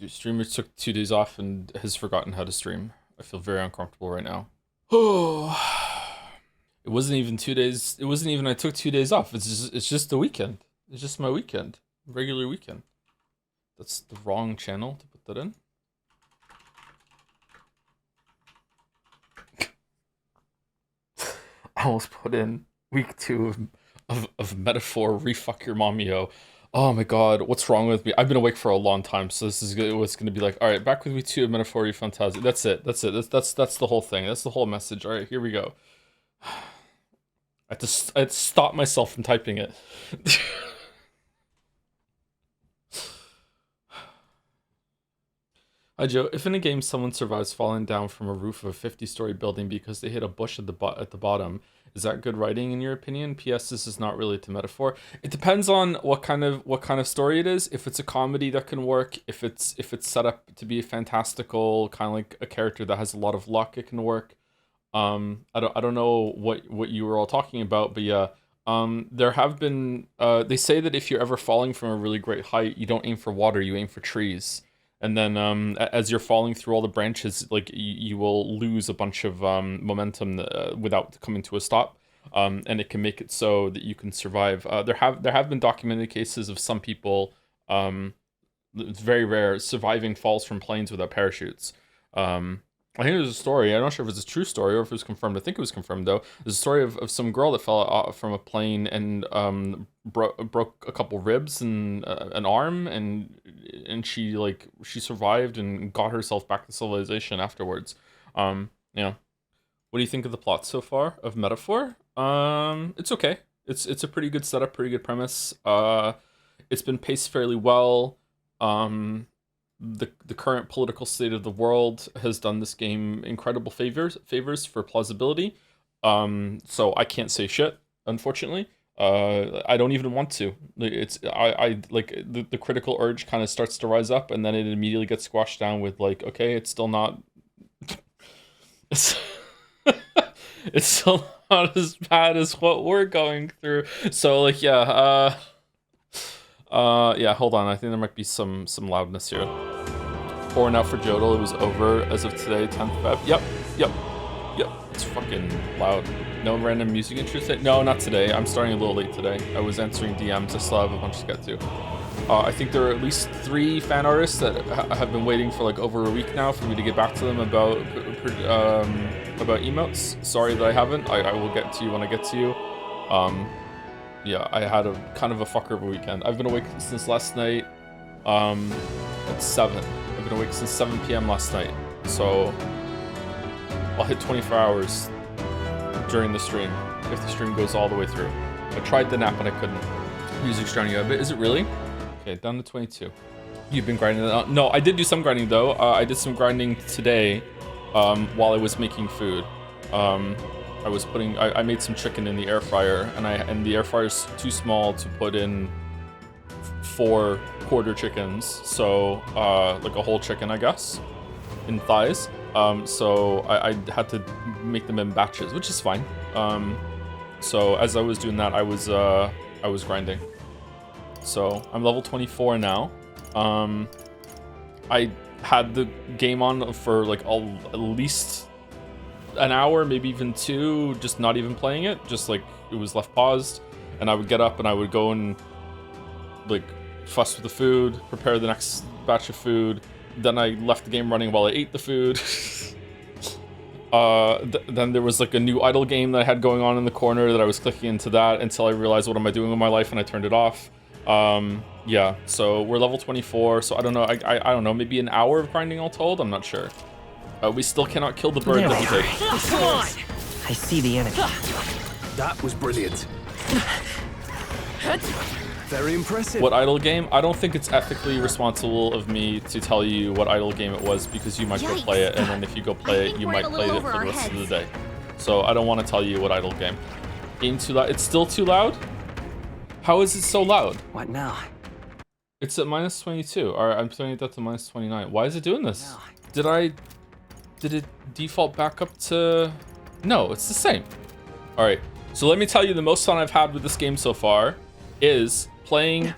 Streamer took 2 days off and has forgotten how to stream. I feel very uncomfortable right now. Oh, it wasn't even 2 days. It wasn't even I took 2 days off. It's just the weekend. It's just my weekend, regular weekend. That's the wrong channel to put that in. I almost put in week 2 of metaphor refuck your mommy-o. Oh my god, what's wrong with me? I've been awake for a long time, so this is what's gonna be like. All right, back with week 2 of metaphor ReFantazio. That's it. That's the whole thing. That's the whole message. All right, here we go. I had to stop myself from typing it. Hi Joe, if in a game someone survives falling down from a roof of a 50-story building because they hit a bush at the bottom, is that good writing in your opinion? P.S. This is not really to metaphor. It depends on what kind of story it is. If it's a comedy, that can work. If it's set up to be a fantastical kind of like a character that has a lot of luck, it can work. I don't know what you were all talking about, but yeah. There have been they say that if you're ever falling from a really great height, you don't aim for water, you aim for trees. And then as you're falling through all the branches, like you will lose a bunch of momentum without coming to a stop, and it can make it so that you can survive. There have been documented cases of some people, it's very rare, surviving falls from planes without parachutes. I think there's a story, I'm not sure if it's a true story or if it was confirmed. I think it was confirmed though. There's a story of some girl that fell from a plane and broke a couple ribs and an arm, and she survived and got herself back to civilization afterwards. Yeah. What do you think of the plot so far of Metaphor? It's okay. It's a pretty good setup, pretty good premise. It's been paced fairly well. The current political state of the world has done this game incredible favors for plausibility. So I can't say shit, unfortunately. I don't even want to. I like the critical urge kind of starts to rise up, and then it immediately gets squashed down with like, okay, it's still not it's still not as bad as what we're going through. So like yeah, yeah, hold on. I think there might be some loudness here. Pouring out for Jodel. It was over as of today, 10th Feb. Yep. It's fucking loud. No random music interest? No, not today. I'm starting a little late today. I was answering DMs. I still have a bunch to get to. I think there are at least 3 fan artists that have been waiting for like over a week now for me to get back to them about emotes. Sorry that I haven't. I will get to you when I get to you. Yeah, I had a kind of a fucker of a weekend. I've been awake since last night at 7. I've been awake since 7 p.m. last night. So I'll hit 24 hours during the stream if the stream goes all the way through. I tried the nap and I couldn't. Music's drowning you out a bit. Is it really? Okay, down to 22. You've been grinding it out? No, I did do some grinding though. I did some grinding today while I was making food. I made some chicken in the air fryer, and the air fryer's too small to put in 4 quarter chickens, so like a whole chicken, I guess, in thighs. So I had to make them in batches, which is fine. So as I was doing that, I was grinding. So I'm level 24 now. I had the game on for like at least an hour, maybe even 2, just not even playing it, just like it was left paused, and I would get up and I would go and like fuss with the food, prepare the next batch of food. Then I left the game running while I ate the food. Then there was like a new idle game that I had going on in the corner that I was clicking into that until I realized what am I doing with my life, and I turned it off. Yeah, so we're level 24, so I don't know, I don't know, maybe an hour of grinding all told, I'm not sure. We still cannot kill the bird that we take. Come on! I see the enemy. That was brilliant. Very impressive. What idle game? I don't think it's ethically responsible of me to tell you what idle game it was, because you might go play it, and then if you go play it, you might play it for the rest of the day. So I don't want to tell you what idle game. Game too loud? It's still too loud? How is it so loud? What now? It's at minus 22. Alright, I'm turning that to minus 29. Why is it doing this? Did it default back up to... No, it's the same. Alright, so let me tell you the most fun I've had with this game so far is playing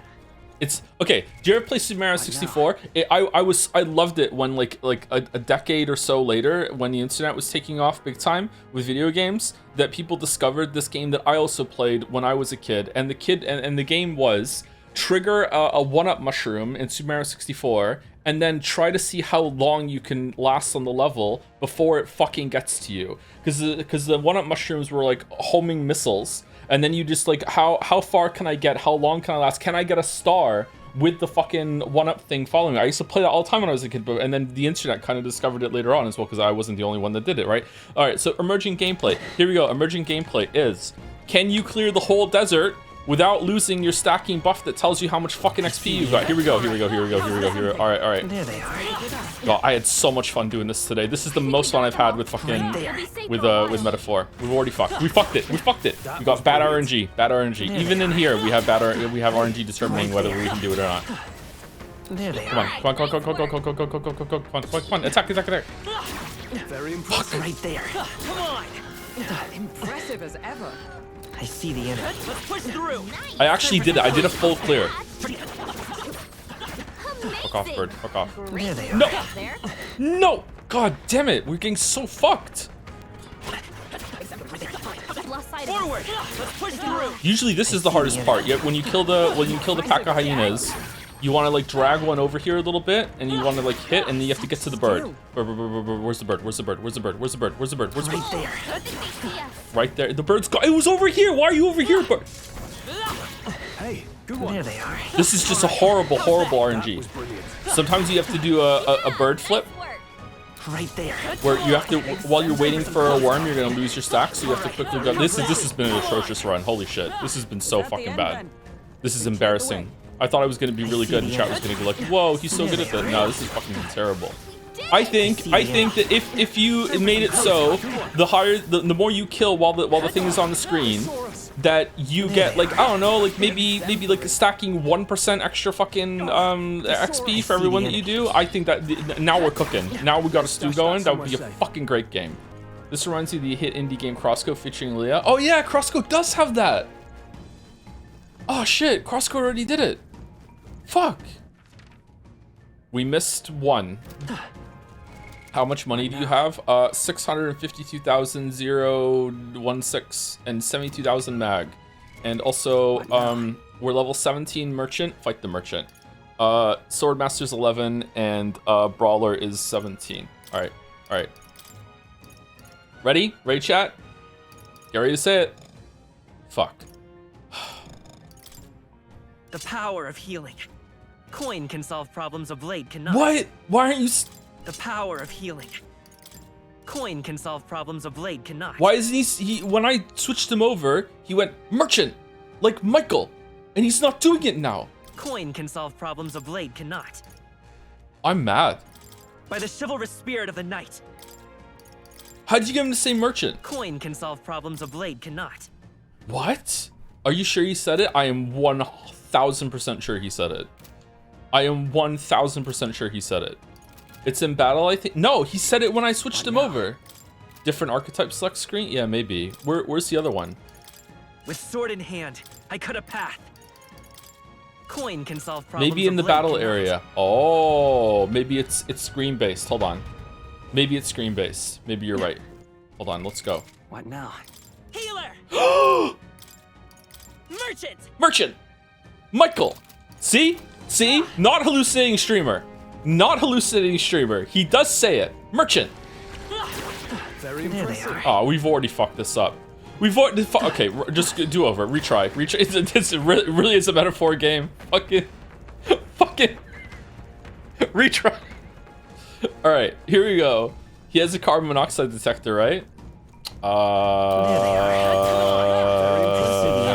It's okay. Do you ever play Super Mario 64? I loved it when like a decade or so later, when the internet was taking off big time with video games, that people discovered this game that I also played when I was a kid. And the game was trigger a 1-up mushroom in Super Mario 64, and then try to see how long you can last on the level before it fucking gets to you. Because the 1-up mushrooms were like homing missiles. And then you just like, how far can I get? How long can I last? Can I get a star with the fucking 1-up thing following me? I used to play that all the time when I was a kid, and then the internet kind of discovered it later on as well, because I wasn't the only one that did it, right? All right, so emerging gameplay. Here we go. Emerging gameplay is, can you clear the whole desert without losing your stacking buff that tells you how much fucking XP you've got? Here we go. All right. There they are. God, I had so much fun doing this today. This is the most fun I've had with fucking with Metaphor. We've already fucked. We fucked it. We got bad RNG. Even in here, we have RNG determining whether we can do it or not. There they Come are. on. Come on. Attack. Very impressive. Right there. Come on! Impressive as ever. I see the enemy. Let's push through. I actually did it. I did a full clear. Fuck off, bird. Fuck off. There they are. No! No! God damn it. We're getting so fucked. Forward. Let's push through. Usually this is the hardest part. Yet when you kill the pack of hyenas, you want to like drag one over here a little bit, and you want to like hit, and then you have to get to the bird. Where's the bird? Right there. Right there. The bird's got. It was over here. Why are you over here, bird? Hey, good one. There they are. This is just a horrible RNG. Brilliant. Sometimes you have to do a bird flip, Right there. where you have to, while you're waiting for a worm, you're gonna lose your stack, so you have to quickly go. This has been an atrocious run. Holy shit. This has been so fucking bad. This is embarrassing. I thought I was gonna be really good, and chat was gonna go like, whoa, he's so good at that. No, this is fucking terrible. I think that if you made it so the more you kill while the thing is on the screen, that you get like, I don't know, like maybe like stacking 1% extra fucking XP for everyone that you do. I think that now we're cooking. Now we got a stew going. That would be a fucking great game. This reminds me of the hit indie game Crossco featuring Leah. Oh yeah, Crossco does have that. Oh shit, Crossco already did it. Fuck. We missed one. How much money do you have? 652,016 and 72,000 mag. And also, we're level 17 merchant. Fight the merchant. Swordmaster's 11 and Brawler is 17. All right. Ready? Ready, chat? Get ready to say it. Fuck. The power of healing. Coin can solve problems a blade cannot. What? Why aren't you? The power of healing. Coin can solve problems a blade cannot. Why isn't he? When I switched him over, he went merchant, like Michael, and he's not doing it now. Coin can solve problems a blade cannot. I'm mad. By the chivalrous spirit of the knight. How'd you get him to say merchant? Coin can solve problems a blade cannot. What? Are you sure he said it? I am 1,000% sure he said it. I am 1,000% sure he said it. It's in battle, I think. No, he said it when I switched him over. Different archetype select screen? Yeah, maybe. Where's the other one? With sword in hand, I cut a path. Coin can solve problems. Maybe in the battle area. Oh, maybe it's screen based. Hold on. Maybe it's screen based. Maybe you're right. Hold on, let's go. What now? Healer. Merchant. Merchant. Michael. See? Not hallucinating streamer. Not hallucinating streamer. He does say it. Merchant. Very impressive. Oh, we've already fucked this up. We've already okay, just do over. Retry. This really is a metaphor game. Fucking retry. All right, here we go. He has a carbon monoxide detector, right?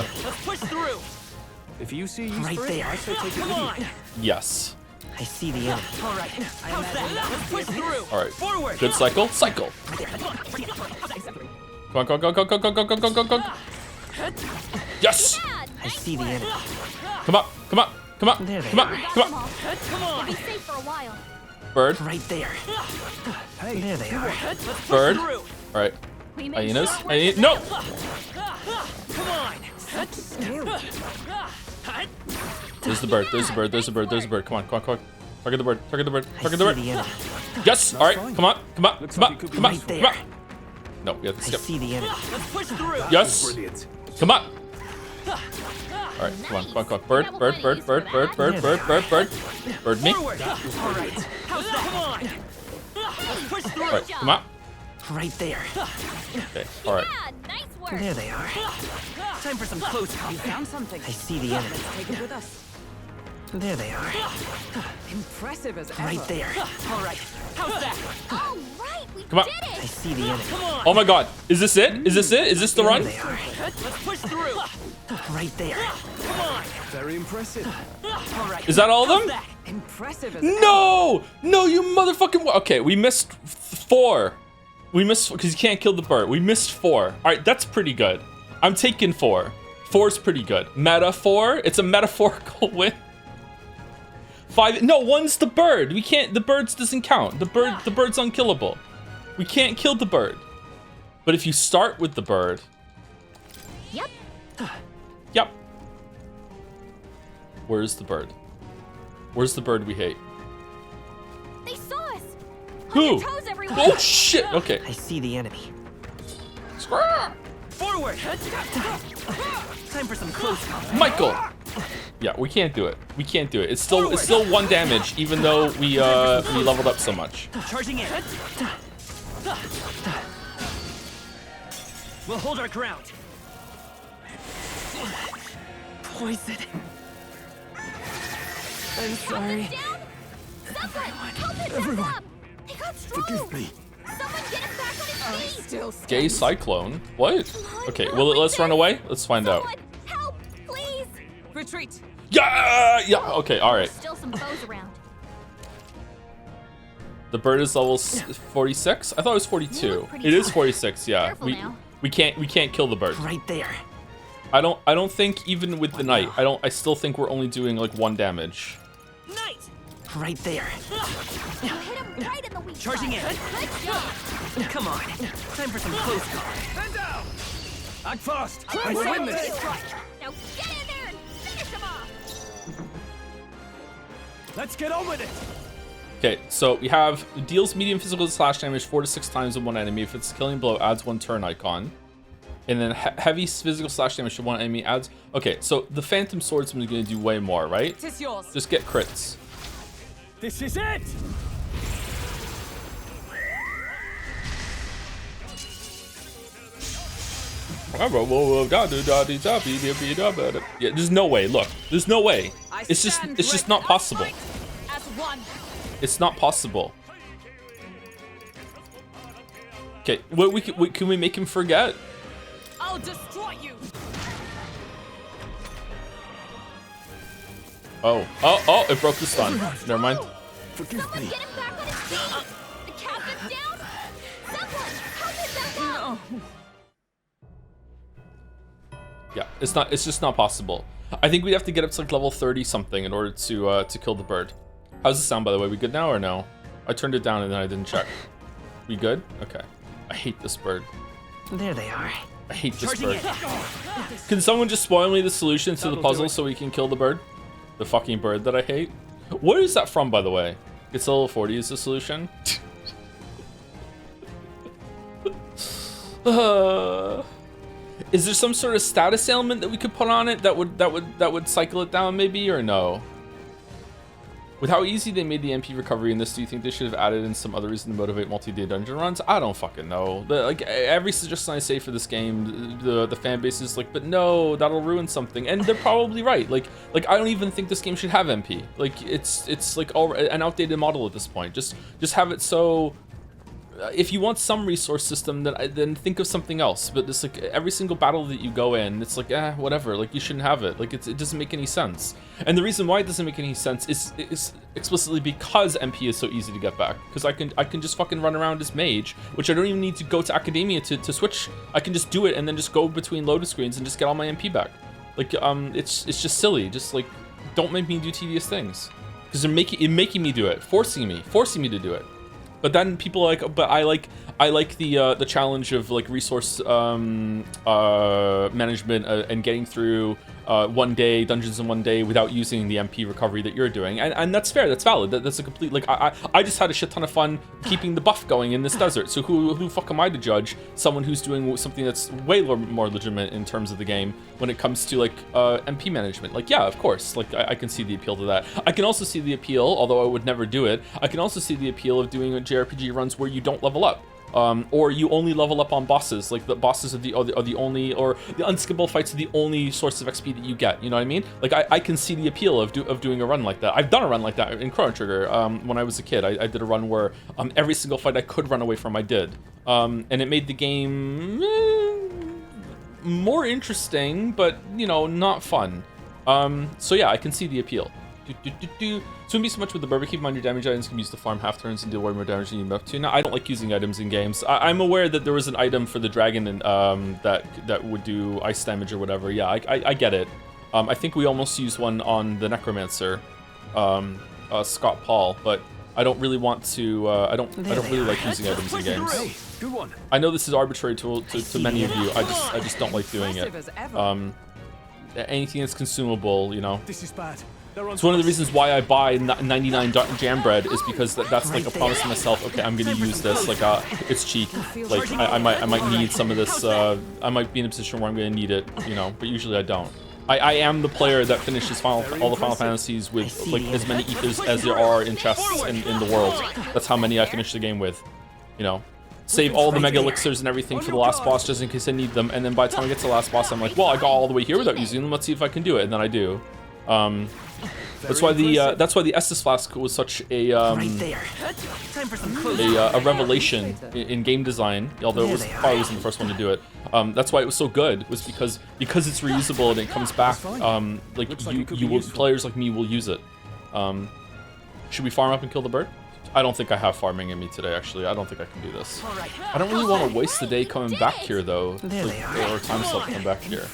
Let's push through. If you see use Right for it, there. I say take it Come with on. you. Yes. I see the enemy. All right. Let's push through. All right. Forward. Good cycle. Come on, go. Yes. I see the enemy. Come on. There they Come on. Come on. Be safe for a while. Bird. Right there. Hey, There they are. Let's push Bird. through. All right. We made Hyenas. short No. Come on. There's the bird. There's the bird. There's the bird. There's the bird. Come on, come on, come on. Target the bird. Target the bird. I Target see the the bird. enemy. Yes. All right. Come on. Come on. Looks Come like on. it could be Come on. right Come there. on. No, we have to I skip. see the enemy. Let's push through. Yes. Brilliant. Come on. All right. Come on. Come on. Come on. Bird. Bird. Bird. Bird. Bird. Bird. Bird. Bird. Bird. Bird me. All Forward. All right. How's that? Come on. Let's push through. right. Come on. Right there. Okay. All right. Yeah, nice work. There they are. Time for some close combat. Found something. I see the enemy. Take it with us. There they are. Impressive as ever. Right there. All right. How's that? All right, we Come on. did I it. see the enemy. Come on. Oh my God. Is this it? Is this it? Is this the There run? they are. Let's push through. Right there. Come on. Very impressive. All right. Is that all of How's them? that? Impressive as No! No, you motherfucking. Okay, we missed 4. We missed because you can't kill the bird. We missed 4. All right, that's pretty good. I'm taking 4. 4's pretty good. Metaphor. It's a metaphorical win. 5. No, 1's the bird. We can't. The birds doesn't count. The bird's unkillable. We can't kill the bird. But if you start with the bird. Yep. Yep. Where's the bird? Where's the bird we hate? They saw us. On Who? your toes, everyone. Oh shit. Okay. I see the enemy. Forward. Time for some close combat. Michael. Yeah, we can't do it. We can't do it. It's still 1 damage, even though we leveled up so much. Charging in. We'll hold our ground. Poison. I'm Help sorry. us down. Someone, help us up. He got Strohl. Me. Someone get him back on his feet. still Gay cyclone? What? on, Okay, go well with let's this. run away. Let's find out. Someone, help, please. retreat. Yeah, yeah. Okay, all right. Still some foes around. The bird is level 46. I thought it was 42. pretty It is tough. 46. Yeah. Careful now. We can't kill the bird. Right there. I don't think even with the knight. I still think we're only doing like 1 damage. Knight. Right there. You hit him right in the weak Charging spot. in. Good job. Come on. Time for some close combat. Stand down. Act fast. We'll We'll win win this. Now get in there and finish him off. Let's get on with it. Okay, so we have deals medium physical slash damage 4 to 6 times on one enemy. If it's a killing blow, adds 1 turn icon. And then heavy physical slash damage to one enemy adds. Okay, so the Phantom Swordsman is going to do way more, right? Tis yours. Just get crits. This is it. Yeah, there's no way. Look, there's no way. I It's just stand it's just ready. not possible. As one. It's not possible. Okay, can we make him forget? I'll destroy you. Oh, it broke the stun. Never mind. Forgive Someone me. get him back on his feet. The captain's down. Someone help him back up. Yeah, it's just not possible. I think we'd have to get up to like level 30 something in order to kill the bird. How's the sound, by the way? We good now or no? I turned it down and then I didn't check. We good? Okay. I hate this bird. There they are. I hate this Charging bird. in. Can someone just spoil me the solution to the That'll puzzle do it. so we can kill the bird? The fucking bird that I hate. Where is that from, by the way? It's level 40 is the solution. Is there some sort of status ailment that we could put on it that would cycle it down, maybe, or no? With how easy they made the MP recovery in this, do you think they should have added in some other reason to motivate multi-day dungeon runs? I don't fucking know. Like every suggestion I say for this game, the fan base is like, but no, that'll ruin something, and they're probably right. Like I don't even think this game should have MP. Like it's like an outdated model at this point. Just have it so. If you want some resource system, then think of something else. But it's like every single battle that you go in, it's like whatever. Like you shouldn't have it. Like it doesn't make any sense. And the reason why it doesn't make any sense is explicitly because MP is so easy to get back. Because I can just fucking run around as mage, which I don't even need to go to Akademeia to switch. I can just do it and then just go between loaded screens and just get all my MP back. Like it's just silly. Just like don't make me do tedious things because they're making me do it, forcing me to do it. But then people are like, but I like the challenge of like resource management and getting through one day dungeons in one day without using the MP recovery that you're doing, and that's fair, that's valid. That's a complete, like, I just had a shit ton of fun keeping the buff going in this desert. So who the fuck am I to judge someone who's doing something that's way more legitimate in terms of the game when it comes to like MP management? Like, yeah, of course, like I can see the appeal to that. I can also see the appeal, although I would never do it, I can also see the appeal of doing JRPG runs where you don't level up. Or you only level up on bosses, like the bosses are the only, or the unskippable fights are the only source of XP that you get, you know what I mean? Like, I can see the appeal of doing a run like that. I've done a run like that in Chrono Trigger. When I was a kid, I did a run where every single fight I could run away from, I did. And it made the game more interesting, but, you know, not fun. So yeah, I can see the appeal. So wouldn't be so much with the bird, keep in mind your damage items can be used to farm half turns and deal way more damage than you need up to. Now, I don't like using items in games. I'm aware that there was an item for the dragon and that would do ice damage or whatever. Yeah, I get it. I think we almost used one on the necromancer, Scott Paul, but I don't really want to. I don't really like using items in games. Good one. I know this is arbitrary to many of you. I just don't like doing it. Anything that's consumable, you know. This is bad. It's one of the reasons why I buy 99 jam bread, is because that's like a promise to myself. Okay, I'm gonna use this. Like, it's cheap. Like, I might need some of this. I might be in a position where I'm gonna need it, you know. But usually I don't. I am the player that finishes all the Final Fantasies with like as many ethers as there are in chests in the world. That's how many I finish the game with, you know. Save all the mega elixirs and everything for the last boss just in case I need them, and then by the time I get to the last boss, I'm like, well, I got all the way here without using them. Let's see if I can do it, and then I do. That's why the Estus Flask was such a revelation in game design, although it was probably wasn't the first one to do it. That's why it was so good, was because it's reusable and it comes back. Like players like me will use it. Should we farm up and kill the bird? I don't think I have farming in me today, actually. I don't think I can do this. I don't really want to waste the day coming back here, though. Like, or time slot to come back here.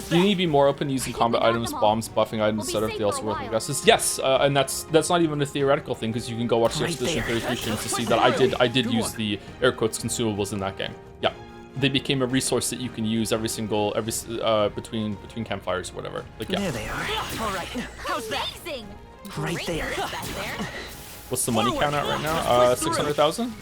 Do you need to be more open to using combat items, bombs, buffing items, instead of they also work with guesses? Yes, and that's not even a theoretical thing, because you can go watch the Expedition 33 streams to see that I did use the air quotes consumables in that game. Yeah. They became a resource that you can use between campfires or whatever. Like, yeah. There they are. All right. How's that? Amazing. Right there. What's the money count at right now? 600,000?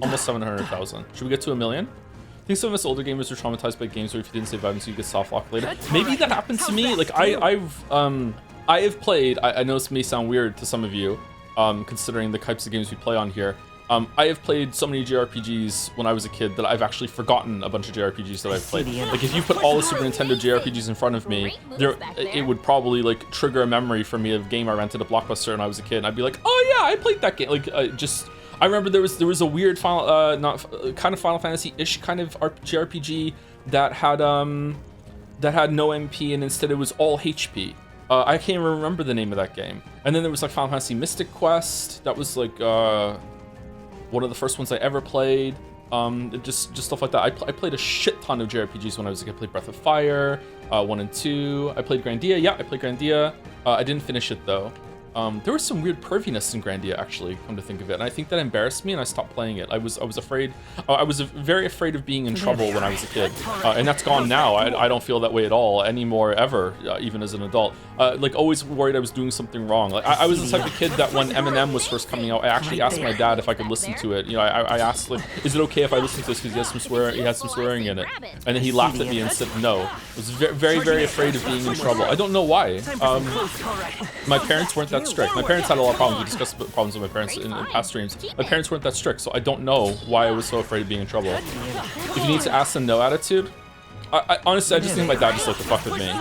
Almost 700,000. Should we get to 1 million? I think some of us older gamers are traumatized by games where if you didn't save items, you get soft lock later. Maybe that happens to me. Like, I have played. I know this may sound weird to some of you, considering the types of games we play on here. I have played so many JRPGs when I was a kid that I've actually forgotten a bunch of JRPGs that I've played. Like, if you put all the Super Nintendo JRPGs in front of me, it would probably like trigger a memory for me of a game I rented at Blockbuster when I was a kid, and I'd be like, oh yeah, I played that game. Like, I remember there was a weird Final Fantasy-ish kind of JRPG that had no MP, and instead it was all HP. I can't even remember the name of that game. And then there was like Final Fantasy Mystic Quest. That was like one of the first ones I ever played. Just stuff like that. I played a shit ton of JRPGs when I was a kid. I played Breath of Fire, 1 and 2. I played Grandia. Yeah, I played Grandia. I didn't finish it though. There was some weird perviness in Grandia, actually, come to think of it, and I think that embarrassed me, and I stopped playing it. I was afraid. I was very afraid of being in trouble when I was a kid, and that's gone now. I don't feel that way at all anymore, ever, even as an adult. Like, always worried I was doing something wrong. Like, I was the type of kid that when Eminem was first coming out, I actually asked my dad if I could listen to it. You know, I asked, like, is it okay if I listen to this because he has some swearing in it? And then he laughed at me and said no. I was very, very afraid of being in trouble. I don't know why. My parents weren't that strict. My parents had a lot of problems. We discussed problems with my parents in past streams. My parents weren't that strict, so I don't know why I was so afraid of being in trouble. If you need to ask them no attitude, I honestly, I just think my dad just liked to fuck with me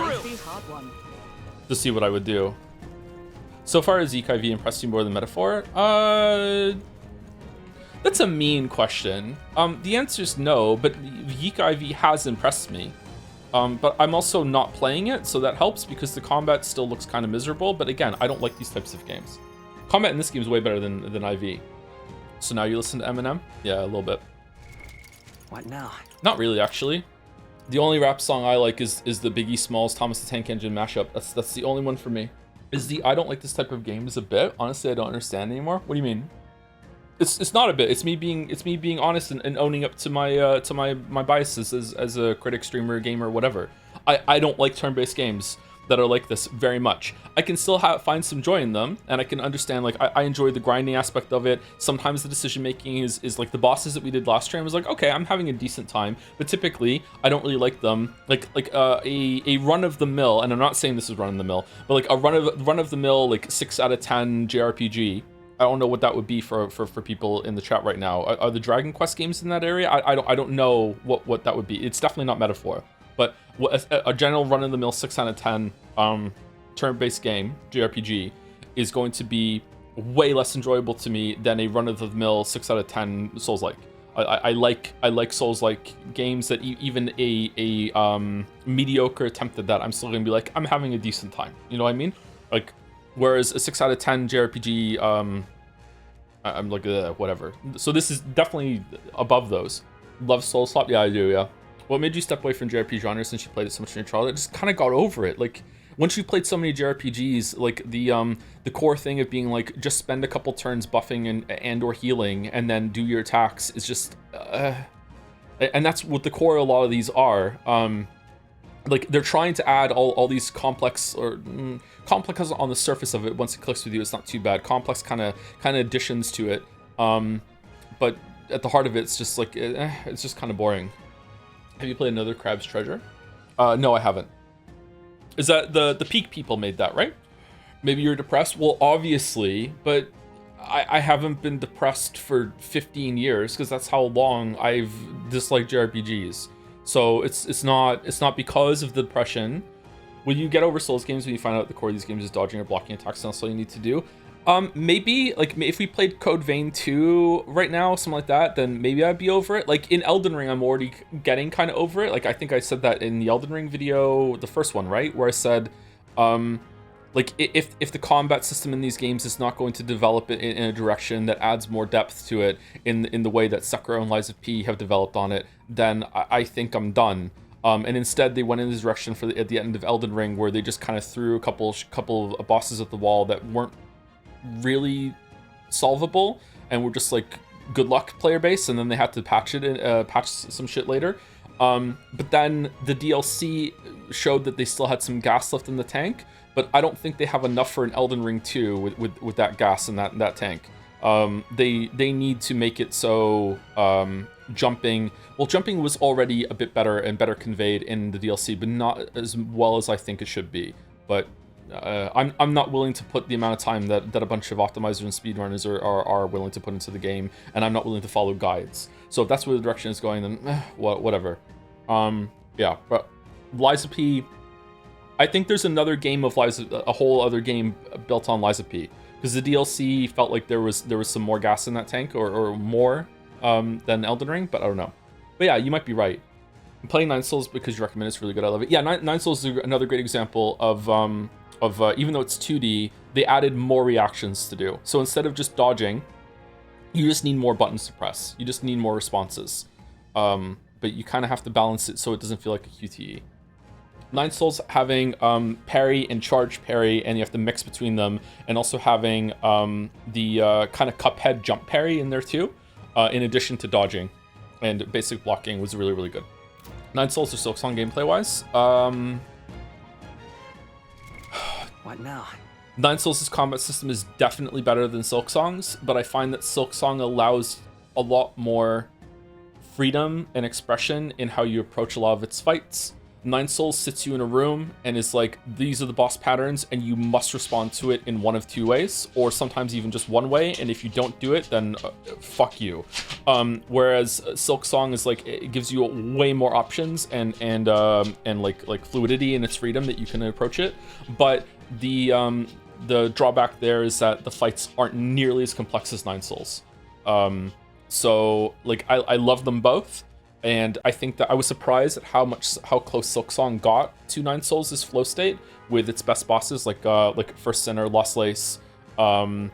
to see what I would do. So far, has Zeke IV impressed you more than Metaphor? That's a mean question. The answer is no, but Zeke IV has impressed me. But I'm also not playing it, so that helps because the combat still looks kind of miserable. But again, I don't like these types of games. Combat in this game is way better than IV. So now you listen to Eminem? Yeah, a little bit. What now? Not really, actually. The only rap song I like is the Biggie Smalls Thomas the Tank Engine mashup. That's the only one for me. I don't like this type of game is a bit. Honestly, I don't understand anymore. What do you mean? It's not a bit. It's me being honest and owning up to my biases as a critic, streamer, gamer, whatever. I don't like turn-based games that are like this very much. I can still find some joy in them, and I can understand, like, I enjoy the grinding aspect of it. Sometimes the decision making is like the bosses that we did last stream was like, okay, I'm having a decent time, but typically I don't really like them. Like a run of the mill, and I'm not saying this is run of the mill, but like a run of the mill like 6 out of 10 JRPG. I don't know what that would be for people in the chat right now. Are the Dragon Quest games in that area? I don't know what that would be. It's definitely not Metaphor. But a general run-of-the-mill 6 out of 10 turn-based game, JRPG, is going to be way less enjoyable to me than a run-of-the-mill 6 out of 10 Souls-like. I like Souls-like games that even a mediocre attempt at that, I'm still going to be like, I'm having a decent time. You know what I mean? Like, whereas a 6 out of 10 JRPG, I'm like, whatever. So this is definitely above those. Love Soul Swap? Yeah, I do, yeah. What made you step away from JRPG genre since you played it so much in your childhood? I just kind of got over it. Like, once you played so many JRPGs, like the core thing of being like, just spend a couple turns buffing and or healing, and then do your attacks is just, and that's what the core of a lot of these are. Like, they're trying to add all these complex complex on the surface of it. Once it clicks with you, it's not too bad. Complex kind of additions to it, but at the heart of it, it's just like it's just kind of boring. Have you played another Crab's Treasure? No, I haven't. Is that the Peak people made that, right? Maybe you're depressed? Well, obviously, but I haven't been depressed for 15 years because that's how long I've disliked JRPGs. So it's not because of the depression. Will you get over Souls games when you find out the core of these games is dodging or blocking attacks? That's all you need to do. Maybe, like, if we played Code Vein 2 right now, something like that, then maybe I'd be over it. Like, in Elden Ring, I'm already getting kind of over it. Like, I think I said that in the Elden Ring video, the first one, right? Where I said, like, if the combat system in these games is not going to develop it in a direction that adds more depth to it in the way that Sekiro and Lies of P have developed on it, then I think I'm done. And instead, they went in this direction at the end of Elden Ring, where they just kind of threw a couple of bosses at the wall that weren't really solvable, and were just like, good luck, player base, and then they had to patch some shit later. But then the DLC showed that they still had some gas left in the tank, but I don't think they have enough for an Elden Ring 2 with that gas in that tank. They need to make it so jumping was already a bit better and better conveyed in the DLC, but not as well as I think it should be. But I'm not willing to put the amount of time that a bunch of optimizers and speedrunners are willing to put into the game, and I'm not willing to follow guides. So if that's where the direction is going, then whatever. Yeah, but Lies of P, I think there's another game of a whole other game built on Lies of P, because the DLC felt like there was some more gas in that tank, or more than Elden Ring, but I don't know. But yeah, you might be right. I'm playing Nine Souls because you recommend it's really good. I love it. Yeah, Nine Souls is another great example of even though it's 2D, they added more reactions to do. So instead of just dodging, you just need more buttons to press. You just need more responses. But you kind of have to balance it so it doesn't feel like a QTE. Nine Souls having parry and charge parry, and you have to mix between them, and also having the kind of Cuphead jump parry in there too, in addition to dodging and basic blocking, was really, really good. Nine Souls or Silksong gameplay wise, What now? Nine Souls' combat system is definitely better than Silksong's, but I find that Silksong allows a lot more freedom and expression in how you approach a lot of its fights. Nine Souls sits you in a room and is like, these are the boss patterns, and you must respond to it in one of two ways, or sometimes even just one way, and if you don't do it, then fuck you. Whereas Silksong is like, it gives you way more options and like fluidity in its freedom that you can approach it. But the drawback there is that the fights aren't nearly as complex as Nine Souls. So like, I love them both. And I think that I was surprised at how close Silksong got to Nine Souls' flow state with its best bosses, like First Sinner, Lost Lace. Grandmother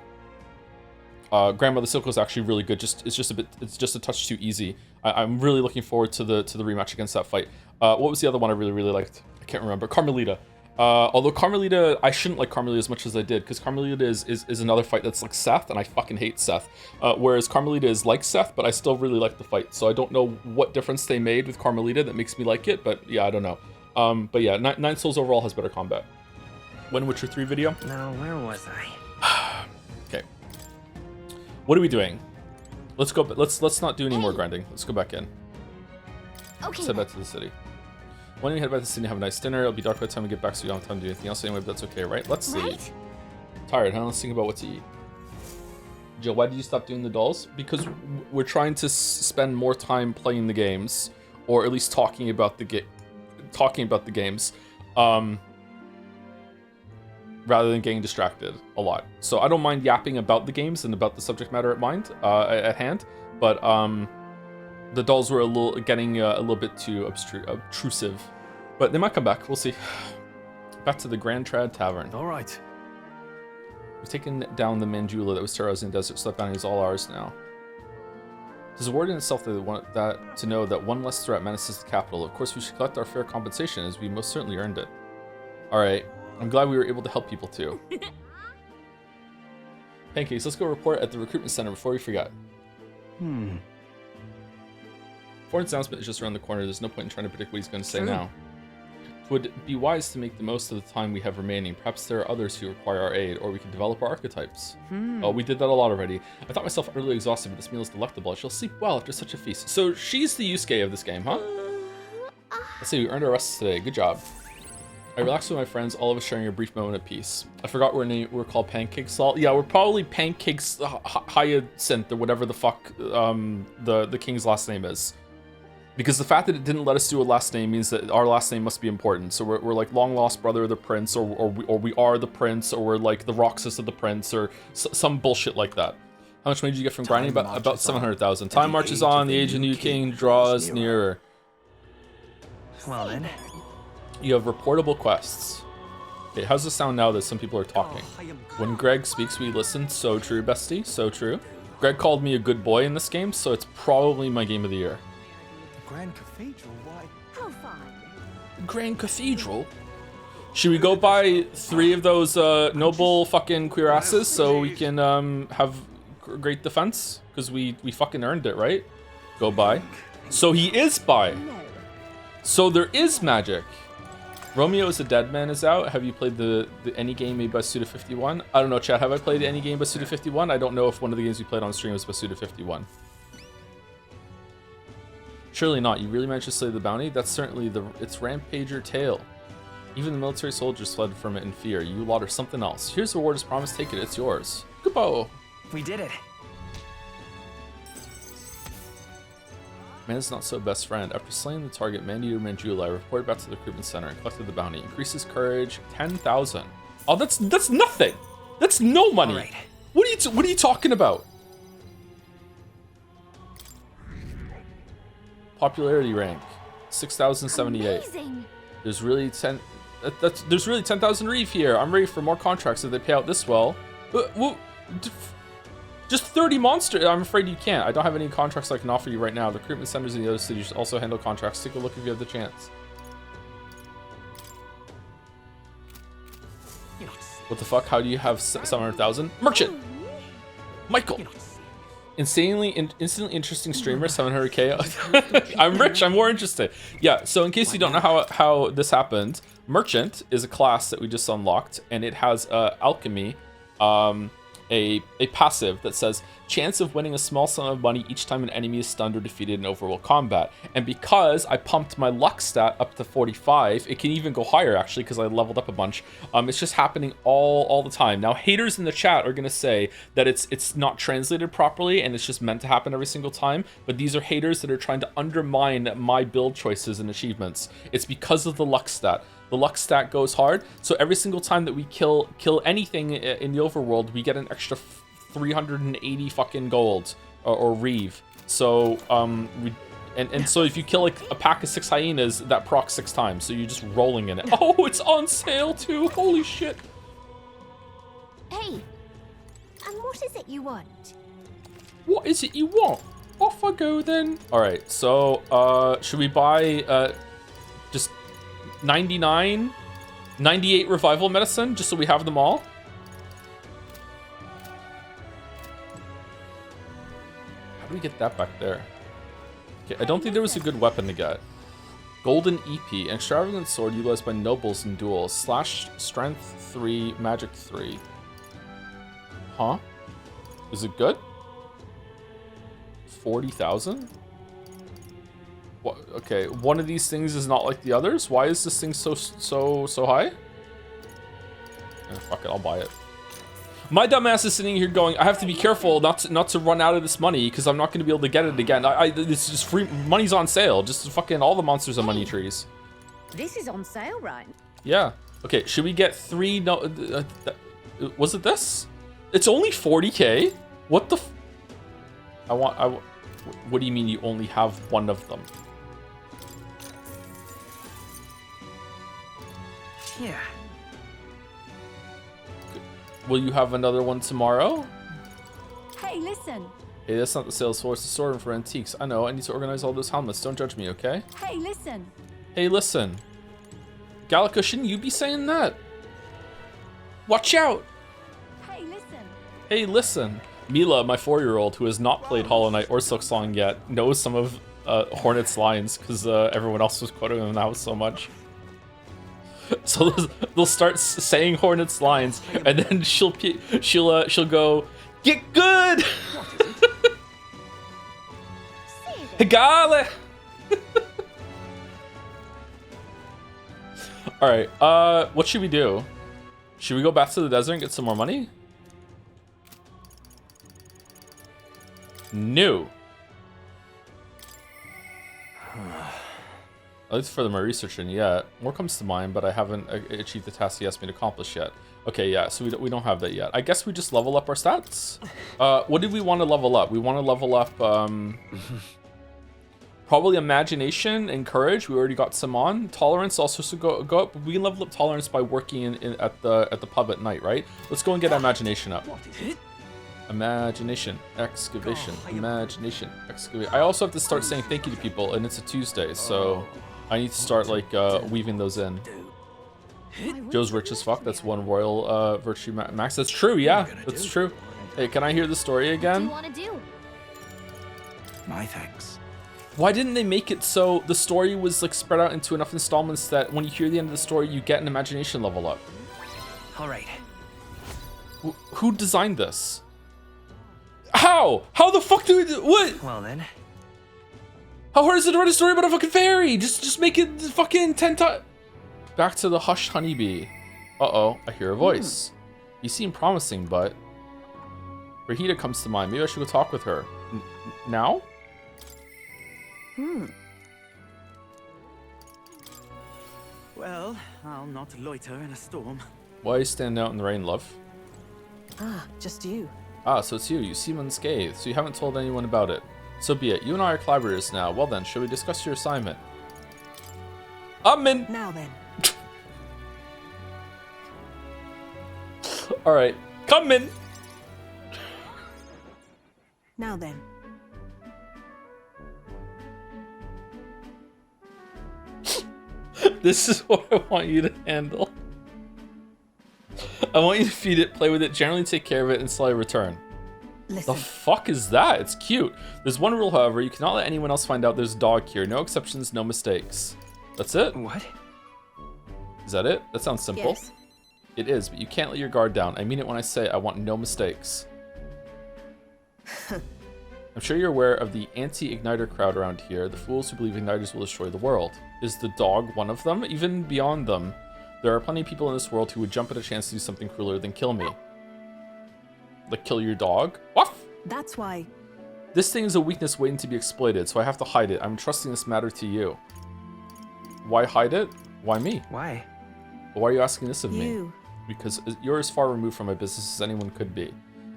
Silk is actually really good. It's just a touch too easy. I'm really looking forward to the rematch against that fight. What was the other one I really, really liked? I can't remember. Carmelita. Although Carmelita, I shouldn't like Carmelita as much as I did, because Carmelita is another fight that's like Seth, and I fucking hate Seth. Whereas Carmelita is like Seth, but I still really like the fight. So I don't know what difference they made with Carmelita that makes me like it, but yeah, I don't know. But yeah, Nine Souls overall has better combat. When Witcher 3 video? Now, where was I? Okay. What are we doing? Let's go. Let's not do any more grinding. Let's go back in. Okay. Let's head back to the city. When you head back to the city, have a nice dinner. It'll be dark by the time we get back, so you don't have time to do anything else anyway. But that's okay, right? Let's sleep. Right? Tired, huh? Let's think about what to eat. Jill, why did you stop doing the dolls? Because we're trying to spend more time playing the games, or at least talking about the games, rather than getting distracted a lot. So I don't mind yapping about the games and about the subject matter at hand, but the dolls were getting a little bit too obtrusive. But they might come back. We'll see. Back to the Grand Trad Tavern. All right. We've taken down the Manjula that was terrorizing the desert, so that bounty is all ours now. Does the word in itself that to know that one less threat menaces the capital? Of course, we should collect our fair compensation, as we most certainly earned it. Alright, I'm glad we were able to help people too. Pancakes, let's go report at the recruitment center before we forget. Ford's announcement is just around the corner, there's no point in trying to predict what he's going to say now. It would be wise to make the most of the time we have remaining. Perhaps there are others who require our aid, or we could develop our archetypes. Oh, we did that a lot already. I thought myself utterly exhausted, but this meal is delectable. I shall sleep well after such a feast. So she's the Yusuke of this game, huh? Let's see, we earned our rest today. Good job. I relaxed with my friends, all of us sharing a brief moment of peace. I forgot we're called Pancake Salt. Yeah, we're probably Pancakes Hyacinth, or whatever the fuck the king's last name is. Because the fact that it didn't let us do a last name means that our last name must be important. So we're like long lost brother of the prince, or we are the prince, or we're like the Roxas of the prince, or some bullshit like that. How much money did you get from grinding? About 700,000. Time marches on. The age of new king draws nearer. Well then. You have reportable quests. Okay, how's this sound now that some people are talking? When Greg speaks, we listen. So true, bestie. So true. Greg called me a good boy in this game, so it's probably my game of the year. Grand Cathedral, why? How fun. Grand Cathedral? Should we go buy 3 of those noble fucking queer asses so we can have great defense? Because we fucking earned it, right? Go buy. So he is buy. So there is magic. Romeo is a Dead Man is out. Have you played the any game made by Suda51? I don't know, chat. Have I played any game by Suda51? I don't know if one of the games we played on stream was by Suda51. Surely not. You really managed to slay the bounty? That's certainly its rampager tale. Even the military soldiers fled from it in fear. You lot are something else. Here's the reward as promised. Take it. It's yours. Goodbye. We did it. Man is not so best friend. After slaying the target, Man-Eater Manjula, I reported back to the recruitment center and collected the bounty. Increases courage 10,000. Oh, that's nothing. That's no money. Right. What are you talking about? Popularity rank 6,078. Amazing. There's really 10,000 reef here. I'm ready for more contracts if they pay out this well. Just 30 monster. I'm afraid you can't. I don't have any contracts I can offer you right now. The recruitment centers in the other cities also handle contracts. Take a look if you have the chance. What the fuck? How do you have 700,000? Merchant. Michael. Instantly interesting streamer, 700k. I'm rich, I'm more interested. Yeah, so in case you don't know how this happened, Merchant is a class that we just unlocked, and it has alchemy, a passive that says chance of winning a small sum of money each time an enemy is stunned or defeated in overworld combat. And because I pumped my luck stat up to 45, it can even go higher actually because I leveled up a bunch. It's just happening all the time. Now haters in the chat are gonna say that it's not translated properly and it's just meant to happen every single time, but these are haters that are trying to undermine my build choices and achievements. It's because of the luck stat. The luck stat goes hard, so every single time that we kill anything in the overworld, we get an extra 380 fucking gold or reeve. So so if you kill like a pack of 6 hyenas, that procs 6 times. So you're just rolling in it. Oh, it's on sale too! Holy shit! Hey, and what is it you want? What is it you want? Off I go then. All right, so should we buy just 98 revival medicine, just so we have them all? How do we get that back there? Okay, I don't think there was a good weapon to get. Golden EP, an extravagant sword utilized by nobles in duels. Slash strength 3, magic 3. Huh? Is it good? 40,000? What? Okay, one of these things is not like the others. Why is this thing so high? Fuck it, I'll buy it. My dumbass is sitting here going, I have to be careful not to run out of this money because I'm not going to be able to get it again. It's just free. Money's on sale. Just fucking all the monsters are money trees. This is on sale, right? Yeah. Okay, should we get 3? No, was it this? It's only 40k? What the what do you mean you only have one of them? Yeah. Will you have another one tomorrow? Hey, listen. Hey, that's not the sales force. It's storeroom for antiques. I know. I need to organize all those helmets. Don't judge me, okay? Hey, listen. Hey, listen. Gallica, shouldn't you be saying that? Watch out! Hey, listen. Hey, listen. Mila, my 4-year-old, who has not played Hollow Knight or Silksong yet, knows some of Hornet's lines because everyone else was quoting him now so much. So they'll start saying Hornet's lines, and then she'll go, "Get good, Higale." All right. What should we do? Should we go back to the desert and get some more money? No. At least for my researching yet. More comes to mind, but I haven't achieved the task he asked me to accomplish yet. Okay, yeah, so we don't have that yet. I guess we just level up our stats. What did we want to level up? We want to level up probably imagination and courage. We already got some on. Tolerance also should go up. We can level up tolerance by working at the pub at night, right? Let's go and get imagination up. Imagination, excavation, imagination, excavation. I also have to start saying thank you to people, and it's a Tuesday, so I need to start like weaving those in. Joe's rich as fuck. That's one royal virtue max. That's true. Yeah, that's true. Hey, can I hear the story again? What do you want to do? My thanks. Why didn't they make it so the story was like spread out into enough installments that when you hear the end of the story, you get an imagination level up? All right. Who designed this? How? How the fuck do we do? What? Well then. How hard is it to write a story about a fucking fairy? Just make it fucking 10 times. Back to the hushed honeybee. Uh-oh, I hear a voice. You seem promising, but... Brigitta comes to mind. Maybe I should go talk with her. Now? Well, I'll not loiter in a storm. Why are you standing out in the rain, love? Ah, just you. Ah, so it's you. You seem unscathed, so you haven't told anyone about it. So be it. You and I are collaborators now. Well then, shall we discuss your assignment? I'm in! Now then. Alright. Come in! Now then. This is what I want you to handle. I want you to feed it, play with it, generally take care of it, and slowly return. Listen. The fuck is that? It's cute. There's one rule, however. You cannot let anyone else find out there's a dog here. No exceptions, no mistakes. That's it? What? Is that it? That sounds simple. Yes. It is, but you can't let your guard down. I mean it when I say I want no mistakes. I'm sure you're aware of the anti-igniter crowd around here. The fools who believe igniters will destroy the world. Is the dog one of them? Even beyond them, there are plenty of people in this world who would jump at a chance to do something crueler than kill me. Like kill your dog? What? That's why. This thing is a weakness waiting to be exploited, so I have to hide it. I'm trusting this matter to you. Why hide it? Why me? Why? Why are you asking this of me? You. Because you're as far removed from my business as anyone could be.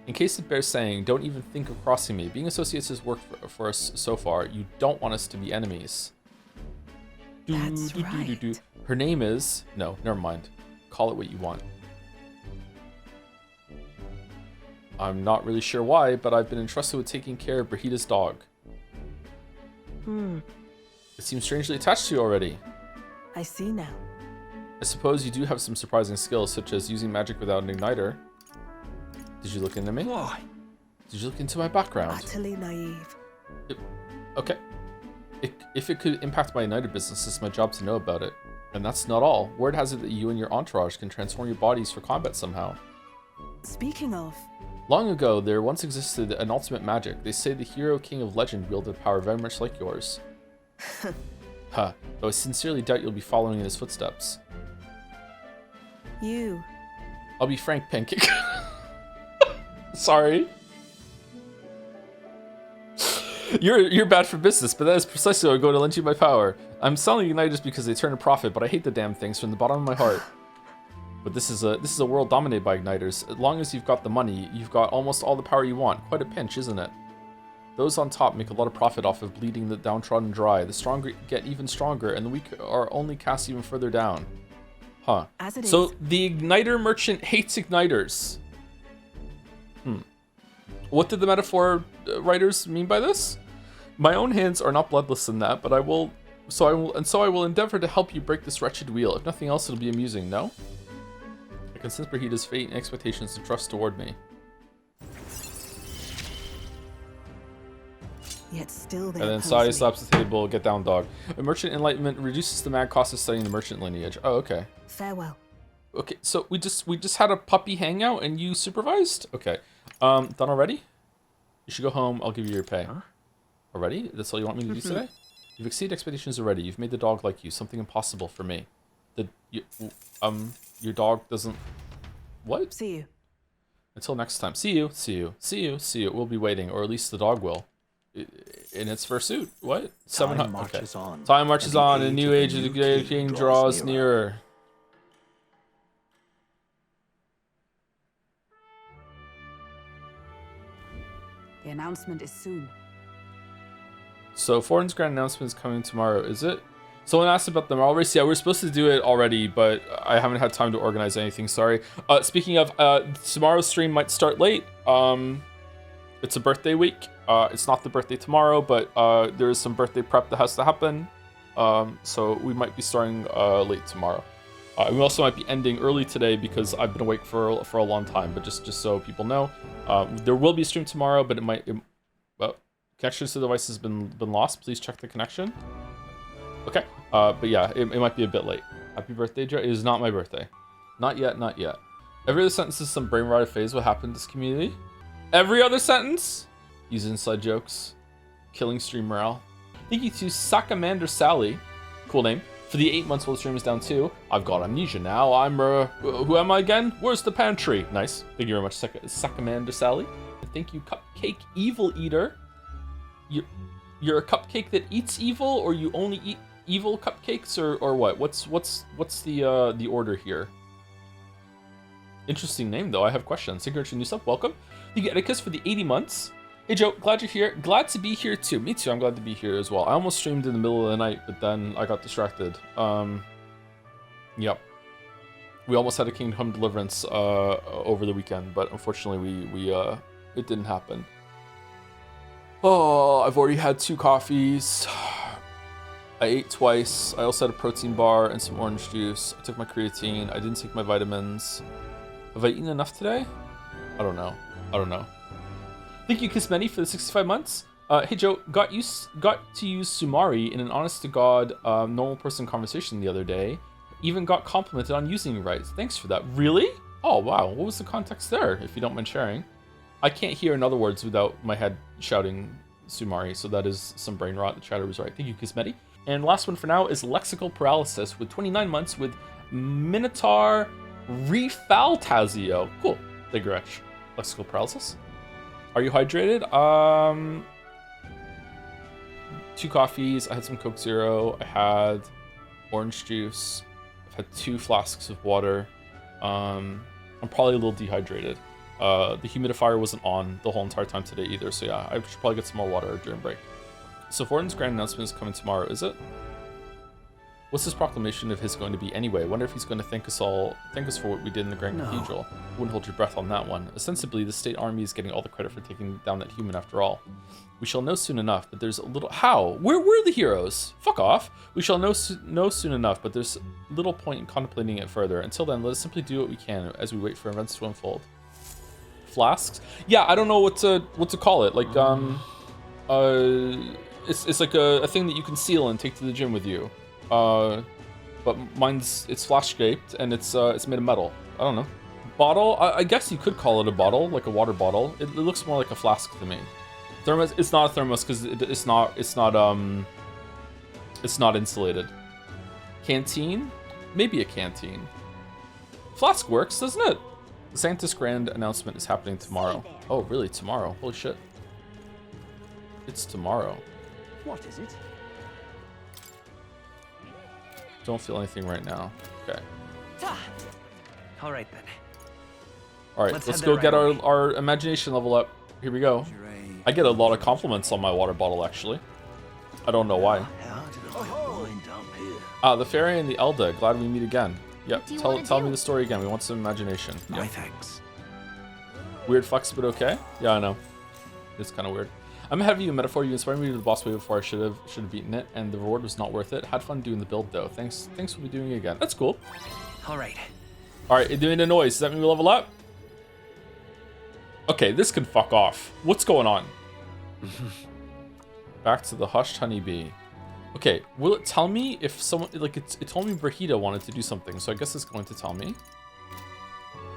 In case it bears saying, don't even think of crossing me. Being associates has worked for us so far. You don't want us to be enemies. That's right. Her name is... No, never mind. Call it what you want. I'm not really sure why, but I've been entrusted with taking care of Brigitta's dog. It seems strangely attached to you already. I see now. I suppose you do have some surprising skills, such as using magic without an igniter. Did you look into me? Why? Did you look into my background? Utterly naive. Okay. if it could impact my Igniter business, it's my job to know about it. And that's not all. Word has it that you and your entourage can transform your bodies for combat somehow. Speaking of, Long ago, there once existed an ultimate magic. They say the hero king of legend wielded power very much like yours. Huh. Though I sincerely doubt you'll be following in his footsteps. you. I'll be frank, Pancake. Sorry. You're bad for business, but that is precisely why I'm going to lend you my power. I'm selling Igniters because they turn a profit, but I hate the damn things from the bottom of my heart. But this is a world dominated by Igniters. As long as you've got the money, you've got almost all the power you want. Quite a pinch, isn't it? Those on top make a lot of profit off of bleeding the downtrodden dry. The stronger get even stronger, and the weak are only cast even further down. Huh. As it So is. the Igniter merchant hates Igniters. What did the metaphor writers mean by this? My own hands are not bloodless in that, but I will endeavor to help you break this wretched wheel. If nothing else, it'll be amusing, no? I can sense Brigitta's fate and expectations and trust toward me. Yet still they And then oppose Sai me. slaps the table, get down, dog. A merchant enlightenment reduces the mad cost of studying the merchant lineage. Oh, okay. Farewell. Okay, so we just had a puppy hangout and you supervised? Okay. Done already? You should go home, I'll give you your pay. Already? That's all you want me to do today? You've exceeded expectations already. You've made the dog like you, something impossible for me. Your dog doesn't... What? See you. Until next time. See you, see you, see you, see you. We'll be waiting, or at least the dog will. In its fursuit. What? 700. marches Okay. on, Time marches and the on, and age new of the age of the new great king draws nearer. The announcement is soon. So Foreign's grand announcement is coming tomorrow, is it? Someone asked about the Marvel race. Yeah, we're supposed to do it already, but I haven't had time to organize anything. Sorry. Speaking of, tomorrow's stream might start late. It's a birthday week. It's not the birthday tomorrow, but there is some birthday prep that has to happen. So we might be starting late tomorrow. We also might be ending early today because I've been awake for a long time. But just so people know, there will be a stream tomorrow, but connection to the device has been lost. Please check the connection. Okay, but yeah, it might be a bit late. Happy birthday, Joe. It is not my birthday. Not yet, not yet. Every other sentence is some brain rotted phase. What happened in this community? Every other sentence? Use inside jokes. Killing stream morale. Thank you to Sakamander Sally. Cool name. For the 8 months while the stream is down too. I've got amnesia now. I'm, who am I again? Where's the pantry? Nice. Thank you very much, Sakamander Sally. And thank you, Cupcake Evil Eater. You're a cupcake that eats evil, or you only eat evil cupcakes, or what? What's the order here? Interesting name though. I have questions. Signature new sub. Welcome. Thank you, Atticus, for the 80 months. Hey Joe, glad you're here. Glad to be here too. Me too. I'm glad to be here as well. I almost streamed in the middle of the night, but then I got distracted. Yep. We almost had a Kingdom Deliverance over the weekend, but unfortunately we it didn't happen. Oh, I've already had 2 coffees. I ate twice. I also had a protein bar and some orange juice. I took my creatine. I didn't take my vitamins. Have I eaten enough today? I don't know. Thank you, Kismeni, for the 65 months. Hey Joe, got to use Sumari in an honest-to-God normal person conversation the other day. Even got complimented on using it right. Thanks for that. Really? Oh wow. What was the context there? If you don't mind sharing. I can't hear in other words without my head shouting Sumari, so that is some brain rot. The chatter was right. Thank you, Kismeti. And last one for now is Lexical Paralysis with 29 months with Minotaur ReFantazio. Cool. Thank you, Rich. Lexical Paralysis. Are you hydrated? 2 coffees. I had some Coke Zero. I had orange juice. I've had 2 flasks of water. I'm probably a little dehydrated. The humidifier wasn't on the whole entire time today either, so yeah, I should probably get some more water during break. So Fortin's grand announcement is coming tomorrow, is it? What's this proclamation of his going to be anyway? I wonder if he's going to thank us for what we did in the Grand Cathedral. Wouldn't hold your breath on that one. Ostensibly, the state army is getting all the credit for taking down that human after all. We shall know soon enough, but there's a little... How? Where were the heroes? Fuck off. We shall know soon enough, but there's little point in contemplating it further. Until then, let us simply do what we can as we wait for events to unfold. Flasks? Yeah, I don't know what to call it. Like, It's like a thing that you can seal and take to the gym with you. But it's flash shaped and it's made of metal. I don't know. Bottle? I guess you could call it a bottle, like a water bottle. It looks more like a flask to me. Thermos? It's not a thermos because it's not insulated. Canteen? Maybe a canteen. Flask works, doesn't it? The Sanctus Grand announcement is happening tomorrow. Oh, really? Tomorrow? Holy shit. It's tomorrow. What is it? Don't feel anything right now. Okay. All right then. All right, let's go get our imagination level up. Here we go. I get a lot of compliments on my water bottle, actually. I don't know why. The fairy and the Elda. Glad we meet again. Yep. Tell me the story again. We want some imagination. My Yep. thanks. Weird flex, but okay. Yeah, I know. It's kind of weird. I'm ahead of you in metaphor. You inspired me to the boss wave before I should have beaten it, and the reward was not worth it. Had fun doing the build though. Thanks for doing it again. That's cool. All right. All right, doing the noise. Does that mean we level up? Okay, this can fuck off. What's going on? Back to the hushed honeybee. Okay, will it tell me if someone, like, it told me Brigitta wanted to do something, so I guess it's going to tell me.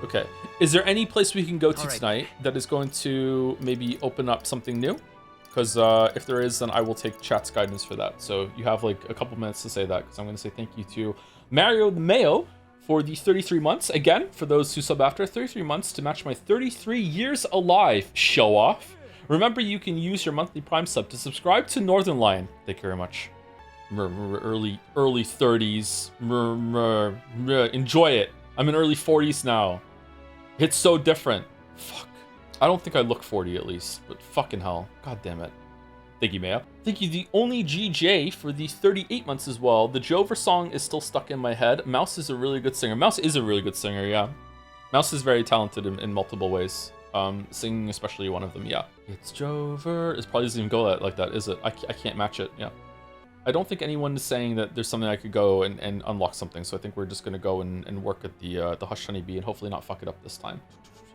Okay, is there any place we can go to tonight that is going to maybe open up something new? Because if there is, then I will take chat's guidance for that. So you have like a couple minutes to say that, because I'm going to say thank you to Mario the Mayo for the 33 months. Again, for those who sub after, 33 months to match my 33 years alive. Show off. Remember, you can use your monthly Prime sub to subscribe to Northern Lion. Thank you very much. Early 30s. Enjoy it. I'm in early 40s now. It's so different. Fuck. I don't think I look 40 at least, but fucking hell. God damn it. Thank you, Maya. Thank you, the only GJ, for the 38 months as well. The Jover song is still stuck in my head. Mouse is a really good singer. Mouse is a really good singer, yeah. Mouse is very talented in multiple ways. Singing especially one of them, yeah. It's Jover. It probably doesn't even go like that, is it? I can't match it, yeah. I don't think anyone is saying that there's something I could go and unlock something, so I think we're just gonna go and work at the Hush Honeybee and hopefully not fuck it up this time.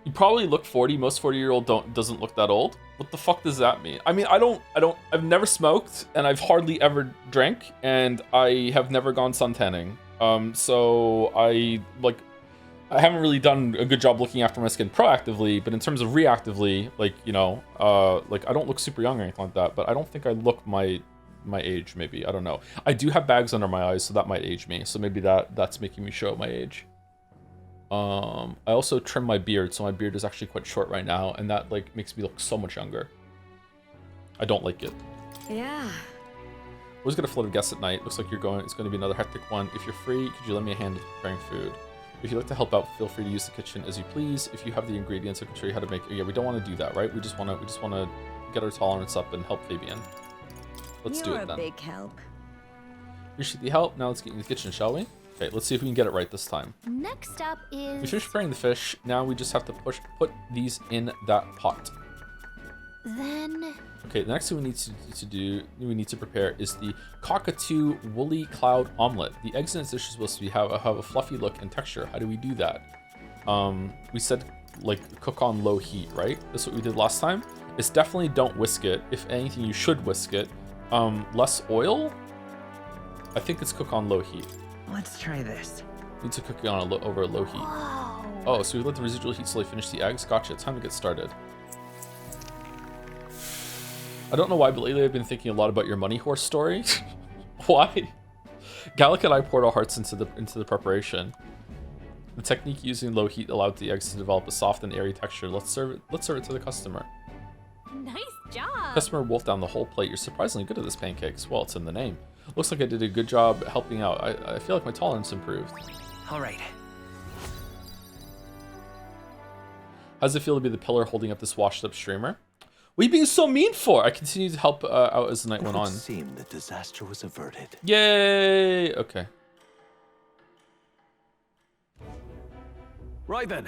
You probably look 40. Most 40-year-old doesn't look that old. What the fuck does that mean? I mean, I've never smoked and I've hardly ever drank and I have never gone suntanning. So I haven't really done a good job looking after my skin proactively, but in terms of reactively, like, you know, like I don't look super young or anything like that, but I don't think I look my age, maybe. I don't know. I do have bags under my eyes, so that might age me. So maybe that's making me show my age. I also trim my beard, so my beard is actually quite short right now, and that like makes me look so much younger. I don't like it. Yeah. Always got a float of guests at night. Looks like it's going to be another hectic one. If you're free, could you lend me a hand with preparing food? If you'd like to help out, feel free to use the kitchen as you please. If you have the ingredients, I can show you how to make it. Yeah, we don't want to do that, right? We just want to get our tolerance up and help Fabian. Let's do it then. You're a big help. Appreciate the help. Now let's get in the kitchen, shall we? Okay, let's see if we can get it right this time. Next up is... We finished preparing the fish. Now we just have to put these in that pot. Then... Okay, the next thing we need to prepare is the cockatoo woolly cloud omelet. The eggs in this dish are supposed to have a fluffy look and texture. How do we do that? We said like cook on low heat, right? That's what we did last time. It's definitely don't whisk it. If anything, you should whisk it. Less oil. I think it's cook on low heat. Let's try this. Need to cook it on over a low heat. Whoa. Oh, so we let the residual heat slowly finish the eggs. Gotcha. Time to get started. I don't know why, but lately I've been thinking a lot about your money horse story. Why? Gallic and I poured our hearts into the preparation. The technique using low heat allowed the eggs to develop a soft and airy texture. Let's serve it to the customer. Nice job. Customer wolfed down the whole plate. You're surprisingly good at this pancakes. Well, it's in the name. Looks like I did a good job helping out. I feel like my tolerance improved. All right. How does it feel to be the pillar holding up this washed up streamer? What are you being so mean for? I continued to help out as the night went on. It seemed that disaster was averted. Yay! Okay. Right then.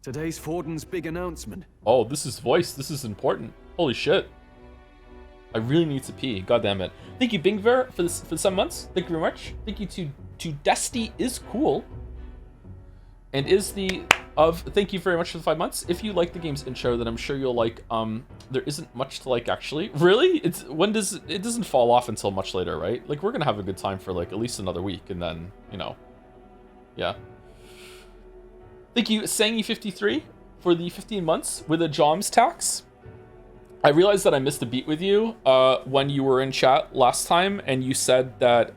Today's Forden's big announcement. Oh, this is voice. This is important. Holy shit. I really need to pee. God damn it. Thank you, Bingver, for the 7 months. Thank you very much. Thank you to Dusty is cool. And is the of thank you very much for the 5 months. If you like the game's intro, then I'm sure you'll like there isn't much to like actually. Really? It doesn't fall off until much later, right? Like we're gonna have a good time for like at least another week, and then, you know. Yeah. Thank you, Sangy53, for the 15 months with a Joms tax. I realized that I missed a beat with you when you were in chat last time, and you said that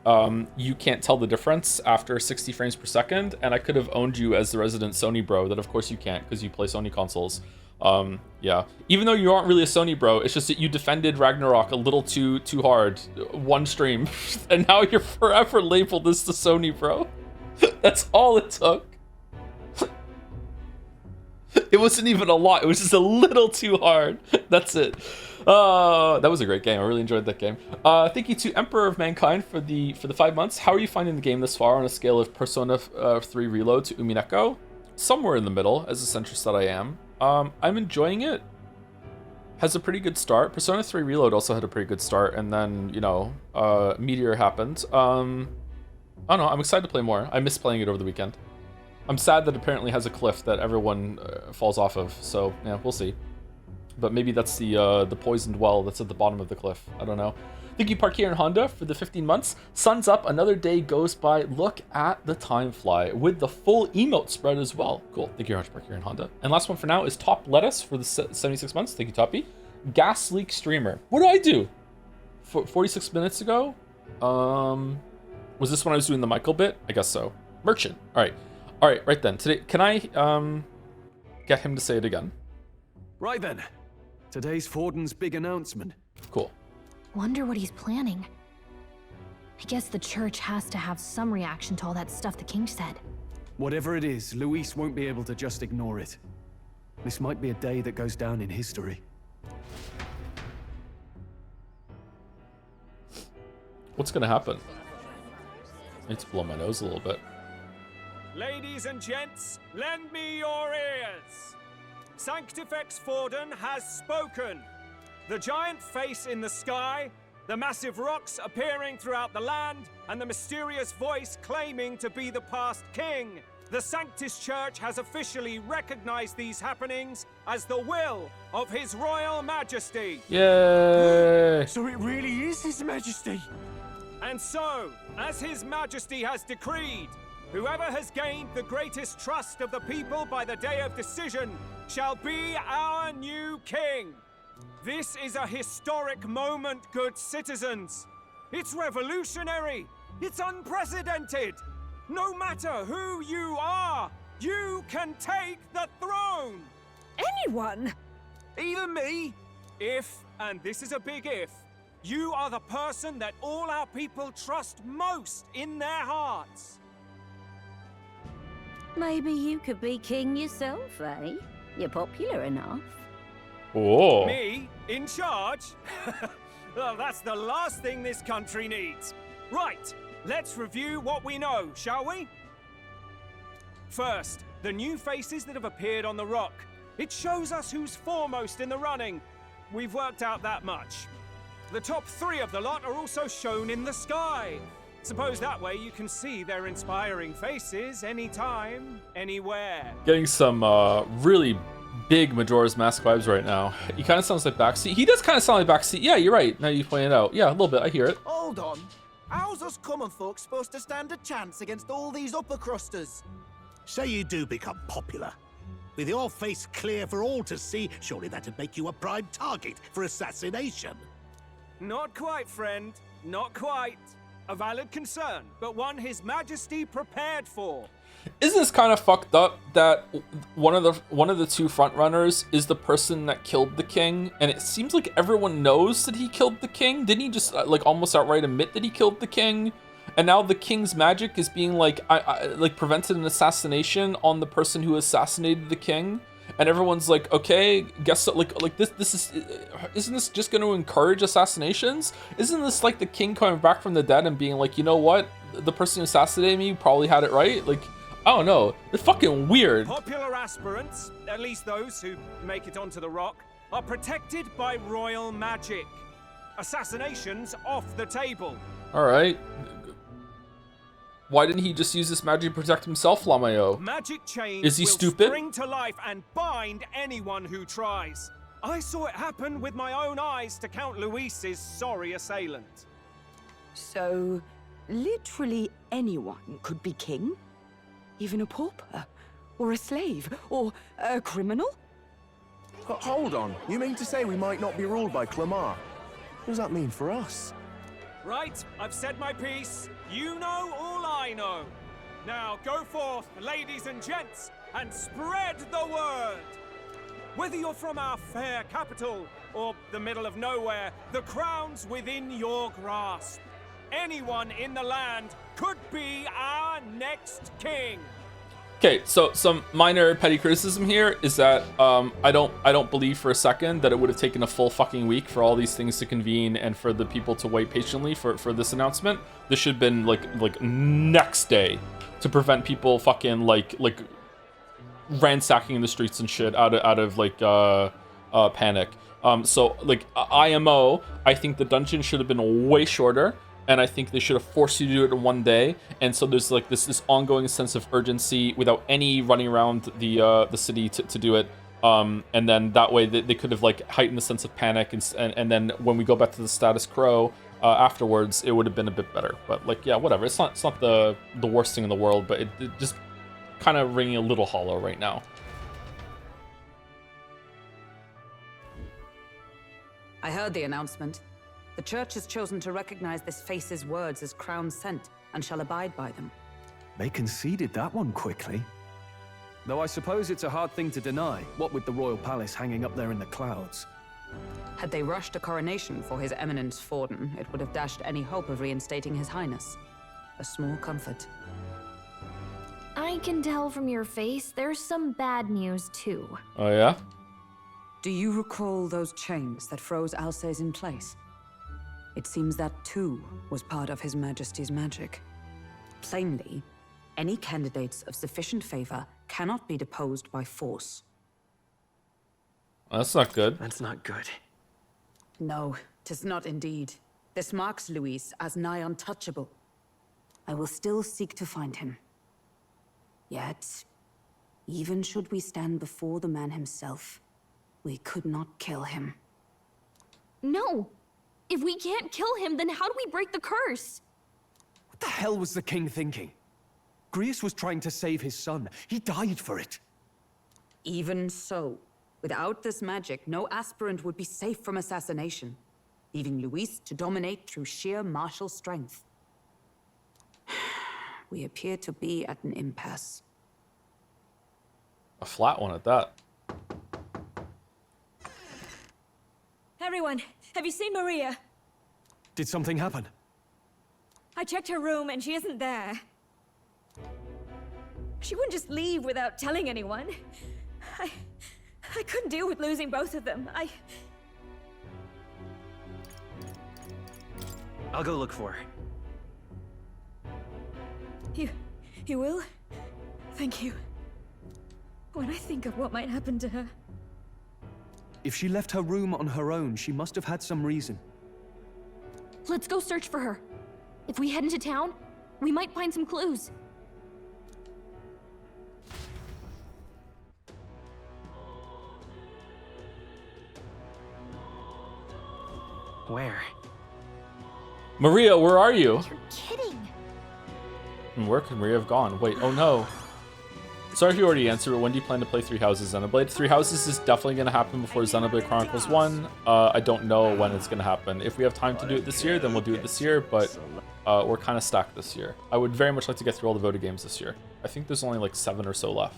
you can't tell the difference after 60 frames per second, and I could have owned you as the resident Sony bro. That of course you can't, because you play Sony consoles. Yeah. Even though you aren't really a Sony bro, it's just that you defended Ragnarok a little too hard one stream, and now you're forever labeled as the Sony bro. That's all it took. It wasn't even a lot. It was just a little too hard. That's it. That was a great game. I really enjoyed that game. Thank you to Emperor of Mankind for the 5 months. How are you finding the game this far on a scale of Persona 3 Reload to Umineko? Somewhere in the middle, as a centrist that I am. I'm enjoying it. Has a pretty good start. Persona 3 Reload also had a pretty good start, and then, you know, Meteor happened. I don't know. I'm excited to play more. I missed playing it over the weekend. I'm sad that apparently has a cliff that everyone falls off of, so yeah, we'll see. But maybe that's the poisoned well that's at the bottom of the cliff. I don't know. Thank you, Parkier and Honda, for the 15 months. Sun's up, another day goes by. Look at the time fly with the full emote spread as well. Cool. Thank you very much, Parkier and Honda. And last one for now is Top Lettuce for the 76 months. Thank you, Toppy. Gas Leak Streamer. What did I do? 46 minutes ago? Was this when I was doing the Michael bit? I guess so. Merchant. All right, right then. Today, can I get him to say it again? Right then. Today's Forden's big announcement. Cool. Wonder what he's planning. I guess the church has to have some reaction to all that stuff the king said. Whatever it is, Luis won't be able to just ignore it. This might be a day that goes down in history. What's gonna happen? I need to blow my nose a little bit. Ladies and gents, lend me your ears. Sanctifex Forden has spoken. The giant face in the sky, the massive rocks appearing throughout the land, and the mysterious voice claiming to be the past king. The Sanctus Church has officially recognized these happenings as the will of His Royal Majesty. Yay! So it really is His Majesty. And so, as His Majesty has decreed, whoever has gained the greatest trust of the people by the day of decision shall be our new king. This is a historic moment, good citizens. It's revolutionary. It's unprecedented. No matter who you are, you can take the throne. Anyone? Even me? If, and this is a big if, you are the person that all our people trust most in their hearts. Maybe you could be king yourself, eh? You're popular enough. Oh. Me? In charge? Well, that's the last thing this country needs. Right, let's review what we know, shall we? First, the new faces that have appeared on the rock. It shows us who's foremost in the running. We've worked out that much. The top 3 of the lot are also shown in the sky. Suppose that way you can see their inspiring faces anytime, anywhere. Getting some really big Majora's Mask vibes right now. He kind of sounds like Backseat. He does kind of sound like Backseat. Yeah, you're right. Now you point it out. Yeah, a little bit. I hear it. Hold on. How's us common folk supposed to stand a chance against all these upper crusters? Say you do become popular. With your face clear for all to see, surely that'd make you a prime target for assassination. Not quite, friend. Not quite. A valid concern, but one His Majesty prepared for. Isn't this kind of fucked up that one of the 2 frontrunners is the person that killed the king, and it seems like everyone knows that he killed the king? Didn't he just like almost outright admit that he killed the king? And now the king's magic is being like prevented an assassination on the person who assassinated the king, and everyone's like, okay, guess what? Like this isn't this just going to encourage assassinations? Isn't this like the king coming back from the dead and being like, you know what, the person who assassinated me probably had it right? Like, I don't know. It's fucking weird. Popular aspirants, at least those who make it onto the rock, are protected by royal magic. Assassinations off the table. All right. Why didn't he just use this magic to protect himself, Lamayo? Magic chains Is he will stupid? spring to life and bind anyone who tries. I saw it happen with my own eyes to Count Luis's sorry assailant. So, literally anyone could be king? Even a pauper? Or a slave? Or a criminal? Hold on. You mean to say we might not be ruled by Clamar? What does that mean for us? Right, I've said my piece. You know all I know. Now go forth, ladies and gents, and spread the word. Whether you're from our fair capital or the middle of nowhere, the crown's within your grasp. Anyone in the land could be our next king. Okay, so some minor petty criticism here is that I don't believe for a second that it would have taken a full fucking week for all these things to convene and for the people to wait patiently for this announcement. This should have been like next day to prevent people fucking like ransacking the streets and shit out of like panic. So like IMO, I think the dungeon should have been way shorter. And I think they should have forced you to do it in one day. And so there's like this ongoing sense of urgency without any running around the city to do it. And then that way they could have like heightened the sense of panic. And then when we go back to the status quo afterwards, it would have been a bit better. But like, yeah, whatever. It's not the worst thing in the world, but it just kind of ringing a little hollow right now. I heard the announcement. The Church has chosen to recognize this face's words as crown sent and shall abide by them. They conceded that one quickly. Though I suppose it's a hard thing to deny, what with the royal palace hanging up there in the clouds. Had they rushed a coronation for His Eminence Forden, it would have dashed any hope of reinstating His Highness. A small comfort. I can tell from your face there's some bad news too. Oh yeah? Do you recall those chains that froze Alces in place? It seems that too was part of His Majesty's magic. Plainly, any candidates of sufficient favor cannot be deposed by force. That's not good. That's not good. No, 'tis not indeed. This marks Luis as nigh untouchable. I will still seek to find him. Yet, even should we stand before the man himself, we could not kill him. No! If we can't kill him, then how do we break the curse? What the hell was the king thinking? Grius was trying to save his son. He died for it. Even so, without this magic, no aspirant would be safe from assassination, leaving Luis to dominate through sheer martial strength. We appear to be at an impasse. A flat one at that. Everyone, have you seen Maria? Did something happen? I checked her room and she isn't there. She wouldn't just leave without telling anyone. I couldn't deal with losing both of them. I'll go look for her. You will? Thank you. When I think of what might happen to her. If she left her room on her own, she must have had some reason. Let's go search for her. If we head into town, we might find some clues. Where? Maria, where are you? You're kidding. And where could Maria have gone? Wait, oh no. Sorry if you already answered, but when do you plan to play 3 Houses Xenoblade? 3 Houses is definitely going to happen before Xenoblade Chronicles 1. I don't know when it's going to happen. If we have time to do it this year, then we'll do it this year, but we're kind of stacked this year. I would very much like to get through all the voted games this year. I think there's only like 7 or so left.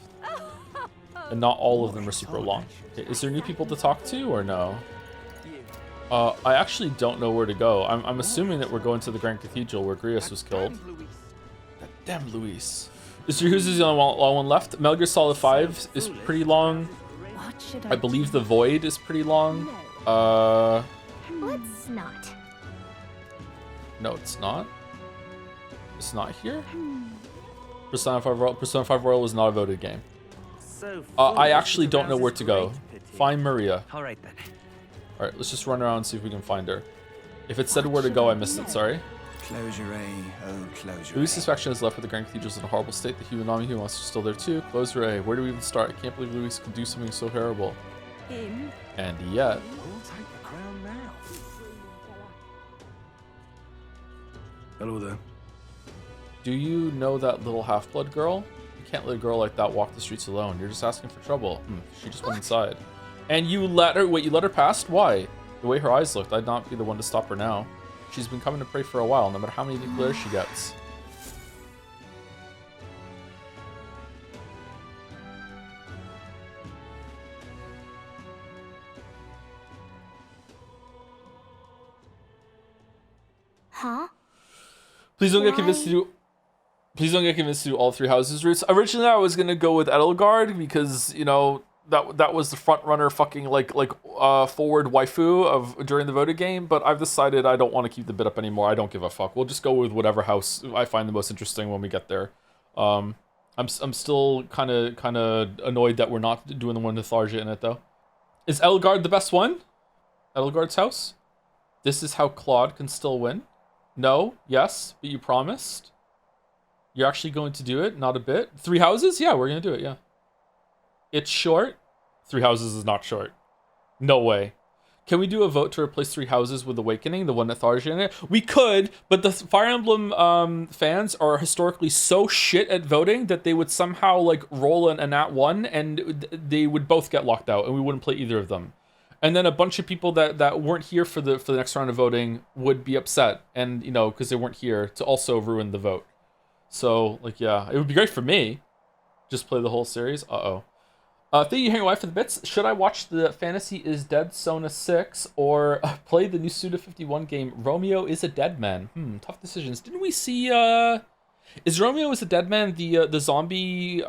And not all of them are super long. Okay, is there new people to talk to or no? I actually don't know where to go. I'm assuming that we're going to the Grand Cathedral where Grius was killed. That damn Luis. Mr. Who's is the only one left. Metal Gear Solid 5 is pretty long. I believe The Void is pretty long. Let's not. No, it's not. It's not here. Persona 5 Royal was not a voted game. I actually don't know where to go. Find Maria. All right then. All right, let's just run around and see if we can find her. If it said where to go, I missed it. Sorry. Closure, oh closure. Louis's faction is left with the Grand Cathedrals in a horrible state. The human army monsters are still there too. Closure, where do we even start? I can't believe Louis could do something so terrible. And yet... We'll take the crown now. Hello there. Do you know that little half-blood girl? You can't let a girl like that walk the streets alone. You're just asking for trouble. She just went inside. And you let her... Wait, you let her past? Why? The way her eyes looked, I'd not be the one to stop her now. She's been coming to pray for a while, no matter how many declares she gets. Huh? Please don't get convinced to do... Please don't get convinced to do all 3 houses routes. Originally, I was gonna go with Edelgard because, you know, that was the front runner fucking forward waifu of during the voting game, but I've decided I don't want to keep the bit up anymore. I don't give a fuck. We'll just go with whatever house I find the most interesting when we get there. I'm still kind of annoyed that we're not doing the one with Tharja in it though. Is Edelgard the best one? Edelgard's house? This is how Claude can still win? No, yes, but you promised. You're actually going to do it, not a bit. 3 houses? Yeah, we're gonna do it, yeah. It's short. 3 houses is not short. No way. Can we do a vote to replace 3 houses with Awakening, the one that Tharja in it? We could, but the Fire Emblem fans are historically so shit at voting that they would somehow like roll an Nat 1 and they would both get locked out and we wouldn't play either of them. And then a bunch of people that weren't here for the next round of voting would be upset, and you know, because they weren't here, to also ruin the vote. So like, yeah, it would be great for me. Just play the whole series. Thank you, Hang Away for the bits. Should I watch the Fantasy is Dead Sona 6 or play the new Suda51 game, Romeo is a Dead Man? Tough decisions. Didn't we see, is Romeo is a Dead Man the zombie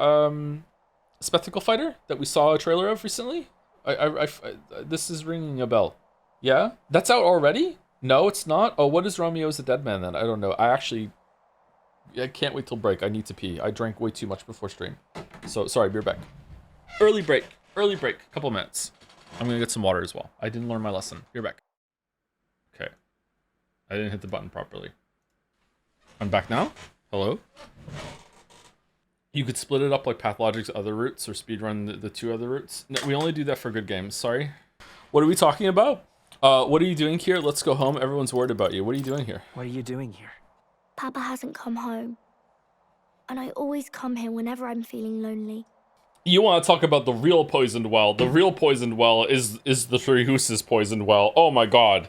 spectacle fighter that we saw a trailer of recently? This is ringing a bell. Yeah? That's out already? No, it's not? Oh, what is Romeo is a Dead Man then? I don't know. I can't wait till break. I need to pee. I drank way too much before stream. So, sorry, be right back. Early break, couple minutes. I'm gonna get some water as well. I didn't learn my lesson. Be right back. Okay. I didn't hit the button properly. I'm back now? Hello? You could split it up like Pathologic's other routes or speedrun the 2 other routes. No, we only do that for good games, sorry. What are we talking about? What are you doing here? Let's go home. Everyone's worried about you. What are you doing here? What are you doing here? Papa hasn't come home. And I always come here whenever I'm feeling lonely. You want to talk about the real poisoned well. The real poisoned well is the Three Hooses poisoned well. Oh my god.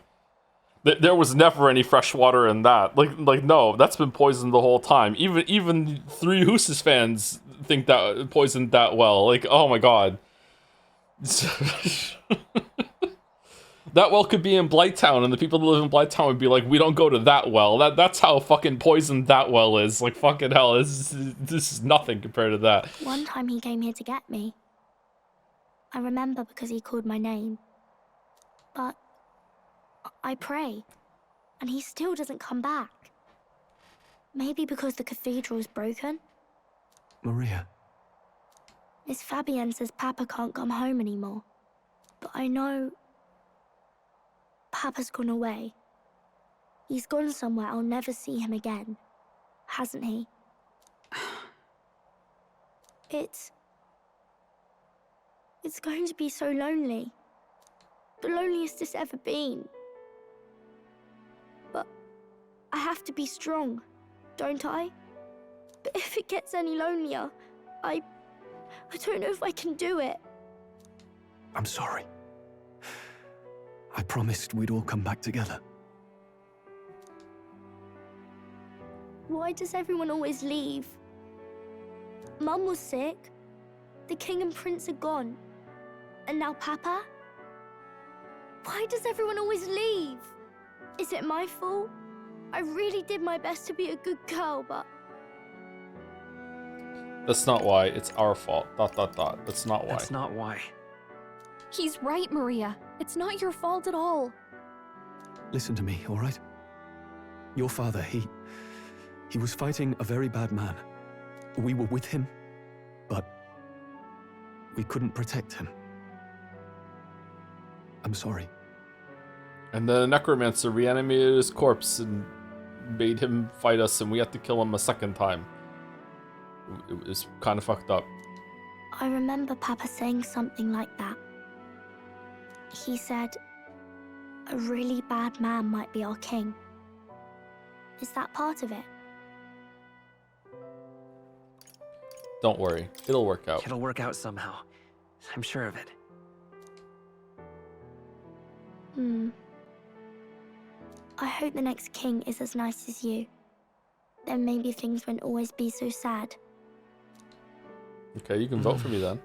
There was never any fresh water in that. Like no, that's been poisoned the whole time. Even Three Hooses fans think that poisoned that well. Like, oh my god. That well could be in Blighttown, and the people that live in Blighttown would be like, we don't go to that well. That's how fucking poisoned that well is. Like, fucking hell, this is nothing compared to that. One time he came here to get me. I remember because he called my name. But I pray, and he still doesn't come back. Maybe because the cathedral's broken? Maria. Miss Fabienne says Papa can't come home anymore. But I know Papa's gone away. He's gone somewhere I'll never see him again. Hasn't he? It's going to be so lonely. The loneliest it's ever been. But I have to be strong, don't I? But if it gets any lonelier, I don't know if I can do it. I'm sorry. I promised we'd all come back together. Why does everyone always leave? Mum was sick. The king and prince are gone. And now Papa? Why does everyone always leave? Is it my fault? I really did my best to be a good girl, but... That's not why. It's our fault. ... That's not why. That's not why. He's right, Maria. It's not your fault at all. Listen to me, all right? Your father, he was fighting a very bad man. We were with him, but we couldn't protect him. I'm sorry. And the necromancer reanimated his corpse and made him fight us and we had to kill him a second time. It was kind of fucked up. I remember Papa saying something like that. He said, a really bad man might be our king. Is that part of it? Don't worry, it'll work out. It'll work out somehow. I'm sure of it. I hope the next king is as nice as you. Then maybe things won't always be so sad. Okay, you can vote for me then.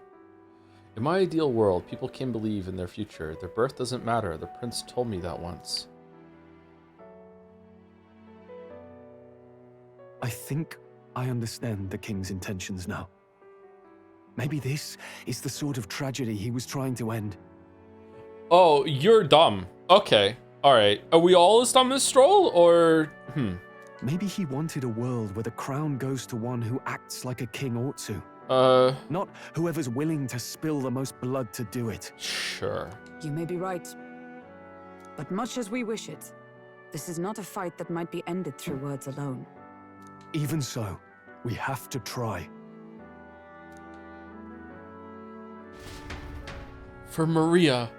In my ideal world, people can believe in their future. Their birth doesn't matter. The prince told me that once. I think I understand the king's intentions now. Maybe this is the sort of tragedy he was trying to end. Oh, you're dumb. Okay, alright. Are we all as dumb as Strohl, or... Maybe he wanted a world where the crown goes to one who acts like a king ought to. Not whoever's willing to spill the most blood to do it. Sure. You may be right. But much as we wish it, this is not a fight that might be ended through words alone. Even so, we have to try. For Maria.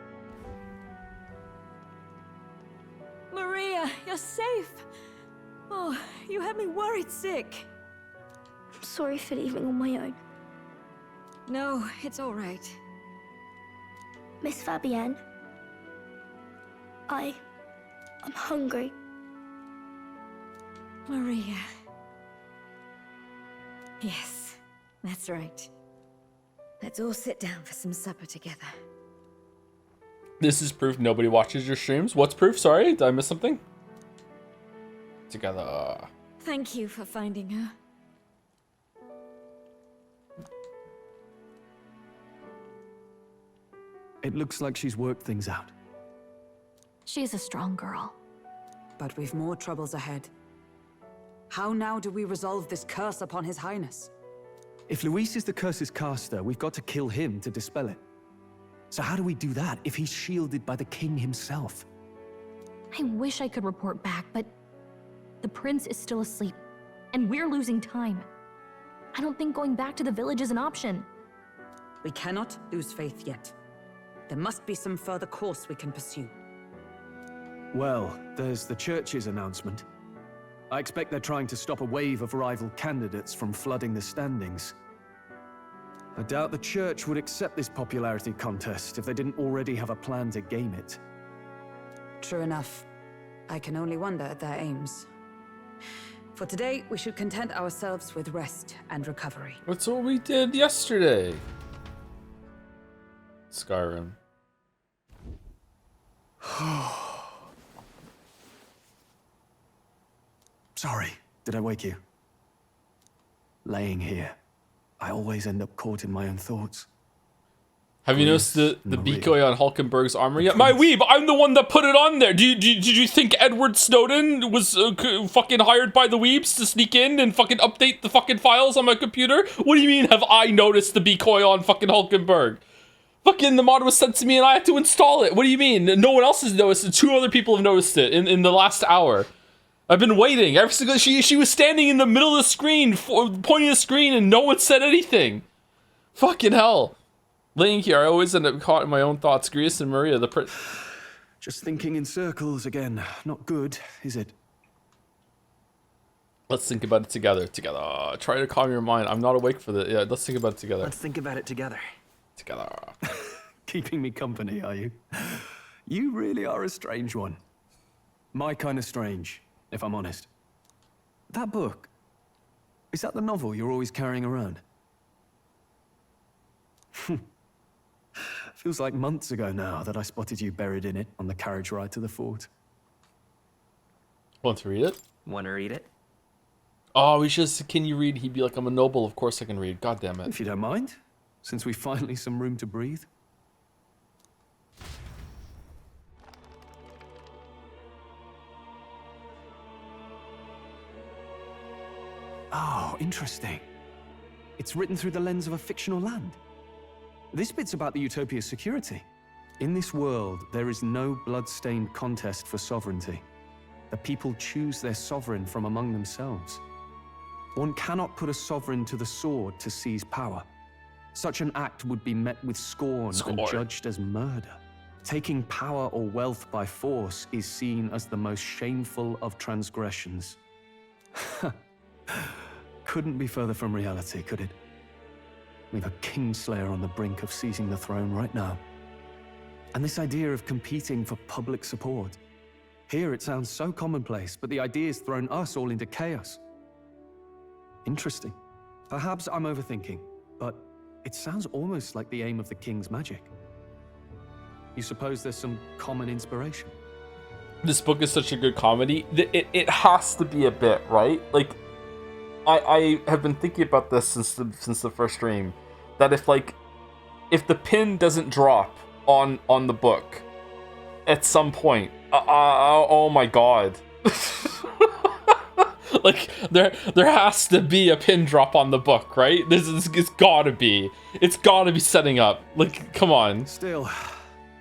Maria, you're safe. Oh, you had me worried sick. I'm sorry for leaving on my own. No, it's all right. Miss Fabienne, I'm hungry. Maria. Yes, that's right. Let's all sit down for some supper together. This is proof nobody watches your streams. What's proof? Sorry, did I miss something? Together. Thank you for finding her. It looks like she's worked things out. She's a strong girl. But we've more troubles ahead. How now do we resolve this curse upon His Highness? If Luis is the curse's caster, we've got to kill him to dispel it. So how do we do that if he's shielded by the king himself? I wish I could report back, but the prince is still asleep, and we're losing time. I don't think going back to the village is an option. We cannot lose faith yet. There must be some further course we can pursue. Well, there's the church's announcement. I expect they're trying to stop a wave of rival candidates from flooding the standings. I doubt the church would accept this popularity contest if they didn't already have a plan to game it. True enough. I can only wonder at their aims. For today, we should content ourselves with rest and recovery. That's what we did yesterday. Skyrim. Sorry, did I wake you? Laying here, I always end up caught in my own thoughts. Have you noticed the decoy on Hulkenberg's armor yet? My weeb, I'm the one that put it on there. Did you think Edward Snowden was fucking hired by the weebs to sneak in and fucking update the fucking files on my computer? What do you mean have I noticed the decoy on fucking Hulkenberg? Fucking the mod was sent to me and I had to install it. What do you mean? No one else has noticed it. 2 other people have noticed it in the last hour. I've been waiting. Every single she was standing in the middle of the screen, pointing the screen, and no one said anything. Fucking hell. Laying here, I always end up caught in my own thoughts. Grease and Maria, the Just thinking in circles again. Not good, is it? Let's think about it together. Try to calm your mind. I'm not awake for the. Yeah, let's think about it together. Let's think about it together. Keeping me company, are you? You really are a strange one. My kind of strange, if I'm honest. That book, is that the novel you're always carrying around? Feels like months ago now that I spotted you buried in it on the carriage ride to the fort. Want to read it? Want to read it? Oh, we should say, can you read? He'd be like, I'm a noble, of course I can read. God damn it. If you don't mind, since we finally some room to breathe. Oh, interesting. It's written through the lens of a fictional land. This bit's about the Utopia's security. In this world, there is no blood-stained contest for sovereignty. The people choose their sovereign from among themselves. One cannot put a sovereign to the sword to seize power. Such an act would be met with scorn and judged as murder. Taking power or wealth by force is seen as the most shameful of transgressions. Couldn't be further from reality, could it? We've a kingslayer on the brink of seizing the throne right now. And this idea of competing for public support. Here it sounds so commonplace, but the idea's thrown us all into chaos. Interesting. Perhaps I'm overthinking, but it sounds almost like the aim of the king's magic. You suppose there's some common inspiration? This book is such a good comedy. It has to be a bit, right? Like, I have been thinking about this since the first stream, that if the pin doesn't drop on the book at some point, oh my god. Like, there has to be a pin drop on the book, right? It's gotta be setting up. Like, come on. Still,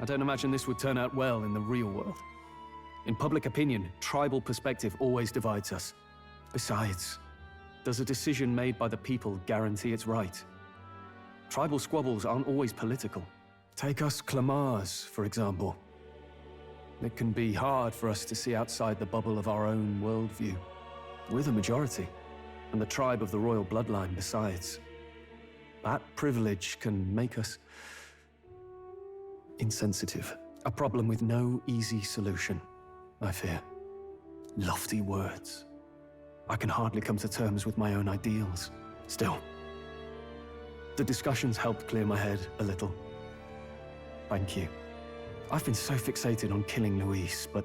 I don't imagine this would turn out well in the real world. In public opinion, tribal perspective always divides us. Besides, does a decision made by the people guarantee it's right? Tribal squabbles aren't always political. Take us Clamars, for example. It can be hard for us to see outside the bubble of our own worldview. We're the majority, and the tribe of the royal bloodline besides. That privilege can make us insensitive. A problem with no easy solution, I fear. Lofty words. I can hardly come to terms with my own ideals. Still, the discussions helped clear my head a little. Thank you. I've been so fixated on killing Luis, but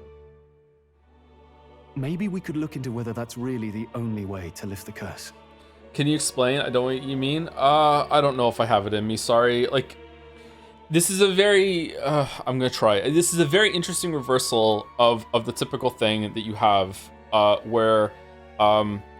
maybe we could look into whether that's really the only way to lift the curse. Can you explain? I don't know what you mean. I don't know if I have it in me. Sorry. Like, this is a very I'm gonna try. This is a very interesting reversal of the typical thing that you have where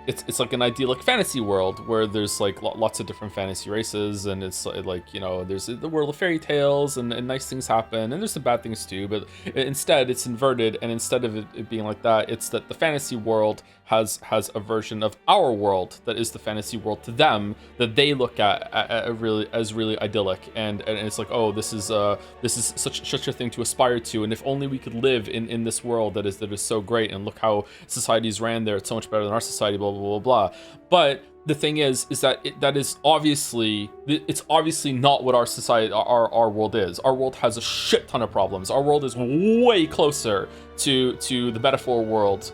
it's like an idyllic fantasy world where there's like lots of different fantasy races, and it's like, you know, there's the world of fairy tales and nice things happen, and there's some bad things too, but instead it's inverted, and instead of it being like that, it's that the fantasy world has a version of our world that is the fantasy world to them, that they look at really idyllic, and it's like, oh, this is such a thing to aspire to, and if only we could live in this world that is so great, and look how societies ran there, it's so much better than our society, blah blah blah blah. But the thing is that it's obviously not what our society, our world is. Our world has a shit ton of problems. Our world is way closer to the metaphor world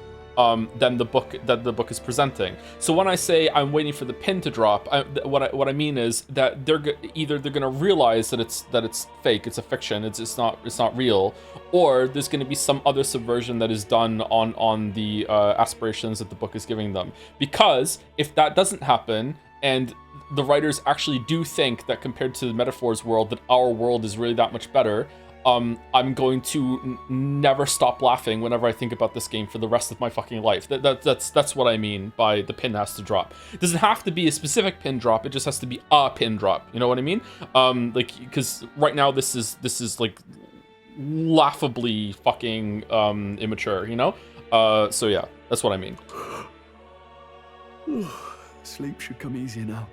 than the book is presenting. So when I say I'm waiting for the pin to drop, what I mean is that they're gonna realize that it's fake, it's a fiction, it's not real, or there's gonna be some other subversion that is done on the aspirations that the book is giving them. Because if that doesn't happen, and the writers actually do think that compared to the metaphors world, that our world is really that much better, I'm going to never stop laughing whenever I think about this game for the rest of my fucking life. That's what I mean by the pin has to drop. It doesn't have to be a specific pin drop. It just has to be a pin drop. You know what I mean? Like, because right now this is like laughably fucking immature. You know? So yeah, that's what I mean. Sleep should come easier now.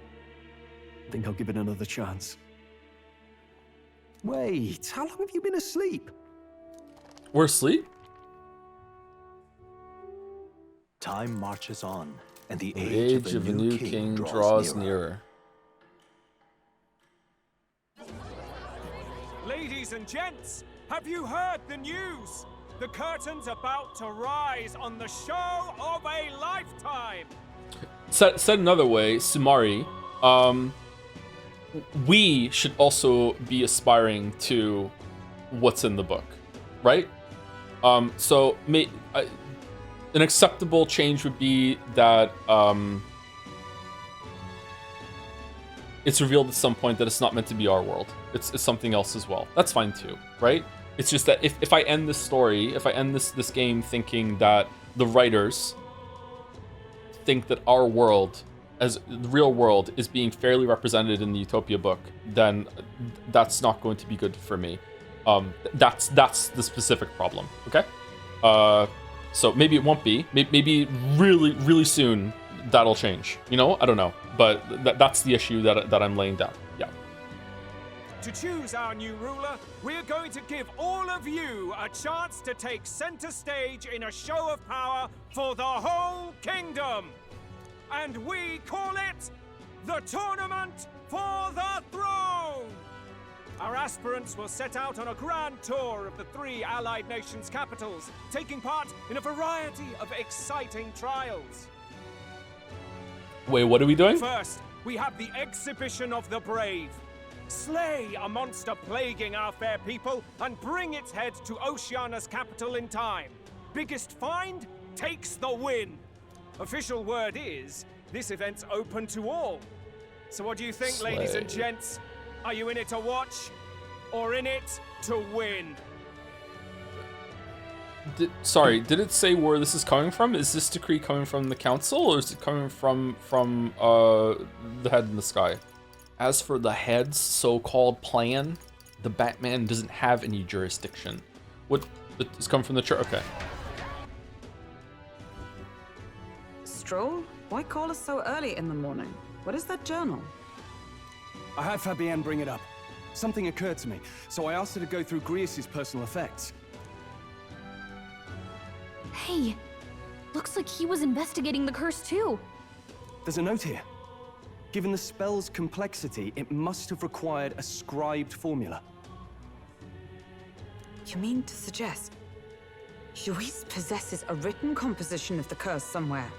I think I'll give it another chance. Wait, how long have you been asleep? We're asleep? Time marches on, and the age of a new king draws nearer. Ladies and gents, have you heard the news? The curtain's about to rise on the show of a lifetime! Said another way, Sumari, we should also be aspiring to what's in the book, right? So an acceptable change would be that it's revealed at some point that it's not meant to be our world. It's something else as well. That's fine too, right? It's just that if I end this story, if I end this game thinking that the writers think that our world, as the real world, is being fairly represented in the Utopia book, then that's not going to be good for me. That's the specific problem, okay? So maybe it won't be. Maybe really, really soon that'll change. You know, I don't know. But that's the issue that I'm laying down. Yeah. To choose our new ruler, we're going to give all of you a chance to take center stage in a show of power for the whole kingdom. And we call it the Tournament for the Throne! Our aspirants will set out on a grand tour of the 3 allied nations' capitals, taking part in a variety of exciting trials. Wait, what are we doing? First, we have the Exhibition of the Brave. Slay a monster plaguing our fair people and bring its head to Oceania's capital in time. Biggest find takes the win. Official word is, this event's open to all. So what do you think, ladies and gents? Are you in it to watch, or in it to win? Did it say where this is coming from? Is this decree coming from the council, or is it coming from the head in the sky? As for the head's so-called plan, the Batman doesn't have any jurisdiction. What? It's coming from the church? Okay. Strohl, why call us so early in the morning? What is that journal? I had Fabienne bring it up. Something occurred to me, so I asked her to go through Grius' personal effects. Hey, looks like he was investigating the curse too. There's a note here. Given the spell's complexity, it must have required a scribed formula. You mean to suggest Luis possesses a written composition of the curse somewhere?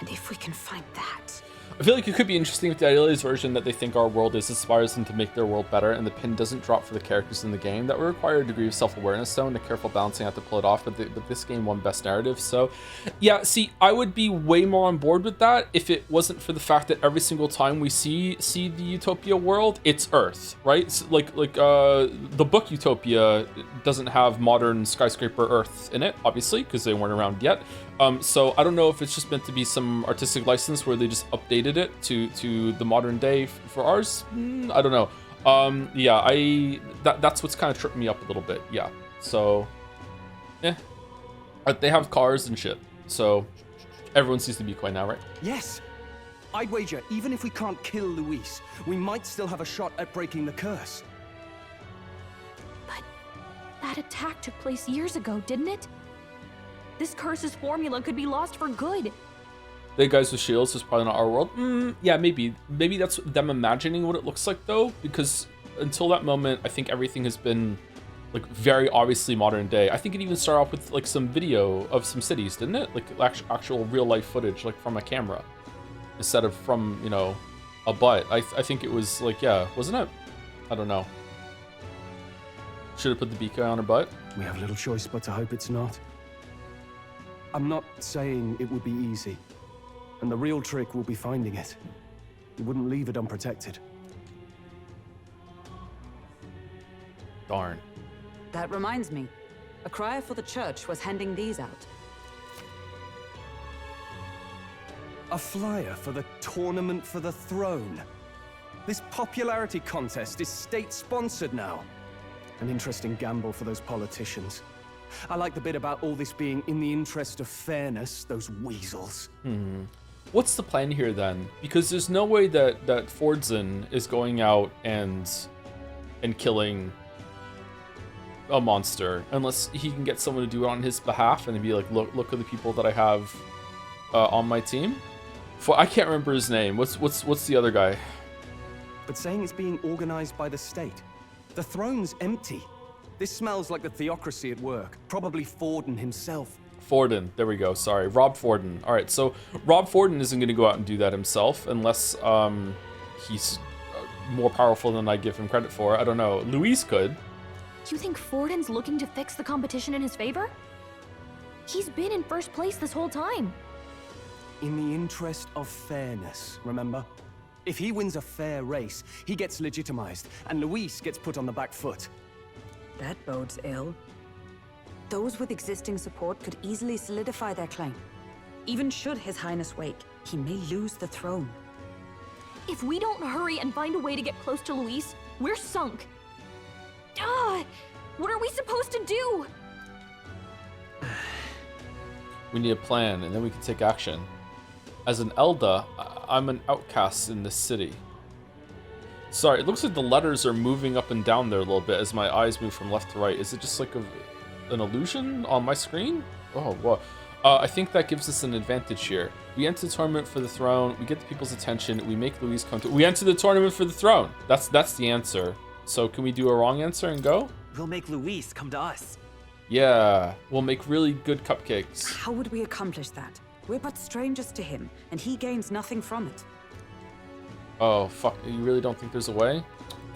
And if we can find that... I feel like it could be interesting if the idealized version that they think our world is inspires them to make their world better, and the pin doesn't drop for the characters in the game. That would require a degree of self-awareness, though, and a careful balancing out to pull it off, but this game won Best Narrative, so... Yeah, see, I would be way more on board with that if it wasn't for the fact that every single time we see the Utopia world, it's Earth, right? So like the book Utopia doesn't have modern skyscraper Earth in it, obviously, because they weren't around yet. So I don't know if it's just meant to be some artistic license where they just updated it to the modern day for ours. I don't know. Yeah, that's what's kind of tripped me up a little bit. Yeah. So, yeah. They have cars and shit. So everyone sees the Bitcoin now, right? Yes. I'd wager, even if we can't kill Luis, we might still have a shot at breaking the curse. But that attack took place years ago, didn't it? This curse's formula could be lost for good. The guys with shields is probably not our world. Yeah, maybe. Maybe that's them imagining what it looks like, though, because until that moment, I think everything has been, like, very obviously modern day. I think it even started off with, like, some video of some cities, didn't it? Like, actual real-life footage, like, from a camera, instead of from, you know, a butt. I think it was, like, yeah, wasn't it? I don't know. Should have put the beacon on her butt. We have little choice but to hope it's not. I'm not saying it would be easy. And the real trick will be finding it. You wouldn't leave it unprotected. Darn. That reminds me. A crier for the church was handing these out. A flyer for the Tournament for the Throne. This popularity contest is state-sponsored now. An interesting gamble for those politicians. I like the bit about all this being in the interest of fairness, those weasels. What's the plan here then? Because there's no way that Fordson is going out and killing a monster unless he can get someone to do it on his behalf and be like, look at the people that I have on my team. I can't remember his name. What's the other guy? But saying it's being organized by the state. The throne's empty. This smells like the theocracy at work. Probably Forden himself. Forden, there we go. Sorry, Rob Forden. All right, so Rob Forden isn't going to go out and do that himself unless he's more powerful than I give him credit for. I don't know. Luis could. You think Forden's looking to fix the competition in his favor? He's been in first place this whole time. In the interest of fairness, remember? If he wins a fair race, he gets legitimized, and Luis gets put on the back foot. That bodes ill. Those with existing support could easily solidify their claim. Even should His Highness wake, he may lose the throne. If we don't hurry and find a way to get close to Luis, we're sunk. What are we supposed to do? We need a plan, and then we can take action. As an Elda, I'm an outcast in this city. Sorry, it looks like the letters are moving up and down there a little bit as my eyes move from left to right. Is it just like an illusion on my screen? Oh, what? I think that gives us an advantage here. We enter the tournament for the throne. We get the people's attention. We make Louise come to. We enter the tournament for the throne. That's the answer. So can we do a wrong answer and go? We'll make Louise come to us. Yeah, we'll make really good cupcakes. How would we accomplish that? We're but strangers to him, and he gains nothing from it. Oh, fuck. You really don't think there's a way?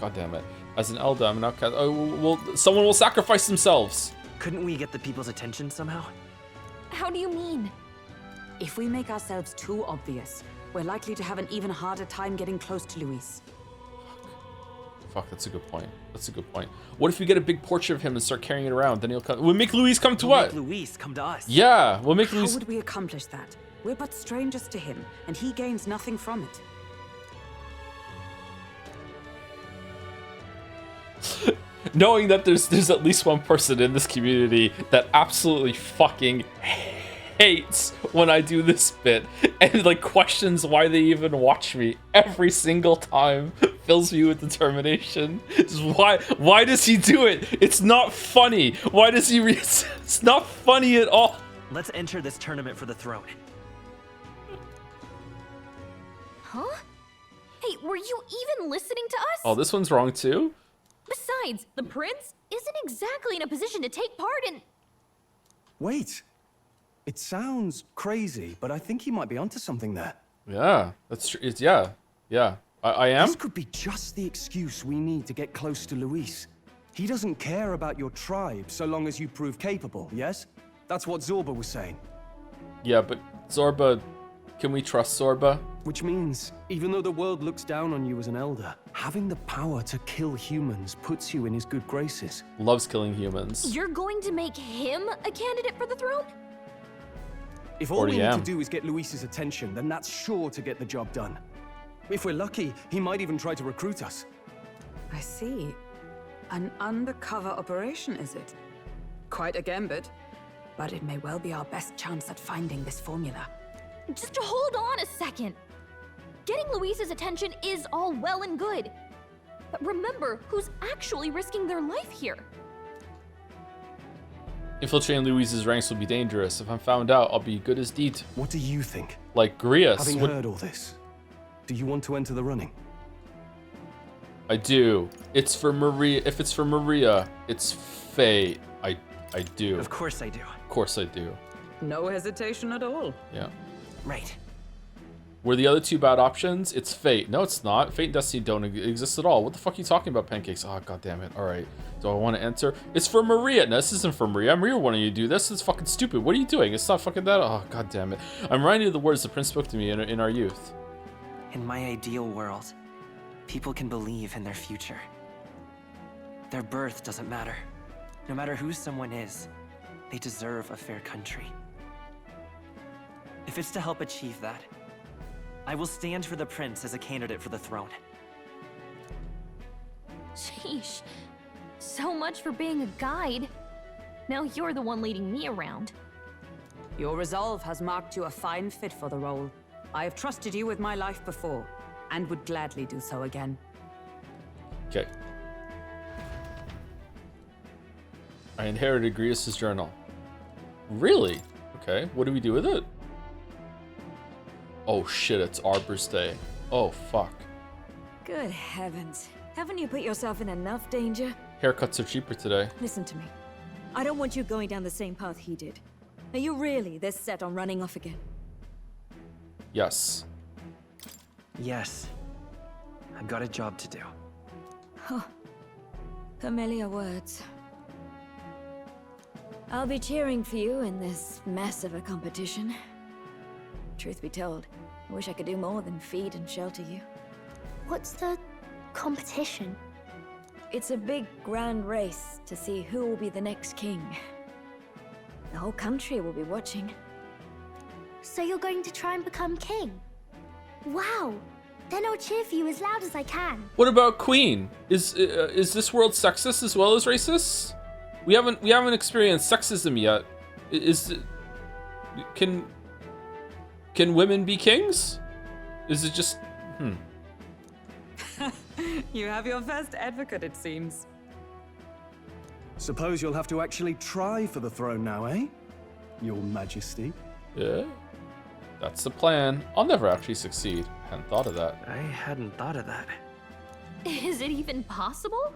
God damn it. As an Elda, I'm an outcast. Oh, someone will sacrifice themselves. Couldn't we get the people's attention somehow? How do you mean? If we make ourselves too obvious, we're likely to have an even harder time getting close to Louise. Fuck, that's a good point. That's a good point. What if we get a big portrait of him and start carrying it around? Then he'll come. We'll make Louise come to us. Make Louise come to us. Yeah, we'll make Louise. How would we accomplish that? We're but strangers to him, and he gains nothing from it. Knowing that there's at least one person in this community that absolutely fucking hates when I do this bit and like questions why they even watch me every single time fills me with determination. Why does he do it? It's not funny. Why does he it's not funny at all. Let's enter this tournament for the throne. Huh? Hey, were you even listening to us? Oh, this one's wrong too? Besides, the prince isn't exactly in a position to take part in... Wait. It sounds crazy, but I think he might be onto something there. Yeah, that's true. Yeah. I am? This could be just the excuse we need to get close to Luis. He doesn't care about your tribe so long as you prove capable, yes? That's what Zorba was saying. Yeah, but Zorba... Can we trust Zorba? Which means, even though the world looks down on you as an elder, having the power to kill humans puts you in his good graces. Loves killing humans. You're going to make him a candidate for the throne? If all we need to do is get Luis's attention, then that's sure to get the job done. If we're lucky, he might even try to recruit us. I see. An undercover operation, is it? Quite a gambit. But it may well be our best chance at finding this formula. Just hold on a second. Getting Luis's attention is all well and good. But remember who's actually risking their life here. Infiltrating Luis's ranks will be dangerous. If I'm found out, I'll be good as deed. What do you think? Like Grius. Having heard all this, do you want to enter the running? I do. It's for Maria. If it's for Maria, it's fate. I do. Of course I do. Of course I do. No hesitation at all. Yeah. Right. Were the other two bad options? It's fate. No, it's not. Fate and destiny don't exist at all. What the fuck are you talking about, pancakes? Oh, god damn it. All right. Do I want to enter? It's for Maria. No, this isn't for Maria. Maria wanting you to do this. It's fucking stupid. What are you doing? It's not fucking that. Oh, god damn it. I'm reminding you of the words the prince spoke to me in our youth. In my ideal world, people can believe in their future. Their birth doesn't matter. No matter who someone is, they deserve a fair country. If it's to help achieve that, I will stand for the prince as a candidate for the throne. Sheesh. So much for being a guide. Now you're the one leading me around. Your resolve has marked you a fine fit for the role. I have trusted you with my life before, and would gladly do so again. Okay. I inherited Grius' journal. Really? Okay, what do we do with it? Oh shit, it's Arbor's Day. Oh fuck. Good heavens. Haven't you put yourself in enough danger? Haircuts are cheaper today. Listen to me. I don't want you going down the same path he did. Are you really this set on running off again? Yes. Yes. I've got a job to do. Huh. Familiar words. I'll be cheering for you in this mess of a competition. Truth be told, I wish I could do more than feed and shelter you. What's the competition? It's a big, grand race to see who will be the next king. The whole country will be watching. So you're going to try and become king? Wow! Then I'll cheer for you as loud as I can. What about Queen? Is this world sexist as well as racist? We haven't experienced sexism yet. Can women be kings? Is it just You have your first advocate, it seems. Suppose you'll have to actually try for the throne now, eh? Your Majesty. Yeah. That's the plan. I'll never actually succeed. Hadn't thought of that. I hadn't thought of that. Is it even possible?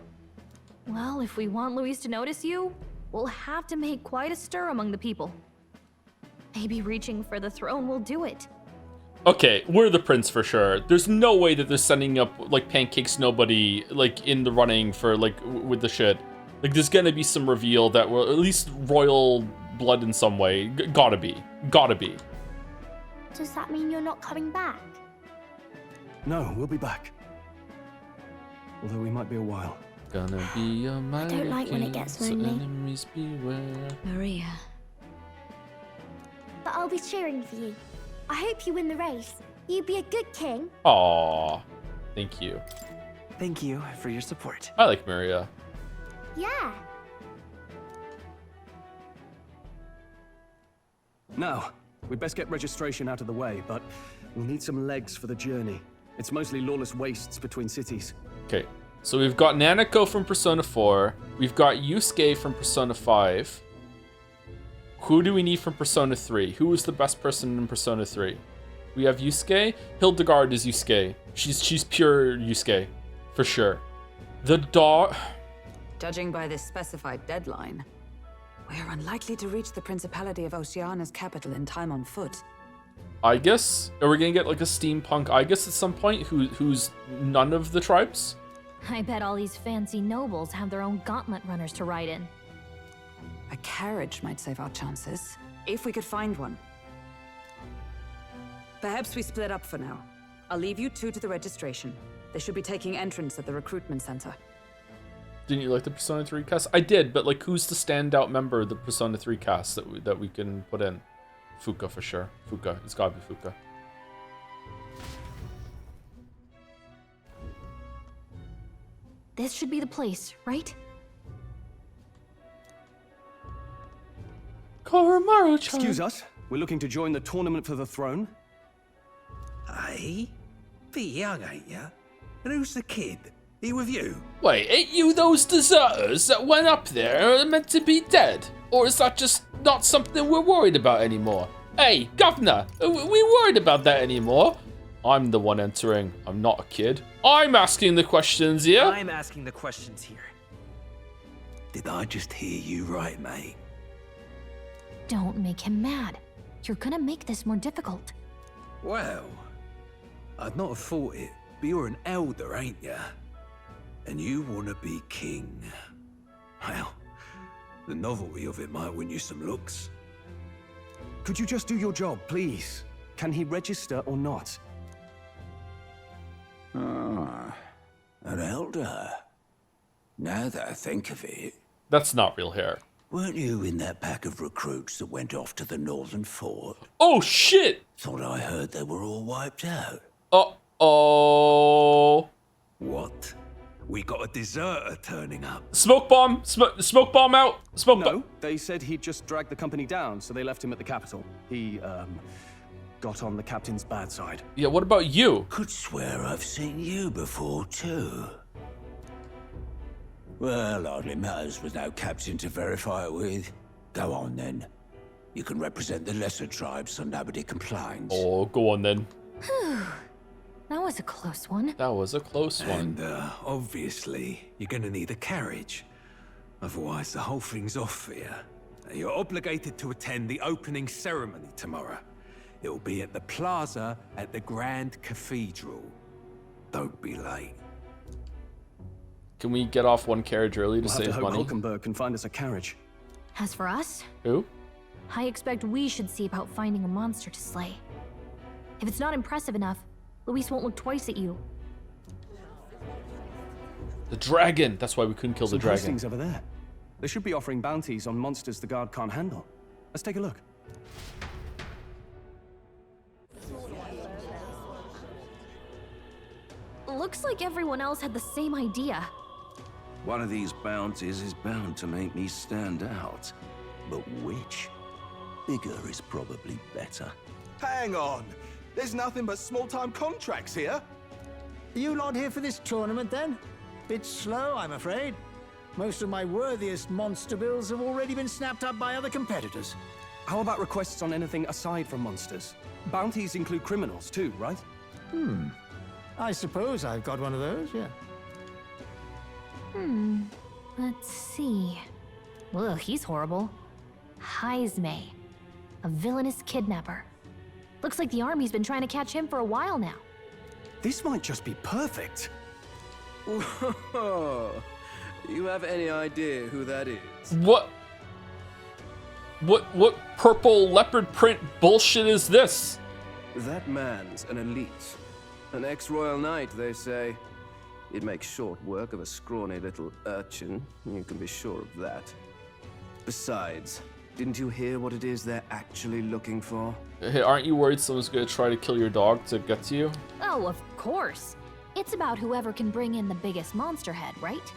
Well, if we want Luis to notice you, we'll have to make quite a stir among the people. Maybe reaching for the throne will do it. Okay, we're the prince for sure. There's no way that they're sending up like Pancakes Nobody like in the running for like with the shit. Like there's gonna be some reveal that we're at least royal blood in some way. Gotta be. Does that mean you're not coming back? No, we'll be back. Although we might be a while. Gonna be a mighty don't like when it king, gets so lonely. enemies beware. Maria. But I'll be cheering for you. I hope you win the race. You'd be a good king. Aww. Thank you. Thank you for your support. I like Maria. Yeah. Now, we'd best get registration out of the way, but we'll need some legs for the journey. It's mostly lawless wastes between cities. Okay, so we've got Nanako from Persona 4. We've got Yusuke from Persona 5. Who do we need from Persona 3? Who is the best person in Persona 3? We have Yusuke. Hildegard is Yusuke. She's pure Yusuke, for sure. The dog... Judging by this specified deadline, we're unlikely to reach the Principality of Oceana's capital in time on foot. I guess? Are we gonna get like a steampunk I guess at some point who's none of the tribes? I bet all these fancy nobles have their own gauntlet runners to ride in. A carriage might save our chances, if we could find one. Perhaps we split up for now. I'll leave you two to the registration. They should be taking entrance at the recruitment center. Didn't you like the Persona 3 cast? I did, but like who's the standout member of the Persona 3 cast that we can put in? Fuka for sure. Fuka. It's gotta be Fuka. This should be the place, right? Komero-chan. Excuse us, we're looking to join the tournament for the throne. Hey? Bit young, ain't ya? And who's the kid? He with you? Wait, ain't you those deserters that went up there and are meant to be dead? Or is that just not something we're worried about anymore? Hey, Governor, are we worried about that anymore? I'm the one entering. I'm not a kid. I'm asking the questions here. I'm asking the questions here. Did I just hear you right, mate? Don't make him mad. You're gonna make this more difficult. Well, I'd not have thought it, but you're an elder, ain't ya? And you wanna be king. Well, the novelty of it might win you some looks. Could you just do your job, please? Can he register or not? Ah, an elder. Now that I think of it... That's not real hair. Weren't you in that pack of recruits that went off to the northern fort? Oh, shit! Thought I heard they were all wiped out. Uh-oh. What? We got a deserter turning up. Smoke bomb! Smoke bomb out! Smoke bomb! No, they said he'd just dragged the company down, so they left him at the capital. He, got on the captain's bad side. Yeah, what about you? Could swear I've seen you before, too. Well, hardly matters with no captain to verify it with. Go on, then. You can represent the lesser tribes so nobody complains. Oh, go on, then. That was a close one. That was a close one. And, obviously, you're gonna need a carriage. Otherwise, the whole thing's off for you. You're obligated to attend the opening ceremony tomorrow. It'll be at the plaza at the Grand Cathedral. Don't be late. Can we get off one carriage early to We'll have save to hope money? Hulkenberg can find us a carriage. As for us, Who? I expect we should see about finding a monster to slay. If it's not impressive enough, Luis won't look twice at you. The dragon! That's why we couldn't kill the Some dragon. postings over there. They should be offering bounties on monsters the guard can't handle. Let's take a look. Looks like everyone else had the same idea. One of these bounties is bound to make me stand out. But which? bigger is probably better. Hang on. There's nothing but small-time contracts here. Are you lot here for this tournament then? Bit slow, I'm afraid. Most of my worthiest monster builds have already been snapped up by other competitors. How about requests on anything aside from monsters? Bounties include criminals too, right? I suppose I've got one of those, yeah. Let's see. Ugh, he's horrible. Heisme, a villainous kidnapper. Looks like the army's been trying to catch him for a while now. This might just be perfect. Whoa. You have any idea who that is? What purple leopard print bullshit is this? That man's an elite. An ex-royal knight, they say. It makes short work of a scrawny little urchin, you can be sure of that. Besides, didn't you hear what it is they're actually looking for? Hey, aren't you worried someone's gonna try to kill your dog to get to you? Oh, of course. It's about whoever can bring in the biggest monster head, right?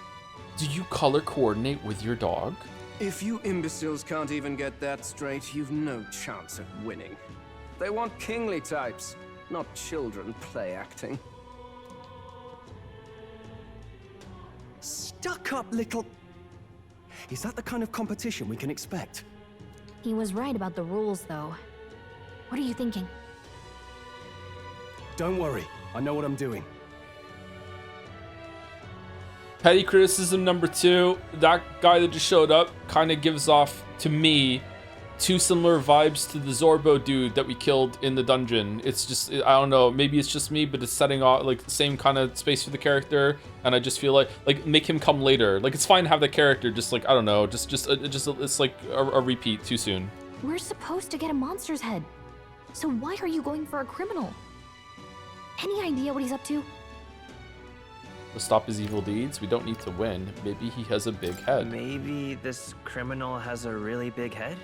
Do you color coordinate with your dog? If you imbeciles can't even get that straight, you've no chance of winning. They want kingly types, not children play acting. Stuck-up little... Is that the kind of competition we can expect? He was right about the rules, though. What are you thinking? Don't worry, I know what I'm doing. Petty criticism number 2, that guy that just showed up kind of gives off, to me, 2 similar vibes to the Zorbo dude that we killed in the dungeon. It's just, I don't know, maybe it's just me, but it's setting off like the same kind of space for the character, and I just feel like make him come later. Like, it's fine to have that character, just like, I don't know, just it's like a repeat too soon. We're supposed to get a monster's head. So why are you going for a criminal? Any idea what he's up to? To stop his evil deeds, we don't need to win. Maybe he has a big head. Maybe this criminal has a really big head?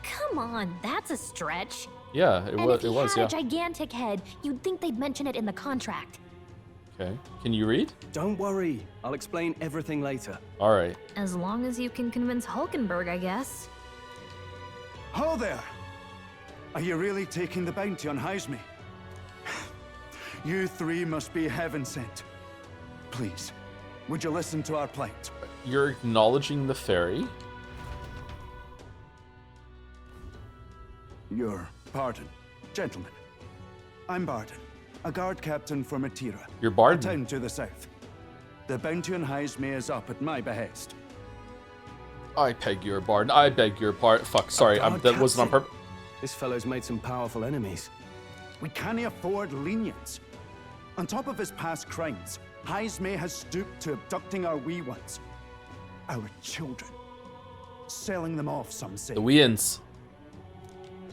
Come on, that's a stretch. Yeah, it was, And if he had yeah. a gigantic head, you'd think they'd mention it in the contract. Okay, can you read? Don't worry, I'll explain everything later. All right. As long as you can convince Hulkenberg, I guess. Ho there! Are you really taking the bounty on Heisme? You 3 must be heaven sent. Please, would you listen to our plight? You're acknowledging the fairy? Your pardon, gentlemen. I'm Barden, a guard captain for Martira. You're Barden? A town to the south. The bounty on Heisme is up at my behest. I beg your pardon. I beg your pardon. Fuck, sorry, that wasn't on purpose. This fellow's made some powerful enemies. We can't afford lenience. On top of his past crimes, Heisme has stooped to abducting our wee ones. Our children. Selling them off, some say. The weans.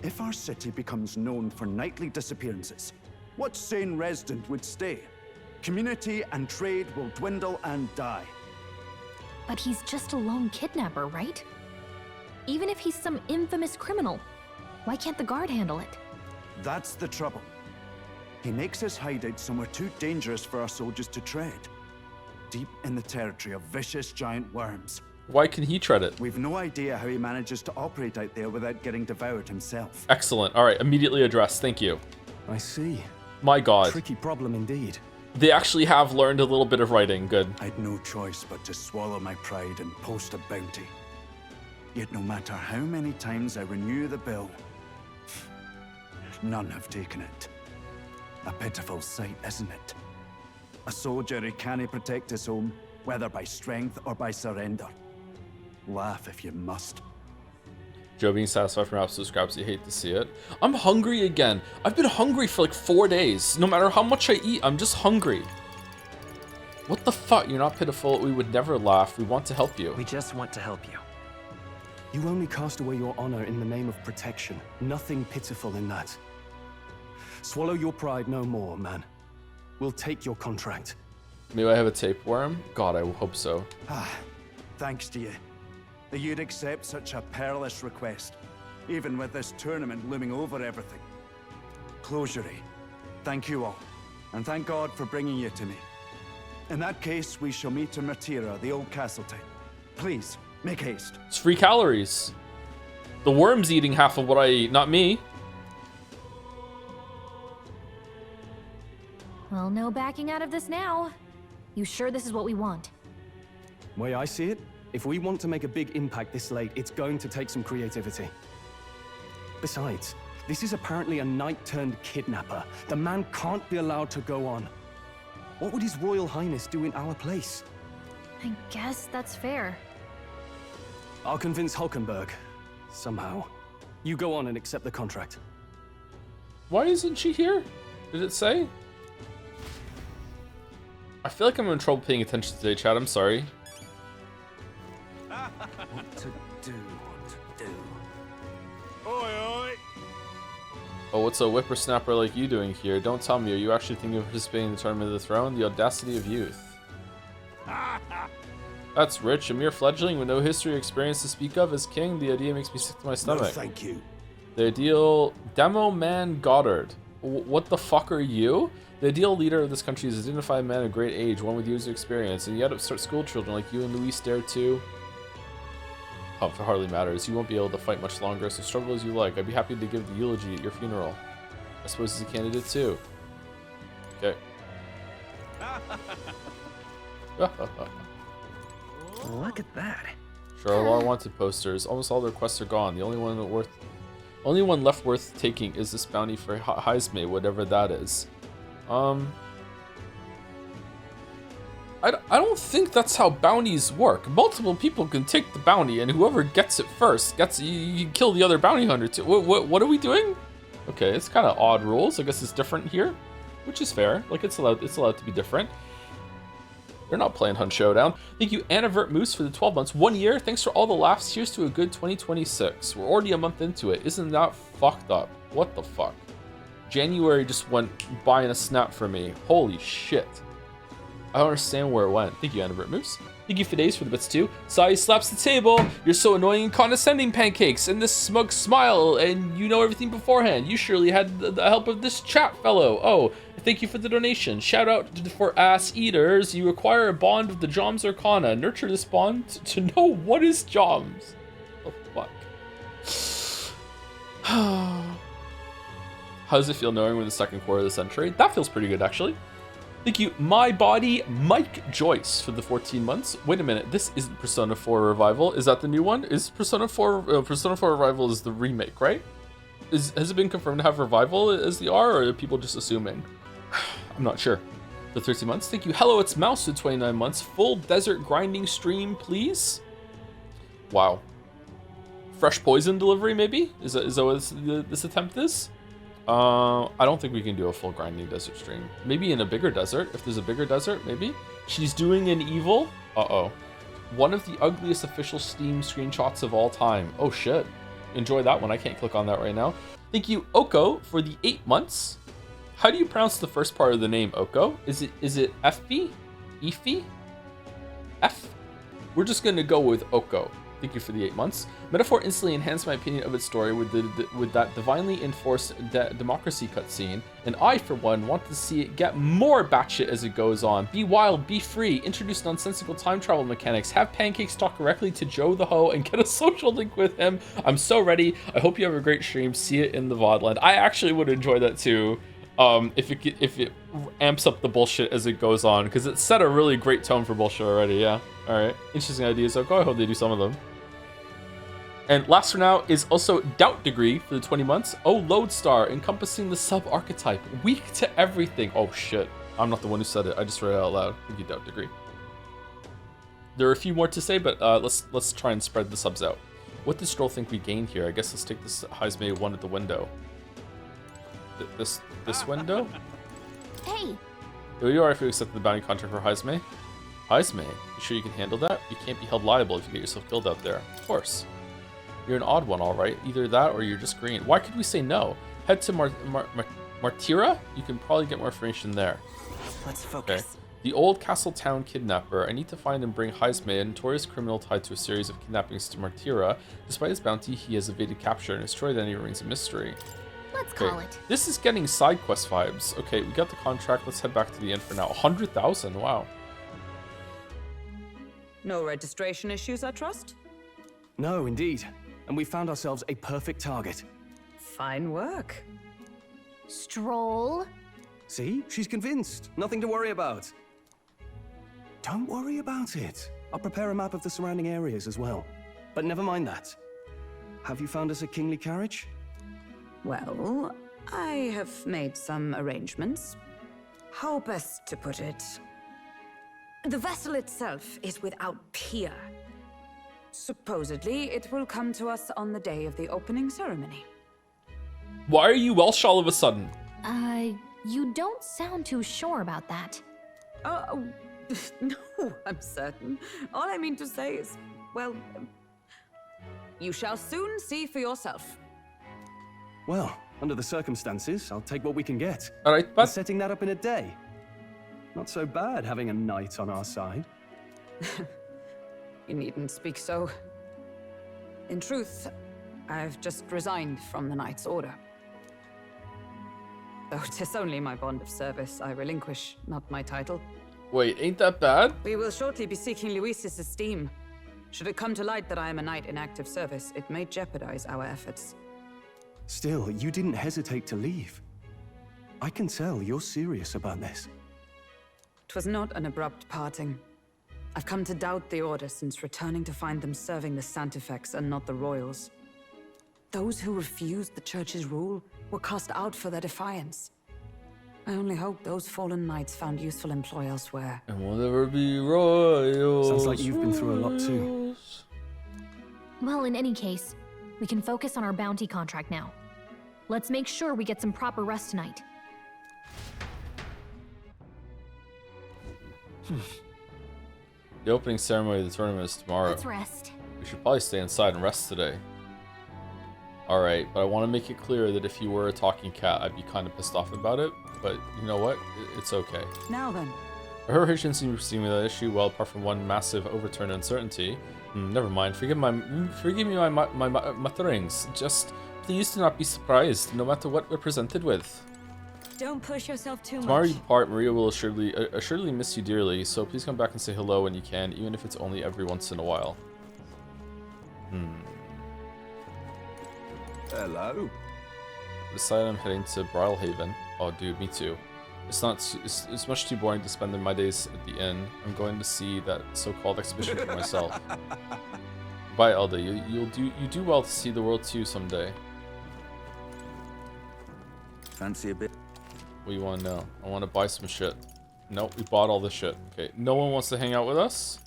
If our city becomes known for nightly disappearances, what sane resident would stay? Community and trade will dwindle and die. But he's just a lone kidnapper, right? Even if he's some infamous criminal, why can't the guard handle it? That's the trouble. He makes his hideout somewhere too dangerous for our soldiers to tread. Deep in the territory of vicious giant worms. Why can he tread it? We've no idea how he manages to operate out there without getting devoured himself. Excellent. All right, immediately addressed. Thank you. I see. My God. Tricky problem indeed. They actually have learned a little bit of writing. Good. I'd no choice but to swallow my pride and post a bounty. Yet no matter how many times I renew the bill, none have taken it. A pitiful sight, isn't it? A soldier who can't protect his home, whether by strength or by surrender. Laugh if you must. Joe being satisfied from absolute scraps, you hate to see it. I'm hungry again. I've been hungry for like 4 days. No matter how much I eat, I'm just hungry. What the fuck? You're not pitiful. We would never laugh. We want to help you. We just want to help you. You only cast away your honor in the name of protection. Nothing pitiful in that. Swallow your pride no more, man. We'll take your contract. Maybe I have a tapeworm? God, I hope so. Thanks to you. That you'd accept such a perilous request, even with this tournament looming over everything. Closure, thank you all, and thank God for bringing you to me. In that case, we shall meet in Martira, the old castle town. Please, make haste. It's free calories. The worm's eating half of what I eat, not me. Well, no backing out of this now. You sure this is what we want? Way I see it, if we want to make a big impact this late, it's going to take some creativity. Besides, this is apparently a knight-turned-kidnapper. The man can't be allowed to go on. What would His Royal Highness do in our place? I guess that's fair. I'll convince Hulkenberg. Somehow. You go on and accept the contract. Why isn't she here? Did it say? I feel like I'm in trouble paying attention today, Chad. I'm sorry. What to do, what to do. Oi, oi! Oh, what's a whippersnapper like you doing here? Don't tell me, are you actually thinking of participating in the Tournament of the Throne? The audacity of youth. That's rich. A mere fledgling with no history or experience to speak of as king. The idea makes me sick to my stomach. No, thank you. The ideal demo man Goddard. What the fuck are you? The ideal leader of this country is a dignified man of great age, one with years of experience, and yet upstart school children like you and Luis dare to. Oh, it hardly matters. You won't be able to fight much longer, so struggle as you like. I'd be happy to give the eulogy at your funeral. I suppose he's a candidate too. Okay. Look at that. Sure, all our wanted posters. Almost all the requests are gone. The only one left worth taking is this bounty for Heisme, whatever that is. I don't think that's how bounties work. Multiple people can take the bounty, and whoever gets it first gets you kill the other bounty hunter too. What are we doing? Okay, it's kind of odd rules. I guess it's different here, which is fair. Like it's allowed to be different. They're not playing Hunt Showdown. Thank you, Anavert Moose, for the 12 months. 1 year. Thanks for all the laughs. Here's to a good 2026. We're already a month into it. Isn't that fucked up? What the fuck? January just went by in a snap for me. Holy shit. I don't understand where it went. Thank you, Anavert Moose. Thank you, Fides, for the bits too. Sai slaps the table. You're so annoying and condescending, Pancakes. And this smug smile, and you know everything beforehand. You surely had the help of this chat fellow. Oh, thank you for the donation. Shout out for ass eaters. You acquire a bond with the Joms Arcana. Nurture this bond to know what is Joms. Oh, fuck. How does it feel knowing we're in the second quarter of the century? That feels pretty good, actually. Thank you, My Body Mike Joyce, for the 14 months. Wait a minute, this isn't Persona 4 Revival. Is that the new one? Is Persona 4 Revival is the remake, right? Has it been confirmed to have Revival as the R, or are people just assuming? I'm not sure. For 13 months, thank you. Hello, it's Mouse with 29 months. Full desert grinding stream, please. Wow. Fresh poison delivery, maybe? Is that what this attempt is? I don't think we can do a full grinding desert stream. Maybe in a bigger desert. If there's a bigger desert, maybe. She's doing an evil. Uh-oh. One of the ugliest official Steam screenshots of all time. Oh, shit. Enjoy that one. I can't click on that right now. Thank you, Oko, for the 8 months. How do you pronounce the first part of the name, Oko? Is it FB? Efi? F? We're just going to go with Oko. Thank you for the 8 months. Metaphor instantly enhanced my opinion of its story with that divinely enforced democracy cutscene, and I, for one, want to see it get more batshit as it goes on. Be wild, be free, introduce nonsensical time travel mechanics, have Pancakes talk directly to Joe the Ho, and get a social link with him. I'm so ready. I hope you have a great stream. See it in the VOD land. I actually would enjoy that too. If it amps up the bullshit as it goes on, because it set a really great tone for bullshit already. Yeah. All right. Interesting ideas. I hope they do some of them. And last for now is also Doubt Degree for the 20 months. Oh, Lodestar, encompassing the sub-archetype, weak to everything. Oh shit, I'm not the one who said it. I just read it out loud. Thank you, Doubt Degree. There are a few more to say, but let's try and spread the subs out. What does Strohl think we gained here? I guess let's take this Heisme one at the window. This window? Hey! Are you alright if you accept the bounty contract for Heisme? Heisme? You sure you can handle that? You can't be held liable if you get yourself killed out there. Of course. You're an odd one, alright. Either that or you're just green. Why could we say no? Head to Martira? You can probably get more information there. Let's focus. Okay. The old castle town kidnapper. I need to find and bring Heisme, a notorious criminal tied to a series of kidnappings, to Martira. Despite his bounty, he has evaded capture, and his story then remains a mystery. Let's call it. This is getting side quest vibes. Okay, we got the contract. Let's head back to the inn for now. 100,000. Wow. No registration issues, I trust? No, indeed. and we found ourselves a perfect target. Fine work. Strohl? See? She's convinced. Nothing to worry about. Don't worry about it. I'll prepare a map of the surrounding areas as well. But never mind that. Have you found us a kingly carriage? Well, I have made some arrangements. How best to put it? The vessel itself is without peer. Supposedly, it will come to us on the day of the opening ceremony. Why are you Welsh all of a sudden? You don't sound too sure about that. Oh, no, I'm certain. All I mean to say is, well, you shall soon see for yourself. Well, under the circumstances, I'll take what we can get. All right, but setting that up in a day. Not so bad having a knight on our side. You needn't speak so. In truth, I've just resigned from the Knight's Order. Though 'tis only my bond of service I relinquish, not my title. Wait, ain't that bad? We will shortly be seeking Luis's esteem. Should it come to light that I am a knight in active service, it may jeopardize our efforts. Still, you didn't hesitate to leave. I can tell you're serious about this. 'Twas not an abrupt parting. I've come to doubt the Order since returning to find them serving the Santifex and not the Royals. Those who refused the Church's rule were cast out for their defiance. I only hope those fallen knights found useful employ elsewhere. And will never be royals. Sounds like you've been through a lot too. Well, in any case, we can focus on our bounty contract now. Let's make sure we get some proper rest tonight. The opening ceremony of the tournament is tomorrow. Let's rest. We should probably stay inside and rest today. Alright, but I want to make it clear that if you were a talking cat, I'd be kind of pissed off about it. But you know what? It's okay. Now then. Her Hurricane seems to proceed without issue, well, apart from one massive overturned uncertainty. Never mind. Forgive me my mutterings. Just please do not be surprised, no matter what we're presented with. Don't push yourself too Tomorrow much. you depart, Maria will assuredly miss you dearly, so please come back and say hello when you can, even if it's only every once in a while. Hello. Decided I'm heading to Bridlehaven. Oh, dude, me too. It's much too boring to spend my days at the inn. I'm going to see that so-called exhibition for myself. Bye, Elda. You do well to see the world too someday. Fancy a bit? What do you want to know? I want to buy some shit. Nope, we bought all this shit. Okay, no one wants to hang out with us?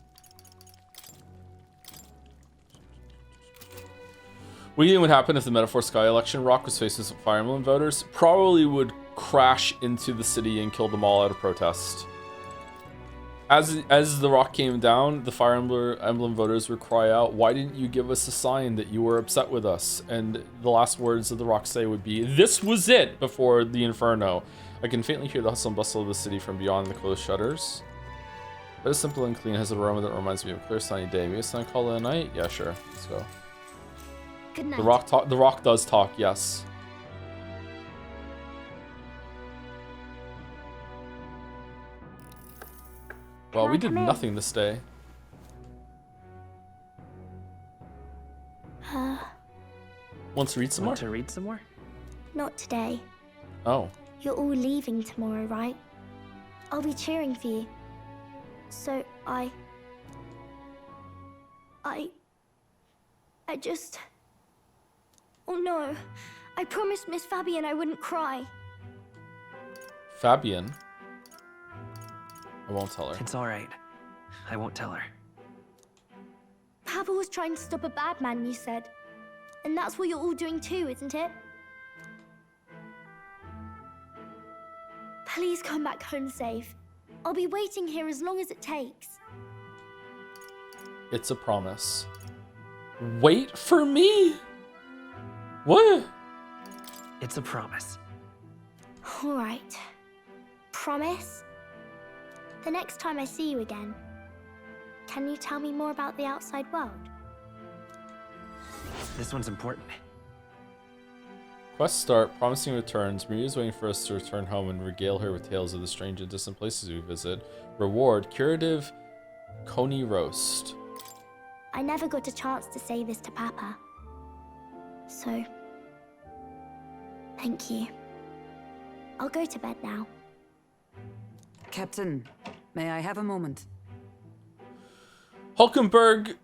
What do you think would happen if the Metaphor Sky election Rock was faced with some Fire Emblem voters? Probably would crash into the city and kill them all out of protest. As the rock came down, the Fire Emblem voters would cry out, "Why didn't you give us a sign that you were upset with us?" And the last words of the rock say would be, "This was it!" before the inferno. I can faintly hear the hustle and bustle of the city from beyond the closed shutters. But it's simple and clean, has an aroma that reminds me of a clear sunny day. Maybe it's time to call it a night? Yeah, sure. Let's go. Good night. The rock does talk, yes. Well, we did nothing this day. Want to read some more? Want to read some more? Not today. Oh. You're all leaving tomorrow, right? I'll be cheering for you. So I just... Oh no. I promised Miss Fabian I wouldn't cry. Fabian? I won't tell her. It's alright. I won't tell her. Papa was trying to stop a bad man, you said. And that's what you're all doing too, isn't it? Please come back home safe. I'll be waiting here as long as it takes. It's a promise. Wait for me? What? It's a promise. All right. Promise? The next time I see you again, can you tell me more about the outside world? This one's important. Quest start, promising returns. Maria's waiting for us to return home and regale her with tales of the strange and distant places we visit. Reward, curative coney roast. I never got a chance to say this to Papa. So, thank you. I'll go to bed now. Captain, may I have a moment? Hulkenberg,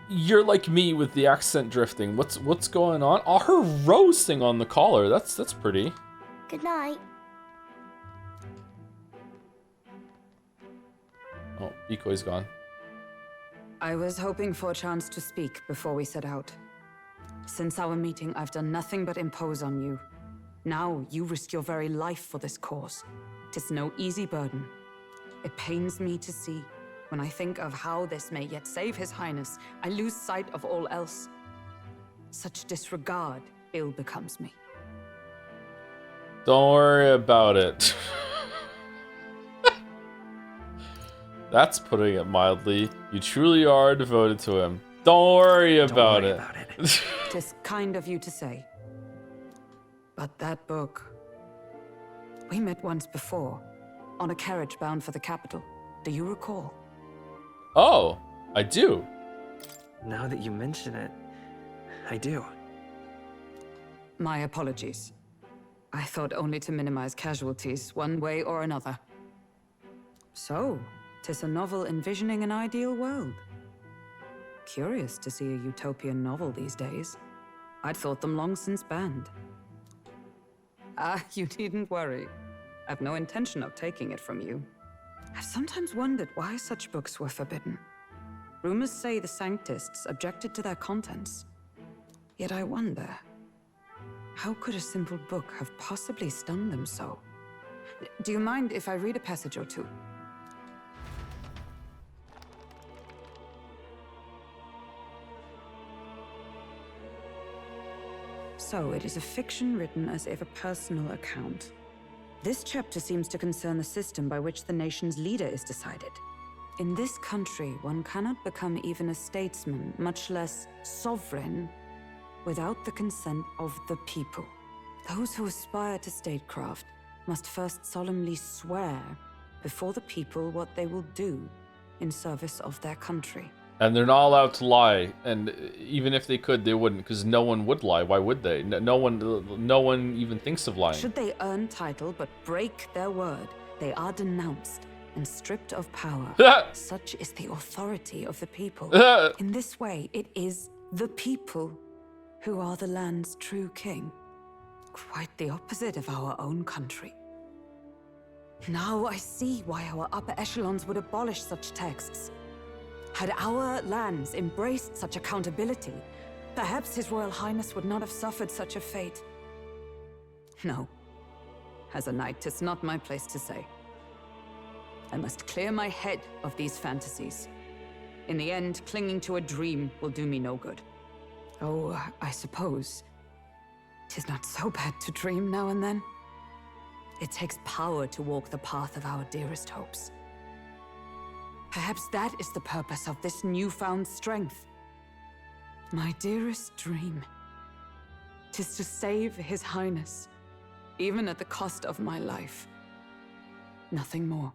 you're like me with the accent drifting. What's going on? Oh, her rose thing on the collar. That's pretty. Good night. Oh, Ikoi's gone. I was hoping for a chance to speak before we set out. Since our meeting, I've done nothing but impose on you. Now you risk your very life for this cause. 'Tis no easy burden. It pains me to see. When I think of how this may yet save His Highness, I lose sight of all else. Such disregard ill becomes me. Don't worry about it. That's putting it mildly. You truly are devoted to him. Don't worry about it. 'Tis kind of you to say. But that book... We met once before, on a carriage bound for the capital. Do you recall? Oh, I do. Now that you mention it, I do. My apologies. I thought only to minimize casualties, one way or another. So, 'tis a novel envisioning an ideal world. Curious to see a utopian novel these days. I'd thought them long since banned. Ah, you needn't worry. I've no intention of taking it from you. I've sometimes wondered why such books were forbidden. Rumors say the Sanctists objected to their contents. Yet I wonder, how could a simple book have possibly stunned them so? Do you mind if I read a passage or two? So, it is a fiction written as if a personal account. This chapter seems to concern the system by which the nation's leader is decided. In this country, one cannot become even a statesman, much less sovereign, without the consent of the people. Those who aspire to statecraft must first solemnly swear before the people what they will do in service of their country. And they're not allowed to lie, and even if they could, they wouldn't, because no one would lie. Why would they? No one even thinks of lying. Should they earn title but break their word, they are denounced and stripped of power. Such is the authority of the people. In this way, it is the people who are the land's true king. Quite the opposite of our own country. Now I see why our upper echelons would abolish such texts. Had our lands embraced such accountability, perhaps His Royal Highness would not have suffered such a fate. No. As a knight, 'tis not my place to say. I must clear my head of these fantasies. In the end, clinging to a dream will do me no good. Oh, I suppose 'tis not so bad to dream now and then. It takes power to walk the path of our dearest hopes. Perhaps that is the purpose of this newfound strength. My dearest dream, 'tis to save His Highness, even at the cost of my life. Nothing more.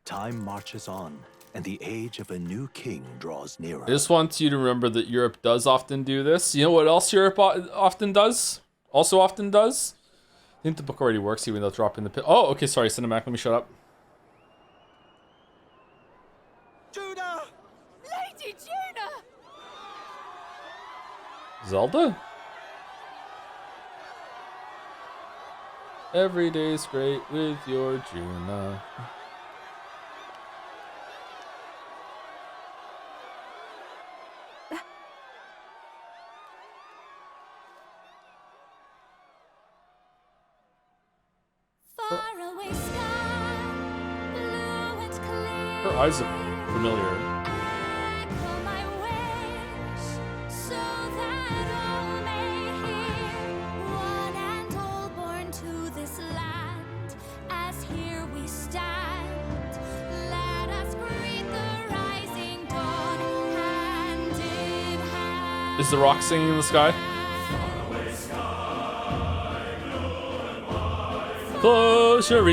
Time marches on, and the age of a new king draws nearer. I just want you to remember that Europe does often do this. You know what else Europe often does? Also often does? I think the book already works even though dropping the pit. Oh, okay, sorry, Cinemac, let me shut up. Juna! Lady Juna! Zelda? Every day's great with your Juna. Her eyes look familiar. Is the rock singing in the sky? Closure.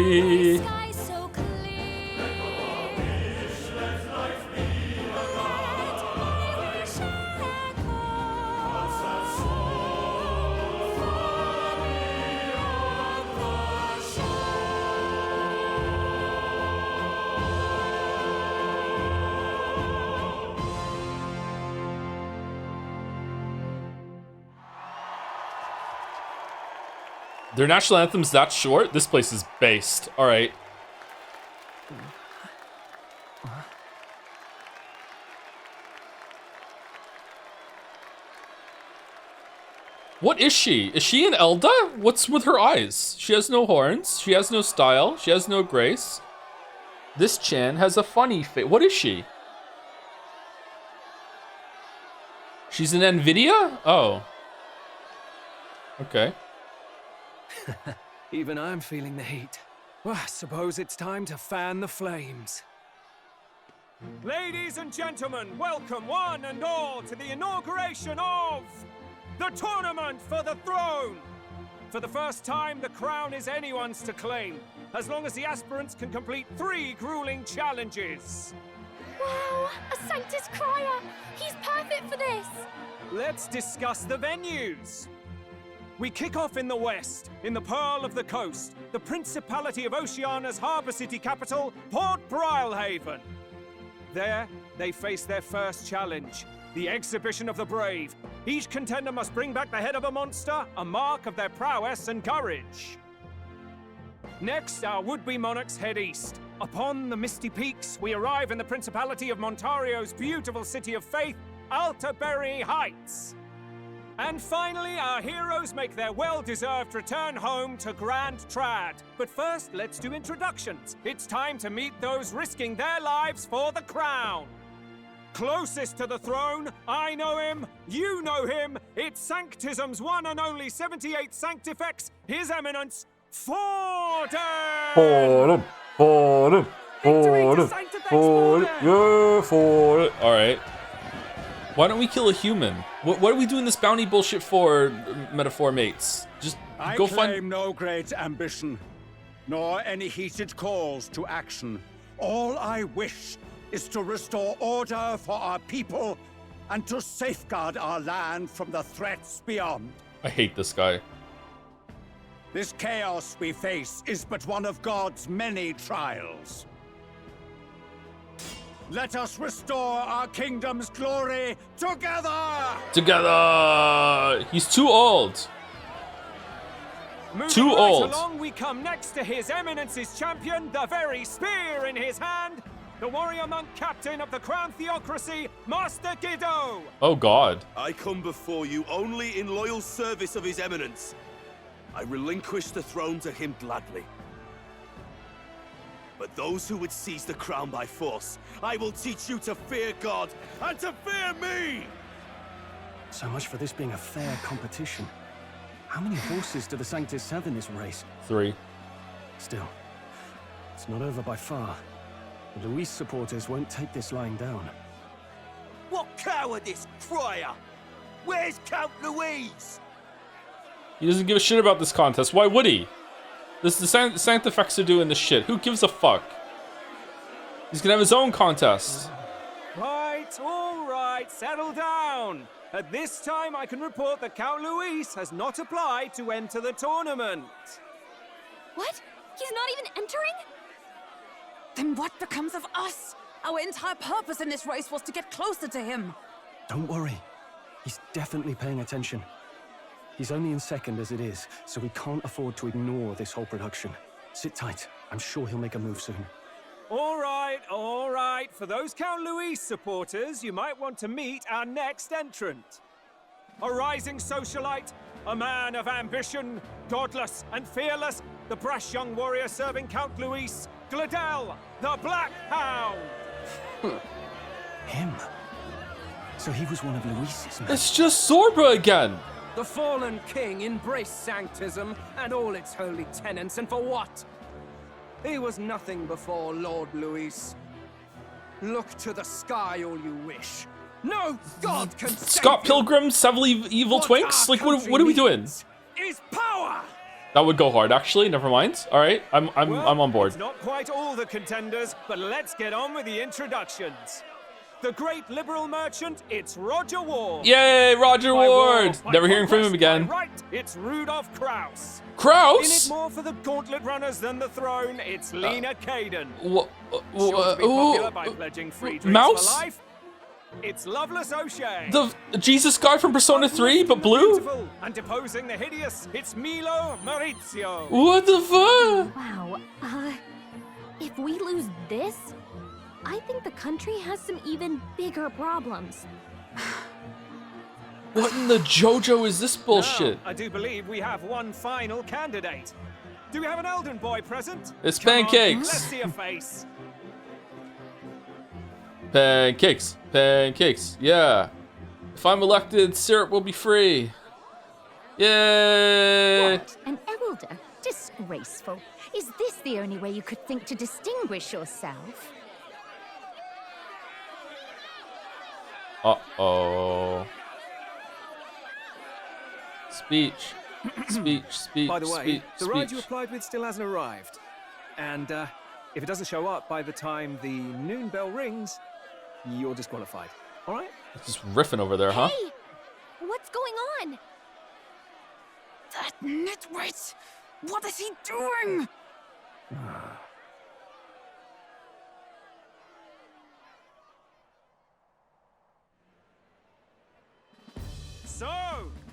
Their national anthem's that short? This place is based. All right. What is she? Is she an Elda? What's with her eyes? She has no horns. She has no style. She has no grace. This Chan has a funny face. What is she? She's an NVIDIA? Oh. Okay. Even I'm feeling the heat. Well, I suppose it's time to fan the flames. Ladies and gentlemen, welcome one and all to the inauguration of the Tournament for the Throne! For the first time, the crown is anyone's to claim, as long as the aspirants can complete 3 grueling challenges. Wow, a Sanctus Crier! He's perfect for this! Let's discuss the venues. We kick off in the west, in the Pearl of the Coast, the Principality of Oceania's harbour city capital, Port Brilehaven. There, they face their first challenge, the Exhibition of the Brave. Each contender must bring back the head of a monster, a mark of their prowess and courage. Next, our would-be monarchs head east. Upon the misty peaks, we arrive in the Principality of Montario's beautiful city of faith, Altaberry Heights. And finally, our heroes make their well-deserved return home to Grand Trad. But first, let's do introductions. It's time to meet those risking their lives for the crown. Closest to the throne, I know him, you know him. It's Sanctism's one and only 78th Sanctifex, His Eminence, Forden! Forden! All right. Why don't we kill a human? What are we doing this bounty bullshit for, metaphor mates? Just I go claim find... no great ambition, nor any heated calls to action. All I wish is to restore order for our people and to safeguard our land from the threats beyond. I hate this guy. This chaos we face is but one of God's many trials. Let us restore our kingdom's glory together! Together! He's too old. Moving right along, we come next to His Eminence's champion, the very spear in his hand, the warrior monk captain of the crown theocracy, Master Giddo! Oh god. I come before you only in loyal service of His Eminence. I relinquish the throne to him gladly. But those who would seize the crown by force, I will teach you to fear God and to fear me! So much for this being a fair competition. How many horses do the Sanctists have in this race? 3. Still, it's not over by far. The Luis supporters won't take this lying down. What cowardice, Crier! Where's Count Louise? He doesn't give a shit about this contest. Why would he? This is the Sanctifex are doing this shit. Who gives a fuck? He's gonna have his own contest. Right, all right, settle down. At this time, I can report that Count Luis has not applied to enter the tournament. What? He's not even entering? Then what becomes of us? Our entire purpose in this race was to get closer to him. Don't worry. He's definitely paying attention. He's only in second as it is, so we can't afford to ignore this whole production. Sit tight. I'm sure he'll make a move soon. All right, all right. For those Count Luis supporters, you might want to meet our next entrant. A rising socialite, a man of ambition, godless and fearless, the brash young warrior serving Count Luis, Gladel, the Black Hound. Him? So he was one of Luis's men. It's just Zorba again. The fallen king embraced Sanctism and all its holy tenets, and for what? He was nothing before Lord Luis. Look to the sky all you wish. No god can Scott Pilgrim, several evil twinks? Like, what are we doing? Is power! That would go hard, actually. Never mind. All right, I'm on board. It's not quite all the contenders, but let's get on with the introductions. The great liberal merchant, it's Roger Ward. Yay, Roger Ward! Never hearing from him again. Right, it's Rudolph Kraus. Kraus? In it more for the gauntlet runners than the throne, it's Lena Kaden. Sure to be popular by pledging free drinks Mouse? for life. It's loveless O'Shea. The Jesus guy from Persona 3, but blue? Beautiful and deposing the hideous, it's Milo Maurizio. What the fuck? Wow, if we lose this, I think the country has some even bigger problems. What in the JoJo is this bullshit? Now, I do believe we have one final candidate. Do we have an Elden boy present? It's Come on, pancakes. let's see a face. Pancakes. Pancakes. Yeah. If I'm elected, syrup will be free. Yay! What? An elder? Disgraceful. Is this the only way you could think to distinguish yourself? Uh-oh. Speech. Speech. By the way, the ride you speech. applied with still hasn't arrived. And if it doesn't show up by the time the noon bell rings, you're disqualified. All right? It's just riffing over there, huh? Hey! What's going on? That nitwit! What is he doing? So,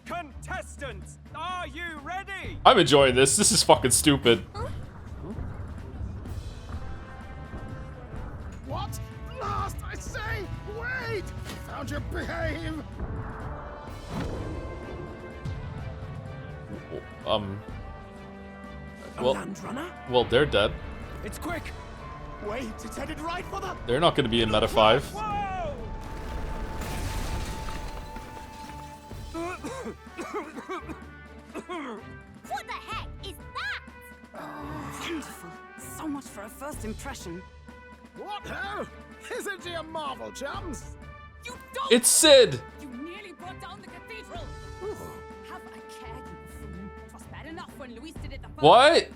contestants, are you ready? I'm enjoying this. This is fucking stupid. What? Last, I say! Wait! Found your behave! Well, well, they're dead. It's quick! Wait, it's headed right for the... They're not going to be in Meta 5. What the heck is that? Wonderful. So much for a first impression. What ho? Isn't he a marvel, chums? You don't! It's Sid! You nearly brought down the cathedral! Have a care, you buffoon. It was bad enough when Luis did it the first What?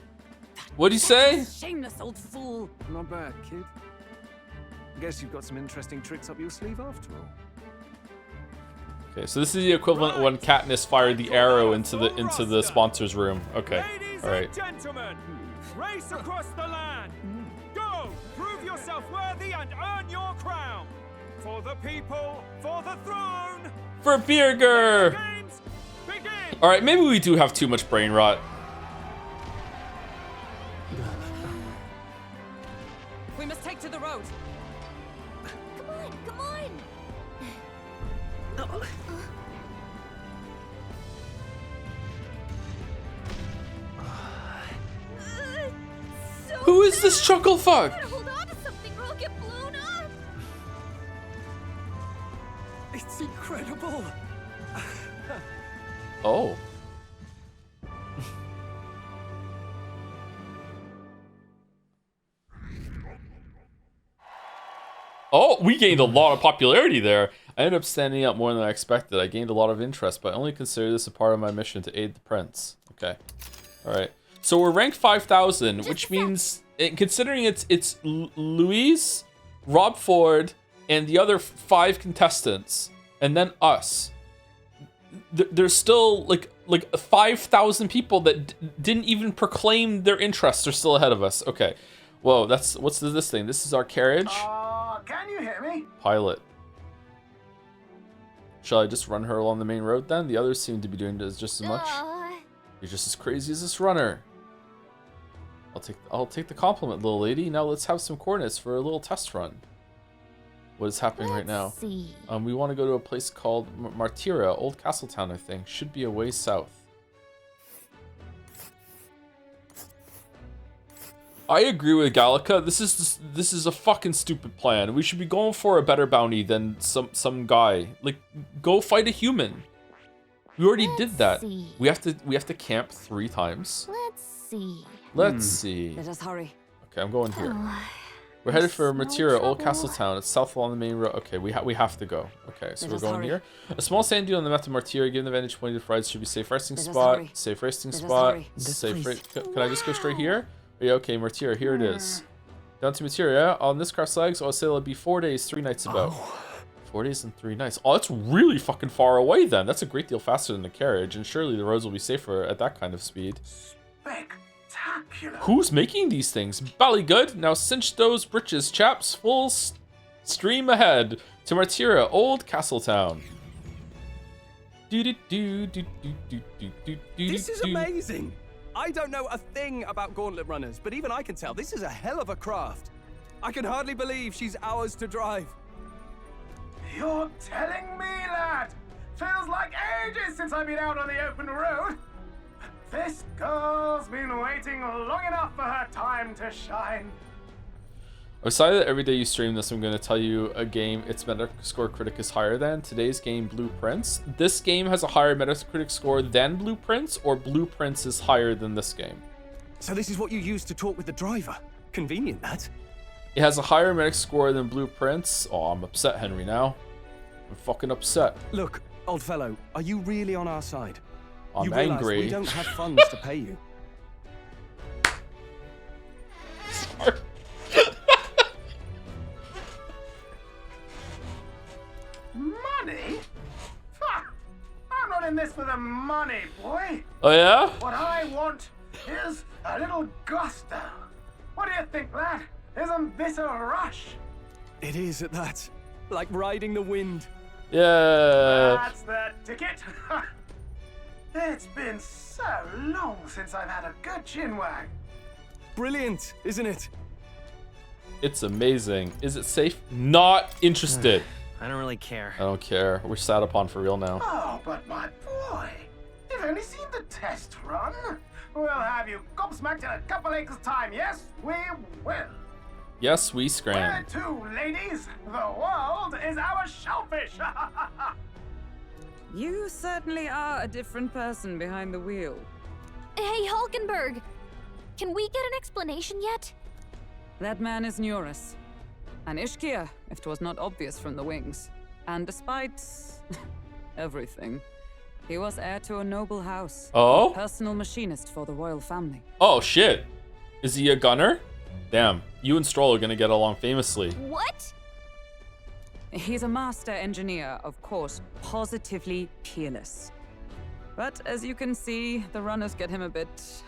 What'd he say? Shameless old fool. Not bad, kid. Guess you've got some interesting tricks up your sleeve after all. Okay, so this is the equivalent when Katniss fired the arrow into the sponsor's room. Okay, all right. Gentlemen, race across the land. Go, prove yourself worthy and earn your crown. For the people, for the throne. For Birger! Games begin. All right, maybe we do have too much brain rot. We must take to the road. Come on, come on! Who is this chuckle fuck? Hold on to something or I'll get blown up! It's incredible. Oh. Oh, we gained a lot of popularity there. I ended up standing out more than I expected. I gained a lot of interest, but I only consider this a part of my mission to aid the prince. Okay. Alright. So we're ranked 5,000, which means, considering it's Louise, Rob Ford, and the other 5 contestants, and then us. There's still like 5,000 people that didn't even proclaim their interests are still ahead of us. Okay. Whoa, what's this thing? This is our carriage. Can you hear me? Pilot. Shall I just run her along the main road then? The others seem to be doing just as much. You're just as crazy as this runner. I'll take the compliment, little lady. Now let's have some coordinates for a little test run. What is happening right now? See. We want to go to a place called Martira, Old Castletown, I think. Should be a way south. I agree with Gallica. This is a fucking stupid plan. We should be going for a better bounty than some guy. Like, go fight a human. We already did that. See. We have to camp 3 times. Let's see. Let's see. Let us hurry. Okay, I'm going here. We're headed for Martira, Old Castletown. It's south along the main road. Okay, we have to go. Okay, so we're going here. A small sand dune on the map to Martira. Given the vantage point of the rides, should be safe resting spot. Safe resting spot. Safe. Can I just go straight here? Yeah, okay, Martira, here it is. Down to Martira, on this cross legs, I'll say it'll be 4 days, 3 nights about. 4 days and 3 nights. Oh, that's really fucking far away then. That's a great deal faster than the carriage, and surely the roads will be safer at that kind of speed. Spectacular. Who's making these things? Bally good. Now cinch those britches, chaps. Full stream ahead. To Martira, Old Castletown. This is amazing! I don't know a thing about gauntlet runners, but even I can tell this is a hell of a craft. I can hardly believe she's ours to drive. You're telling me, lad? Feels like ages since I've been out on the open road. This girl's been waiting long enough for her time to shine. I'm sorry that every day you stream this, I'm going to tell you a game its Metascore critic is higher than. Today's game, Blueprints. This game has a higher Metacritic score than Blueprints, or Blueprints is higher than this game. So this is what you use to talk with the driver. Convenient, that. It has a higher Metacritic score than Blueprints. Oh, I'm upset, Henry, now. I'm fucking upset. Look, old fellow, are you really on our side? I'm you realize angry. We don't have funds to pay you. Sorry. Money? Ha! I'm not in this for the money, boy. Oh, yeah? What I want is a little gusto. What do you think, lad? Isn't this a rush? It is at that. Like riding the wind. Yeah. That's the ticket. It's been so long since I've had a good chinwag. Brilliant, isn't it? It's amazing. Is it safe? Not interested. I don't really care. I don't care. We're sat upon for real now. Oh, but my boy, you've only seen the test run. We'll have you gobsmacked in a couple acres' time. Yes, we will. Yes, we Where scram. to, ladies? The world is our shellfish. You certainly are a different person behind the wheel. Hey, Hulkenberg! Can we get an explanation yet? That man is Neurus. An Ishkia, if 'twas not obvious from the wings. And despite everything, he was heir to a noble house. Oh? A personal machinist for the royal family. Oh, shit. Is he a gunner? Damn, you and Strohl are gonna get along famously. What? He's a master engineer, of course, positively peerless. But as you can see, the runners get him a bit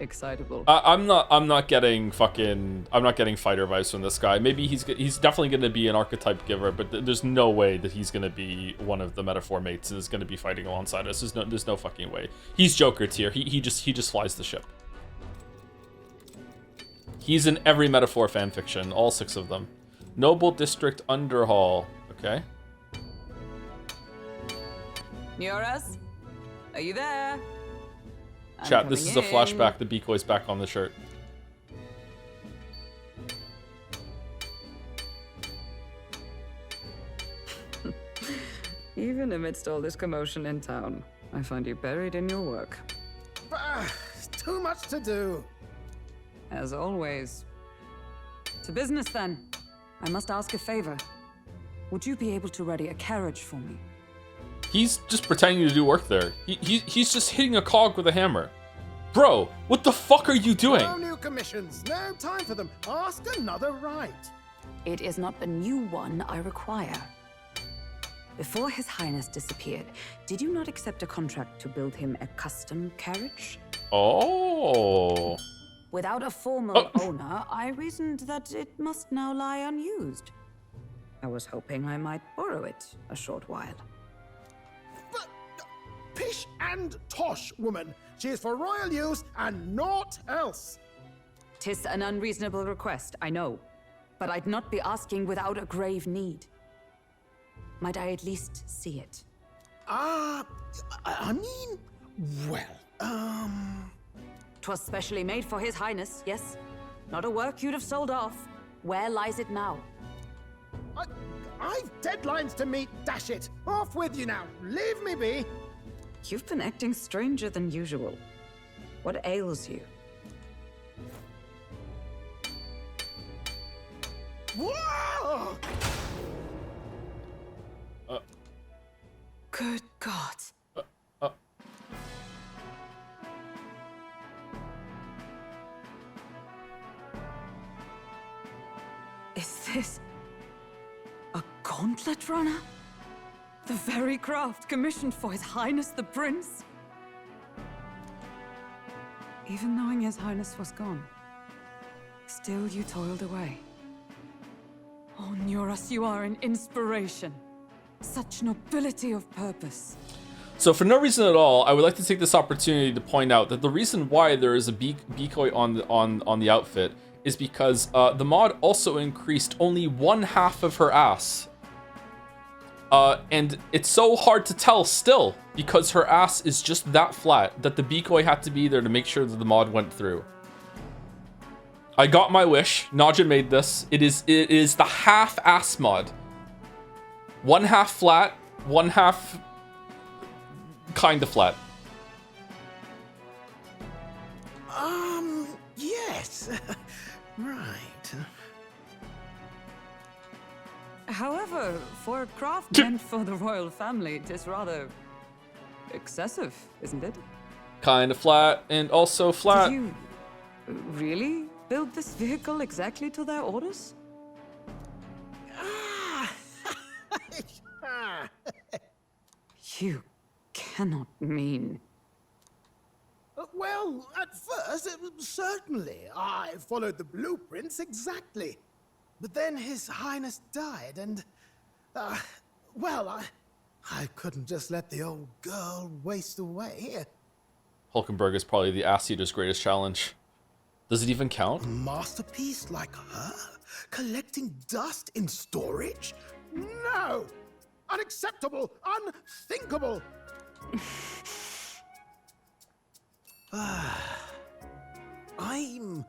excitable. I'm not getting fighter vibes from this guy. Maybe he's definitely gonna be an archetype giver, but there's no way that he's gonna be one of the metaphor mates and is gonna be fighting alongside us. There's no fucking way. He's Joker tier. He just flies the ship. He's in every metaphor fanfiction, all 6 of them. Noble District Underhall. Okay. Neurus, are you there? Chat, this is a flashback. The decoy's back on the shirt. Even amidst all this commotion in town, I find you buried in your work. Too much to do. As always. To business then. I must ask a favor. Would you be able to ready a carriage for me? He's just pretending to do work there. He's just hitting a cog with a hammer. Bro, what the fuck are you doing? No new commissions. No time for them. Ask another right. It is not a new one I require. Before His Highness disappeared, did you not accept a contract to build him a custom carriage? Oh. Without a formal owner, I reasoned that it must now lie unused. I was hoping I might borrow it a short while. But pish and tosh, woman. She is for royal use and naught else. 'Tis an unreasonable request, I know. But I'd not be asking without a grave need. Might I at least see it? I mean, well, 'Twas specially made for His Highness, yes? Not a work you'd have sold off. Where lies it now? I've deadlines to meet, dash it! Off with you now, leave me be! You've been acting stranger than usual. What ails you? Whoa! Good God. Is this a gauntlet runner? The very craft commissioned for His Highness the Prince? Even knowing His Highness was gone, still you toiled away. Oh, Nuras, you are an inspiration. Such nobility of purpose. So for no reason at all, I would like to take this opportunity to point out that the reason why there is a decoy on the outfit is because the mod also increased only 1/2 of her ass. And it's so hard to tell still because her ass is just that flat that the decoy had to be there to make sure that the mod went through. I got my wish. Naja made this. It is the half ass mod. 1/2 flat, 1/2 kind of flat. Yes. Right. However, for a craft meant for the royal family, it is rather excessive, isn't it? Kind of flat and also flat. Did you really build this vehicle exactly to their orders? You cannot mean... Well, at first, certainly. I followed the blueprints exactly. But then His Highness died, and... well, I couldn't just let the old girl waste away. Hulkenberg is probably the ass eater's greatest challenge. Does it even count? A masterpiece like her? Collecting dust in storage? No! Unacceptable! Unthinkable! I'm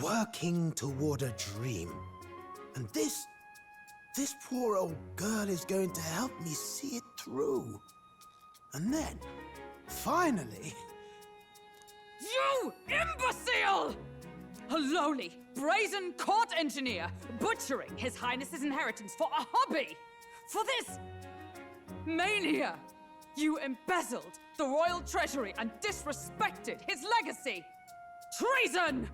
working toward a dream. And this poor old girl is going to help me see it through. And then, finally... You imbecile! A lowly, brazen court engineer butchering His Highness's inheritance for a hobby! For this mania! You embezzled the royal treasury and disrespected his legacy! Treason!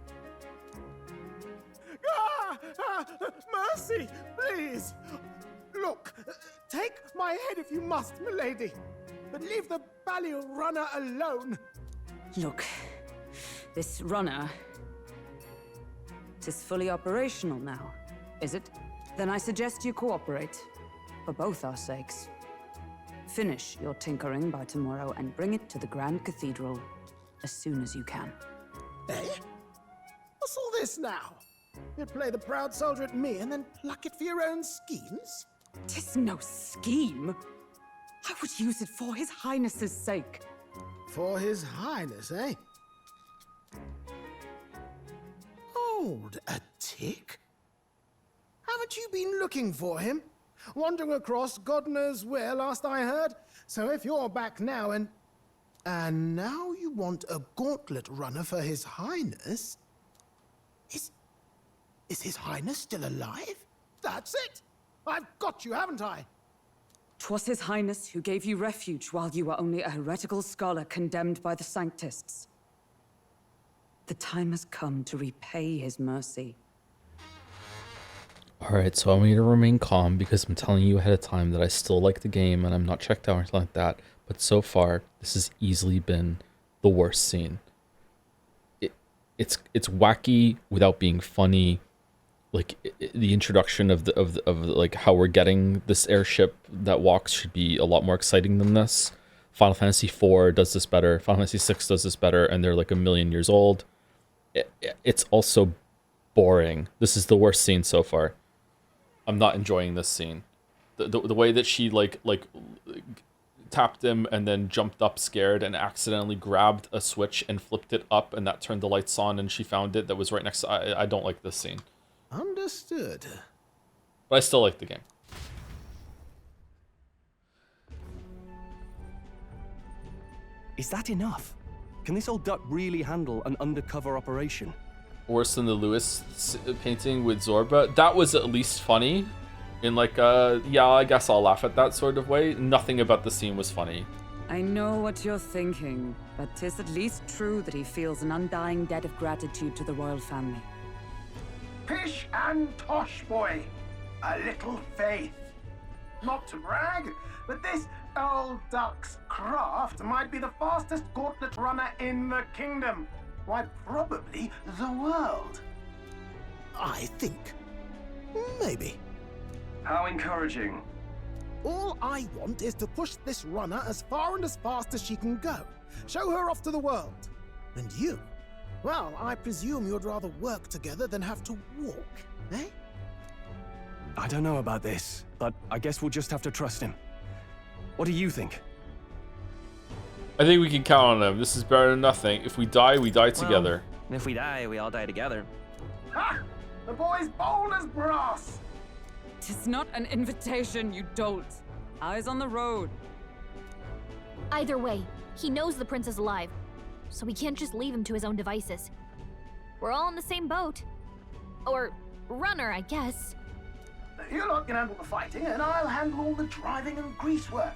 Mercy, please! Look, take my head if you must, milady, but leave the Balliol runner alone. Look, this runner... it is fully operational now, is it? Then I suggest you cooperate, for both our sakes. Finish your tinkering by tomorrow and bring it to the Grand Cathedral as soon as you can. Eh? What's all this now? You play the proud soldier at me and then pluck it for your own schemes? 'Tis no scheme. I would use it for His Highness's sake. For His Highness, eh? Hold a tick. Haven't you been looking for him? Wandering across God knows where, last I heard. So if you're back now and now you want a gauntlet runner for His Highness? Is His Highness still alive? That's it! I've got you, haven't I? 'Twas His Highness who gave you refuge while you were only a heretical scholar condemned by the Sanctists. The time has come to repay his mercy. Alright, so I want you to remain calm because I'm telling you ahead of time that I still like the game and I'm not checked out or anything like that. But so far, this has easily been the worst scene. It's wacky without being funny. Like the introduction of like how we're getting this airship that walks should be a lot more exciting than this. Final Fantasy IV does this better. Final Fantasy VI does this better, and they're like a million years old. It's also boring. This is the worst scene so far. I'm not enjoying this scene. The way that she like tapped him and then jumped up scared and accidentally grabbed a switch and flipped it up and that turned the lights on and she found it that was right next to... I don't like this scene. Understood. But I still like the game. Is that enough? Can this old duck really handle an undercover operation? Worse than the Lewis painting with Zorba. That was at least funny. In like a, yeah, I guess I'll laugh at that sort of way. Nothing about the scene was funny. I know what you're thinking, but 'tis at least true that he feels an undying debt of gratitude to the royal family. Pish and tosh, boy. A little faith. Not to brag, but this old duck's craft might be the fastest gauntlet runner in the kingdom. Why, probably the world. I think. Maybe. How encouraging. All I want is to push this runner as far and as fast as she can go. Show her off to the world. And you? Well, I presume you'd rather work together than have to walk, eh? I don't know about this, but I guess we'll just have to trust him. What do you think? I think we can count on him. This is better than nothing. If we die, we die together. Well, if we die, we all die together. Ha! The boy's bold as brass. 'Tis not an invitation, you dolt. Eyes on the road. Either way, he knows the prince is alive, so we can't just leave him to his own devices. We're all in the same boat. Or runner, I guess. You lot can handle the fighting, and I'll handle all the driving and grease work.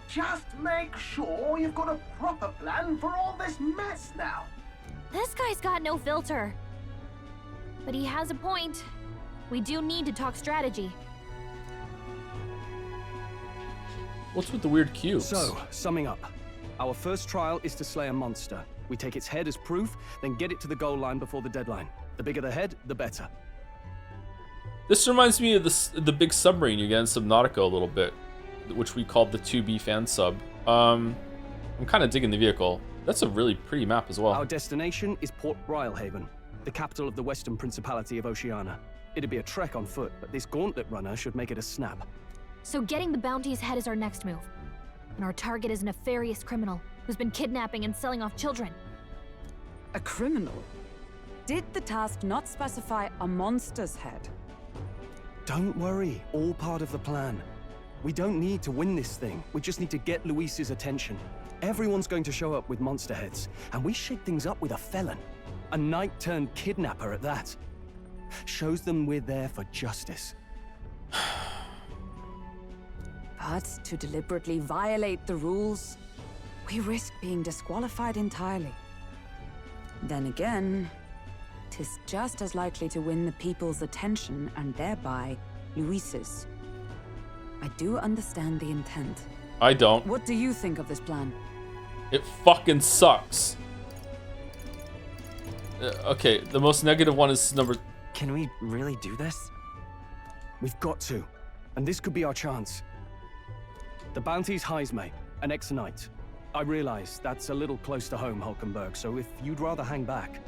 Just make sure you've got a proper plan for all this mess now. This guy's got no filter. But he has a point. We do need to talk strategy. What's with the weird cubes? So, summing up. Our first trial is to slay a monster. We take its head as proof, then get it to the goal line before the deadline. The bigger the head, the better. This reminds me of the big submarine you get in Subnautica a little bit, which we called the 2B fan sub. I'm kind of digging the vehicle. That's a really pretty map as well. Our destination is Port Brylehaven, the capital of the Western Principality of Oceania. It'd be a trek on foot, but this gauntlet runner should make it a snap. So getting the bounty's head is our next move. And our target is a nefarious criminal who's been kidnapping and selling off children. A criminal? Did the task not specify a monster's head? Don't worry, all part of the plan. We don't need to win this thing. We just need to get Luis's attention. Everyone's going to show up with monster heads, and we shake things up with a felon. A knight-turned-kidnapper at that. Shows them we're there for justice. But to deliberately violate the rules, we risk being disqualified entirely. Then again, 'tis just as likely to win the people's attention and thereby Luis's. I do understand the intent. I don't. What do you think of this plan? It fucking sucks. Okay, the most negative one is number... Can we really do this? We've got to. And this could be our chance. The bounty's Heismay, an ex-knight. I realize that's a little close to home, Hulkenberg, so if you'd rather hang back...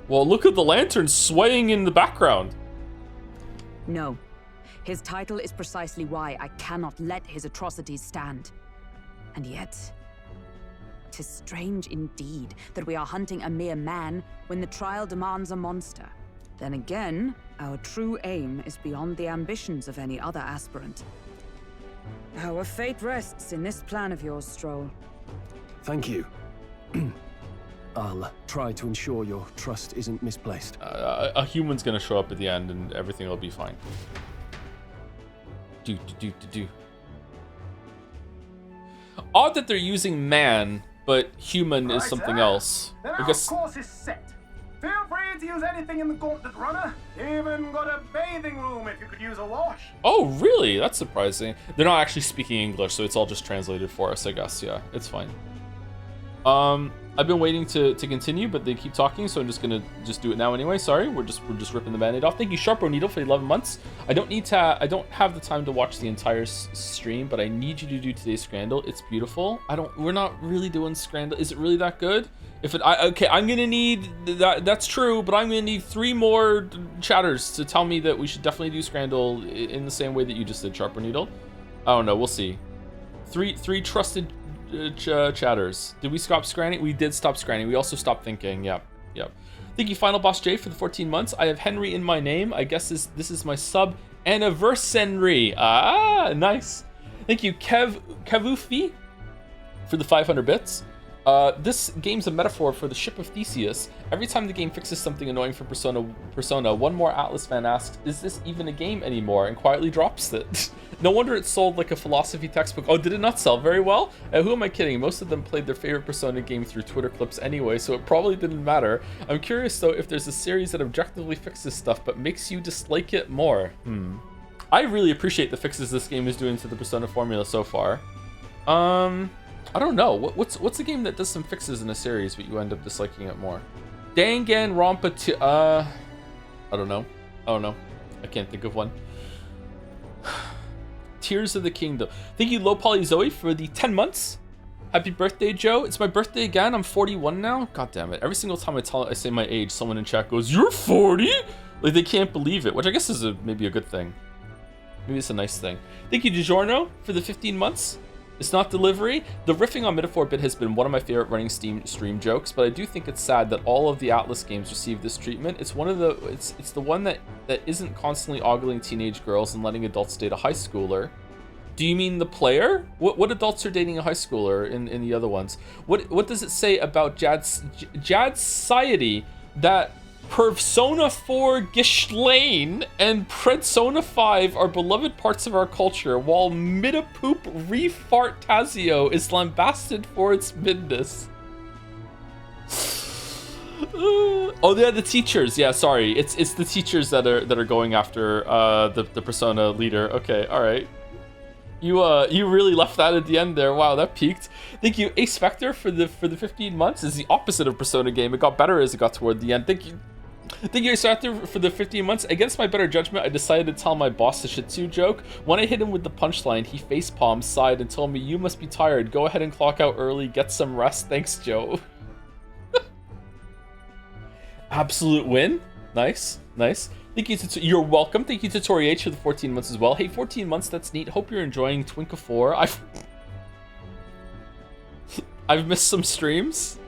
Well, look at the lantern swaying in the background. No. His title is precisely why I cannot let his atrocities stand. And yet, 'tis strange indeed that we are hunting a mere man when the trial demands a monster. Then again, our true aim is beyond the ambitions of any other aspirant. Our fate rests in this plan of yours, Strohl. Thank you. I'll try to ensure your trust isn't misplaced. A human's gonna show up at the end and everything will be fine. Do. Odd that they're using man, but human is something else. Then I our guess... course is set. Feel free to use anything in the gauntlet runner. Even got a bathing room if you could use a wash. Oh, really? That's surprising. They're not actually speaking English, so it's all just translated for us, I guess. Yeah, it's fine. I've been waiting to continue, but they keep talking, so I'm just gonna do it now anyway. Sorry, we're just ripping the band-aid off. Thank you, Sharpo Needle, for 11 months. I don't have the time to watch the entire stream, but I need you to do today's Scrandle. It's beautiful. We're not really doing Scrandle. Is it really that good? Okay, I'm gonna need that. That's true, but I'm gonna need 3 more chatters to tell me that we should definitely do Scrandle in the same way that you just did, Sharper Needle. I don't know. We'll see. Three trusted chatters. Did we stop scranning? We did stop scranning. We also stopped thinking. Yep. Thank you, Final Boss J, for the 14 months. I have Henry in my name. I guess this is my sub anniversary. Ah, nice. Thank you, Kevufi, for the 500 bits. This game's a metaphor for the ship of Theseus. Every time the game fixes something annoying for Persona, one more Atlas fan asks, "Is this even a game anymore?" and quietly drops it. No wonder it sold like a philosophy textbook. Oh, did it not sell very well? Who am I kidding? Most of them played their favorite Persona game through Twitter clips anyway, so it probably didn't matter. I'm curious though if there's a series that objectively fixes stuff but makes you dislike it more. I really appreciate the fixes this game is doing to the Persona formula so far. I don't know. What's a game that does some fixes in a series but you end up disliking it more? Danganronpa 2. I don't know. I can't think of one. Tears of the Kingdom. Thank you, Low Poly Zoe, for the 10 months. Happy birthday, Joe. It's my birthday again. I'm 41 now. God damn it. Every single time I say my age, someone in chat goes, "You're 40?" Like, they can't believe it, which I guess is maybe a good thing. Maybe it's a nice thing. Thank you, DiGiorno, for the 15 months. It's not delivery. The riffing on Metaphor Bit has been one of my favorite running stream jokes, but I do think it's sad that all of the Atlas games receive this treatment. It's one of the it's the one that isn't constantly ogling teenage girls and letting adults date a high schooler. Do you mean the player? What adults are dating a high schooler in the other ones? What does it say about Jad Society that Persona 4 Gishlane and Persona 5 are beloved parts of our culture, while Midapoop ReFantazio is lambasted for its midness? Oh yeah, the teachers. Yeah, sorry, it's the teachers that are going after the Persona leader. Okay, all right. You really left that at the end there. Wow, that peaked. Thank you, Ace Spectre, for the 15 months. Is the opposite of Persona game. It got better as it got toward the end. Thank you, Ace Spectre, for the 15 months. Against my better judgment, I decided to tell my boss the Shih Tzu joke. When I hit him with the punchline, he facepalmed, sighed, and told me, "You must be tired. Go ahead and clock out early. Get some rest. Thanks, Joe." Absolute win. Nice. Thank you, you're welcome. Thank you to Tori H for the 14 months as well. Hey, 14 months, that's neat. Hope you're enjoying Twinka 4. I've missed some streams.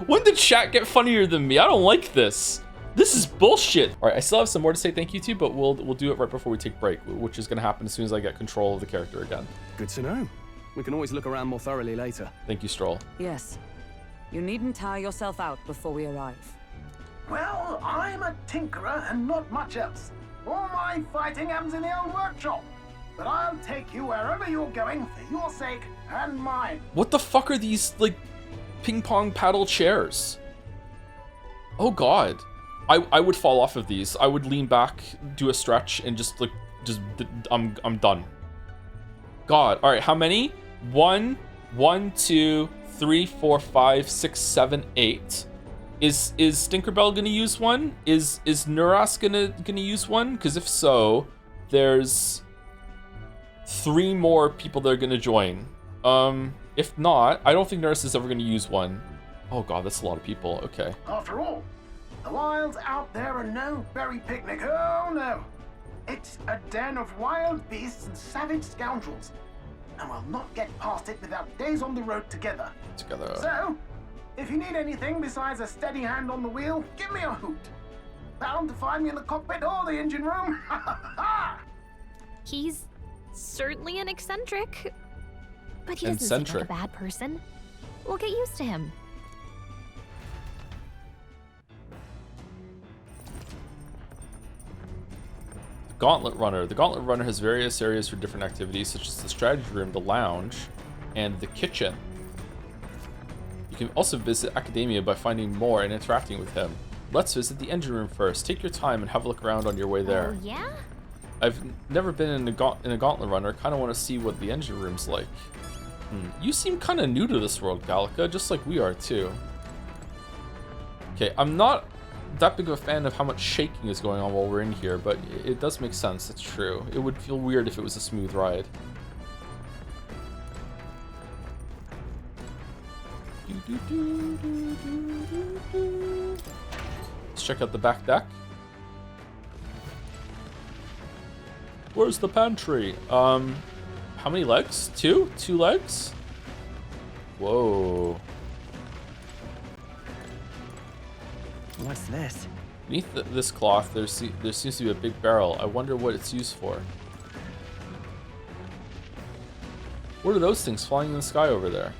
When did chat get funnier than me? I don't like this. This is bullshit. All right, I still have some more to say thank you to, but we'll do it right before we take break, which is gonna happen as soon as I get control of the character again. Good to know. We can always look around more thoroughly later. Thank you, Strohl. Yes. You needn't tire yourself out before we arrive. Well, I'm a tinkerer and not much else. All my fighting happens in the old workshop. But I'll take you wherever you're going for your sake and mine. What the fuck are these, like, ping pong paddle chairs? Oh god. I would fall off of these. I would lean back, do a stretch, and I'm done. God. All right, how many? 1, 2, 3, 4, 5, 6, 7, 8. Is Stinkerbell gonna use one? Is Nuras gonna use one? Because if so, there's 3 more people that are gonna join. If not, I don't think Nuras is ever gonna use one. Oh god, that's a lot of people. Okay. After all, the wilds out there are no berry picnic. Oh no. It's a den of wild beasts and savage scoundrels. And we'll not get past it without days on the road together. So, if you need anything besides a steady hand on the wheel, give me a hoot. Bound to find me in the cockpit or the engine room. He's certainly an eccentric, but he doesn't seem like a bad person. We'll get used to him. Gauntlet Runner. The Gauntlet Runner has various areas for different activities, such as the strategy room, the lounge, and the kitchen. You can also visit Akademeia by finding more and interacting with him. Let's visit the engine room first. Take your time and have a look around on your way there. Oh, yeah? I've never been in a Gauntlet Runner. Kind of want to see what the engine room's like. You seem kind of new to this world, Gallica, just like we are too. Okay, I'm not that big of a fan of how much shaking is going on while we're in here, but it does make sense. It's true. It would feel weird if it was a smooth ride. Let's check out the back deck. Where's the pantry? How many legs? 2? 2 legs? Whoa. What's this? Beneath this cloth, there seems to be a big barrel. I wonder what it's used for. What are those things flying in the sky over there?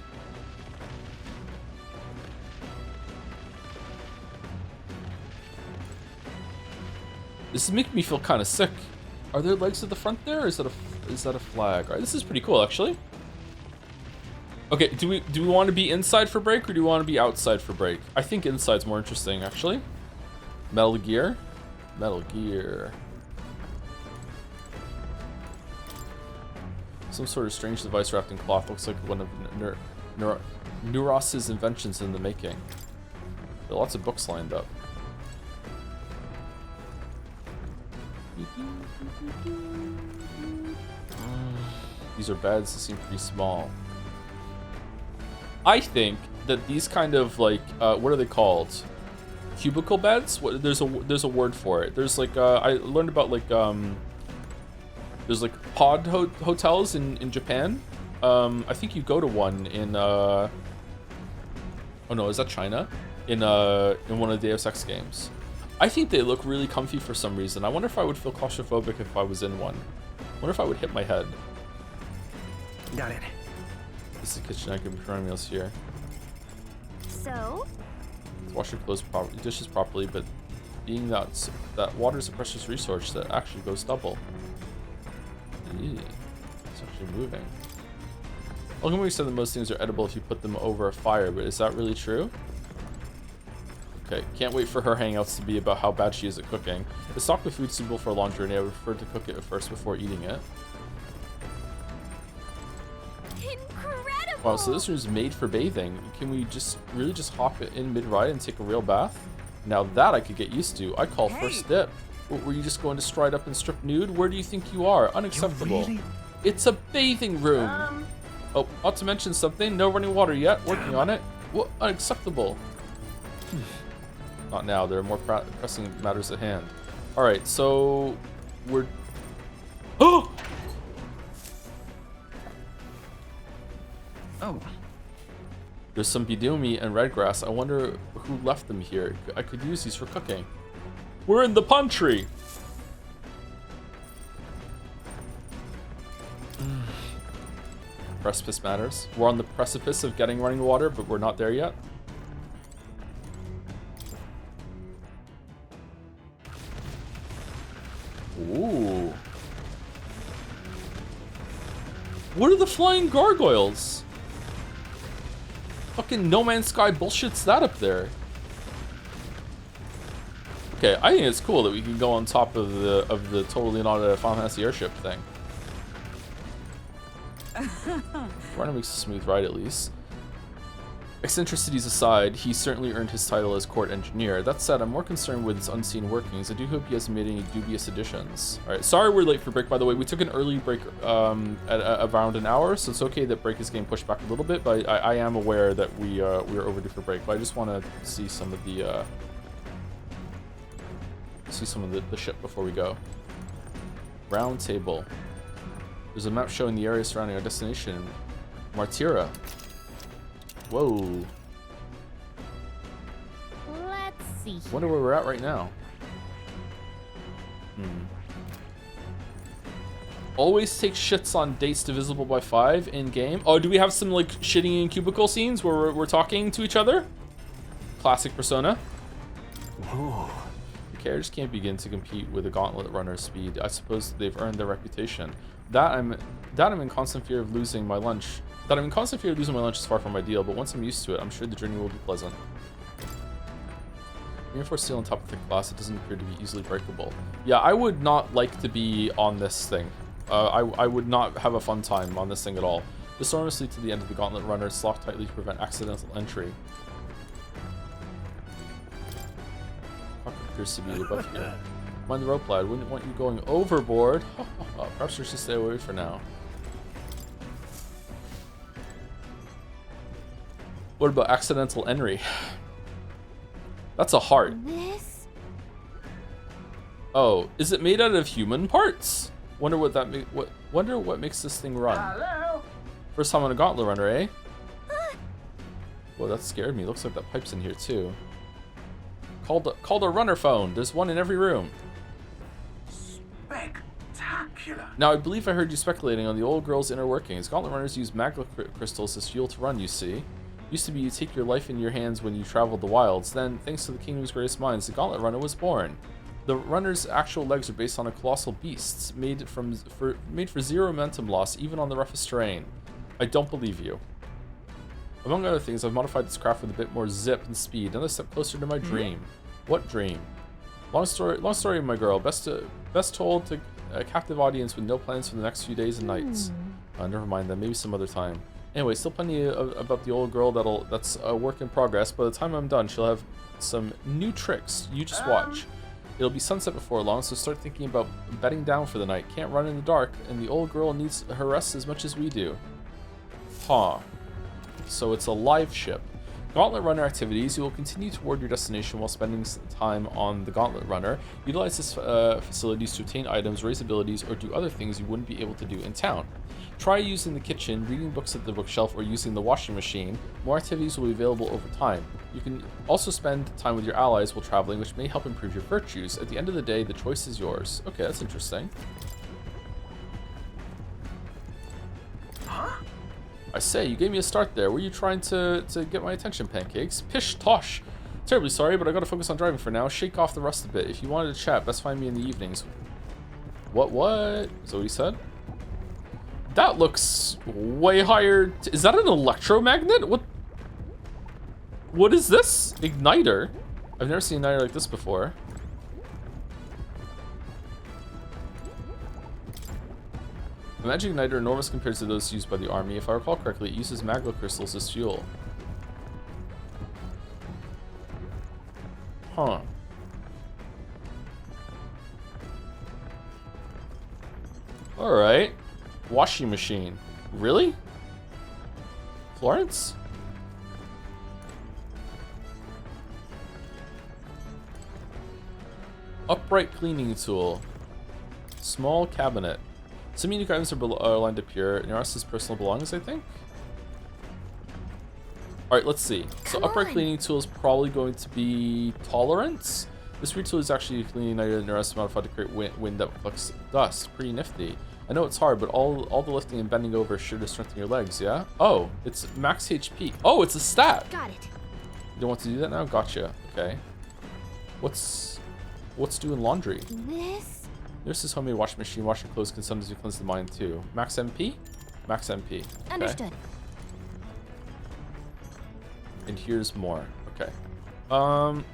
This is making me feel kind of sick. Are there legs at the front there, or is that a flag? All right, this is pretty cool, actually. Okay, do we want to be inside for break, or do we want to be outside for break? I think inside's more interesting, actually. Metal Gear. Metal Gear. Some sort of strange device wrapped in cloth. Looks like one of Nuras' inventions in the making. There are lots of books lined up. These are beds that seem pretty small. I think that these kind of like what are they called? Cubicle beds? What, there's a word for it. There's like I learned about like there's like pod hotels in Japan. I think you go to one in oh no, is that China? In one of the Deus Ex games. I think they look really comfy for some reason. I wonder if I would feel claustrophobic if I was in one. I wonder if I would hit my head. Got it. This is the kitchen. I can be running else here. So? Let's wash your clothes dishes properly, but being that water is a precious resource that actually goes double. Ew, it's actually moving. Logan said that most things are edible if you put them over a fire, but is that really true? Okay, can't wait for her hangouts to be about how bad she is at cooking. The stock of food suitable for a long journey. I would prefer to cook it first before eating it. Incredible! Wow, so this room's made for bathing. Can we just really just hop it in mid-ride and take a real bath? Now that I could get used to. I call first dip. Were you just going to stride up and strip nude? Where do you think you are? Unacceptable. Really? It's a bathing room. Oh, not to mention something. No running water yet. Working on it. What? Unacceptable. Not now. There are more pressing matters at hand. All right, so we're. Oh. Oh. There's some bidoomi and red grass. I wonder who left them here. I could use these for cooking. We're in the pantry. Precipice matters. We're on the precipice of getting running water, but we're not there yet. Ooh. What are the flying gargoyles? Fucking No Man's Sky bullshit's that up there. Okay, I think it's cool that we can go on top of the totally not a Final Fantasy airship thing. Runner makes a smooth ride at least. Eccentricities aside, he certainly earned his title as court engineer. That said, I'm more concerned with his unseen workings. I do hope he hasn't made any dubious additions. Alright, sorry we're late for break, by the way. We took an early break at around an hour, so it's okay that break is getting pushed back a little bit, but I am aware that we are overdue for break. But I just want to see some of the ship before we go. Round table. There's a map showing the area surrounding our destination. Martira. Whoa. Let's see. Wonder where we're at right now. Always take shits on dates divisible by 5 in game. Oh, do we have some like shitting in cubicle scenes where we're talking to each other? Classic Persona. Whoa. The carriage can't begin to compete with the gauntlet runner's speed. I suppose they've earned their reputation. That I'm in constant fear of losing my lunch. Is far from ideal, but once I'm used to it, I'm sure the journey will be pleasant. Reinforced steel on top of thick glass, it doesn't appear to be easily breakable. Yeah, I would not like to be on this thing. I would not have a fun time on this thing at all. The storm must lead to the end of the gauntlet runner. It's locked tightly to prevent accidental entry. Rock appears to be above here. Mind the rope, lad. Wouldn't want you going overboard. Perhaps we should stay away for now. What about accidental entry? That's a heart. This? Oh, is it made out of human parts? Wonder what makes this thing run. Hello? First time on a gauntlet runner, eh? Whoa, that scared me. Looks like that pipe's in here too. Called a runner phone. There's one in every room. Spectacular. Now, I believe I heard you speculating on the old girl's inner workings. Gauntlet runners use magma crystals as fuel to run, you see. Used to be you take your life in your hands when you traveled the wilds. Then, thanks to the kingdom's greatest minds, the gauntlet runner was born. The runner's actual legs are based on a colossal beast, made for zero momentum loss, even on the roughest terrain. I don't believe you. Among other things, I've modified this craft with a bit more zip and speed, another step closer to my dream. What dream? Long story, my girl. Best told to a captive audience with no plans for the next few days and nights. Never mind then, maybe some other time. Anyway, still plenty about the old girl that's a work in progress. By the time I'm done, she'll have some new tricks. You just watch. It'll be sunset before long, so start thinking about bedding down for the night. Can't run in the dark, and the old girl needs her rest as much as we do. Huh. So it's a live ship. Gauntlet Runner activities. You will continue toward your destination while spending time on the Gauntlet Runner. Utilize this facilities to obtain items, raise abilities, or do other things you wouldn't be able to do in town. Try using the kitchen, reading books at the bookshelf, or using the washing machine. More activities will be available over time. You can also spend time with your allies while traveling, which may help improve your virtues. At the end of the day, the choice is yours. Okay, that's interesting. Huh? I say, you gave me a start there. Were you trying to get my attention, Pancakes? Pish tosh. Terribly sorry, but I gotta focus on driving for now. Shake off the rust a bit. If you wanted to chat, best find me in the evenings. What? Is that what he said? That looks way higher. Is that an electromagnet? What is this? Igniter? I've never seen an igniter like this before. The magic igniter enormous compared to those used by the army. If I recall correctly, it uses magma crystals as fuel. Huh. Alright. Washing machine. Really? Florence? Upright cleaning tool. Small cabinet. Some unique items are lined up here. Nearest personal belongings, I think. Alright, let's see. So upright cleaning tool is probably going to be tolerance. This tool is actually a cleaning item that Nearest modified to create wind that collects dust. Pretty nifty. I know it's hard, but all the lifting and bending over is sure to strengthen your legs, yeah? Oh, it's max HP. Oh, it's a stat. Got it. You don't want to do that now? Gotcha. Okay. What's doing laundry? This? There's this homemade washing machine. Washing clothes can sometimes cleanse the mind too. Max MP? Max MP. Okay. Understood. And here's more. Okay.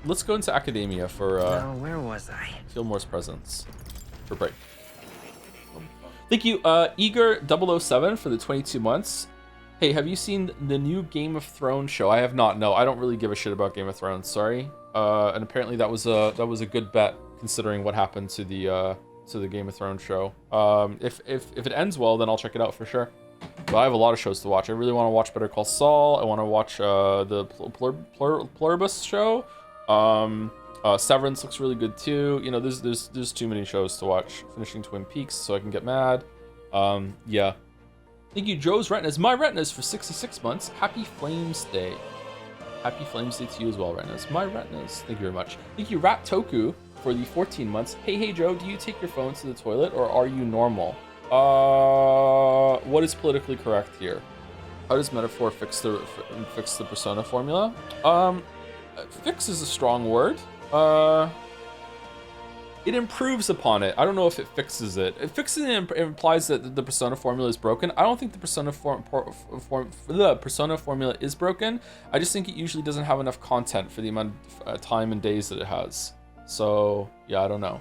Let's go into Akademeia for Now, where was I? Fillmore's presence. For break. Thank you, Eager007 for the 22 months. Hey, have you seen the new Game of Thrones show? I have not. No, I don't really give a shit about Game of Thrones. Sorry. And apparently that was a good bet considering what happened to the Game of Thrones show. If it ends well, then I'll check it out for sure. But I have a lot of shows to watch. I really want to watch Better Call Saul. I want to watch the Pluribus show. Severance looks really good too. You know, there's too many shows to watch. Finishing Twin Peaks so I can get mad. Yeah. Thank you, Joe's Retinas. My Retinas for 66 months. Happy Flames Day. Happy Flames Day to you as well, Retinas. My Retinas. Thank you very much. Thank you, Rat Toku, for the 14 months. Hey, Joe, do you take your phone to the toilet or are you normal? What is politically correct here? How does metaphor fix the persona formula? Fix is a strong word. It improves upon it. I don't know if it fixes it. It fixes it implies that the persona formula is broken. I don't think the persona formula is broken. I just think it usually doesn't have enough content for the amount of time and days that it has. So yeah, I don't know.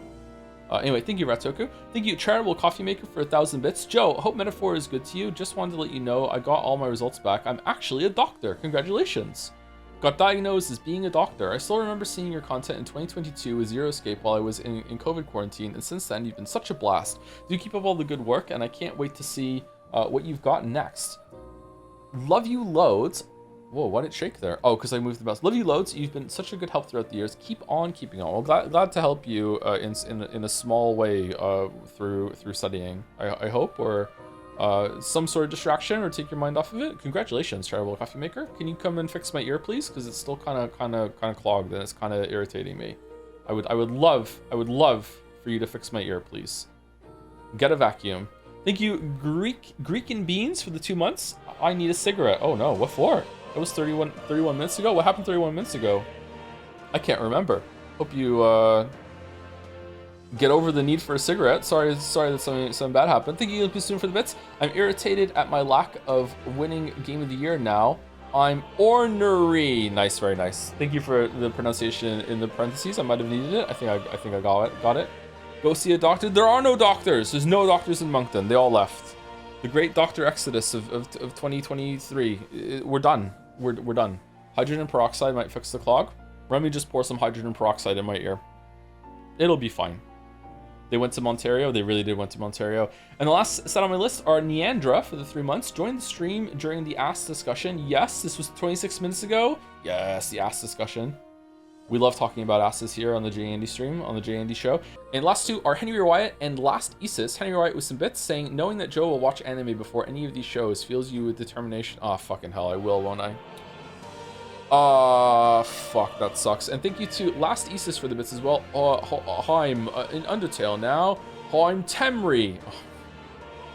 Anyway, thank you, Ratoku. Thank you, Charitable Coffee Maker, for 1,000 bits. Joe, hope Metaphor is good to you. Just wanted to let you know I got all my results back. I'm actually a doctor. Congratulations. Got diagnosed as being a doctor. I still remember seeing your content in 2022 with Zero Escape while I was in COVID quarantine, and since then you've been such a blast. Do keep up all the good work, and I can't wait to see what you've got next. Love you loads. Whoa, why did it shake there? Oh, because I moved the mouse. Love you loads. You've been such a good help throughout the years. Keep on keeping on. Well, glad to help you in a small way through studying. I hope, or some sort of distraction, or take your mind off of it. Congratulations, Charitable Coffee Maker. Can you come and fix my ear, please? Because it's still kind of clogged and it's kind of irritating me. I would love for you to fix my ear, please. Get a vacuum. Thank you, Greek and Beans, for the 2 months. I need a cigarette. Oh no, what for? That was 31 minutes ago? What happened 31 minutes ago? I can't remember. Hope you get over the need for a cigarette. Sorry that something bad happened. Thank you, Soon, for the bits. I'm irritated at my lack of winning Game of the Year now. I'm ornery. Nice, very nice. Thank you for the pronunciation in the parentheses. I might have needed it. I think I got it. Go see a doctor. There are no doctors. There's no doctors in Moncton. They all left. The great Doctor Exodus of 2023. We're done. We're done. Hydrogen peroxide might fix the clog. Let me just pour some hydrogen peroxide in my ear. It'll be fine. They went to Ontario. They really did went to Ontario. And the last set on my list are Neandra for the 3 months. Joined the stream during the ass discussion. Yes, this was 26 minutes ago. Yes, the ass discussion. We love talking about asses here on the J Andy stream, on the J Andy show. And last two are Henry Wyatt and Last Isis. Henry Wyatt with some bits saying, knowing that Joe will watch anime before any of these shows fills you with determination. Oh, fucking hell, I will, won't I? Fuck, that sucks. And thank you to Last Isis for the bits as well. I'm in Undertale now. I'm Temri.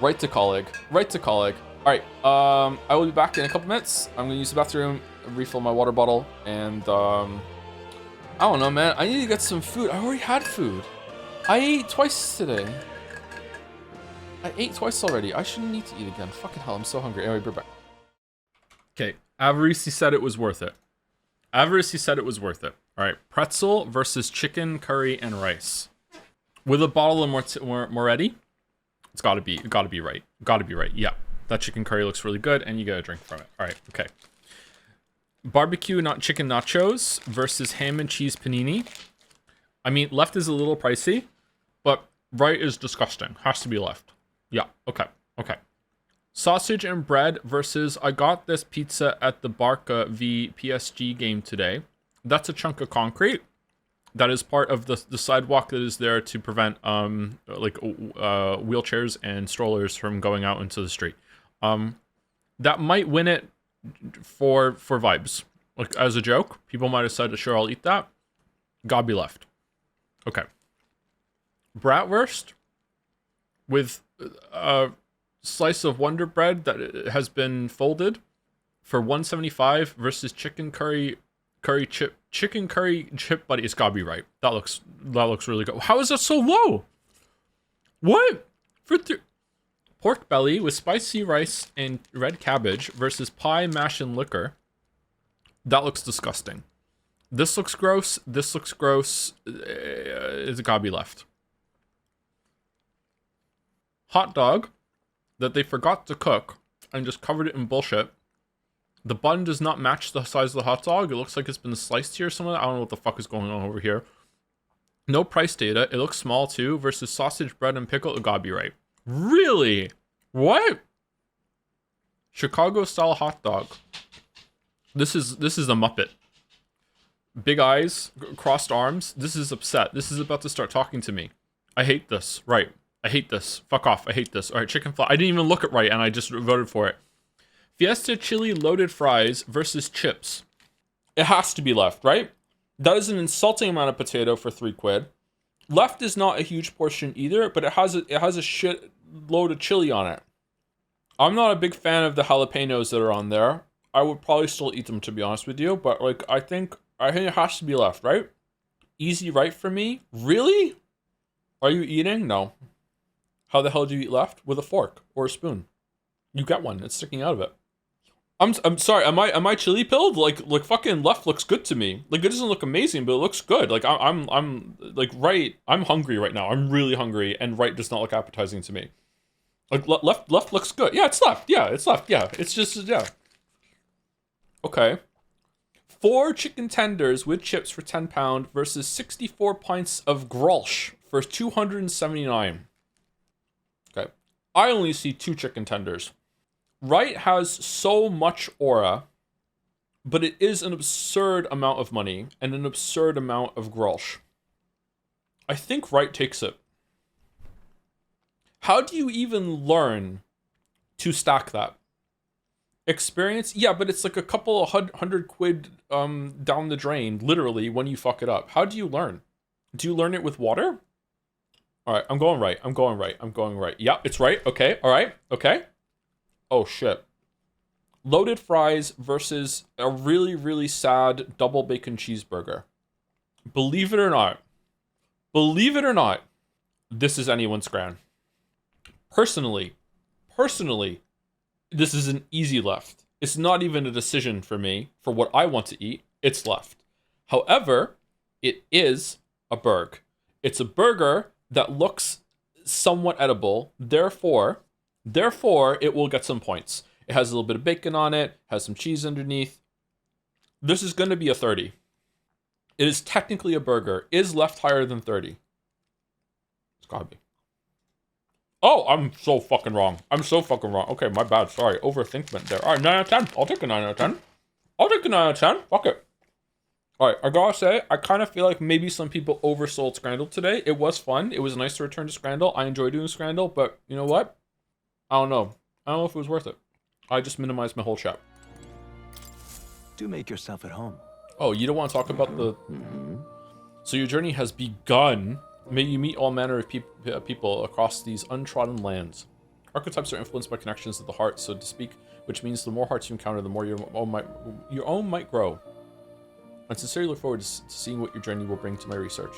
Right to colleague. Right to colleague. Alright, I will be back in a couple minutes. I'm gonna use the bathroom, refill my water bottle, and I don't know, man. I need to get some food. I already had food. I ate twice today. I ate twice already. I shouldn't need to eat again. Fucking hell, I'm so hungry. Anyway, we're back. Okay, Avarisi said it was worth it. Avarisi said it was worth it. All right, pretzel versus chicken, curry, and rice. With a bottle of Moretti, it's gotta be right. Gotta be right. Yeah, that chicken curry looks really good, and you get a drink from it. All right, okay. Barbecue, not chicken nachos versus ham and cheese panini. I mean, left is a little pricey, but right is disgusting. Has to be left. Yeah, okay, okay. Sausage and bread versus I got this pizza at the Barca v PSG game today. That's a chunk of concrete. That is part of the sidewalk that is there to prevent wheelchairs and strollers from going out into the street. That might win it for vibes. Like, as a joke, people might have said, sure, I'll eat that. Gotta be left. Okay. Bratwurst with a slice of Wonder Bread that has been folded for $1.75 versus chicken curry chip buddy. It's gotta be right. That looks really good. How is that so low? What? Pork belly with spicy rice and red cabbage versus pie, mash, and liquor. That looks disgusting. This looks gross. This looks gross. It's gotta be left. Hot dog that they forgot to cook and just covered it in bullshit. The bun does not match the size of the hot dog. It looks like it's been sliced here somewhere. I don't know what the fuck is going on over here. No price data. It looks small too. Versus sausage, bread, and pickle. It gotta be right. Really? What? Chicago style hot dog. This is a Muppet. Big eyes, crossed arms. This is upset. This is about to start talking to me. I hate this. Right. I hate this. Fuck off. I hate this. All right, chicken fly. I didn't even look at right, and I just voted for it. Fiesta chili loaded fries versus chips. It has to be left, right? That is an insulting amount of potato for £3. Left is not a huge portion either, but it has a shit load of chili on it. I'm not a big fan of the jalapenos that are on there. I would probably still eat them, to be honest with you, but like I think it has to be left, right? Easy right for me. Really? Are you eating? No. How the hell do you eat left? With a fork or a spoon. You get one. It's sticking out of it. I'm sorry. Am I chili pilled? Like fucking left looks good to me. Like, it doesn't look amazing, but it looks good. Like I'm like right. I'm hungry right now. I'm really hungry, and right does not look appetizing to me. Like left looks good. Yeah, it's left. Yeah, it's left. Yeah, it's just yeah. Okay. 4 chicken tenders with chips for £10 versus 64 pints of Grolsch for $279. Okay. I only see 2 chicken tenders. Right has so much aura, but it is an absurd amount of money and an absurd amount of Grolsch. I think Right takes it. How do you even learn to stack that? Experience? Yeah, but it's like a couple of £100 down the drain, literally, when you fuck it up. How do you learn? Do you learn it with water? All right, I'm going right. I'm going right. I'm going right. Yeah, it's right. Okay. All right. Okay. Oh, shit. Loaded fries versus a really, really sad double bacon cheeseburger. Believe it or not, this is anyone's Scran. Personally, this is an easy left. It's not even a decision for me for what I want to eat. It's left. However, it is a burg. It's a burger that looks somewhat edible. Therefore, it will get some points. It has a little bit of bacon on it, has some cheese underneath. This is going to be a 30. It is technically a burger. Is left higher than 30? Gotta be. Oh, I'm so fucking wrong. I'm so fucking wrong. Okay, my bad. Sorry. Overthinkment there. Alright, 9 out of 10. I'll take a 9 out of 10. I'll take a 9 out of 10. Fuck it. Alright, I gotta say, I kind of feel like maybe some people oversold Scrandle today. It was fun. It was nice to return to Scrandle. I enjoy doing Scrandle, but you know what? I don't know. I don't know if it was worth it. I just minimized my whole chat. Do make yourself at home. Oh, you don't want to talk about the... So your journey has begun. May you meet all manner of people across these untrodden lands. Archetypes are influenced by connections of the heart, so to speak, which means the more hearts you encounter, the more your own might grow. I sincerely look forward to seeing what your journey will bring to my research.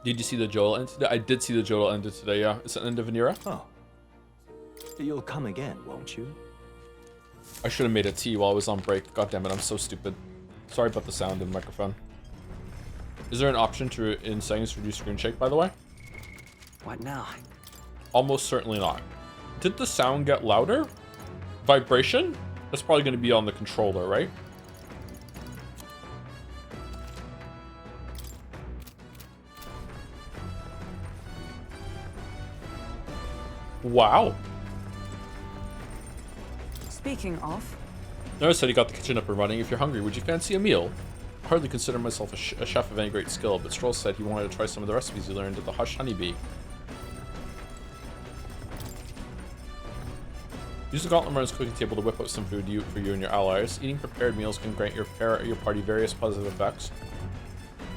Did you see the Joel end today? I did see the Joel ended today, yeah. It's the end of an era. Oh. You'll come again, won't you? I should have made a tea while I was on break. God damn it, I'm so stupid. Sorry about the sound in the microphone. Is there an option in settings to reduce screen shake, by the way? What now? Almost certainly not. Did the sound get louder? Vibration? That's probably going to be on the controller, right? Wow. Speaking of... Notice that he got the kitchen up and running. If you're hungry, would you fancy a meal? I hardly consider myself a chef of any great skill, but Strohl said he wanted to try some of the recipes he learned at the Hush Honeybee. Use the Gauntlet Runner's cooking table to whip up some food for you and your allies. Eating prepared meals can grant your party various positive effects.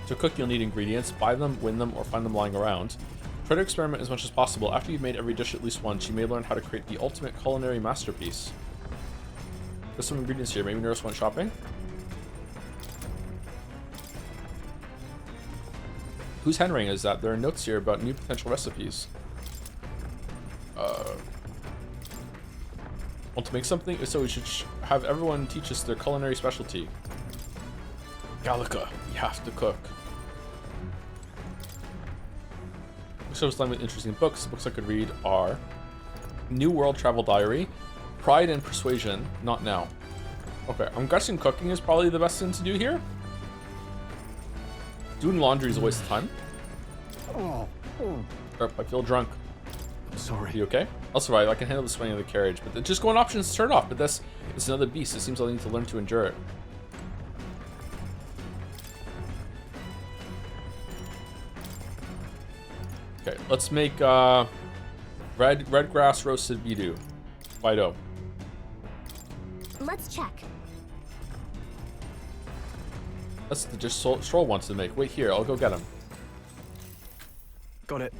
To cook, you'll need ingredients. Buy them, win them, or find them lying around. Try to experiment as much as possible. After you've made every dish at least once, you may learn how to create the ultimate culinary masterpiece. There's some ingredients here. Maybe Nurse went shopping? Whose handwriting is that? There are notes here about new potential recipes. Want to make something? So we should have everyone teach us their culinary specialty. Gallica, you have to cook. So it's done with interesting books. The books I could read are New World Travel Diary, Pride and Persuasion, not now. Okay, I'm guessing cooking is probably the best thing to do here. Doing laundry is a waste of time. Oh, I feel drunk. I'm sorry. You okay? I'll survive. I can handle the swing of the carriage, but just go on options to turn it off. But this is another beast. It seems I'll need to learn to endure it. Okay, let's make red grass roasted bidu. Fido. Let's check. That's the dish Strohl wants to make. Wait here, I'll go get him. Got it.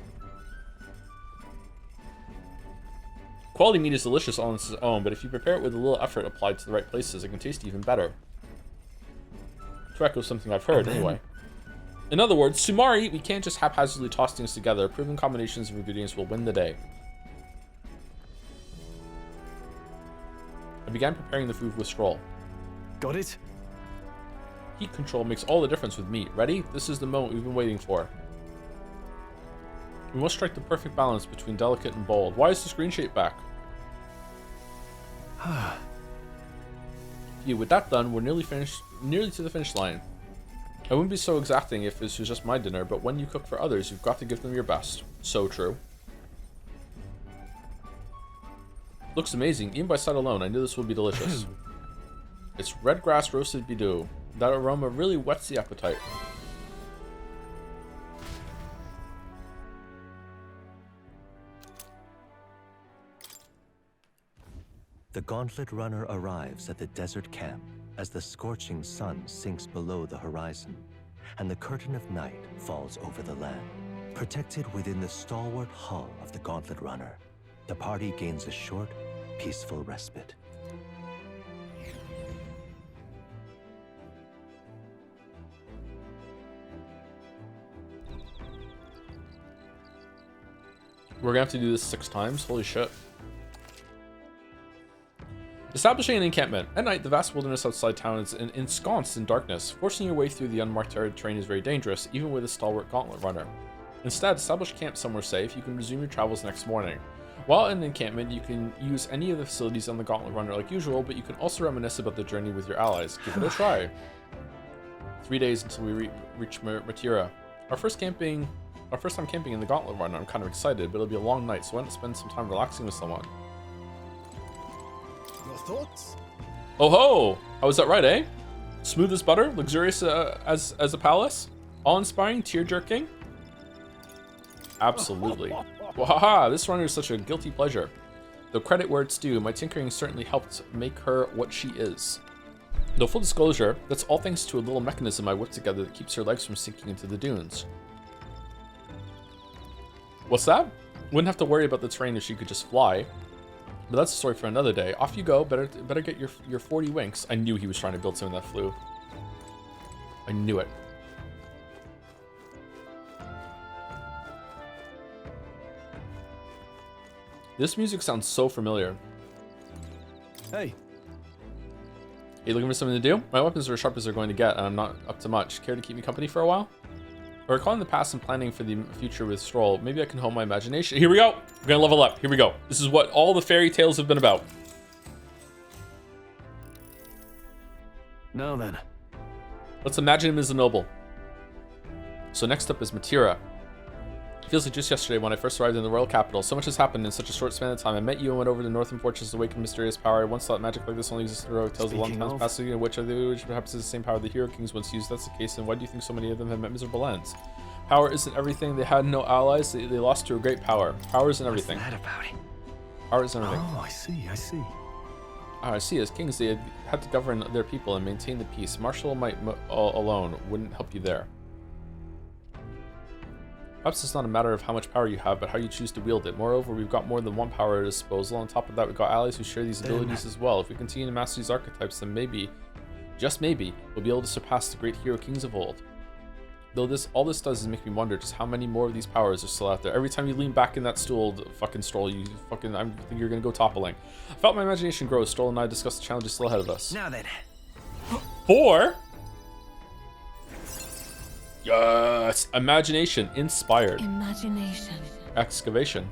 Quality meat is delicious on its own, but if you prepare it with a little effort applied to the right places, it can taste even better. To echo something I've heard, anyway. In other words, Sumari, we can't just haphazardly toss things together. Proven combinations of ingredients will win the day. I began preparing the food with Strohl. Got it? Heat control makes all the difference with meat. Ready? This is the moment we've been waiting for. We must strike the perfect balance between delicate and bold. Why is the screen shape back? With that done, we're nearly to the finish line. I wouldn't be so exacting if this was just my dinner, but when you cook for others, you've got to give them your best. So true. Looks amazing. Even by sight alone, I knew this would be delicious. It's red grass roasted bidu. That aroma really whets the appetite. The Gauntlet Runner arrives at the desert camp as the scorching sun sinks below the horizon, and the curtain of night falls over the land. Protected within the stalwart hull of the Gauntlet Runner, the party gains a short, peaceful respite. We're gonna have to do this 6 times? Holy shit. Establishing an encampment. At night, the vast wilderness outside town is ensconced in darkness. Forcing your way through the unmarked terrain is very dangerous, even with a stalwart Gauntlet Runner. Instead, establish camp somewhere safe. You can resume your travels next morning. While in the encampment, you can use any of the facilities on the Gauntlet Runner like usual, but you can also reminisce about the journey with your allies. Give it a try. 3 days until we reach Martira. Our first time camping in the Gauntlet Run. I'm kind of excited, but it'll be a long night, so I want to spend some time relaxing with someone. Your thoughts? Oh ho! I was that right, eh? Smooth as butter, luxurious as a palace, awe-inspiring, tear-jerking. Absolutely. Wahaha! This runner is such a guilty pleasure. Though credit where it's due, my tinkering certainly helped make her what she is. Though full disclosure, that's all thanks to a little mechanism I whipped together that keeps her legs from sinking into the dunes. What's that? Wouldn't have to worry about the terrain if she could just fly. But that's a story for another day. Off you go. Better get your 40 winks. I knew he was trying to build something that flew. I knew it. This music sounds so familiar. Hey. You looking for something to do? My weapons are as sharp as they're going to get, and I'm not up to much. Care to keep me company for a while? We're recalling the past and planning for the future with Strohl. Maybe I can hone my imagination. Here we go. We're gonna level up. Here we go. This is what all the fairy tales have been about. Now then. Let's imagine him as a noble. So next up is Martira. It feels like just yesterday when I first arrived in the royal capital. So much has happened in such a short span of time. I met you and went over to the Northern Fortress to awaken mysterious power. I once thought magic like this only existed in heroic tales a long time past, which perhaps is the same power the hero kings once used. That's the case, and why do you think so many of them have met miserable ends? Power isn't everything. They had no allies. They lost to a great power. Power isn't everything. What's that about it? Power isn't everything. Oh, I see. I see. As kings, they had to govern their people and maintain the peace. Martial might alone wouldn't help you there. Perhaps it's not a matter of how much power you have, but how you choose to wield it. Moreover, we've got more than one power at our disposal. On top of that, we've got allies who share these abilities as well. If we continue to master these archetypes, then maybe, just maybe, we'll be able to surpass the great hero kings of old. Though all this does is make me wonder just how many more of these powers are still out there. Every time you lean back in that stool, fucking Strohl, I think you're gonna go toppling. I felt my imagination grow as Strohl and I discussed the challenges still ahead of us. Now then. 4? Yes! Imagination. Inspired. Imagination. Excavation.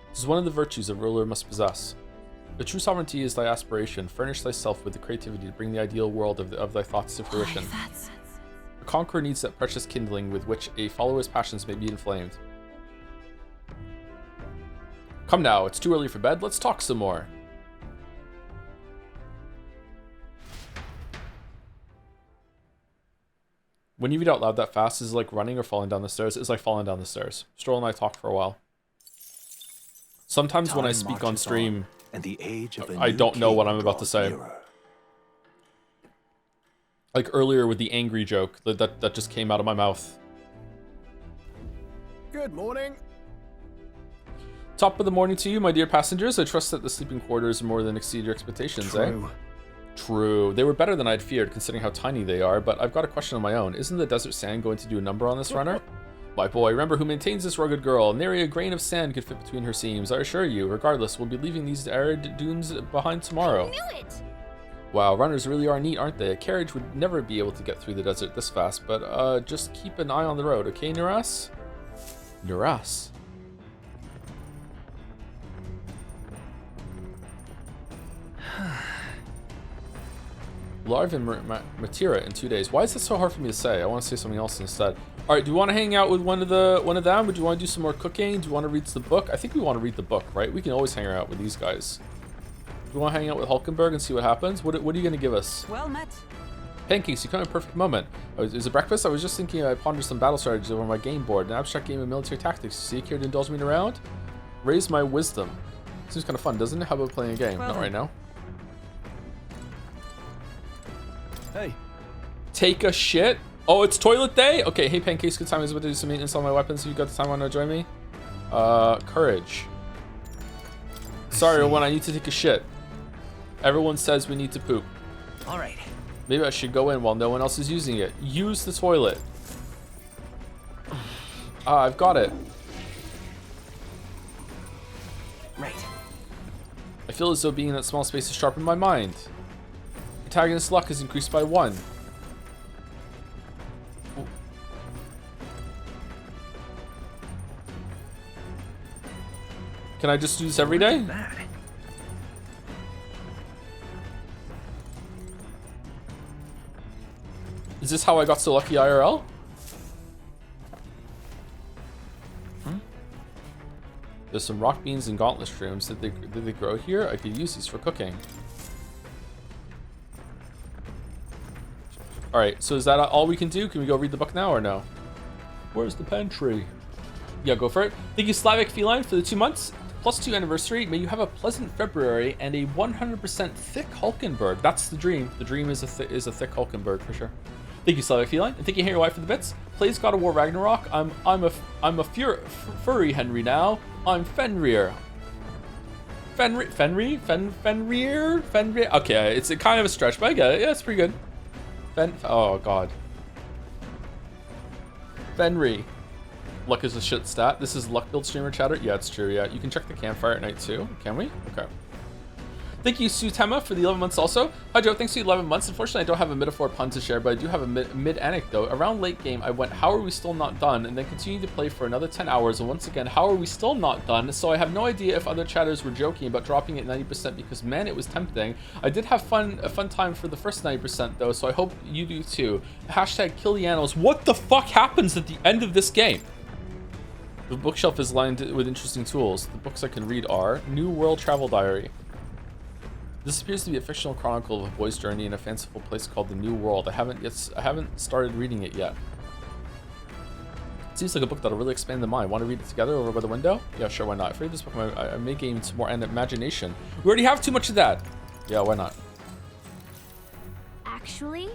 This is one of the virtues a ruler must possess. The true sovereignty is thy aspiration. Furnish thyself with the creativity to bring the ideal world of thy thoughts to fruition. A conqueror needs that precious kindling with which a follower's passions may be inflamed. Come now, it's too early for bed. Let's talk some more. When you read out loud that fast, is it like running or falling down the stairs? It's like falling down the stairs. Strohl and I talked for a while. Sometimes when I speak on stream, and the age of I don't know what I'm about to say. Like earlier with the angry joke that just came out of my mouth. Good morning. Top of the morning to you, my dear passengers. I trust that the sleeping quarters more than exceed your expectations, eh? True. They were better than I'd feared, considering how tiny they are, but I've got a question of my own. Isn't the desert sand going to do a number on this runner? My boy, remember who maintains this rugged girl. Nary a grain of sand could fit between her seams, I assure you. Regardless, we'll be leaving these arid dunes behind tomorrow. I knew it! Wow, runners really are neat, aren't they? A carriage would never be able to get through the desert this fast, but just keep an eye on the road, okay, Nuras? Nuras. Larv and Martira in 2 days. Why is that so hard for me to say? I want to say something else instead. All right, do you want to hang out with one of them? Would you want to do some more cooking? Do you want to read the book? I think we want to read the book, right? We can always hang out with these guys. Do you want to hang out with Hulkenberg and see what happens? What are you going to give us? Well met. Pancakes, you come at a perfect moment. Is it breakfast? I was just thinking I'd ponder some battle strategies over my game board. An abstract game of military tactics. See, care to indulge me around? Raise my wisdom. Seems kind of fun, doesn't it? How about playing a game? Not right now. Hey. Take a shit? Oh, it's toilet day? Okay, hey Pancakes, good time. I was about to do some maintenance on my weapons. You got the time, want to join me? Courage. Sorry, Owen, I need to take a shit. Everyone says we need to poop. Alright. Maybe I should go in while no one else is using it. Use the toilet. I've got it. Right. I feel as though being in that small space has sharpened my mind. Protagonist luck is increased by 1. Can I just do this every day? Is this how I got so lucky IRL? There's some rock beans and gauntlet shrooms. Did they grow here? I could use these for cooking. Alright, so is that all we can do? Can we go read the book now or no? Where's the pantry? Yeah, go for it. Thank you, Slavic Feline, for the 2 months. +2 anniversary. May you have a pleasant February and a 100% thick Hulkenberg. That's the dream. The dream is a thick Hulkenberg for sure. Thank you, Slavic Feline, and thank you, Henry White, for the bits. Plays God of War Ragnarok. I'm a furry Henry now. I'm Fenrir. Fenrir. Okay, it's a kind of a stretch, but I get it. Yeah, it's pretty good. Oh god. Fenrir. Luck is a shit stat. This is luck build streamer chatter. Yeah, it's true. Yeah, you can check the campfire at night too. Can we? Okay. Thank you, Sutema, for the 11 months also. Hi, Joe. Thanks for the 11 months. Unfortunately, I don't have a metaphor pun to share, but I do have a mid anecdote. Around late game, I went, how are we still not done? And then continued to play for another 10 hours. And once again, how are we still not done? So I have no idea if other chatters were joking about dropping it 90% because, man, it was tempting. I did have a fun time for the first 90% though, so I hope you do too. Hashtag kill the animals. What the fuck happens at the end of this game? The bookshelf is lined with interesting tools. The books I can read are New World Travel Diary. This appears to be a fictional chronicle of a boy's journey in a fanciful place called the New World. I haven't started reading it yet. It seems like a book that'll really expand the mind. Want to read it together over by the window? Yeah, sure, why not? If I read this book, I may gain some more imagination. We already have too much of that. Yeah, why not? Actually?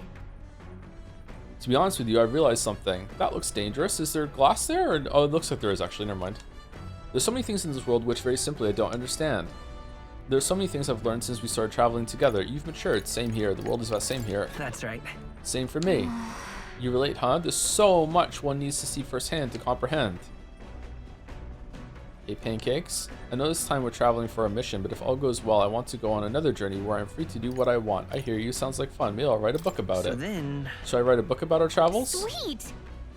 To be honest with you, I realized something. That looks dangerous. Is there glass there? Or, oh, it looks like there is actually. Never mind. There's so many things in this world which, very simply, I don't understand. There's so many things I've learned since we started traveling together. You've matured. Same here. The world is about same here. That's right. Same for me. You relate, huh? There's so much one needs to see firsthand to comprehend. Hey, pancakes. I know this time we're traveling for a mission, but if all goes well, I want to go on another journey where I'm free to do what I want. I hear you. Sounds like fun. Maybe I'll write a book about it. Then... Should I write a book about our travels? Sweet!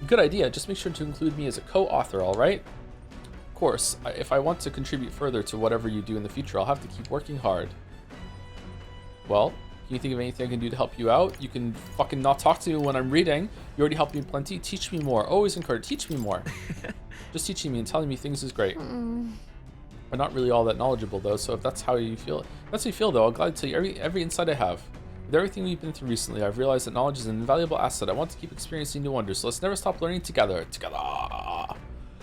Good idea. Just make sure to include me as a co-author, alright? Of course, if I want to contribute further to whatever you do in the future, I'll have to keep working hard. Well, can you think of anything I can do to help you out? You can fucking not talk to me when I'm reading. You already helped me plenty. Teach me more. Always encourage. Teach me more. Just teaching me and telling me things is great. I'm not really all that knowledgeable though, so if that's how you feel, though, I'll gladly tell you every insight I have. With everything we've been through recently, I've realized that knowledge is an invaluable asset. I want to keep experiencing new wonders, so let's never stop learning together.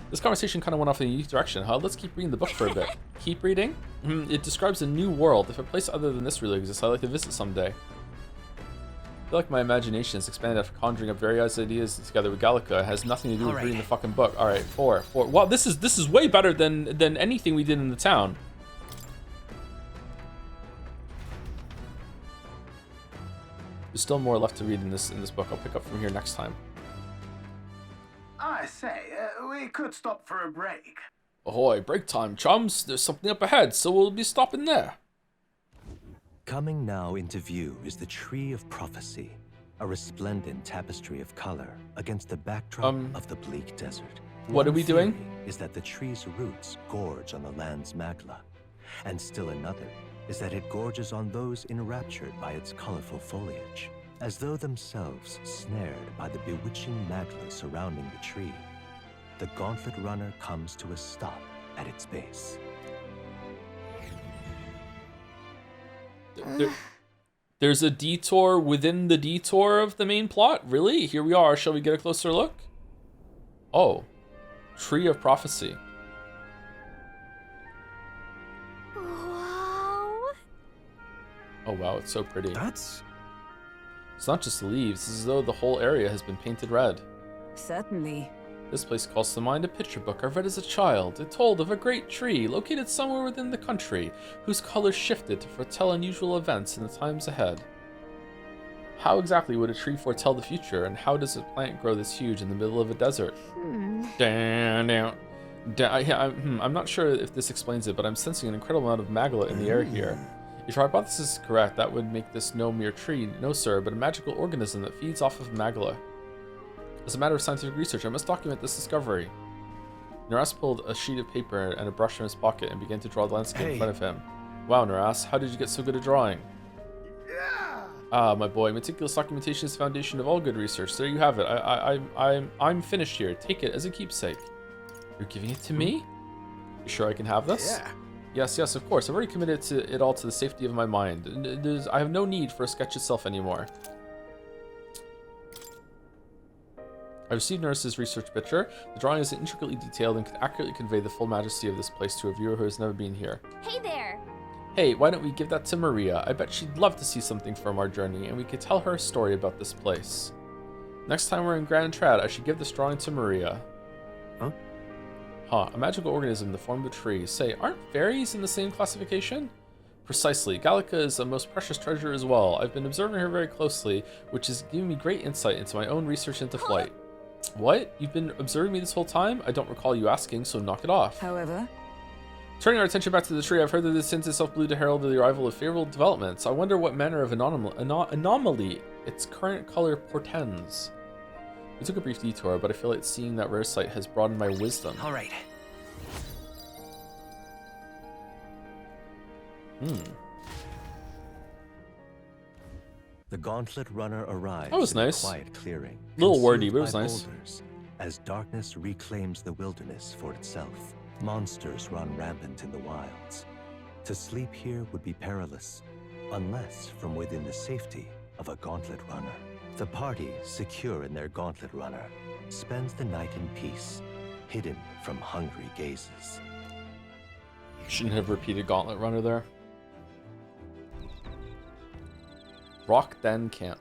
This conversation kind of went off in a unique direction, huh? Let's keep reading the book for a bit. Keep reading? It describes a new world. If a place other than this really exists, I'd like to visit someday. I feel like my imagination is expanded after conjuring up various ideas together with Gallica. It has nothing to do with reading the fucking book. Alright, 4. Wow, this is way better than anything we did in the town. There's still more left to read in this book. I'll pick up from here next time. I say, we could stop for a break. Ahoy, break time, chums. There's something up ahead, so we'll be stopping there. Coming now into view is the Tree of Prophecy, a resplendent tapestry of color against the backdrop of the bleak desert. What are we doing? One theory is that the tree's roots gorge on the land's magla, and still another is that it gorges on those enraptured by its colorful foliage, as though themselves snared by the bewitching magla surrounding the tree. The Gauntlet Runner comes to a stop at its base. There's a detour within the detour of the main plot? Really? Here we are. Shall we get a closer look? Oh. Tree of Prophecy. Wow. Oh wow, it's so pretty. It's not just the leaves. It's as though the whole area has been painted red. Certainly. This place calls to mind a picture book I read as a child. It told of a great tree located somewhere within the country, whose colors shifted to foretell unusual events in the times ahead. How exactly would a tree foretell the future, and how does a plant grow this huge in the middle of a desert? I'm not sure if this explains it, but I'm sensing an incredible amount of magla in the air here. If our hypothesis is correct, that would make this no mere tree, no sir, but a magical organism that feeds off of magla. As a matter of scientific research, I must document this discovery. Naras pulled a sheet of paper and a brush from his pocket and began to draw the landscape in front of him. Wow, Naras, how did you get so good at drawing? Ah, my boy, meticulous documentation is the foundation of all good research. There you have it. I'm finished here. Take it as a keepsake. You're giving it to me? You sure I can have this? Yeah. Yes, yes, of course. I've already committed to it all to the safety of my mind. I have no need for a sketch itself anymore. I received Nurse's research picture. The drawing is intricately detailed and can accurately convey the full majesty of this place to a viewer who has never been here. Hey there! Hey, why don't we give that to Maria? I bet she'd love to see something from our journey, and we could tell her a story about this place. Next time we're in Grand Trad, I should give this drawing to Maria. Huh? Huh, a magical organism in the form of a tree. Say, aren't fairies in the same classification? Precisely. Gallica is a most precious treasure as well. I've been observing her very closely, which is giving me great insight into my own research into flight. What? You've been observing me this whole time? I don't recall you asking, so knock it off. However, turning our attention back to the tree, I've heard that this sends itself blue to herald the arrival of favorable developments. I wonder what manner of anomaly its current color portends. We took a brief detour, but I feel like seeing that rare sight has broadened my wisdom. All right. The Gauntlet Runner arrives That was in nice. a quiet clearing. Little wordy, concealed but it was by nice. boulders. As darkness reclaims the wilderness for itself, monsters run rampant in the wilds. To sleep here would be perilous, unless from within the safety of a Gauntlet Runner. The party, secure in their Gauntlet Runner, spends the night in peace, hidden from hungry gazes. Shouldn't have repeated Gauntlet Runner there. Rock Den Camp.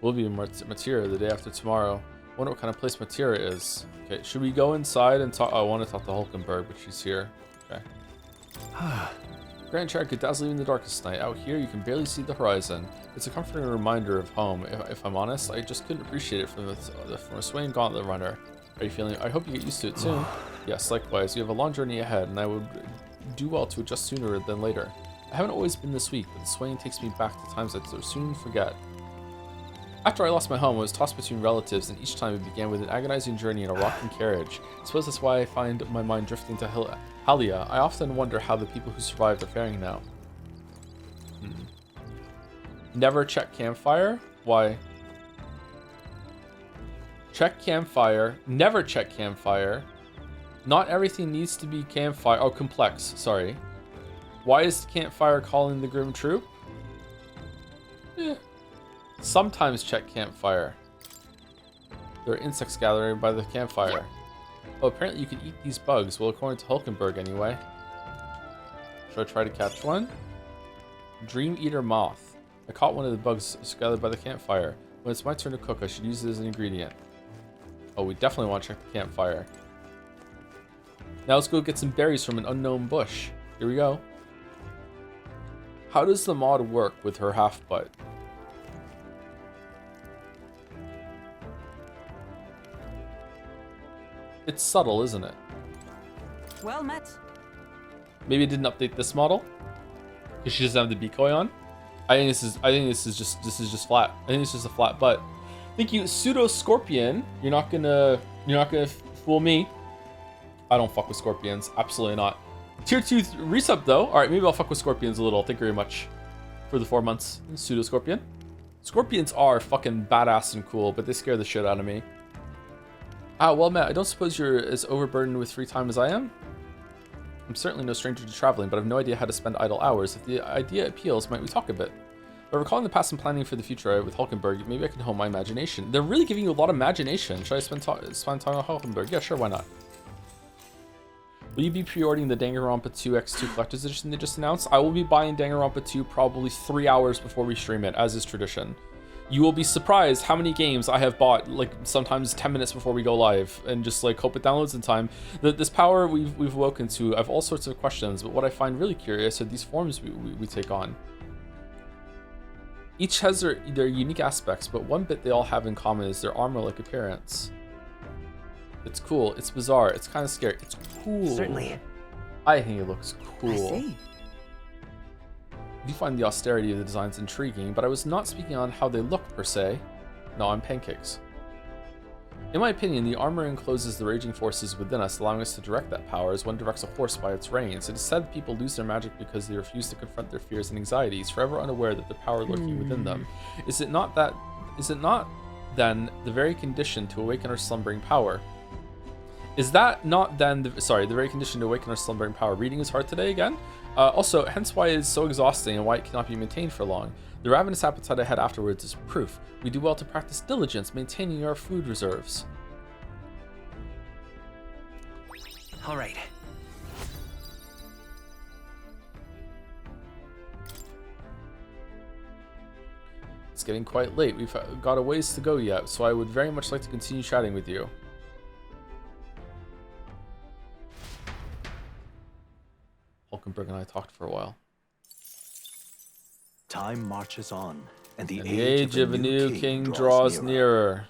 We'll be in Martira the day after tomorrow. Wonder what kind of place Martira is. Okay, should we go inside and talk? Oh, I want to talk to Hulkenberg, but she's here. Okay. Grand Trad could dazzle even the darkest night. Out here, you can barely see the horizon. It's a comforting reminder of home. If I'm honest, I just couldn't appreciate it from a swaying Gauntlet Runner. Are you feeling? I hope you get used to it soon. Yes, likewise. You have a long journey ahead, and I would do well to adjust sooner than later. I haven't always been this weak, but the swaying takes me back to times I'd so soon forget. After I lost my home, I was tossed between relatives, and each time it began with an agonizing journey in a rocking carriage. I suppose that's why I find my mind drifting to Halia. I often wonder how the people who survived are faring now. Never check campfire? Why? Check campfire. Never check campfire. Not everything needs to be campfire. Oh, complex. Sorry. Why is the campfire calling the Grim Troop? Sometimes check campfire. There are insects gathering by the campfire. Oh, apparently you can eat these bugs. Well, according to Hulkenberg, anyway. Should I try to catch one? Dream Eater Moth. I caught one of the bugs gathered by the campfire. When it's my turn to cook, I should use it as an ingredient. Oh, we definitely want to check the campfire. Now let's go get some berries from an unknown bush. Here we go. How does the mod work with her half butt? It's subtle, isn't it? well met. Maybe it didn't update this model because she doesn't have the decoy on. I think this is just flat. I think it's just a flat butt. Thank you, Pseudo Scorpion. You're not gonna fool me. I don't fuck with scorpions. Absolutely not. Tier 2 resub though. All right, maybe I'll fuck with scorpions a little. Thank you very much for the 4 months, Pseudo Scorpion. Scorpions are fucking badass and cool, but they scare the shit out of me. Ah, well, Matt, I don't suppose you're as overburdened with free time as I am? I'm certainly no stranger to traveling, but I have no idea how to spend idle hours. If the idea appeals, might we talk a bit? By recalling the past and planning for the future with Hulkenberg, maybe I can hone my imagination. They're really giving you a lot of imagination. Should I spend time on Hulkenberg? Yeah, sure, why not? Will you be pre-ordering the Danganronpa 2 X2 Collector's Edition they just announced? I will be buying Danganronpa 2 probably 3 hours before we stream it, as is tradition. You will be surprised how many games I have bought, like, sometimes 10 minutes before we go live, and just, like, hope it downloads in time. This power we've woken to, I have all sorts of questions, but what I find really curious are these forms we take on. Each has their unique aspects, but one bit they all have in common is their armor-like appearance. It's cool, it's bizarre, it's kind of scary, it's cool. Certainly. I think it looks cool. I see. I do find the austerity of the designs intriguing, but I was not speaking on how they look per se. No, I'm pancakes. In my opinion, the armor encloses the raging forces within us, allowing us to direct that power as one directs a horse by its reins. It is said that people lose their magic because they refuse to confront their fears and anxieties, forever unaware that the power lurking within them. Is it not then the very condition to awaken our slumbering power? Is that not then the very condition to awaken our slumbering power? Reading is hard today again. Also, hence why it is so exhausting and why it cannot be maintained for long. The ravenous appetite I had afterwards is proof. We do well to practice diligence, maintaining our food reserves. All right. It's getting quite late. We've got a ways to go yet, so I would very much like to continue chatting with you. Hulkenberg and I talked for a while. Time marches on, and the age of a new king draws nearer.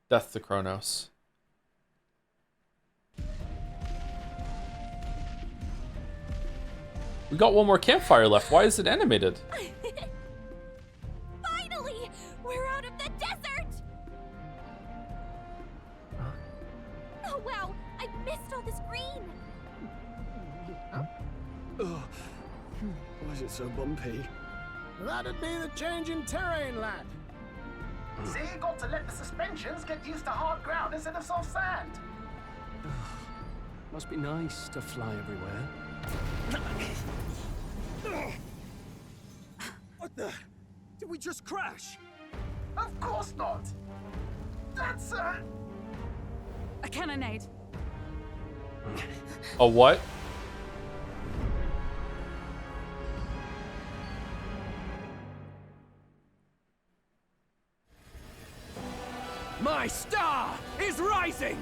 Death to Kronos. We got one more campfire left. Why is it animated? Finally! We're out of the desert! Oh wow, I missed all this green! Why is it so bumpy? That'd be the change in terrain, lad. See, you got to let the suspensions get used to hard ground instead of soft sand. Must be nice to fly everywhere. What the? Did we just crash? Of course not. That's a cannonade. A what? My star is rising!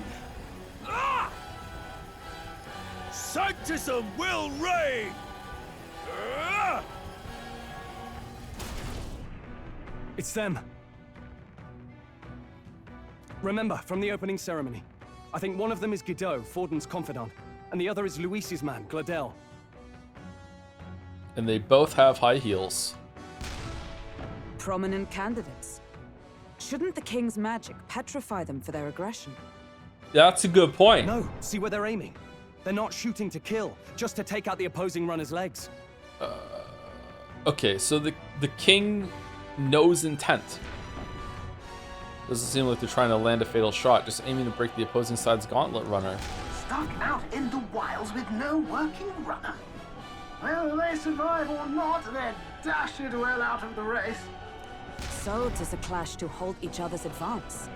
Ah! Sanctism will reign! It's them. Remember, from the opening ceremony. I think one of them is Godot, Forden's confidant, and the other is Luis's man, Gladel. And they both have high heels. Prominent candidates. Shouldn't the king's magic petrify them for their aggression? That's a good point. No, see where they're aiming. They're not shooting to kill, just to take out the opposing runner's legs. Okay, so the king knows intent. Doesn't seem like they're trying to land a fatal shot, just aiming to break the opposing side's gauntlet runner. stuck out in the wilds with no working runner. Whether they survive or not, they're dashed well out of the race. So 'tis a clash to halt each other's advance.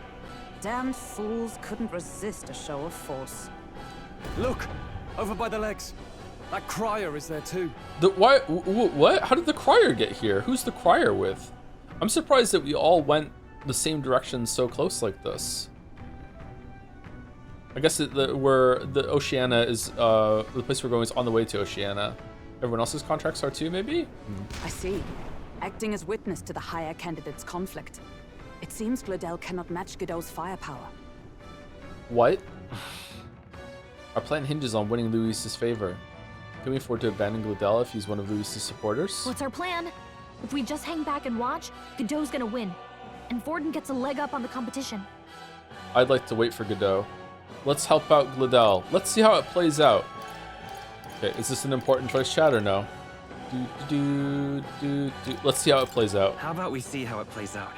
Damned fools couldn't resist a show of force. Look! Over by the legs. That crier is there too. What? How did the crier get here? Who's the crier with? I'm surprised that we all went the same direction so close like this. I guess where the Oceania is, the place we're going is on the way to Oceania. Everyone else's contracts are too, maybe? I see. Acting as witness to the higher candidate's conflict. It seems Gladel cannot match Godot's firepower. What? Our plan hinges on winning Luis's favor. Can we afford to abandon Gladel if he's one of Luis's supporters? What's our plan? If we just hang back and watch, Godot's gonna win. And Forden gets a leg up on the competition. I'd like to wait for Godot. Let's help out Gladel. Let's see how it plays out. Okay, is this an important choice, chat, or no? Let's see how it plays out. How about we see how it plays out?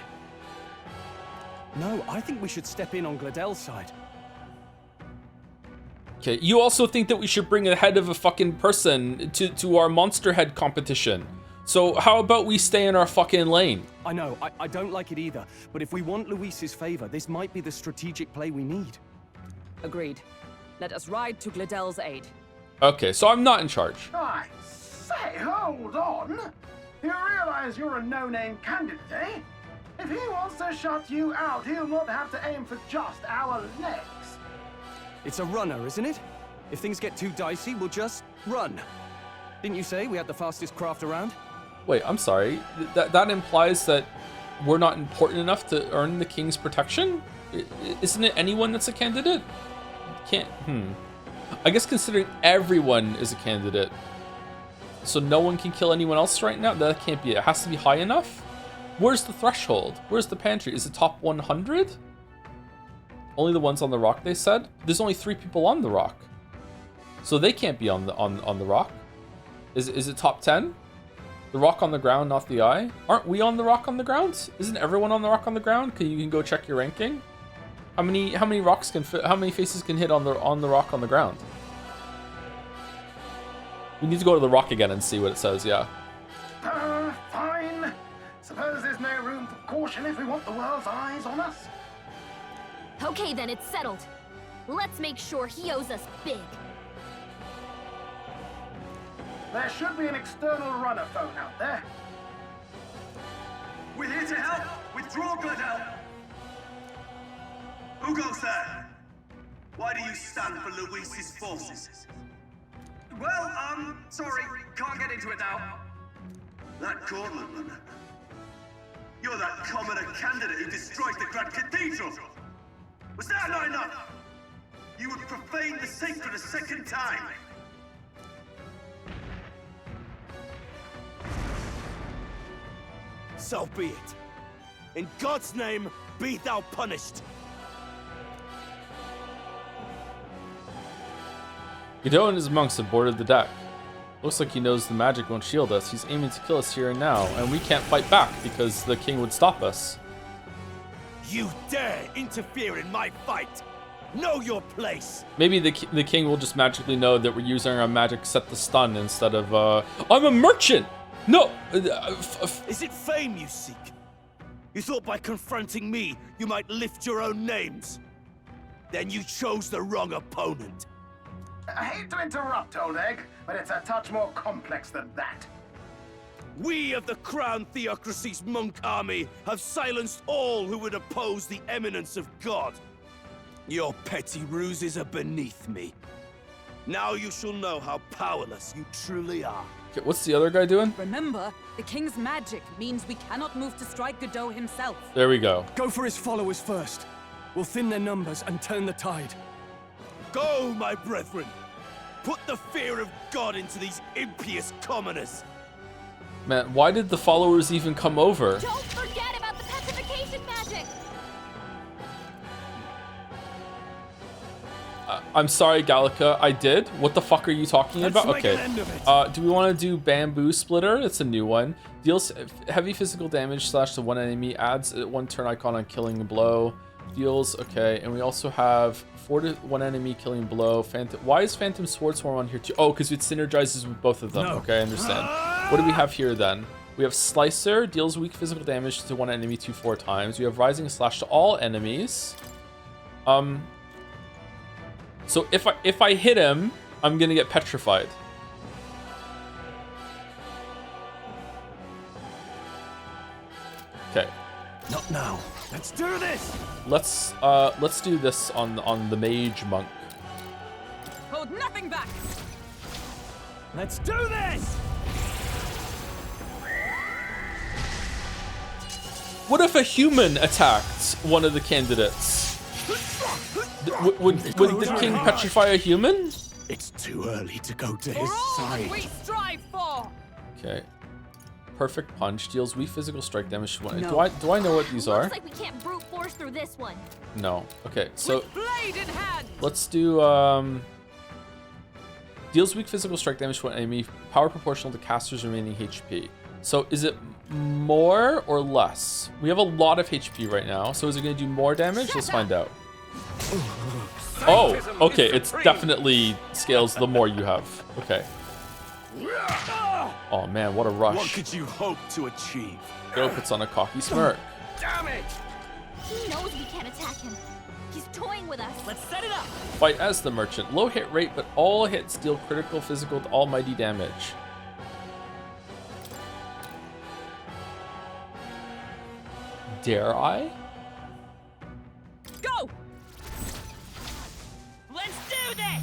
No, I think we should step in on Gladel's side. Okay, you also think that we should bring a head of a fucking person to our monster head competition. So how about we stay in our fucking lane? I know, I don't like it either, but if we want Luis's favor, this might be the strategic play we need. Agreed. Let us ride to Gladel's aid. Okay, so I'm not in charge. I say, hold on. You realize you're a no-name candidate, eh? If he wants to shut you out, he'll not have to aim for just our legs. It's a runner, isn't it? If things get too dicey, we'll just run. Didn't you say we had the fastest craft around? Wait, I'm sorry. That implies that we're not important enough to earn the king's protection? Isn't it anyone that's a candidate? I guess considering everyone is a candidate, so no one can kill anyone else right now? That can't be it. It has to be high enough? Where's the threshold? Where's the pantry? Is it top 100? Only the ones on the rock, they said? There's only 3 people on the rock. So they can't be on the rock. Is it top 10? The rock on the ground, not the eye? Aren't we on the rock on the ground? Isn't everyone on the rock on the ground? You can go check your ranking. How many rocks can fit? How many faces can hit on the rock on the ground? We need to go to the rock again and see what it says. Yeah. Fine. Suppose there's no room for caution if we want the world's eyes on us. Okay, then it's settled. Let's make sure he owes us big. There should be an external runner phone out there. We're here to help. Withdraw, good help. Who goes there? Why do you stand for Luis's forces? Well, sorry, can't get into it now. That gauntlet runner. You're that commoner candidate who destroyed the Grand Cathedral. Was that not enough? You would profane the sacred a second time. So be it. In God's name, be thou punished. Godot and his monks have boarded the deck. Looks like he knows the magic won't shield us. He's aiming to kill us here and now, and we can't fight back because the king would stop us. You dare interfere in my fight! Know your place! Maybe the king will just magically know that we're using our magic set to stun instead of, I'm a merchant! No! Is it fame you seek? You thought by confronting me, you might lift your own names? Then you chose the wrong opponent. I hate to interrupt, Old Egg, but it's a touch more complex than that. We of the Crown Theocracy's monk army have silenced all who would oppose the eminence of God. Your petty ruses are beneath me. Now you shall know how powerless you truly are. Okay, what's the other guy doing? Remember, the king's magic means we cannot move to strike Godot himself. There we go. Go for his followers first. We'll thin their numbers and turn the tide. Go, my brethren! Put the fear of God into these impious commoners! Man, why did the followers even come over? Don't forget about the petrification magic! I'm sorry, Gallica, I did? What the fuck are you talking about? Okay. Do we want to do Bamboo Splitter? It's a new one. Deals heavy physical damage / to one enemy. Adds 1 turn icon on killing a blow. Deals, okay. And we also have 4 to 1 enemy killing blow. Why is Phantom Swordstorm on here too? Oh, because it synergizes with both of them. No. Okay, I understand. What do we have here then? We have Slicer, deals weak physical damage to 1 enemy 4 times. We have Rising Slash to all enemies. So if I hit him, I'm gonna get petrified. Okay. Not now. Let's do this. Let's do this on the mage monk. Hold nothing back. Let's do this. What if a human attacked one of the candidates? Would the king petrify a human? It's too early to go to his side. We strive for. Okay. Perfect punch deals weak physical strike damage to 1. No. Do I know what these are? Looks like we can't brute force through this one. No. Okay. So Blade in hand. let's do deals weak physical strike damage to 1 enemy, power proportional to caster's remaining HP. So is it more or less? We have a lot of HP right now. So is it going to do more damage? Let's find out. Oh, okay. It's definitely scales the more you have. Okay. Oh man, what a rush. What could you hope to achieve? Go puts on a cocky smirk. Damn it! He knows we can't attack him. He's toying with us. Let's set it up. Fight as the merchant. Low hit rate, but all hits deal critical physical to almighty damage. Dare I? Go! Let's do this!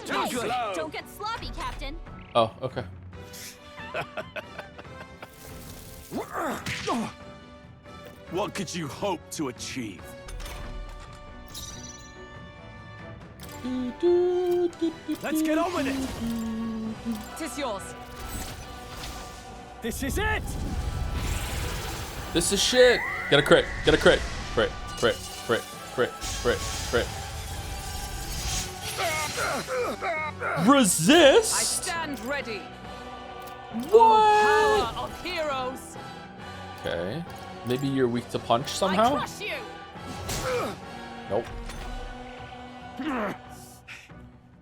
Hey, don't get sloppy, Captain. Oh, okay. What could you hope to achieve? Let's get on with it! Tis yours. This is it! This is shit! Get a crit! Get a crit! Crit, crit, crit, crit, crit, crit. I Resist? stand ready. Oh, power of heroes! Okay. Maybe you're weak to punch somehow? I crush you! Nope.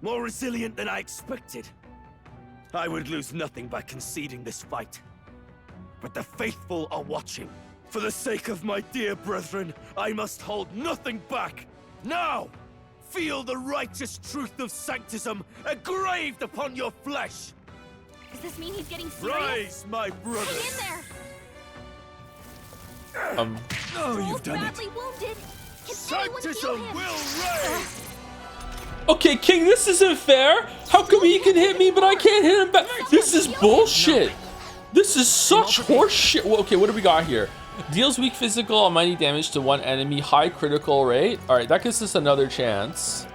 More resilient than I expected. I would lose nothing by conceding this fight. But the faithful are watching. For the sake of my dear brethren, I must hold nothing back. Now, feel the righteous truth of sanctism engraved upon your flesh. Does this mean he's getting serious? Rise, my brothers. Hang in there. Oh, you've done badly it. Wounded. Can Sanctism will reign. Okay, King, this isn't fair. How come he can hit me, but I can't hit him back? This is bullshit. This is such horse shit. Well, okay, what do we got here? Deals weak physical almighty damage to one enemy, high critical rate. All right, that gives us another chance.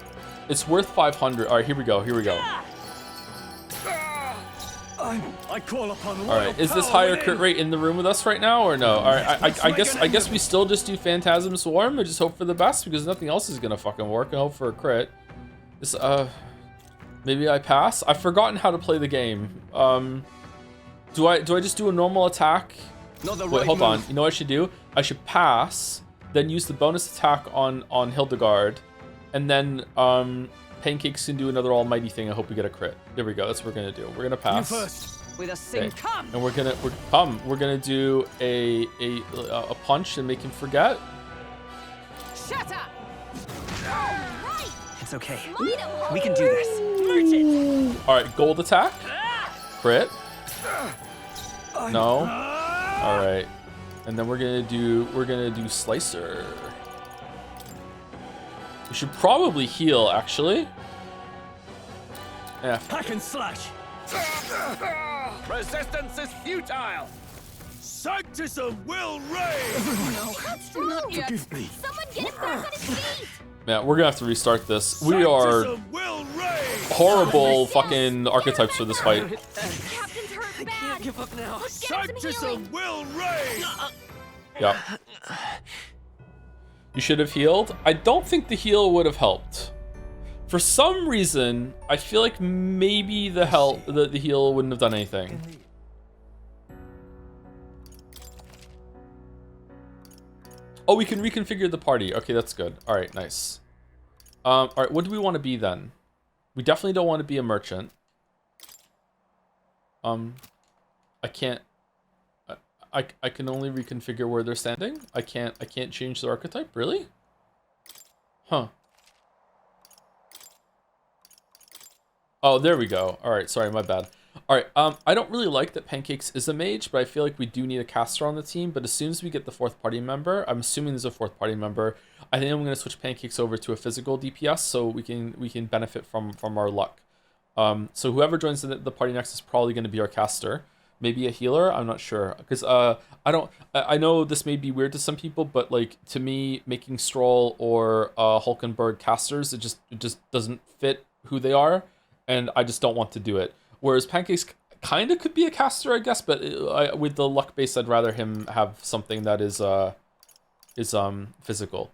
It's worth 500. All right, here we go. Here we go. I call upon All right, is this higher crit rate in the room with us right now or no? All right, I guess we still just do Phantasm Swarm and just hope for the best because nothing else is gonna fucking work and hope for a crit. This maybe I pass. I've forgotten how to play the game. Do I just do a normal attack? Wait, hold on. You know what I should do? I should pass, then use the bonus attack on Hildegard, and then Pancakes can do another almighty thing. I hope we get a crit. There we go. That's what we're gonna do. We're gonna pass. You first. With a sing, come. And we're gonna do a punch and make him forget. Shut up. It's okay. We can do this. Merchant. All right, gold attack. Crit. No. All right. And then we're gonna do slicer. We should probably heal actually. Yeah. Hack and slash. Resistance is futile. Sanctism will reign. Not yet. Forgive me. Someone get him back on his feet. Yeah, we're gonna have to restart this. We are horrible fucking archetypes for this fight. Captain's hurt bad. Can't give up now. Let's get him some healing. will reign. Yeah. You should have healed. I don't think the heal would have helped. For some reason, I feel like maybe the heal wouldn't have done anything. Oh, we can reconfigure the party. Okay, that's good. All right, nice. All right, what do we want to be then? We definitely don't want to be a merchant. I can't. I can only reconfigure where they're standing. I can't change the archetype. Really? Huh. Oh, there we go. All right, sorry, my bad. All right, I don't really like that Pancakes is a mage, but I feel like we do need a caster on the team. But as soon as we get the fourth party member, I'm assuming there's a fourth party member, I think I'm going to switch Pancakes over to a physical DPS so we can benefit from our luck. So whoever joins the party next is probably going to be our caster. Maybe a healer, I'm not sure. Because I know this may be weird to some people, but like to me, making Strohl or Hulkenberg casters, it just doesn't fit who they are, and I just don't want to do it. Whereas Pancakes kind of could be a caster, I guess, but with the luck base, I'd rather him have something that is physical.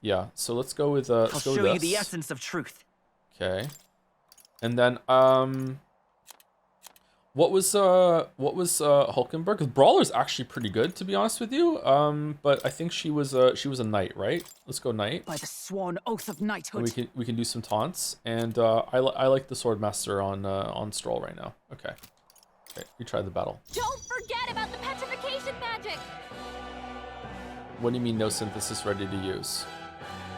Yeah. So let's go with I'll show you the essence of truth. Okay. And then what was Hulkenberg? 'Cause Brawler's actually pretty good, to be honest with you. But I think she was a knight, right? Let's go knight. By the sworn oath of knighthood. And we can do some taunts, and I like the Swordmaster on Strohl right now. Okay, we tried the battle. Don't forget about the petrification magic. What do you mean no synthesis ready to use?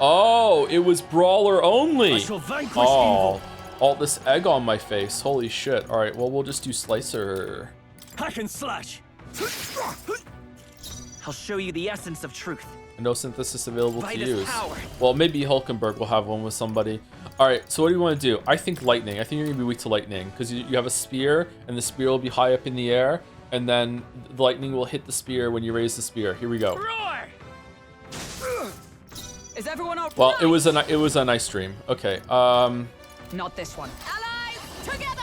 Oh, it was Brawler only. I shall vanquish evil. All this egg on my face. Holy shit. All right, well, we'll just do Slicer. Hack and slash. I'll show you the essence of truth. No synthesis available to Vitus use. power. Well, maybe Hulkenberg will have one with somebody. All right, so what do you want to do? I think lightning. I think you're going to be weak to lightning because you have a spear, and the spear will be high up in the air, and then the lightning will hit the spear when you raise the spear. Here we go. Roar! Is everyone all Well, right? it was a nice stream. Okay. Not this one. Allies, together!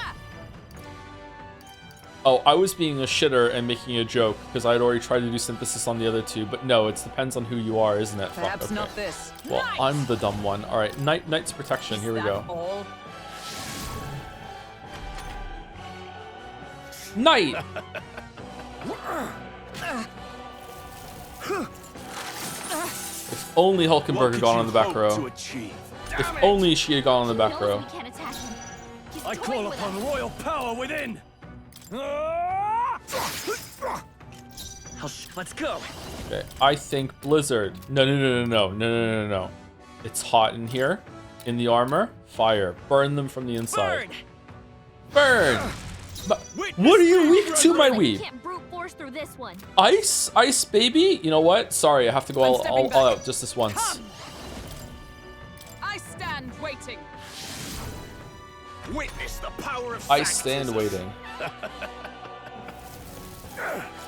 Oh, I was being a shitter and making a joke because I had already tried to do synthesis on the other two, but no, it depends on who you are, isn't it? Fuck, Perhaps okay. not this. Well, Knight! I'm the dumb one. All right, Knight's protection. Here we go. All? Night. If only Hulkenberg had gone on the back row. If only she had gone on the back row. I call upon royal power within. Let's go. Okay, I think Blizzard. No. It's hot in here. In the armor. Fire. Burn them from the inside. Burn! But what are you weak to, my weeb? Can't brute force through this one. Ice? Ice, baby? You know what? Sorry, I have to go all out just this once. Come. I stand waiting. Witness the power of I stand waiting.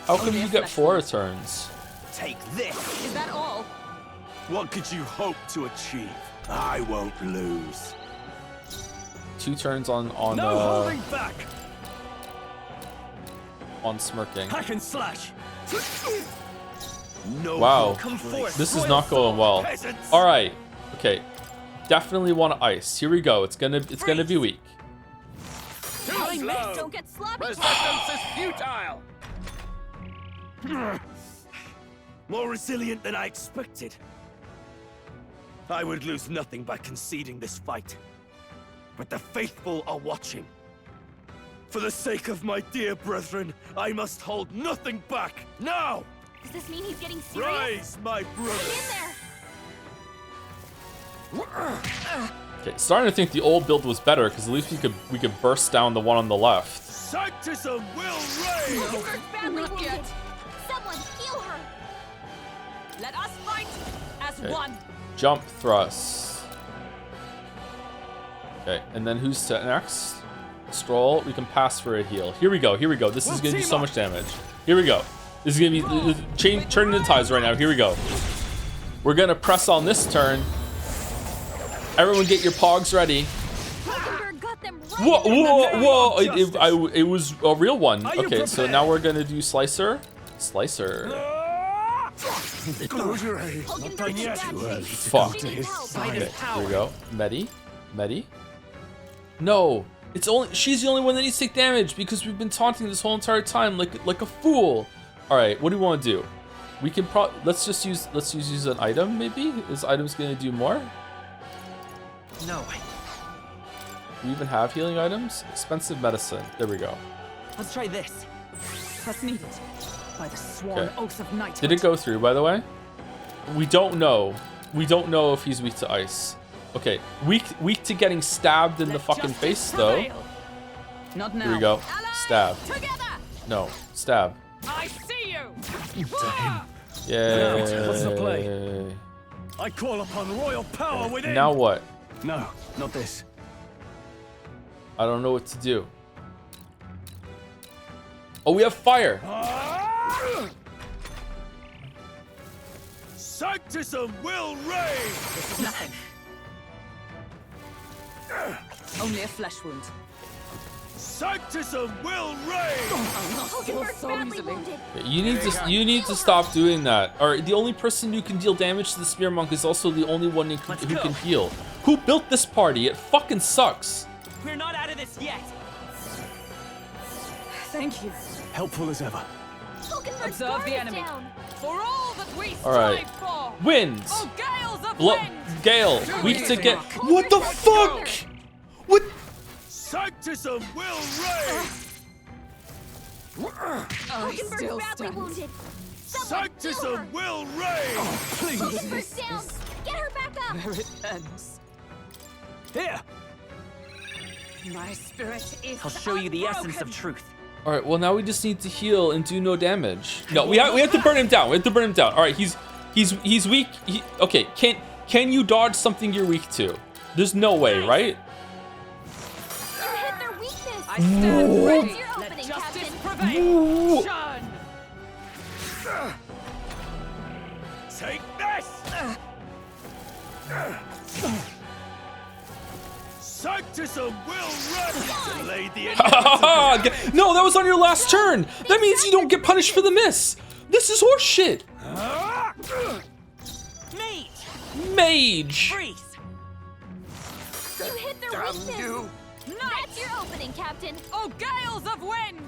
How come you get 4 turns? Take this. Is that all? What could you hope to achieve? I won't lose. 2 turns on holding back. On smirking. Hack and slash. No. Wow, this is not going well. All right, okay, definitely want ice. Here we go. It's gonna be weak. Don't get sloppy. Resistance is futile. More resilient than I expected. I would lose nothing by conceding this fight. But the faithful are watching. For the sake of my dear brethren, I must hold nothing back. Now! Does this mean he's getting serious? Rise, my brother! Get in there! Okay, starting to think the old build was better because at least we could burst down the one on the left. Sanctism will reign! Hulkenberg's badly wounded. Someone heal her. Let us fight as Okay. one. Jump thrust. Okay, and then who's next? Strohl. We can pass for a heal. Here we go. This is gonna do so much damage. Here we go. This is gonna be turning the tides right now. Here we go. We're gonna press on this turn. Everyone, get your pogs ready. Whoa! It was a real one. Okay, so now we're gonna do Slicer. Close your eyes. Fuck. Okay, here we go. Medi. No, she's the only one that needs to take damage because we've been taunting this whole entire time like a fool. All right, what do we want to do? We can let's use an item maybe. Is items gonna do more? No. Do we even have healing items? Expensive medicine. There we go. Let's try this. That's needed. By the sworn oath of knighthood. Did it go through, by the way? We don't know. We don't know if he's weak to ice. Okay, weak to getting stabbed in the fucking face, though. Not now. Here we go. Stab. No, stab. I see you. Yay. What's the play? I call upon royal power within. Now what? No, not this. I don't know what to do. Oh, we have fire. Sanctism will reign. This is nothing. Only a flesh wound. Sanctism will reign. Hulkenberg's badly wounded. You need to stop doing that. Or the only person who can deal damage to the spear monk is also the only one who can heal. Who built this party? It fucking sucks. We're not out of this yet. Thank you. Helpful as ever. Observe the enemy. For all that we strive All right. for. Winds. Oh, gales of wind. Gale. Weak to get. What the fuck? What? Sanctism will reign. Hulkenberg's badly wounded. Sanctism will reign. Please. Hulkenberg's down. Get her back up. Where it ends. Here. My spirit is I'll show you the essence of truth. All right. Well, now we just need to heal and do no damage. No, we have to burn him down. We have to burn him down. All right. He's weak. Okay. Can you dodge something you're weak to? There's no way, right? You hit their weakness. I stand ready. Your opening, Let justice Captain. prevail. Shun. Take this. Sanctism will reign. Delay the No, that was on your last turn. That means you don't get punished for the miss. This is horseshit. Mage. Freeze. You hit their weakness. you. That's your opening, Captain. Oh, gales of wind.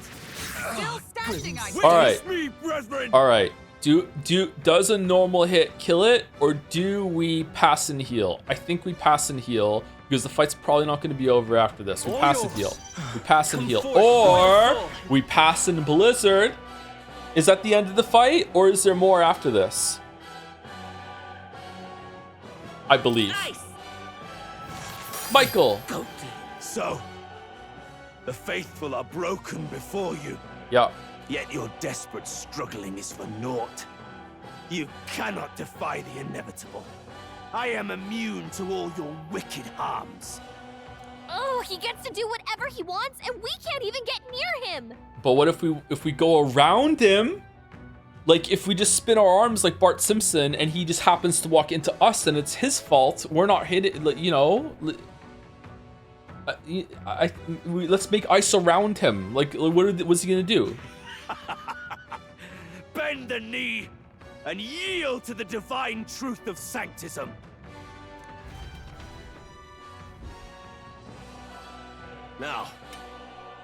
Still standing, I All right. Me, brethren. All right. Does a normal hit kill it, or do we pass and heal? I think we pass and heal because the fight's probably not going to be over after this. We pass and heal. We pass and heal, or we pass and blizzard. Is that the end of the fight, or is there more after this? I believe. Nice. Michael. So, the faithful are broken before you. Yeah. Yet your desperate struggling is for naught. You cannot defy the inevitable. I am immune to all your wicked harms. Oh, he gets to do whatever he wants, and we can't even get near him. But what if we go around him? Like if we just spin our arms like Bart Simpson, and he just happens to walk into us, and it's his fault. We're not hitting. You know. Let's make ice around him. Like, what's he gonna do? Bend the knee and yield to the divine truth of sanctism. Now,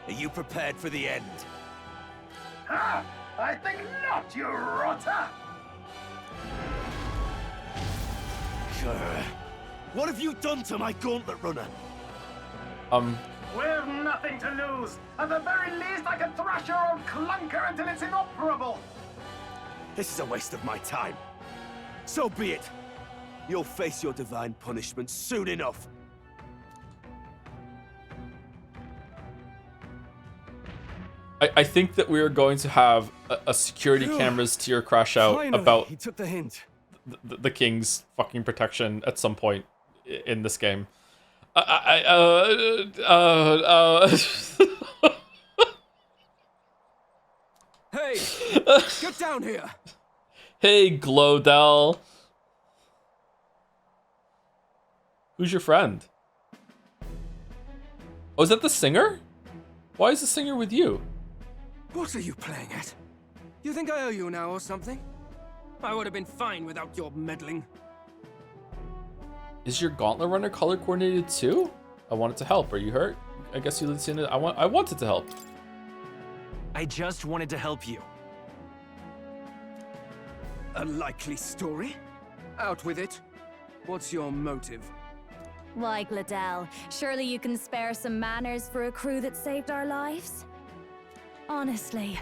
are you prepared for the end? Ha! I think not, you rotter! What have you done to my gauntlet runner? We've nothing to lose. At the very least, I can thrash your old clunker until it's inoperable. This is a waste of my time. So be it. You'll face your divine punishment soon enough. I think that we are going to have a security cameras tier crash out. Finally, About he took the hint. The king's fucking protection at some point in this game. Hey, get down here. Hey, Glodell. Who's your friend? Oh, is that the singer? Why is the singer with you? What are you playing at? You think I owe you now or something? I would have been fine without your meddling. Is your gauntlet runner color coordinated too? I wanted to help. Are you hurt? I guess you listened to it. I wanted to help. I just wanted to help you. A likely story? Out with it. What's your motive? Why, Gladell, surely you can spare some manners for a crew that saved our lives? Honestly,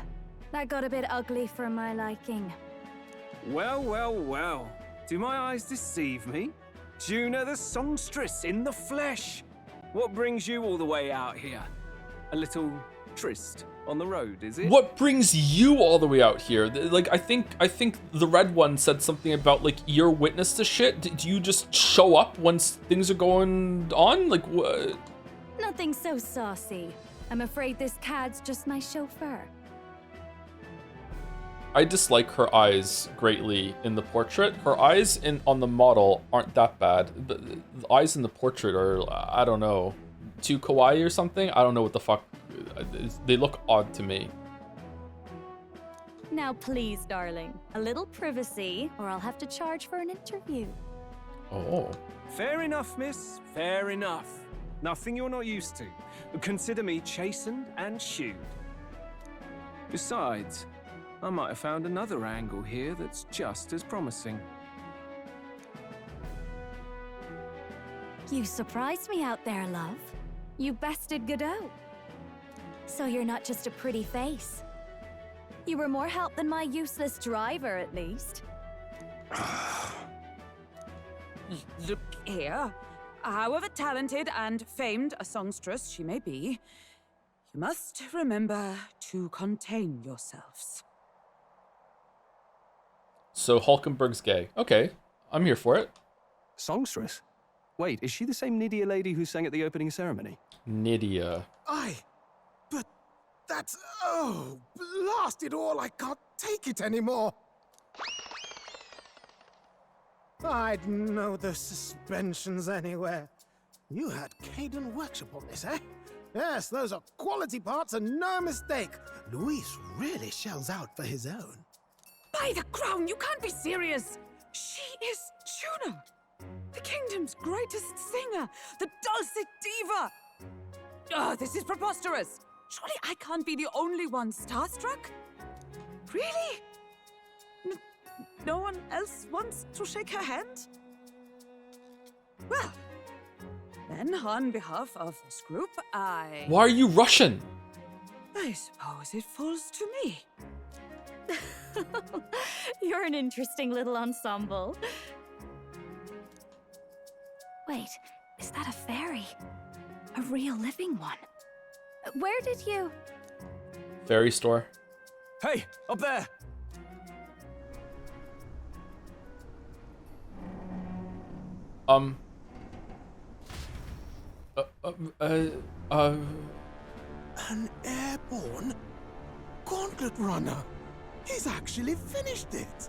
that got a bit ugly for my liking. Well, well, well. Do my eyes deceive me? Juna the songstress in the flesh. What brings you all the way out here? A little tryst on the road, is it? What brings you all the way out here? Like, I think the red one said something about like you're witness to shit. Do you just show up once things are going on? Like what? Nothing so saucy. I'm afraid this cad's just my chauffeur. I dislike her eyes greatly in the portrait. Her eyes on the model aren't that bad, but the eyes in the portrait are, I don't know, too kawaii or something. I don't know what the fuck. They look odd to me. Now please, darling, a little privacy, or I'll have to charge for an interview. Oh. Fair enough, miss. Fair enough. Nothing you're not used to. Consider me chastened and shooed. Besides, I might have found another angle here that's just as promising. You surprised me out there, love. You bested Godot. So you're not just a pretty face. You were more help than my useless driver, at least. Look here. However talented and famed a songstress she may be, you must remember to contain yourselves. So Hulkenberg's gay. Okay, I'm here for it. Songstress? Wait, is she the same Nydia lady who sang at the opening ceremony? Nydia. But that's... oh, blast it all, I can't take it anymore. I'd know the suspensions anywhere. You had Caden workshop on this, eh? Yes, those are quality parts and no mistake. Luis really shells out for his own. By the crown, you can't be serious! She is Juna, the kingdom's greatest singer, the dulcet diva! Oh, this is preposterous! Surely I can't be the only one starstruck? Really? No one else wants to shake her hand? Well, then on behalf of this group, Why are you Russian? I suppose it falls to me. You're an interesting little ensemble. Wait, is that a fairy? A real living one? Where did you... Fairy store. Hey, up there! An airborne gauntlet runner. He's actually finished it.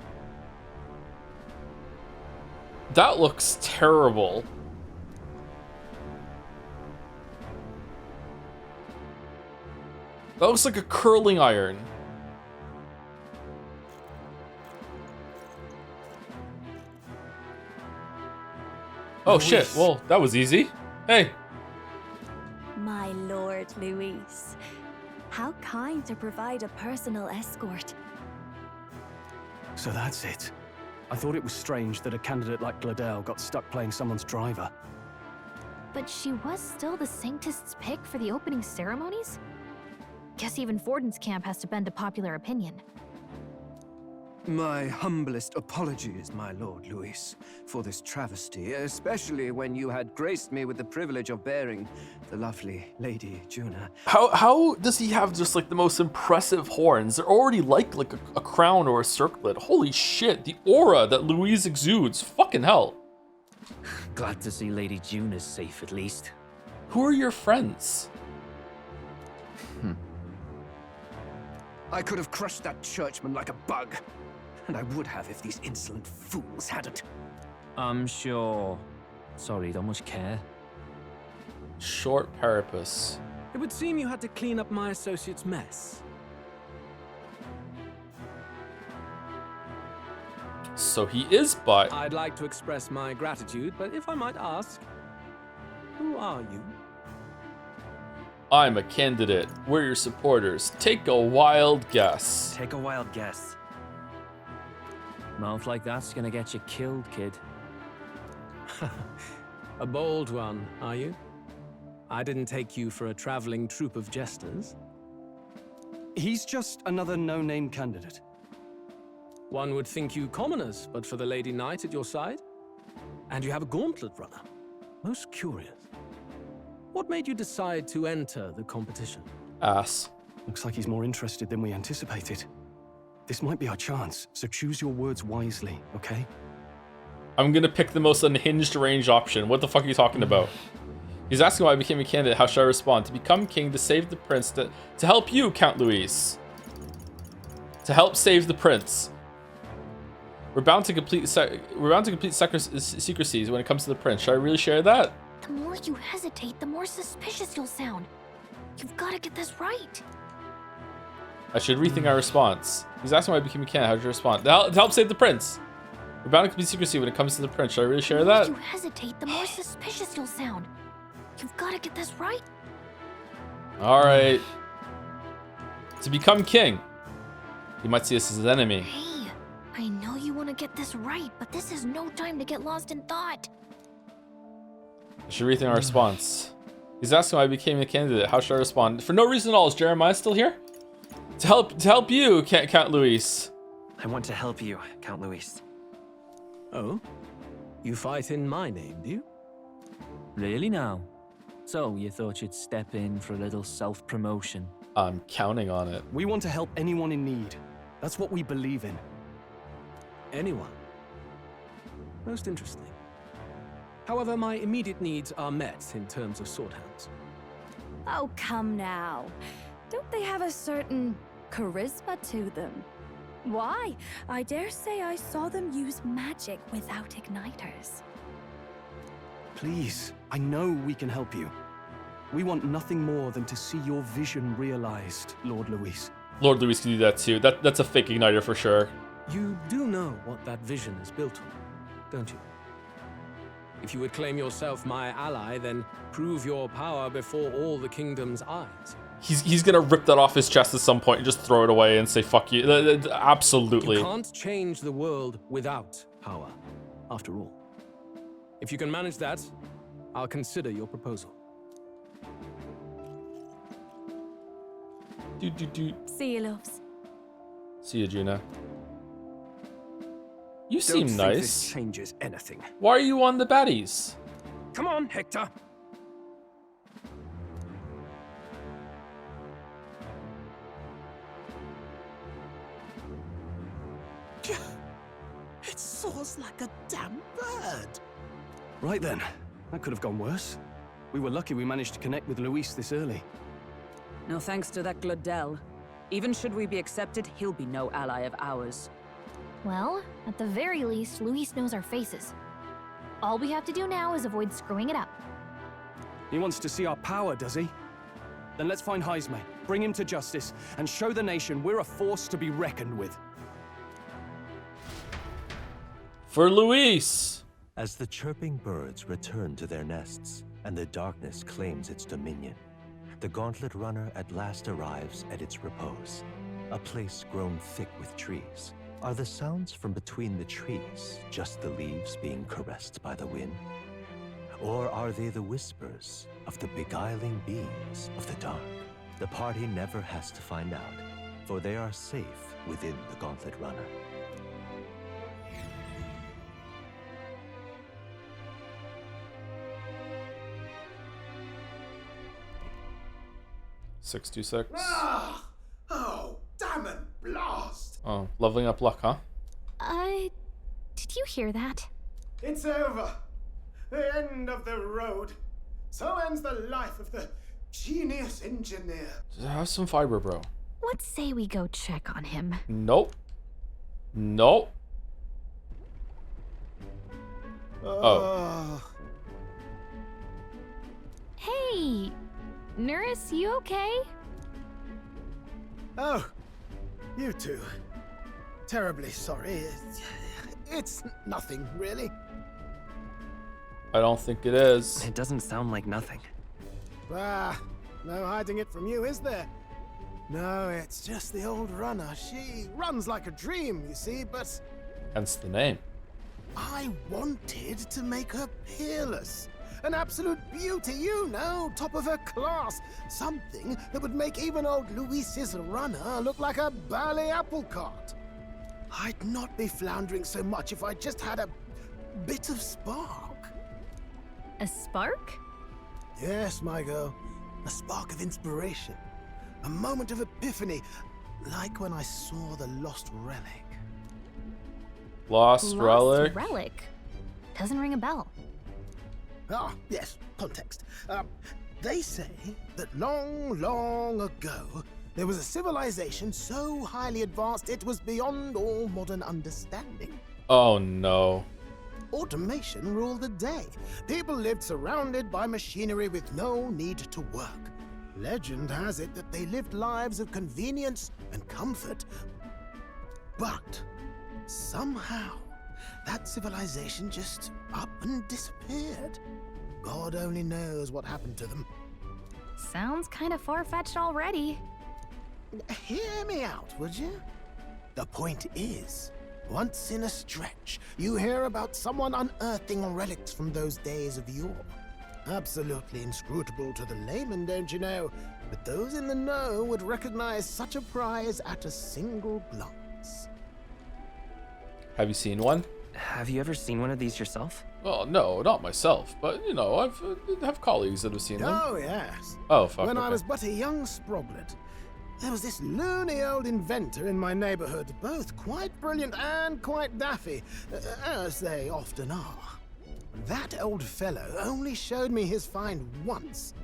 That looks terrible. That looks like a curling iron. Oh shit, well, that was easy. Hey. My Lord Luis. How kind to provide a personal escort. So that's it. I thought it was strange that a candidate like Gladel got stuck playing someone's driver. But she was still the Sanctist's pick for the opening ceremonies? Guess even Forden's camp has to bend to popular opinion. My humblest apologies, my Lord Luis, for this travesty, especially when you had graced me with the privilege of bearing the lovely Lady Juna. How does he have just like the most impressive horns? They're already like a crown or a circlet. Holy shit, the aura that Louise exudes. Fucking hell. Glad to see Lady Juna's safe at least. Who are your friends? I could have crushed that churchman like a bug. And I would have if these insolent fools hadn't. I'm sure. Sorry, don't much care. Short Parapus. It would seem you had to clean up my associate's mess. So he is but. I'd like to express my gratitude, but if I might ask, who are you? I'm a candidate. We're your supporters. Take a wild guess. Take a wild guess. Mouth like that's gonna get you killed, kid. A bold one, are you? I didn't take you for a traveling troupe of jesters. He's just another no-name candidate. One would think you commoners, but for the Lady Knight at your side. And you have a gauntlet runner. Most curious. What made you decide to enter the competition? Ass. Looks like he's more interested than we anticipated. This might be our chance, so choose your words wisely, okay? I'm gonna pick the most unhinged range option. What the fuck are you talking about? He's asking why I became a candidate. How should I respond? To become king, to save the prince, to help you, Count Luis. To help save the prince. We're bound to complete secrecies when it comes to the prince. Should I really share that? The more you hesitate, the more suspicious you'll sound. You've got to get this right. I should rethink our response. He's asking why I became a candidate. How should I respond? To help save the prince. We're bound to complete secrecy when it comes to the prince. Should I really share that? The more you hesitate, the more suspicious you'll sound. You've got to get this right. Alright. To become king. You might see us as an enemy. Hey, I know you want to get this right, but this is no time to get lost in thought. I should rethink our response. He's asking why I became a candidate. How should I respond? For no reason at all. Is Jeremiah still here? To help you, Count Luis. I want to help you, Count Luis. Oh? You fight in my name, do you? Really now? So, you thought you'd step in for a little self-promotion? I'm counting on it. We want to help anyone in need. That's what we believe in. Anyone? Most interesting. However, my immediate needs are met in terms of sword hands. Oh, come now. Don't they have a certain charisma to them? Why? I dare say I saw them use magic without igniters. Please, I know we can help you. We want nothing more than to see your vision realized, Lord Luis. Lord Luis can do that too. That's a fake igniter for sure. You do know what that vision is built on, don't you? If you would claim yourself my ally, then prove your power before all the kingdom's eyes. He's gonna rip that off his chest at some point and just throw it away and say fuck you. Absolutely. You can't change the world without power, after all. If you can manage that, I'll consider your proposal. See you, loves. See you, Gina. You Don't seem think nice. this changes anything. Why are you on the baddies? Come on, Hector. It soars like a damn bird. Right then, that could have gone worse. We were lucky we managed to connect with Luis this early. No thanks to that Glodell. Even should we be accepted, he'll be no ally of ours. Well, at the very least, Luis knows our faces. All we have to do now is avoid screwing it up. He wants to see our power, does he? Then let's find Heisme, bring him to justice, and show the nation we're a force to be reckoned with. For Luis! As the chirping birds return to their nests, and the darkness claims its dominion, the Gauntlet Runner at last arrives at its repose, a place grown thick with trees. Are the sounds from between the trees just the leaves being caressed by the wind? Or are they the whispers of the beguiling beings of the dark? The party never has to find out, for they are safe within the Gauntlet Runner. $626. Ah! Oh, damn and blast! Oh, leveling up luck, huh? Did you hear that? It's over. The end of the road. So ends the life of the genius engineer. Have some fiber, bro. Let's say we go check on him. Nope. Nope. Oh. Hey! Nurse, you okay? Oh, you two. Terribly sorry. It's nothing, really. I don't think it is. It doesn't sound like nothing. Ah, no hiding it from you, is there? No, it's just the old runner. She runs like a dream, you see, but Hence the name. I wanted to make her peerless. An absolute beauty, you know, top of her class. Something that would make even old Luis's runner look like a bally apple cart. I'd not be floundering so much if I just had a bit of spark. A spark? Yes, my girl. A spark of inspiration. A moment of epiphany, like when I saw the lost relic. Lost relic? Relic? Doesn't ring a bell. Ah, yes, context. They say that long, long ago, there was a civilization so highly advanced it was beyond all modern understanding. Oh no. Automation ruled the day. People lived surrounded by machinery with no need to work. Legend has it that they lived lives of convenience and comfort. But somehow, that civilization just up and disappeared. God only knows what happened to them. Sounds kind of far-fetched already. Hear me out, would you? The point is, once in a stretch, you hear about someone unearthing relics from those days of yore. Absolutely inscrutable to the layman, don't you know? But those in the know would recognize such a prize at a single glance. Have you seen one? Have you ever seen one of these yourself? Well, no, not myself, but you know, I have colleagues that have seen them. Oh, yes. Oh, fuck. When I okay. was but a young sproglet, there was this loony old inventor in my neighborhood, both quite brilliant and quite daffy, as they often are. That old fellow only showed me his find once,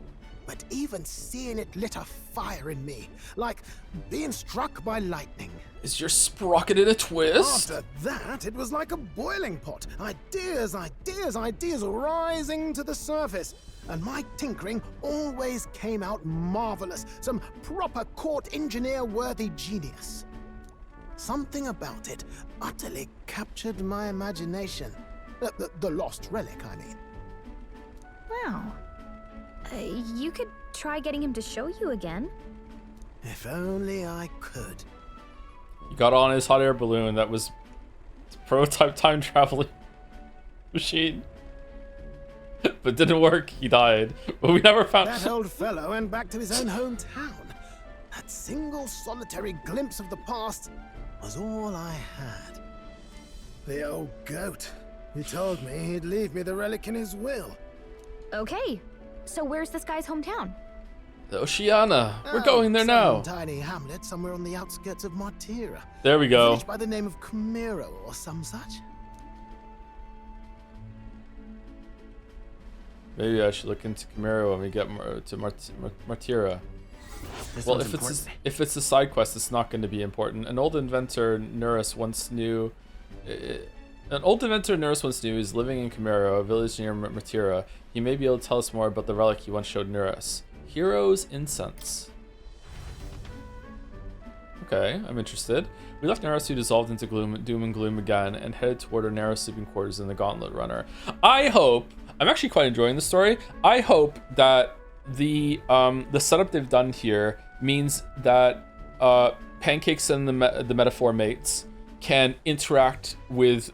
but even seeing it lit a fire in me, like being struck by lightning. Is your sprocket in a twist? After that, it was like a boiling pot. Ideas, ideas, ideas rising to the surface. And my tinkering always came out marvelous. Some proper court engineer-worthy genius. Something about it utterly captured my imagination. The lost relic, I mean. Wow. You could try getting him to show you again. If only I could. He got on his hot air balloon that was prototype time traveling machine. But didn't work, he died. But we never found That old fellow went back to his own hometown. That single solitary glimpse of the past was all I had. The old goat. He told me he'd leave me the relic in his will. Okay, so where's this guy's hometown? Oceana. We're going there now. Some tiny hamlet somewhere on the outskirts of Martira. There we A go. village by the name of Komero or some such. Maybe I should look into Komero when we get to Martira. Well, if it's a side quest, it's not going to be important. An old inventor Nurus once knew is living in Komero, a village near Martira. He may be able to tell us more about the relic he once showed Nurus. Hero's Incense. Okay, I'm interested. We left Nero, who dissolved into doom and gloom again, and headed toward our narrow sleeping quarters in the Gauntlet Runner. I'm actually quite enjoying the story. I hope that the setup they've done here means that Pancakes and the Metaphor mates can interact with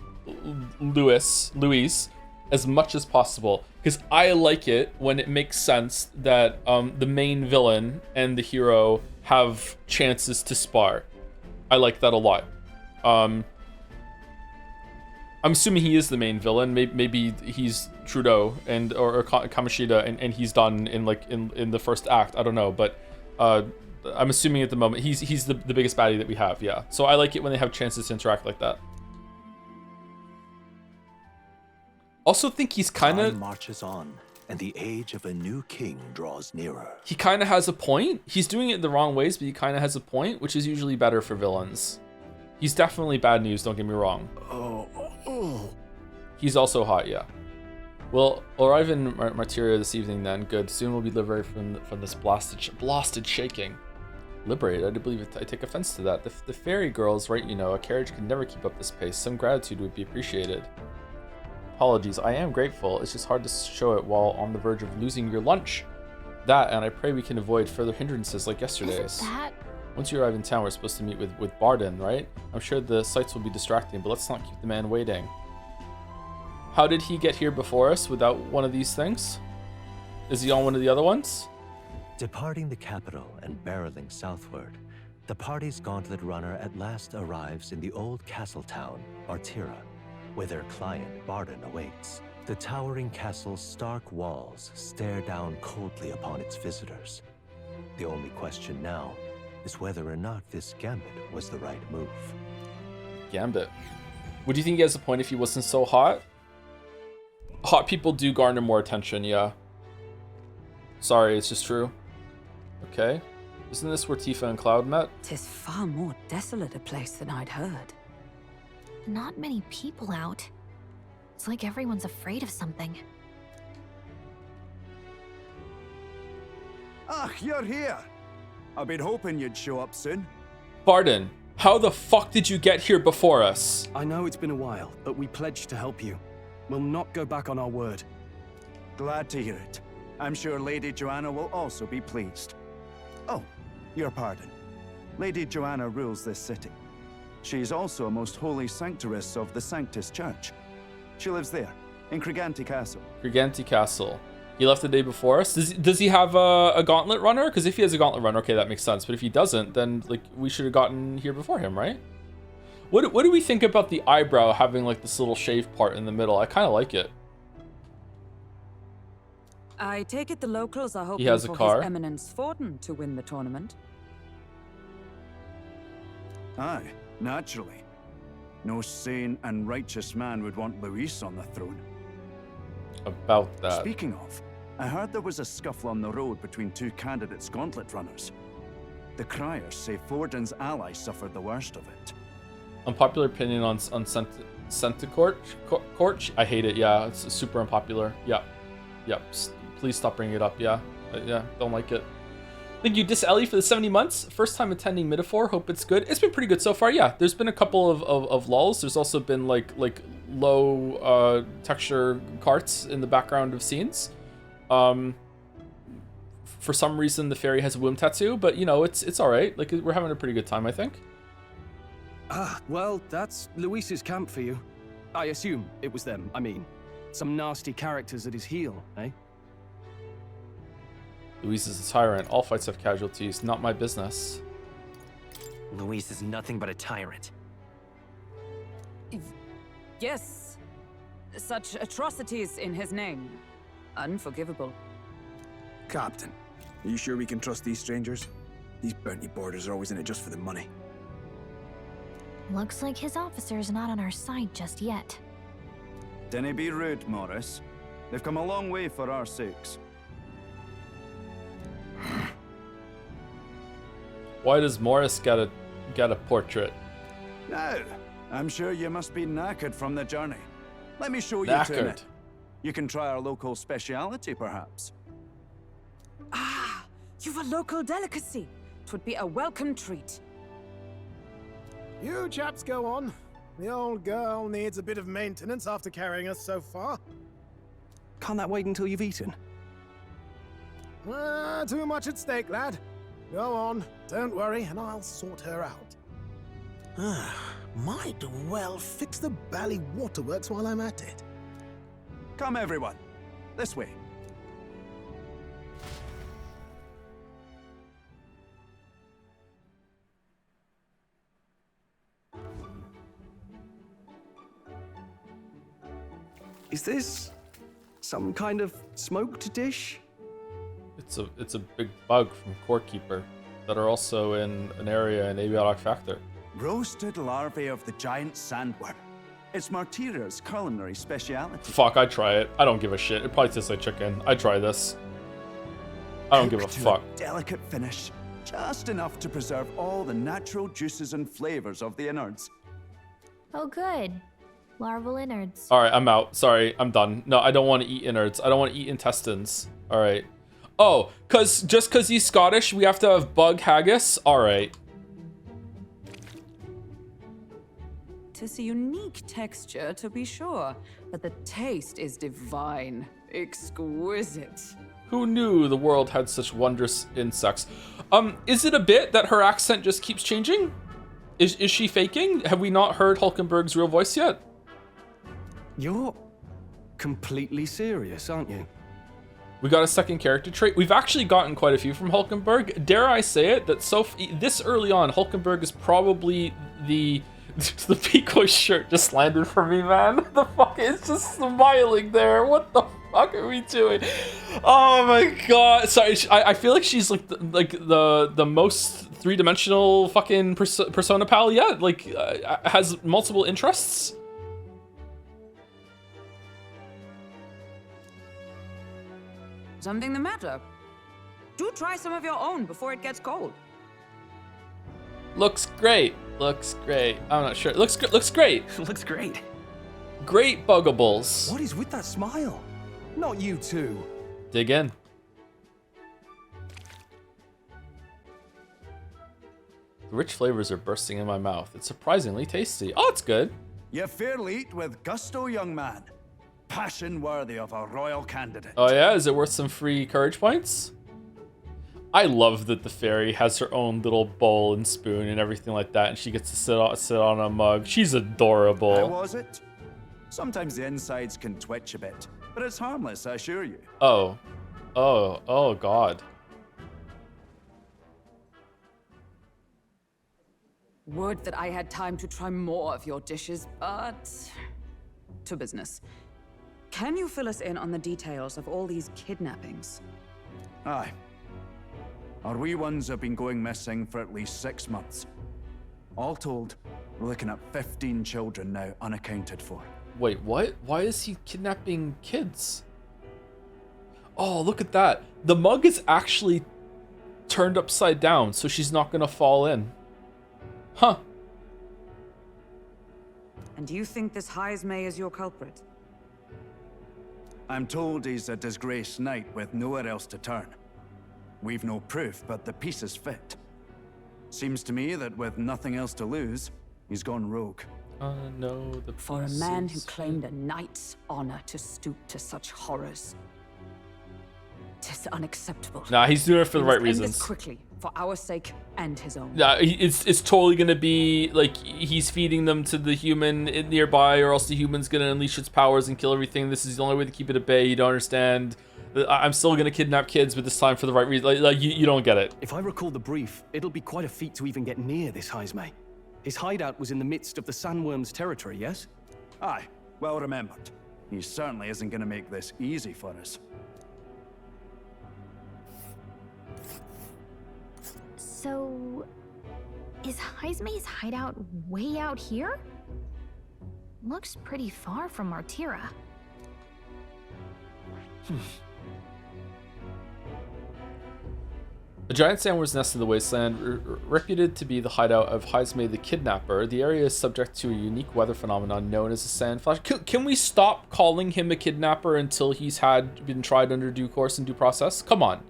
Luis as much as possible, because I like it when it makes sense that the main villain and the hero have chances to spar. I like that a lot. I'm assuming he is the main villain. Maybe he's Trudeau or Kamoshida, and he's done in the first act. I don't know, but I'm assuming at the moment he's the biggest baddie that we have. Yeah, so I like it when they have chances to interact like that. Also think he's kind of marches on, and the age of a new king draws nearer. He kind of has a point. He's doing it the wrong ways, but he kind of has a point, which is usually better for villains. He's definitely bad news, don't get me wrong. He's also hot, yeah. We'll arrive in Martira this evening then. Good. Soon we'll be liberated from this blasted shaking. Liberated? I do believe I take offense to that. The fairy girl's right, you know. A carriage can never keep up this pace. Some gratitude would be appreciated. Apologies, I am grateful. It's just hard to show it while on the verge of losing your lunch. That, and I pray we can avoid further hindrances like yesterday's. Once you arrive in town, we're supposed to meet with Barden, right? I'm sure the sights will be distracting, but let's not keep the man waiting. How did he get here before us without one of these things? Is he on one of the other ones? Departing the capital and barreling southward, the party's gauntlet runner at last arrives in the old castle town, Martira, where their client Barden awaits. The towering castle's stark walls stare down coldly upon its visitors. The only question now is whether or not this gambit was the right move. Gambit. Would you think he has a point if he wasn't so hot? Hot people do garner more attention, yeah. Sorry, it's just true. Okay. Isn't this where Tifa and Cloud met? 'Tis far more desolate a place than I'd heard. Not many people out. It's like everyone's afraid of something. Ah, you're here. I've been hoping you'd show up soon. Barden, how the fuck did you get here before us? I know it's been a while, but we pledged to help you. We'll not go back on our word. Glad to hear it. I'm sure Lady Joanna will also be pleased. Oh, your pardon. Lady Joanna rules this city. She is also a most holy sanctoress of the Sanctus Church. She lives there, in Criganti Castle. Criganti Castle. He left the day before us? Does he have a gauntlet runner? Because if he has a gauntlet runner, okay, that makes sense. But if he doesn't, then like we should have gotten here before him, right? What do we think about the eyebrow having like this little shaved part in the middle? I kind of like it. I take it the locals are hoping He has a for car. His Eminence Forden to win the tournament. Aye, naturally. No sane and righteous man would want Luis on the throne. About that. Speaking of, I heard there was a scuffle on the road between two candidates' gauntlet runners. The criers say Forden's allies suffered the worst of it. Unpopular opinion on Centicourt? Court? I hate it, yeah. It's super unpopular. Yeah. Yep. Please stop bringing it up, yeah. Yeah, don't like it. Thank you, Dis Ellie, for the 70 months. First time attending Metaphor. Hope it's good. It's been pretty good so far, yeah. There's been a couple of lulls. There's also been like low texture carts in the background of scenes. for some reason the fairy has a womb tattoo, but you know, it's all right. Like, we're having a pretty good time, I think. Ah, well, that's Luis's camp for you. I assume it was them, I mean. Some nasty characters at his heel, eh? Luis is a tyrant. All fights have casualties. Not my business. Luis is nothing but a tyrant. Yes. Such atrocities in his name. Unforgivable. Captain, are you sure we can trust these strangers? These bounty boarders are always in it just for the money. Looks like his officer's not on our side just yet. Dinna be rude, Morris. They've come a long way for our sakes. Why does Morris get a portrait? Now, I'm sure you must be knackered from the journey. Let me show you to Knackered. it. You can try our local speciality, perhaps. Ah, you've a local delicacy. 'Twould be a welcome treat. You chaps go on. The old girl needs a bit of maintenance after carrying us so far. Can't that wait until you've eaten? Too much at stake, lad. Go on, don't worry, and I'll sort her out. Might well fix the bally waterworks while I'm at it. Come, everyone. This way. Is this some kind of smoked dish? It's a big bug from Corekeeper that are also in an area in Abiotic Factor. Roasted larvae of the giant sandworm. It's Martira's culinary speciality. Fuck, I try it. I don't give a shit. It probably tastes like chicken. I try this. I don't give a Cooked to fuck. Delicate finish, just enough to preserve all the natural juices and flavors of the innards. Oh, good. Larval innards. All right, I'm out. Sorry, I'm done. No, I don't want to eat innards. I don't want to eat intestines. All right. Oh, just cause he's Scottish, we have to have bug haggis. All right. 'Tis a unique texture, to be sure, but the taste is divine. Exquisite. Who knew the world had such wondrous insects? Is it a bit that her accent just keeps changing? Is she faking? Have we not heard Hulkenberg's real voice yet? You're completely serious, aren't you? We got a second character trait. We've actually gotten quite a few from Hulkenberg. Dare I say it, that this early on, Hulkenberg is probably the Pico shirt just landed for me, man. The fuck is just smiling there. What the fuck are we doing? Oh my god. Sorry, I feel like she's like the most three-dimensional fucking persona pal yet. Like has multiple interests. Something the matter? Do try some of your own before it gets cold. Looks great. Looks great. I'm not sure. Looks great. Looks great. Great buggables. What is with that smile? Not you two. Dig in. The rich flavors are bursting in my mouth. It's surprisingly tasty. Oh, it's good. You fairly eat with gusto, young man. Passion worthy of a royal candidate. Oh yeah? Is it worth some free courage points? I love that the fairy has her own little bowl and spoon and everything like that, and she gets to sit on a mug. She's adorable. How was it? Sometimes the insides can twitch a bit, but it's harmless, I assure you. Oh god. Would that I had time to try more of your dishes, but to business. Can you fill us in on the details of all these kidnappings? Aye. Our wee ones have been going missing for at least 6 months. All told, we're looking at 15 children now unaccounted for. Wait, what? Why is he kidnapping kids? Oh, look at that. The mug is actually turned upside down, so she's not gonna fall in. Huh. And do you think this Heismay is your culprit? I'm told he's a disgraced knight with nowhere else to turn. We've no proof, but the pieces fit. Seems to me that with nothing else to lose, he's gone rogue. No, For a man who claimed a knight's honor to stoop to such horrors. 'Tis unacceptable. Nah, he's doing it for the We must right end this reasons. quickly, for our sake and his own. Yeah, it's totally gonna be like he's feeding them to the human nearby, or else the human's gonna unleash its powers and kill everything. This is the only way to keep it at bay. You don't understand. I'm still gonna kidnap kids, but this time for the right reason. Like you don't get it. If I recall the brief, it'll be quite a feat to even get near this Heisme. His hideout was in the midst of the sandworm's territory, yes? Aye, well remembered. He certainly isn't going to make this easy for us. So, is Heisme's hideout way out here? Looks pretty far from Martira. A giant sandworm's nest in the wasteland, reputed to be the hideout of Heisme the Kidnapper. The area is subject to a unique weather phenomenon known as a sand flash. Can we stop calling him a kidnapper until he's been tried under due course and due process? Come on.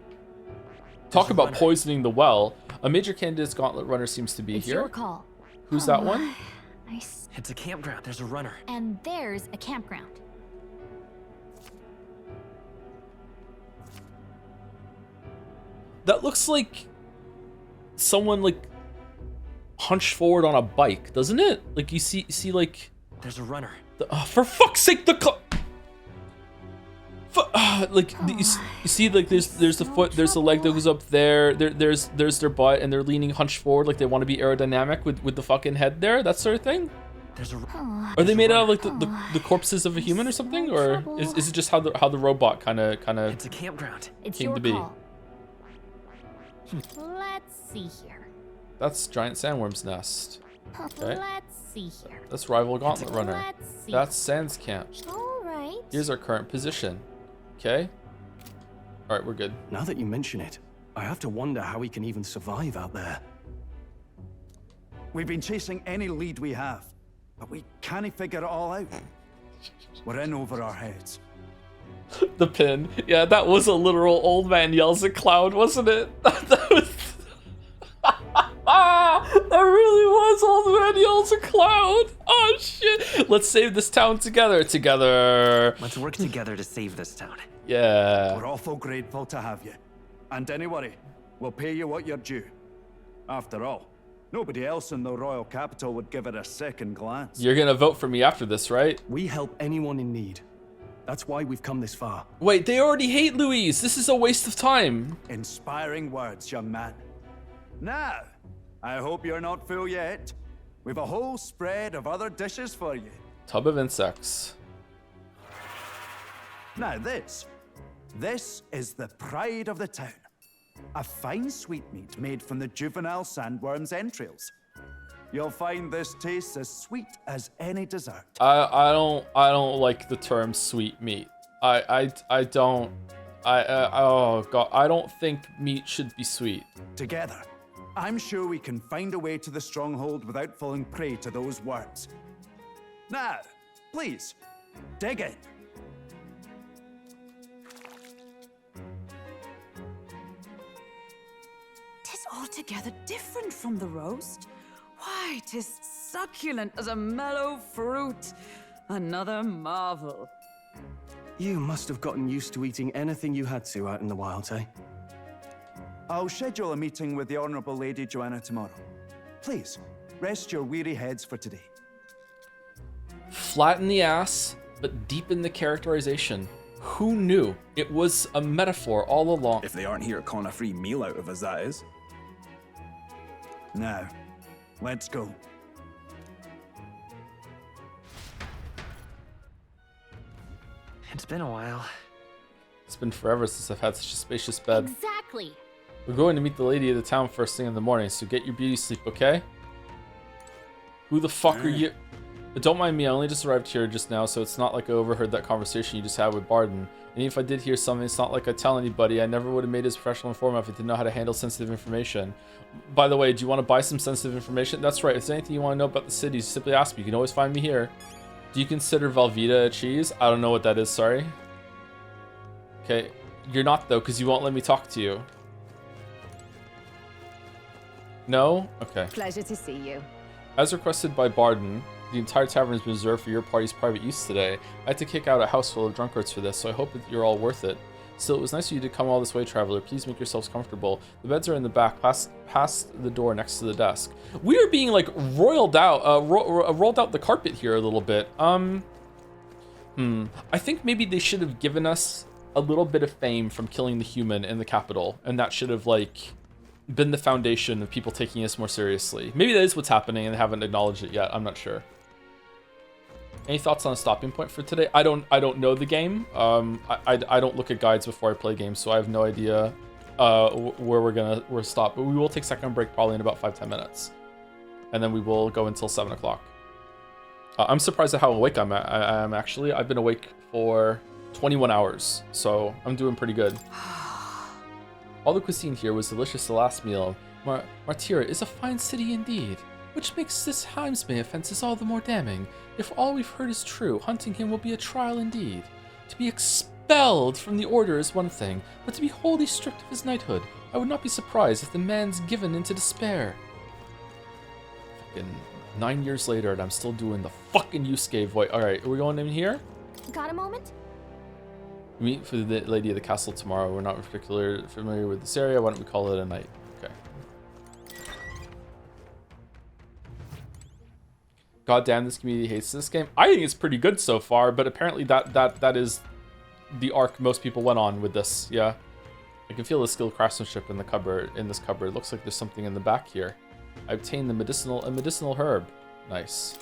Talk about poisoning the well. A major candidate's gauntlet runner seems to be It's here. your call. Who's that one? Nice. It's a campground. There's a runner. And there's a campground. That looks like someone like hunched forward on a bike, doesn't it? Like you see like there's a runner. For fuck's sake, you see like there's the foot, there's the leg that goes up there. There's their butt, and they're leaning hunched forward like they want to be aerodynamic with the fucking head there, that sort of thing. There's a. Are they made out of like the corpses of a human or something, or is it just how the robot kind of? It's a campground. It's came your to be? call. Let's see here. That's giant sandworm's nest. Okay. Let's see here. That's rival gauntlet runner. Let's see. That's Sans Camp. All right. Here's our current position. Okay. All right, we're good. Now that you mention it, I have to wonder how he can even survive out there. We've been chasing any lead we have, but we can't figure it all out. We're in over our heads. The pin. Yeah, that was a literal old man yells at Cloud, wasn't it? That was. That really was old man yells at Cloud. Oh shit! Let's save this town together. Let's work together to save this town. Yeah. We're awful grateful to have you. And don't worry, we'll pay you what you're due. After all, nobody else in the royal capital would give it a second glance. You're gonna vote for me after this, right? We help anyone in need. That's why we've come this far. Wait, they already hate Louise. This is a waste of time. Inspiring words, young man. Now, I hope you're not full yet. We've a whole spread of other dishes for you. Tub of insects. Now this is the pride of the town. A fine sweetmeat made from the juvenile sandworm's entrails. You'll find this tastes as sweet as any dessert. I don't like the term sweet meat. Oh god, I don't think meat should be sweet. Together, I'm sure we can find a way to the stronghold without falling prey to those words. Now, please, dig in. Tis altogether different from the roast. Why, 'tis succulent as a mellow fruit. Another marvel. You must have gotten used to eating anything you had to out in the wild, eh? I'll schedule a meeting with the Honorable Lady Joanna tomorrow. Please, rest your weary heads for today. Flatten the ass, but deepen the characterization. Who knew? It was a metaphor all along. If they aren't here calling a free meal out of us, that is. Now, let's go. It's been a while. It's been forever since I've had such a spacious bed. Exactly. We're going to meet the lady of the town first thing in the morning, so get your beauty sleep, okay? Who the fuck are you? Don't mind me, I only just arrived here just now, so it's not like I overheard that conversation you just had with Barden. And even if I did hear something, it's not like I tell anybody. I never would have made this professional informant if I didn't know how to handle sensitive information. By the way, do you want to buy some sensitive information? That's right, if there's anything you want to know about the city, simply ask me. You can always find me here. Do you consider Velveeta a cheese? I don't know what that is, sorry. Okay, you're not though, because you won't let me talk to you. No? Okay. Pleasure to see you. As requested by Barden, the entire tavern has been reserved for your party's private use today. I had to kick out a house full of drunkards for this, so I hope that you're all worth it. Still, it was nice of you to come all this way, traveler. Please make yourselves comfortable. The beds are in the back, past the door next to the desk. We are being like rolled out the carpet here a little bit. I think maybe they should have given us a little bit of fame from killing the human in the capital, and that should have like been the foundation of people taking us more seriously. Maybe that is what's happening and they haven't acknowledged it yet. I'm not sure. Any thoughts on a stopping point for today? I don't know the game. I don't look at guides before I play games, so I have no idea where we're stop. But we will take second break probably in about 5-10 minutes, and then we will go until 7 o'clock. I'm surprised at how awake I am actually. I've been awake for 21 hours, so I'm doing pretty good. All the cuisine here was delicious the last meal. Martira is a fine city indeed, which makes this Heimsmay offenses all the more damning. If all we've heard is true, hunting him will be a trial indeed. To be expelled from the order is one thing, but to be wholly stripped of his knighthood, I would not be surprised if the man's given into despair. Fucking 9 years later and I'm still doing the fucking Yusuke voice. Alright, are we going in here? Got a moment? Meet for the lady of the castle tomorrow. We're not particularly familiar with this area. Why don't we call it a night? Okay. God damn, this community hates this game. I think it's pretty good so far, but apparently that is the arc most people went on with this. Yeah, I can feel the skilled craftsmanship in the cupboard. Looks like there's something in the back here. I obtained a medicinal herb. Nice.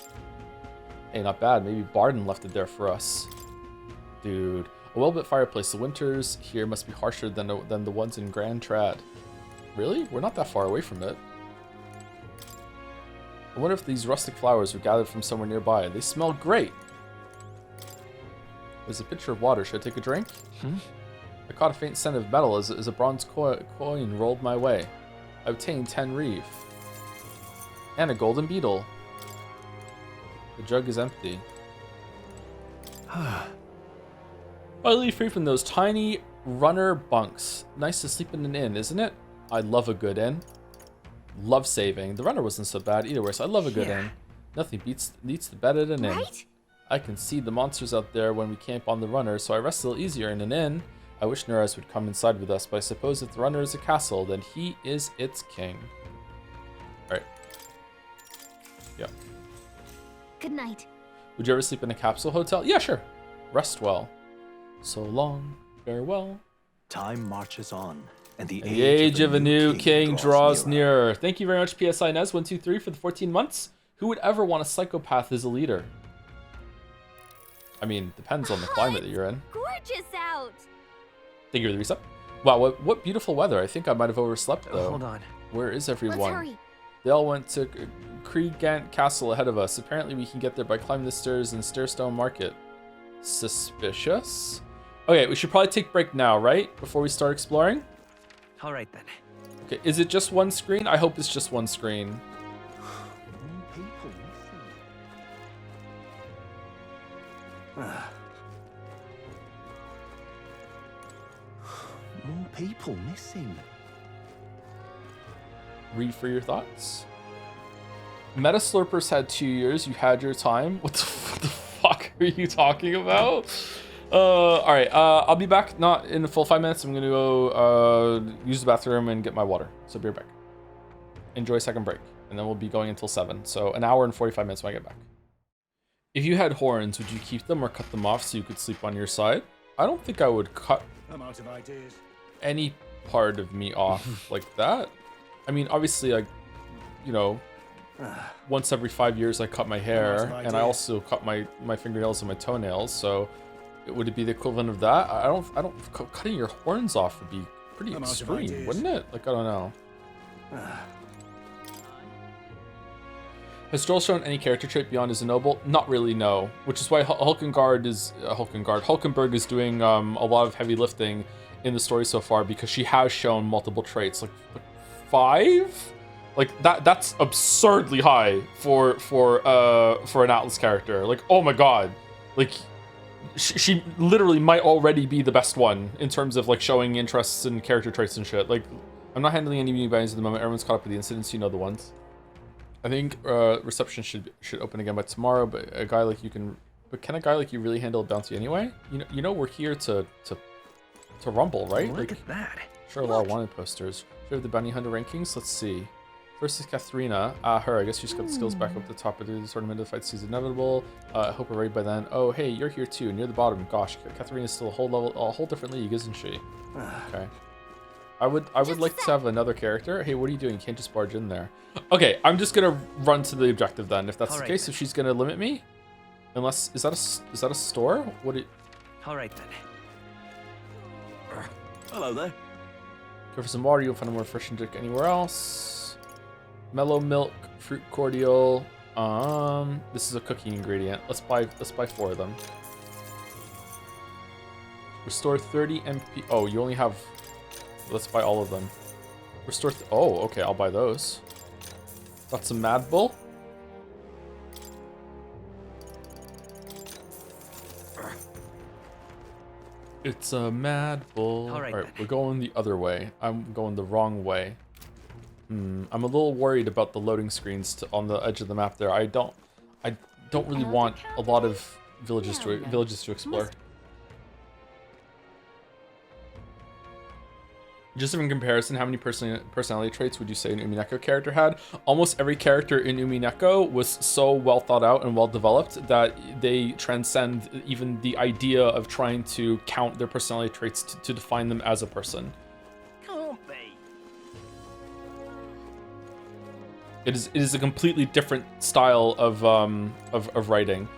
Hey, not bad. Maybe Barden left it there for us, dude. A well-lit fireplace. The winters here must be harsher than the ones in Grand Trad. Really? We're not that far away from it. I wonder if these rustic flowers were gathered from somewhere nearby. They smell great. There's a pitcher of water. Should I take a drink? I caught a faint scent of metal as a bronze coin rolled my way. I obtained 10 reeve. And a golden beetle. The jug is empty. Finally free from those tiny runner bunks. Nice to sleep in an inn, isn't it? I love a good inn. Love saving. The runner wasn't so bad either way, so I love a good inn. Nothing beats the bed at an inn. I can see the monsters out there when we camp on the runner, so I rest a little easier in an inn. I wish Neraz would come inside with us, but I suppose if the runner is a castle, then he is its king. Alright. Yeah. Good night. Would you ever sleep in a capsule hotel? Yeah, sure. Rest well. So long. Farewell. Time marches on. And the age of a new king draws nearer. Thank you very much, PSI Nez123 for the 14 months. Who would ever want a psychopath as a leader? I mean, depends on the climate that you're in. Gorgeous out. Thank you for the reset. Wow, what beautiful weather. I think I might have overslept though. Hold on. Where is everyone? Let's hurry. They all went to Kriegant Castle ahead of us. Apparently we can get there by climbing the stairs in Stairstone Market. Suspicious? Okay, we should probably take a break now, right? Before we start exploring? All right then. Okay, is it just one screen? I hope it's just one screen. More people missing. Read for your thoughts. Meta Slurpers had 2 years. You had your time. What the fuck are you talking about? All right. I'll be back. Not in a full 5 minutes. I'm gonna go use the bathroom and get my water. So be right back. Enjoy second break, and then we'll be going until 7. So an hour and 45 minutes when I get back. If you had horns, would you keep them or cut them off so you could sleep on your side? I don't think I would cut I'm out of ideas. any part of me off like that. I mean, obviously, like, you know, once every 5 years I cut my hair, and I also cut my fingernails and my toenails. So, would it be the equivalent of that? I don't. Cutting your horns off would be pretty extreme, wouldn't it? Like, I don't know. Has Strohl shown any character trait beyond as a noble? Not really, no. Which is why Hulkenberg is doing a lot of heavy lifting in the story so far, because she has shown multiple traits, like 5. Like that's absurdly high for an Atlas character. Like, oh my god, like she literally might already be the best one in terms of like showing interests and character traits and shit. Like, I'm not handling any new banners at the moment. Everyone's caught up with the incidents, you know the ones. I think reception should open again by tomorrow, but a guy like you can. But can a guy like you really handle a bounty anyway? You know we're here to Rumble, right? Look Like, at that. sure, a lot of wanted posters. Should we have the bounty hunter rankings? Let's see. First is Katharina. Her, I guess she's got the skills back up the top of the tournament. The fight season inevitable. I hope we're ready by then. Oh, hey, you're here too, near the bottom. Gosh, Katharina's still a whole different league, isn't she? Okay. I would like to have another character. Hey, what are you doing? You can't just barge in there. Okay, I'm just gonna run to the objective then. If that's the case, if she's gonna limit me, unless is that a store? What? All right then. Hello there. Go for some water. You'll find a more refreshing drink anywhere else. Mellow milk, fruit cordial. This is a cooking ingredient. Let's buy 4 of them. Restore 30 MP. Oh, you only have. Let's buy all of them. Restore. Oh, okay. I'll buy those. Got some Mad Bull. It's a Mad Bull. All right, we're going the other way. I'm going the wrong way. I'm a little worried about the loading screens on the edge of the map there. I don't really want a lot of villages to explore. Just in comparison, how many personality traits would you say an Umineko character had? Almost every character in Umineko was so well thought out and well developed that they transcend even the idea of trying to count their personality traits to define them as a person. Can't be. It is a completely different style of writing.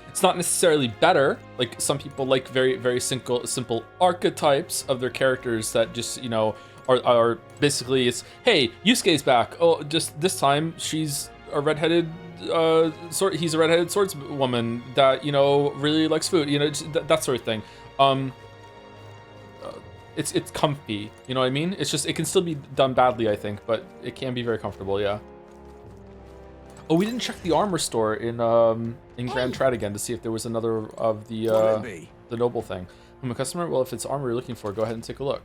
It's not necessarily better. Like, some people like very simple archetypes of their characters that just, you know, are basically, it's, hey, Yusuke's back. Oh, just this time she's a redheaded he's a redheaded swordswoman that, you know, really likes food, you know, that sort of thing. It's comfy, you know what I mean? It's just, it can still be done badly, I think, but it can be very comfortable, yeah. Oh, we didn't check the armor store in Grand Trad again to see if there was another of the noble thing. I'm a customer. Well, if it's armor you're looking for, go ahead and take a look.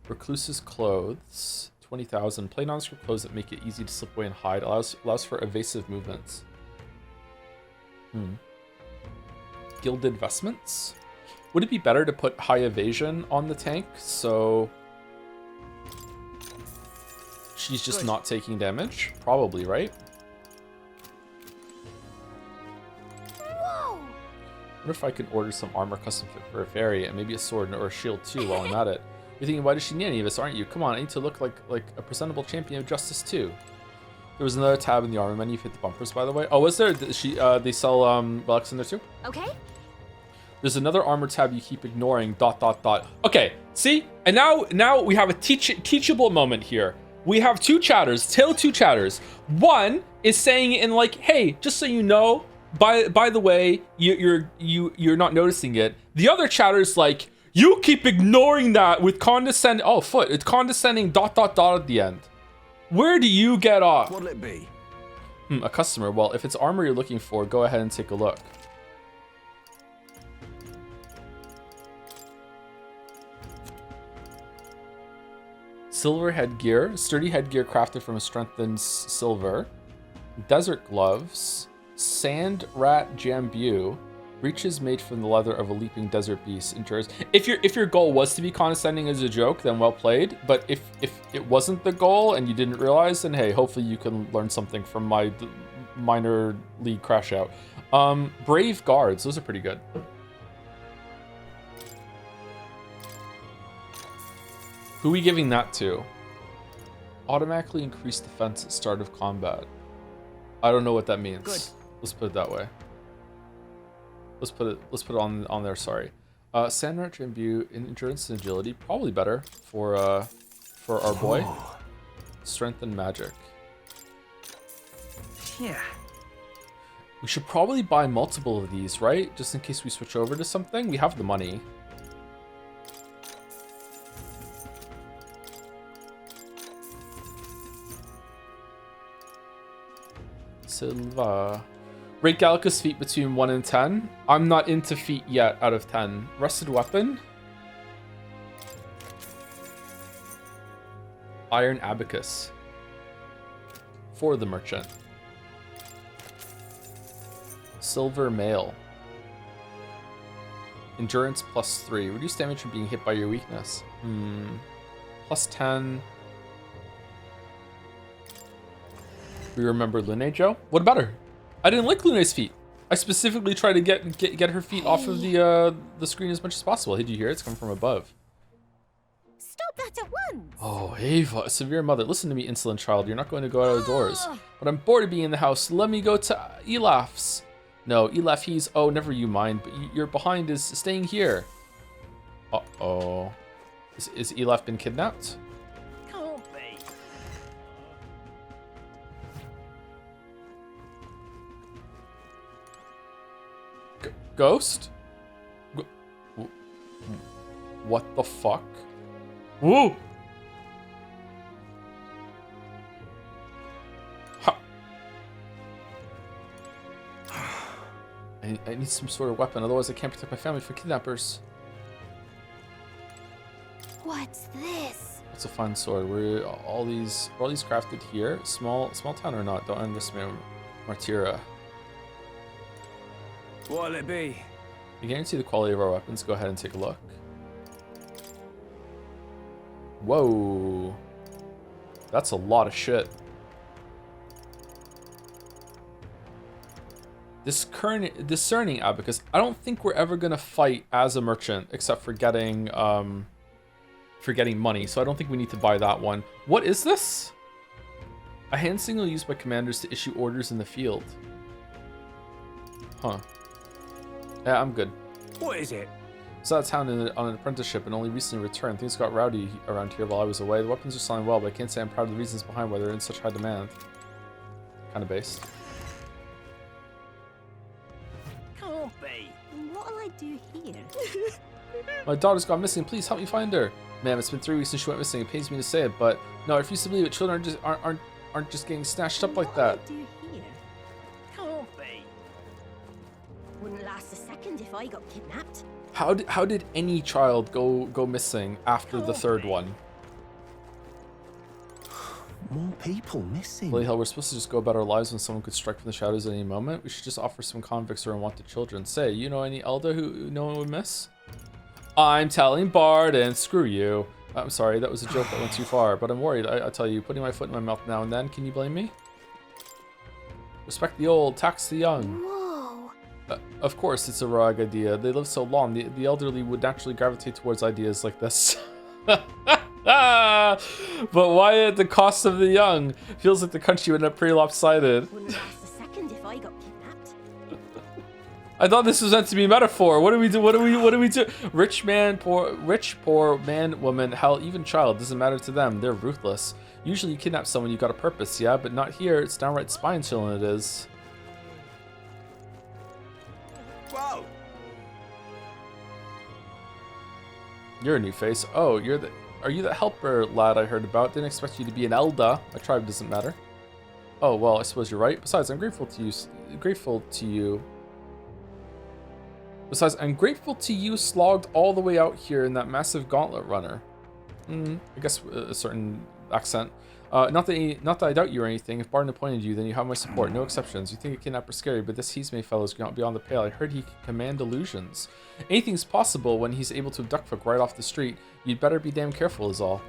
Recluse's clothes, 20,000. Plain nondescript clothes that make it easy to slip away and hide. Allows for evasive movements. Gilded vestments. Would it be better to put high evasion on the tank so she's just not taking damage? Probably, right? Whoa! What if I can order some armor custom fit for a fairy and maybe a sword or a shield too while I'm at it? You're thinking, why does she need any of this, aren't you? Come on, I need to look like a presentable champion of justice too. There was another tab in the armor menu. Hit the bumpers, by the way. Oh, was there? They sell relics in there too? Okay. There's another armor tab you keep ignoring. ... Okay, see? And now we have a teachable moment here. We have two chatters, two chatters. One is saying in like, hey, just so you know, by the way, you're not noticing it. The other chatter's like, you keep ignoring that with condescending. Oh, foot. It's condescending ... at the end. Where do you get off? What'll it be? A customer. Well, if it's armor you're looking for, go ahead and take a look. Silver headgear, sturdy headgear crafted from a strengthened silver. Desert gloves, sand rat jambu, breeches made from the leather of a leaping desert beast. Endures. If your goal was to be condescending as a joke, then well played. But if it wasn't the goal and you didn't realize, then hey, hopefully you can learn something from my minor league crash out. Brave guards, those are pretty good. Who are we giving that to? Automatically increase defense at start of combat. I don't know what that means. Good. Let's put it that way. Let's put it on there, sorry. Sandrat Jambu in endurance and agility, probably better for our boy. Strength and magic. Yeah. We should probably buy multiple of these, right? Just in case we switch over to something. We have the money. Silva. Rate Gallica's feat between 1 and 10. I'm not into feat yet out of 10. Rusted weapon. Iron abacus. For the merchant. Silver mail. Endurance +3. Reduce damage from being hit by your weakness. +10. We remember Lune, Joe? What about her? I didn't like Lune's feet. I specifically tried to get her feet off of the screen as much as possible. Hey, did you hear it? It's coming from above. Stop that at once! Oh, Ava, severe mother. Listen to me, insolent child. You're not going to go out of the doors. But I'm bored of being in the house. Let me go to Elaf's. No, Elaf, he's... Oh, never you mind. But your behind is staying here. Uh-oh. Is Elaf been kidnapped? Can't be. Ghost? What the fuck? Woo! Ha. I need some sort of weapon, otherwise I can't protect my family from kidnappers. What's this? It's a fun sword. Were all these crafted here? Small town or not? Don't underestimate Martira. What'll it be? To guarantee the quality of our weapons, go ahead and take a look. Whoa. That's a lot of shit. Discerning abacus. I don't think we're ever gonna fight as a merchant except for getting money, so I don't think we need to buy that one. What is this? A hand signal used by commanders to issue orders in the field. Huh. Yeah, I'm good. What is it? Saw a town on an apprenticeship and only recently returned. Things got rowdy around here while I was away. The weapons are selling well, but I can't say I'm proud of the reasons behind why they're in such high demand. Kind of based. Can't be. What'll I do here? My daughter's gone missing. Please help me find her. Ma'am, it's been 3 weeks since she went missing. It pains me to say it, but no, I refuse to believe it. Children aren't just getting snatched up like that. What will I do here? Can't be. Wouldn't last a second if I got kidnapped. How did any child go missing after the third one? More people missing. Bloody hell, we're supposed to just go about our lives when someone could strike from the shadows at any moment. We should just offer some convicts or unwanted children. Say, you know any elder who no one would miss? I'm telling Bard, and screw you. I'm sorry, that was a joke that went too far, but I'm worried. I tell you, putting my foot in my mouth now and then, can you blame me? Respect the old, tax the young. Whoa. Of course, it's a rogue idea. They live so long, the elderly would naturally gravitate towards ideas like this. But why at the cost of the young? Feels like the country would end up pretty lopsided. Wouldn't last a second if I got kidnapped. I thought this was meant to be metaphor. What do we do? What do we do? Rich, poor man, woman, hell, even child, doesn't matter to them. They're ruthless. Usually you kidnap someone, you got a purpose, yeah? But not here. It's downright spine-chilling it is. Whoa! You're a new face. Oh, are you the helper lad I heard about? Didn't expect you to be an elder. My tribe doesn't matter. Oh, well, I suppose you're right. Besides, I'm grateful to you. Besides, I'm grateful to you slogged all the way out here in that massive gauntlet runner. I guess a certain accent. Not that I doubt you or anything. If Barton appointed you, then you have my support. No exceptions. You think a kidnapper's scary, but this Heesmay fellow's not beyond the pale. I heard he can command illusions. Anything's possible when he's able to abduct folk right off the street. You'd better be damn careful is all.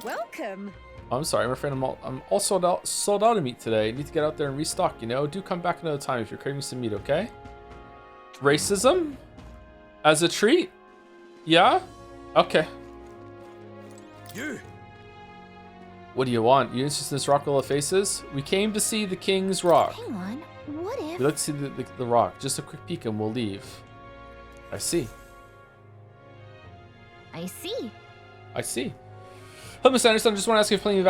Welcome. Oh, I'm sorry, I'm afraid I'm all sold out of meat today. I need to get out there and restock, you know? Do come back another time if you're craving some meat, okay? Racism? As a treat? Yeah? Okay. You! What do you want? You interested in this rock full of faces? We came to see the King's Rock. Hang on. What if... We'd like to see the rock. Just a quick peek and we'll leave. I see. I see. I see. Hello, Mr. Anderson. I just want to ask you if playing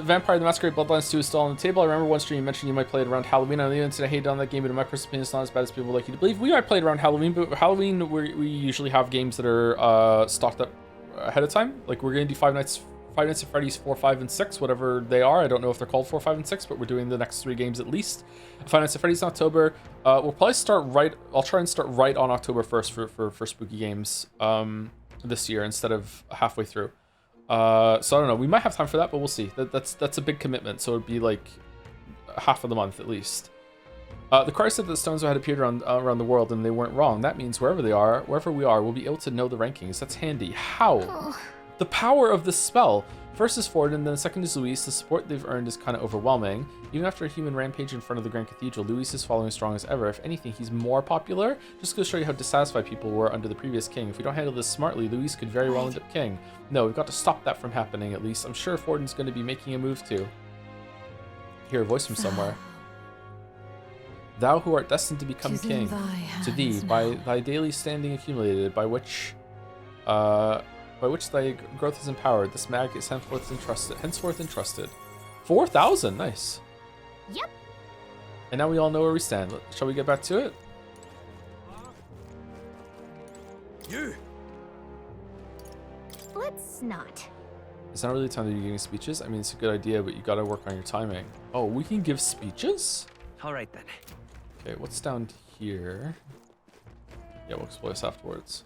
Vampire the Masquerade Bloodlines 2 is still on the table. I remember one stream you mentioned you might play it around Halloween. On the internet, I hated on that game, but in my personal opinion, it's not as bad as people like you to believe. We might play it around Halloween, but Halloween, we usually have games that are stocked up ahead of time. Like, we're going to do Five Nights at Freddy's 4, 5, and 6, whatever they are. I don't know if they're called 4, 5, and 6, but we're doing the next 3 games at least. Five Nights at Freddy's in October. We'll probably start right... I'll try and start right on October 1st for spooky games this year instead of halfway through. So I don't know. We might have time for that, but we'll see. That's a big commitment, so it'd be like half of the month at least. The crier said that the stones had appeared around the world and they weren't wrong. That means wherever we are, we'll be able to know the rankings. That's handy. How? The power of this spell. First is Ford, and then the second is Luis. The support they've earned is kind of overwhelming. Even after a human rampage in front of the Grand Cathedral, Luis is following as strong as ever. If anything, he's more popular. Just to show you how dissatisfied people were under the previous king. If we don't handle this smartly, Luis could very well end up king. No, we've got to stop that from happening, at least. I'm sure Forden's going to be making a move too. Hear a voice from somewhere. Thou who art destined to become king, to thee, by thy daily standing accumulated, by which thy growth is empowered, this mag is henceforth entrusted. 4,000, nice. Yep. And now we all know where we stand. Shall we get back to it? You. Let's not. It's not really the time to be giving speeches. I mean, it's a good idea, but you gotta work on your timing. Oh, we can give speeches? All right then. Okay, what's down here? Yeah, we'll explore this afterwards.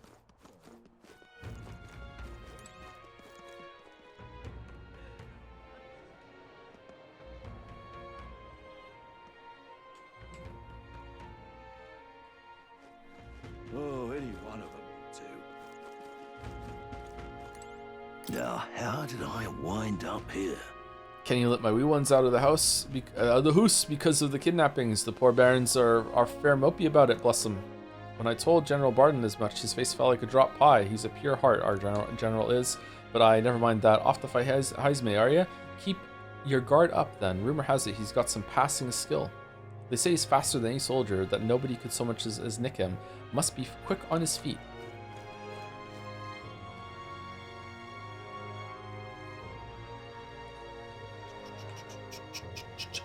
Oh, any one of them, too. Now, how did I wind up here? Can you let my wee ones out of the house? The house because of the kidnappings. The poor barons are fair mopey about it, bless them. When I told General Barden as much, his face fell like a drop pie. He's a pure heart, our general is. But never mind that. Off the fight Heisme, are ya? Keep your guard up then. Rumor has it he's got some passing skill. They say he's faster than any soldier, that nobody could so much as nick him. Must be quick on his feet.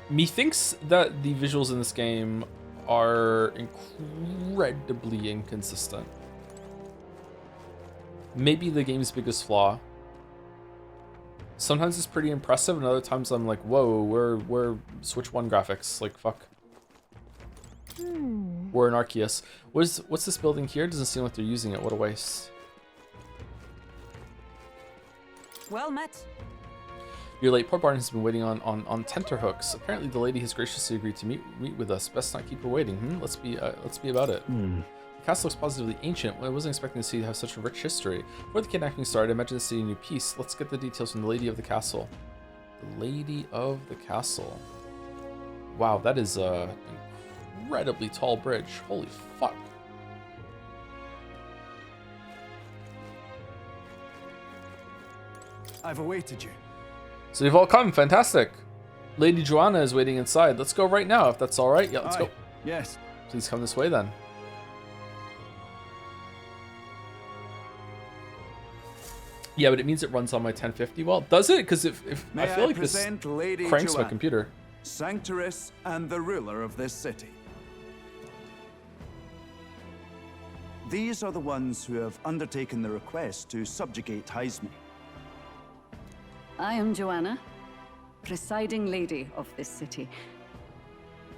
Methinks that the visuals in this game are incredibly inconsistent. Maybe the game's biggest flaw. Sometimes it's pretty impressive, and other times I'm like, whoa, we're Switch 1 graphics. Like, fuck. We're an Arceus. What's this building here? Doesn't seem like they're using it. What a waste. Well met. You're late. Poor Barton has been waiting on tenterhooks. Apparently the lady has graciously agreed to meet with us. Best not keep her waiting. Let's be about it. The castle looks positively ancient. I wasn't expecting to see it have such a rich history. Before the kidnapping started, I imagined the city knew peace. Let's get the details from the lady of the castle. The lady of the castle. Wow, that is a incredibly tall bridge. Holy fuck. I've awaited you. So you've all come. Fantastic. Lady Joanna is waiting inside. Let's go right now, if that's all right. Yeah, let's go. Yes. Please come this way then. Yeah, but it means it runs on my 1050. Well, does it? Because if I feel like this Lady cranks my Joanna, computer. Sanctoress and the ruler of this city. These are the ones who have undertaken the request to subjugate Heisme. I am Joanna, presiding lady of this city.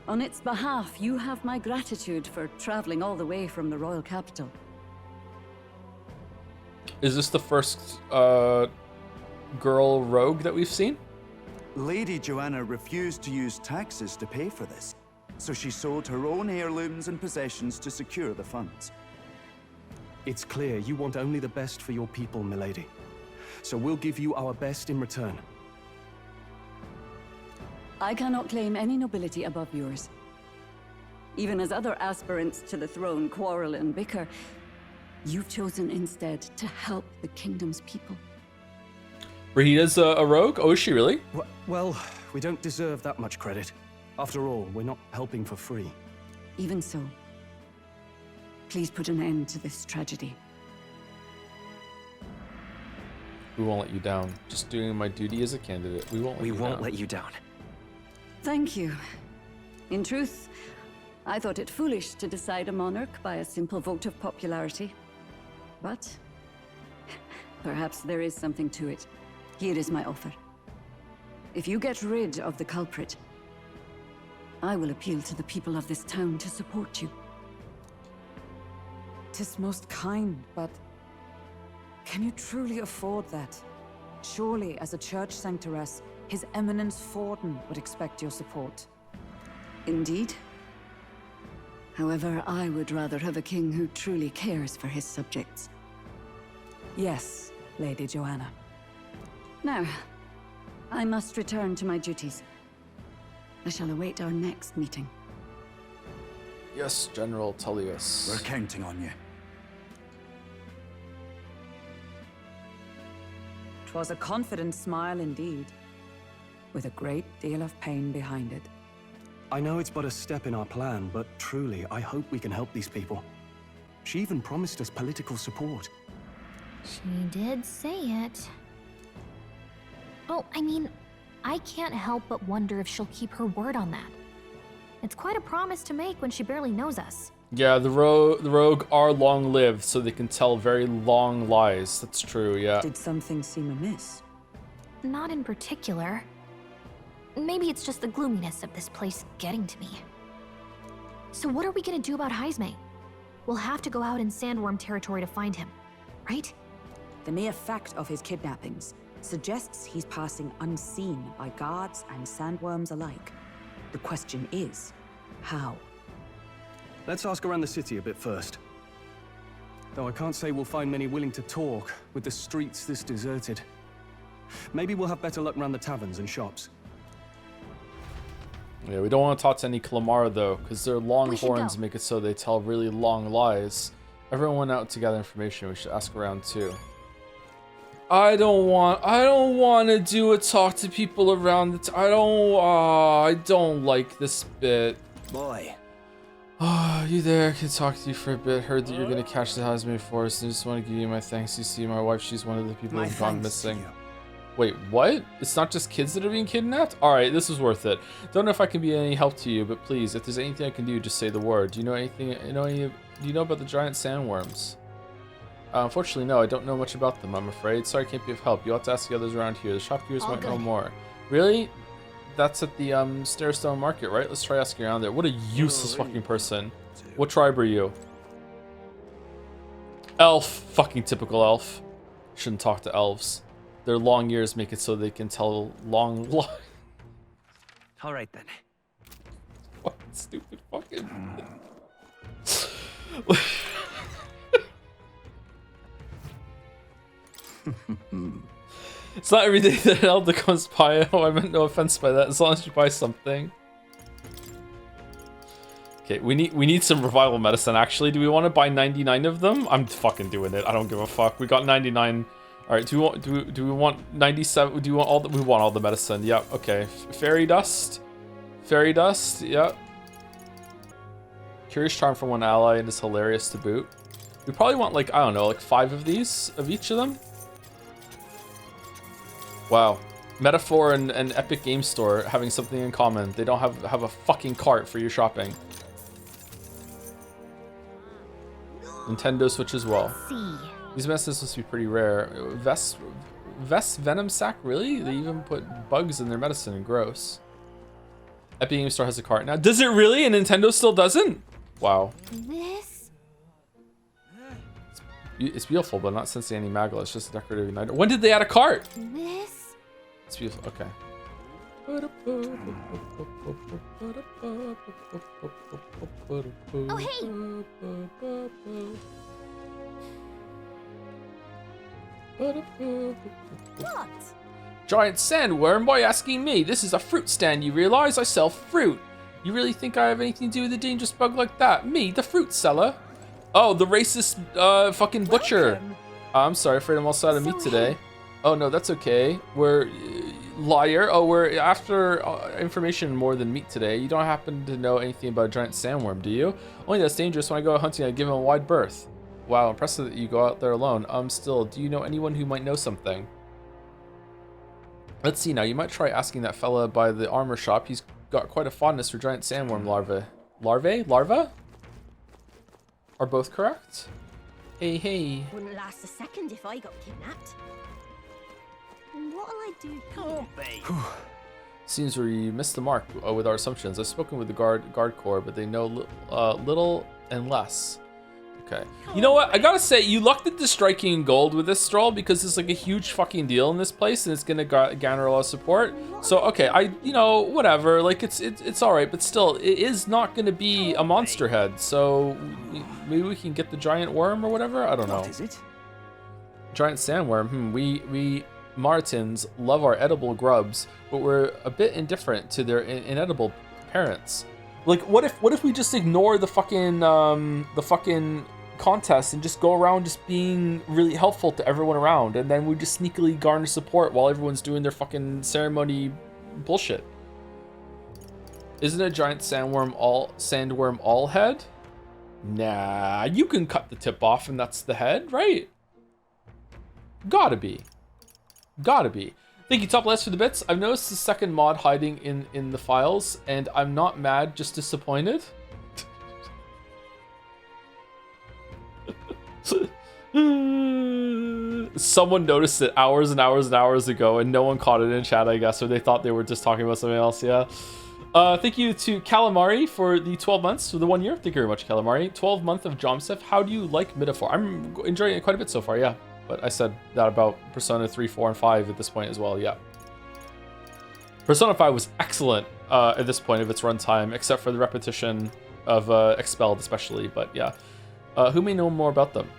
On its behalf, you have my gratitude for traveling all the way from the royal capital. Is this the first girl rogue that we've seen? Lady Joanna refused to use taxes to pay for this, so she sold her own heirlooms and possessions to secure the funds. It's clear you want only the best for your people, milady. So we'll give you our best in return. I cannot claim any nobility above yours. Even as other aspirants to the throne quarrel and bicker, you've chosen instead to help the kingdom's people. Brigitta's a rogue? Oh, is she really? Well, we don't deserve that much credit. After all, we're not helping for free. Even so, please put an end to this tragedy. We won't let you down. Just doing my duty as a candidate. We won't let you down. Thank you. In truth, I thought it foolish to decide a monarch by a simple vote of popularity. But perhaps there is something to it. Here is my offer. If you get rid of the culprit, I will appeal to the people of this town to support you. 'Tis most kind, but can you truly afford that? Surely, as a church sanctoress, His Eminence Forden would expect your support. Indeed, However, I would rather have a king who truly cares for his subjects. Yes, Lady Joanna. Now, I must return to my duties. I shall await our next meeting. Yes, General Tullius. We're counting on you. 'Twas a confident smile indeed, with a great deal of pain behind it. I know it's but a step in our plan, but truly, I hope we can help these people. She even promised us political support. She did say it. Oh, I mean, I can't help but wonder if she'll keep her word on that. It's quite a promise to make when she barely knows us. Yeah, the rogue are long-lived, so they can tell very long lies. That's true, yeah. Did something seem amiss? Not in particular. Maybe it's just the gloominess of this place getting to me. So what are we gonna do about Heisme? We'll have to go out in Sandworm territory to find him, right? The mere fact of his kidnappings suggests he's passing unseen by guards and sandworms alike. The question is, how? Let's ask around the city a bit first. Though I can't say we'll find many willing to talk with the streets this deserted. Maybe we'll have better luck around the taverns and shops. Yeah, we don't want to talk to any Komero though, because their long We should horns go. make it so they tell really long lies. Everyone went out to gather information. We should ask around too. I don't want to do a talk to people around the I don't like this bit. Boy. You there? Can talk to you for a bit. Heard that you're gonna catch the Heisme Forest and just want to give you my thanks. You see, my wife, she's one of the people who've gone missing. Wait, what? It's not just kids that are being kidnapped? Alright, this is worth it. Don't know if I can be any help to you, but please, if there's anything I can do, just say the word. Do you know anything, do you know about the giant sandworms? Unfortunately, no, I don't know much about them, I'm afraid. Sorry I can't be of help. You'll have to ask the others around here. The shopkeepers might know more. Really? That's at the Starestone Market, right? Let's try asking around there. What a useless fucking person. What tribe are you? Elf. Fucking typical elf. Shouldn't talk to elves. Their long ears make it so they can tell long lies. All right then. What stupid fucking. It's not every day that an elder comes by. Oh, I meant no offense by that. As long as you buy something. Okay, we need some revival medicine. Actually, do we want to buy 99 of them? I'm fucking doing it. I don't give a fuck. We got 99. All right. Do we want 97? Do you want all? We want all the medicine. Yep. Okay. Fairy dust. Fairy dust. Yep. Curious charm from one ally and is hilarious to boot. We probably want like, I don't know, like 5 of these of each of them. Wow. Metaphor and Epic Game Store having something in common. They don't have a fucking cart for your shopping. Nintendo Switch as well. These medicines must be pretty rare. Vest Venom Sac, really? They even put bugs in their medicine and gross. Epic Game Store has a cart now. Does it really? And Nintendo still doesn't? Wow. This? It's beautiful, but I'm not sensing any magla. It's just a decorative igniter. When did they add a cart? This? It's beautiful. Okay. Oh, hey! What? Giant sandworm? Why asking me? This is a fruit stand, you realize? I sell fruit. You really think I have anything to do with a dangerous bug like that? Me, the fruit seller? Oh, the racist fucking butcher. I'm sorry, afraid I'm all out of meat today. Oh no, that's okay. We're liar. Oh, we're after information more than meat today. You don't happen to know anything about a giant sandworm, do you? Only that's dangerous. When I go hunting, I give him a wide berth. Wow, impressive that you go out there alone. Still, do you know anyone who might know something? Let's see now. You might try asking that fella by the armor shop. He's got quite a fondness for giant sandworm larvae. Larva? Are both correct? Hey. Wouldn't last a second if I got kidnapped. What'll I do here? Seems we missed the mark with our assumptions. I've spoken with the guard corps, but they know little and less. Okay. You know what? I gotta say, you lucked into striking gold with this Strohl because it's like a huge fucking deal in this place and it's gonna garner a lot of support. So, okay, you know, whatever. Like, it's alright, but still, it is not gonna be a monster head. So, maybe we can get the giant worm or whatever? I don't know. What is it? Giant sandworm. We Martins love our edible grubs, but we're a bit indifferent to their inedible parents. Like, what if we just ignore the fucking contest and just go around just being really helpful to everyone around, and then we just sneakily garner support while everyone's doing their fucking ceremony bullshit? Isn't a giant sandworm all head? Nah, you can cut the tip off and that's the head, right? Gotta be. Thank you, Top Last, for the bits. I've noticed the second mod hiding in the files, and I'm not mad, just disappointed. Someone noticed it hours and hours and hours ago, and no one caught it in chat, I guess, or they thought they were just talking about something else. Yeah. Thank you to Calamari for the 12 months, for the 1 year. Thank you very much, Calamari. 12 month of Jomsef. How do you like Metaphor? I'm enjoying it quite a bit so far, yeah. But I said that about Persona 3, 4, and 5 at this point as well, yeah. Persona 5 was excellent at this point of its runtime, except for the repetition of Expelled especially, but yeah. Who may know more about them?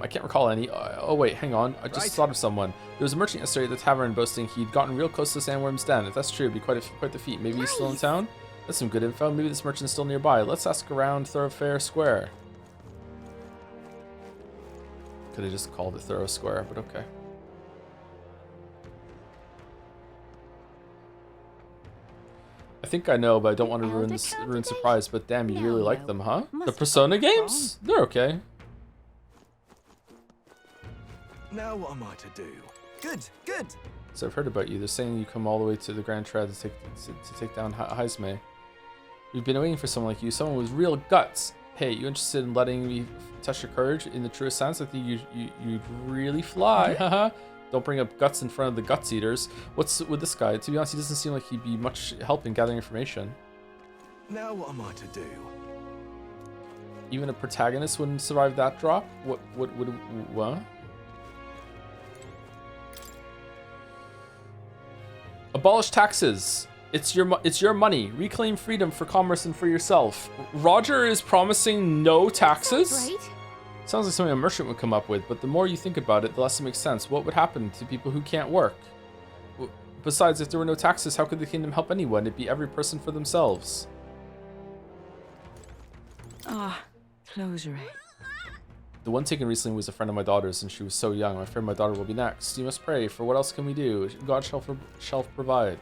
I can't recall any. Oh wait, hang on. I just thought of someone. There was a merchant yesterday at the tavern boasting he'd gotten real close to Sandworm's den. If that's true, it'd be quite the feat. Maybe he's still in town? That's some good info. Maybe this merchant's still nearby. Let's ask around Thoroughfare Square. Could have just called it Thorough Square, but okay. I think I know, but I don't want to ruin surprise. But damn, you really like them, huh? The Persona games? They're okay. Now what am I to do? Good. So I've heard about you. They're saying you come all the way to the Grand Tread to take down Heisme. We've been waiting for someone like you, someone with real guts. Hey, you interested in letting me test your courage in the truest sense? I think you'd really fly. Haha. Don't bring up guts in front of the guts eaters. What's with this guy? To be honest, he doesn't seem like he'd be much help in gathering information. Now what am I to do? Even a protagonist wouldn't survive that drop? What? Abolish taxes. It's your money. Reclaim freedom for commerce and for yourself. Roger is promising no taxes? Right? Sounds like something a merchant would come up with, but the more you think about it, the less it makes sense. What would happen to people who can't work? Besides, if there were no taxes, how could the kingdom help anyone? It'd be every person for themselves. Closure. The one taken recently was a friend of my daughter's, and she was so young. I'm afraid my daughter will be next. You must pray. For what else can we do? God shall provide.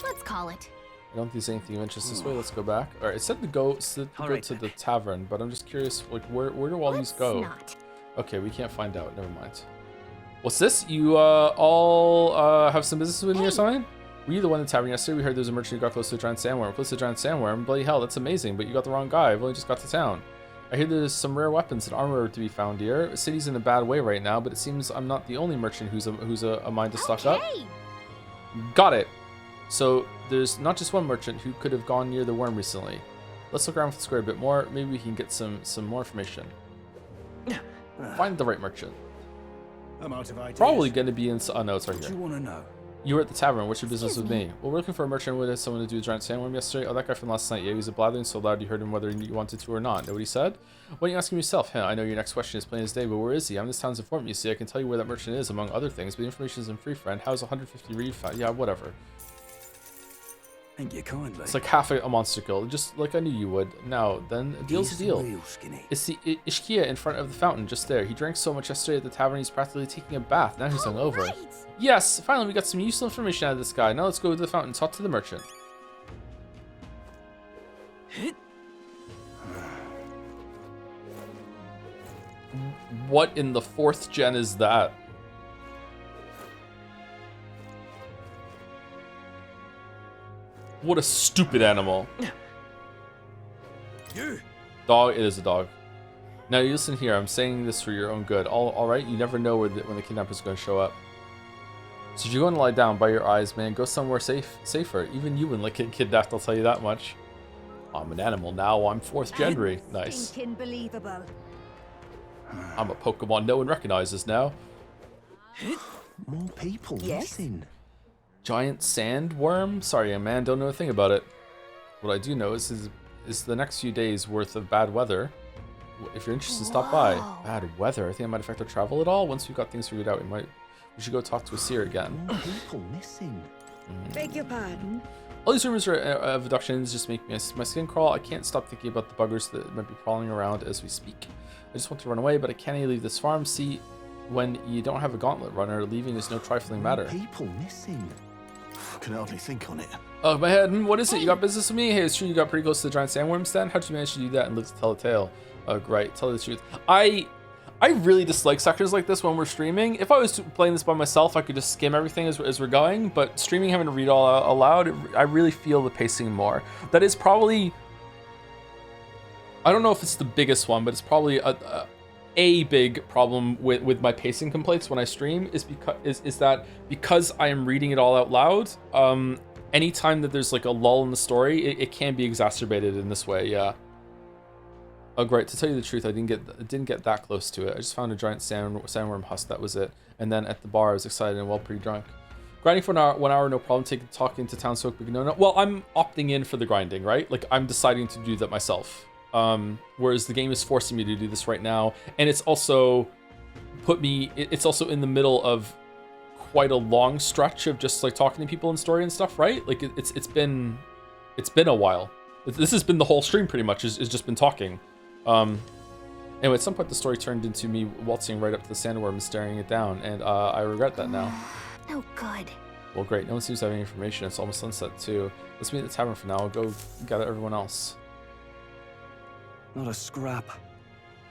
Let's call it. I don't think there's anything of interest this way. Let's go back. All right, it said to go to the tavern, but I'm just curious, like, where do all these go? Okay, we can't find out. Never mind. What's this? You all have some business with me or something? Were you the one in the tavern yesterday? We heard there's a merchant who got close to a giant sandworm. Close to a giant sandworm? Bloody hell, that's amazing, but you got the wrong guy. I've only just got to town. I hear there's some rare weapons and armor to be found here. The city's in a bad way right now, but it seems I'm not the only merchant who's a mind to stock up. Got it. So there's not just one merchant who could have gone near the worm recently. Let's look around the square a bit more. Maybe we can get some more information. Find the right merchant. I'm out of ideas. Probably gonna be in. Oh no, it's right What here. you want to know? You were at the tavern. What's your business with me? Well, we're looking for a merchant with someone to do a giant sandworm yesterday. Oh, that guy from last night. Yeah, he was blathering so loud you heard him whether you wanted to or not. Know what he said? Why don't you ask him yourself? I know your next question is plain as day, but where is he? I'm this town's informant, you see. I can tell you where that merchant is, among other things, but the information isn't free, friend. How's 150 read found? Yeah, whatever. Thank you kindly. It's like half a monster kill, just like I knew you would. Now, then, a deal's a deal. It's the Ishkia in front of the fountain, just there. He drank so much yesterday at the tavern, he's practically taking a bath. Now he's hungover. Right. Yes, finally we got some useful information out of this guy. Now let's go to the fountain and talk to the merchant. What in the 4th gen is that? What a stupid animal. Dog, it is a dog. Now you listen here, I'm saying this for your own good. All right, you never know when the kidnapper's going to show up. So you're going to lie down by your eyes, man. Go somewhere safer. Even you wouldn't like getting kidnapped, I'll tell you that much. I'm an animal now. I'm 4th Genry. Nice. Unbelievable. I'm a Pokemon no one recognizes now. More people missing. Giant sandworm? Sorry, man, don't know a thing about it. What I do know is the next few days worth of bad weather. If you're interested, stop by. Bad weather? I think it might affect our travel at all. Once we've got things figured out, we should go talk to Asir again. More people missing. Beg your pardon? All these rumors of abductions just make my skin crawl. I can't stop thinking about the buggers that might be crawling around as we speak. I just want to run away, but I can't leave this farm. See, when you don't have a gauntlet runner, leaving is no trifling matter. People missing. I can hardly think on it. Oh, my head. What is it? You got business with me? Hey, it's true you got pretty close to the giant sandworms then? How'd you manage to do that and live to tell a tale? Oh, great. Tell the truth. I really dislike sections like this when we're streaming. If I was playing this by myself, I could just skim everything as we're going, but streaming, having to read all out aloud, I really feel the pacing more. That is probably, I don't know if it's the biggest one, but it's probably a big problem with my pacing complaints when I stream is because I am reading it all out loud. Anytime that there's like a lull in the story, it can be exacerbated in this way. Yeah. Oh, great. To tell you the truth, I didn't get that close to it. I just found a giant sandworm husk. That was it. And then at the bar, I was excited and pretty drunk. Grinding for 1 hour, no problem. Talking to townsfolk, but no. Well, I'm opting in for the grinding, right? Like I'm deciding to do that myself. Whereas the game is forcing me to do this right now, and it's also it's also in the middle of quite a long stretch of just like talking to people and story and stuff, right? Like it's been a while. This has been the whole stream pretty much. Is just been talking. Anyway, at some point the story turned into me waltzing right up to the sandworm and staring it down, and I regret that now. No good. Well, great. No one seems to have any information. It's almost sunset too. Let's meet at the tavern for now. I'll go gather everyone else. Not a scrap.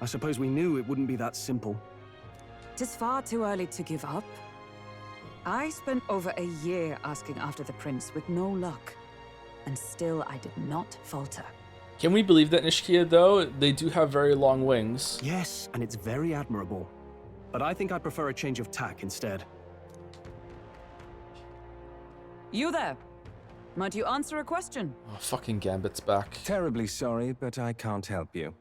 I suppose we knew it wouldn't be that simple. 'Tis far too early to give up. I spent over a year asking after the prince with no luck, and still I did not falter. Can we believe that, Nishkia, though? They do have very long wings. Yes, and it's very admirable. But I think I'd prefer a change of tack instead. You there? Might you answer a question? Oh, fucking Gambit's back. Terribly sorry, but I can't help you.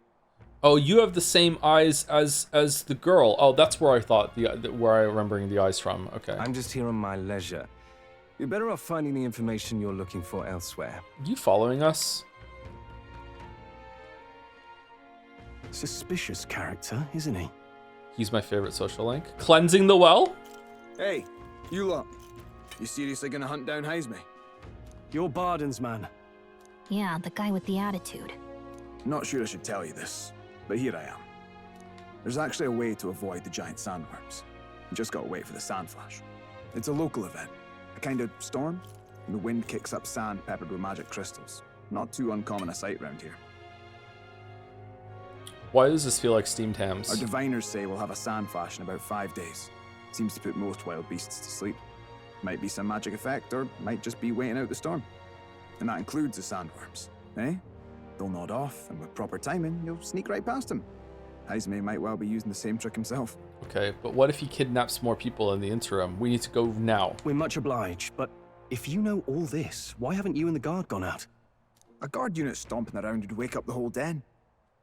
Oh, you have the same eyes as the girl. Oh, that's where I thought where I'm remembering the eyes from. Okay. I'm just here on my leisure. You're better off finding the information you're looking for elsewhere. You following us? Suspicious character, isn't he? He's my favorite social link. Cleansing the well? Hey, you lot. You seriously gonna hunt down Heisme? You're Barden's man. Yeah, the guy with the attitude. Not sure I should tell you this, but here I am. There's actually a way to avoid the giant sandworms. You just gotta wait for the sand flash. It's a local event, a kind of storm, and the wind kicks up sand peppered with magic crystals. Not too uncommon a sight around here. Why does this feel like steamed hams? Our diviners say we'll have a sand flash in about 5 days. Seems to put most wild beasts to sleep. Might be some magic effect, or might just be waiting out the storm. And that includes the sandworms, eh? They'll nod off, and with proper timing, you'll sneak right past him. Heisme might well be using the same trick himself. Okay, but what if he kidnaps more people in the interim? We need to go now. We're much obliged, but if you know all this, why haven't you and the guard gone out? A guard unit stomping around would wake up the whole den.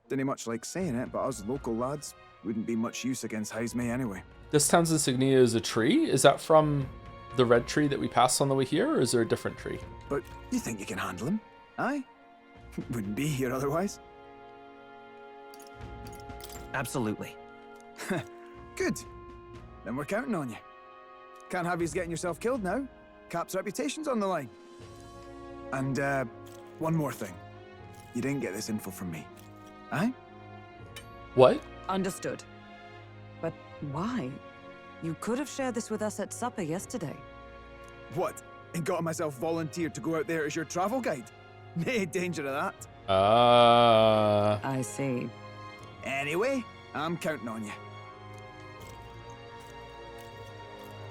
Didn't much like saying it, but us local lads wouldn't be much use against Heisme anyway. This town's insignia is a tree? Is that from the red tree that we passed on the way here, or is there a different tree? But you think you can handle him? Aye? Wouldn't be here otherwise. Absolutely. Good. Then we're counting on you. Can't have you getting yourself killed now. Cap's reputation's on the line. And, one more thing. You didn't get this info from me. Aye? What? Understood. But why? You could have shared this with us at supper yesterday. What? And got myself volunteered to go out there as your travel guide? No danger of that. I see. Anyway, I'm counting on you.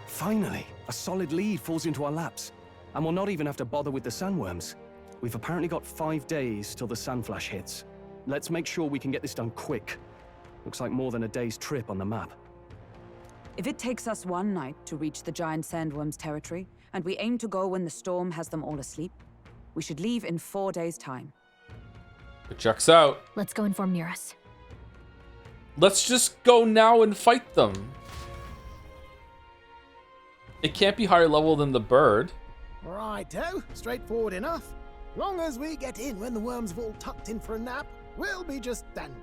Finally, a solid lead falls into our laps. And we'll not even have to bother with the sandworms. We've apparently got 5 days till the sandflash hits. Let's make sure we can get this done quick. Looks like more than a day's trip on the map. If it takes us one night to reach the giant sandworms' territory, and we aim to go when the storm has them all asleep, we should leave in 4 days' time. It checks out. Let's go inform Nearest. Let's just go now and fight them. It can't be higher level than the bird. Righto, straightforward enough. Long as we get in when the worms have all tucked in for a nap, we'll be just dandy.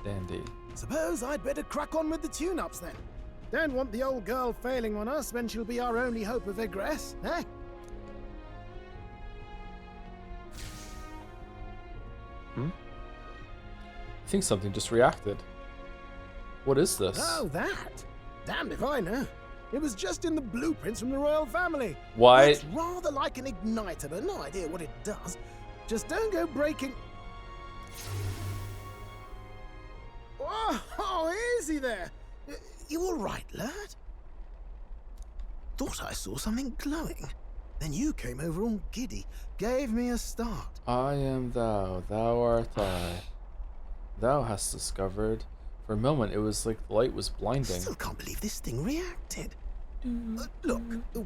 Dandy. Suppose I'd better crack on with the tune-ups then. Don't want the old girl failing on us when she'll be our only hope of egress, eh? I think something just reacted. What is this? Oh, that? Damned if I know. It was just in the blueprints from the royal family. Why? It's rather like an igniter, but no idea what it does. Just don't go breaking... Oh, easy there. You all right, lad? Thought I saw something glowing. Then you came over all giddy, gave me a start. I am thou, thou art I. Thou hast discovered. For a moment, it was like the light was blinding. Still can't believe this thing reacted. Look,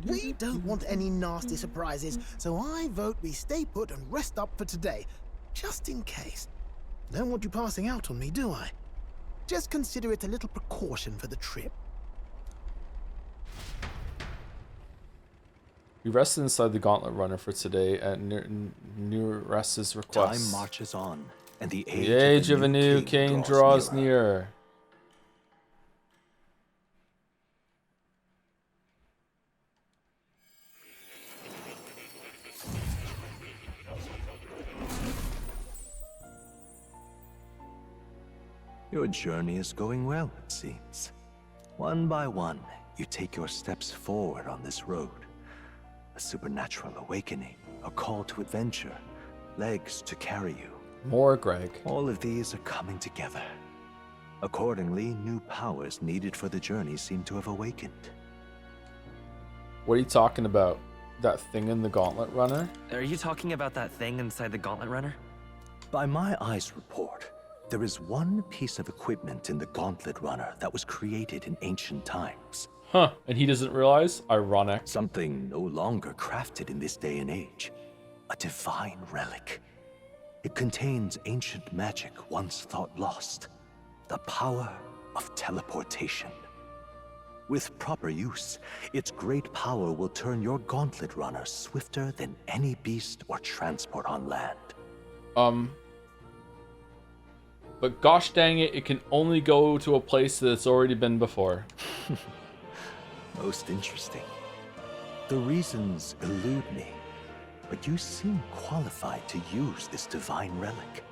we don't want any nasty surprises, so I vote we stay put and rest up for today, just in case. Don't want you passing out on me, do I? Just consider it a little precaution for the trip. We rested inside the Gauntlet Runner for today at Nuress's request. Time marches on, and the age of a new king draws nearer. Your journey is going well, it seems. One by one, you take your steps forward on this road. A supernatural awakening, a call to adventure, legs to carry you. More, Greg. All of these are coming together. Accordingly, new powers needed for the journey seem to have awakened. What are you talking about? That thing in the Gauntlet Runner? Are you talking about that thing inside the Gauntlet Runner? By my eyes report, there is one piece of equipment in the Gauntlet Runner that was created in ancient times. Huh, and he doesn't realize? Ironic. Something no longer crafted in this day and age. A divine relic. It contains ancient magic once thought lost. The power of teleportation. With proper use, its great power will turn your Gauntlet Runner swifter than any beast or transport on land. But gosh dang it, it can only go to a place that it's already been before. Most interesting. The reasons elude me, but you seem qualified to use this divine relic.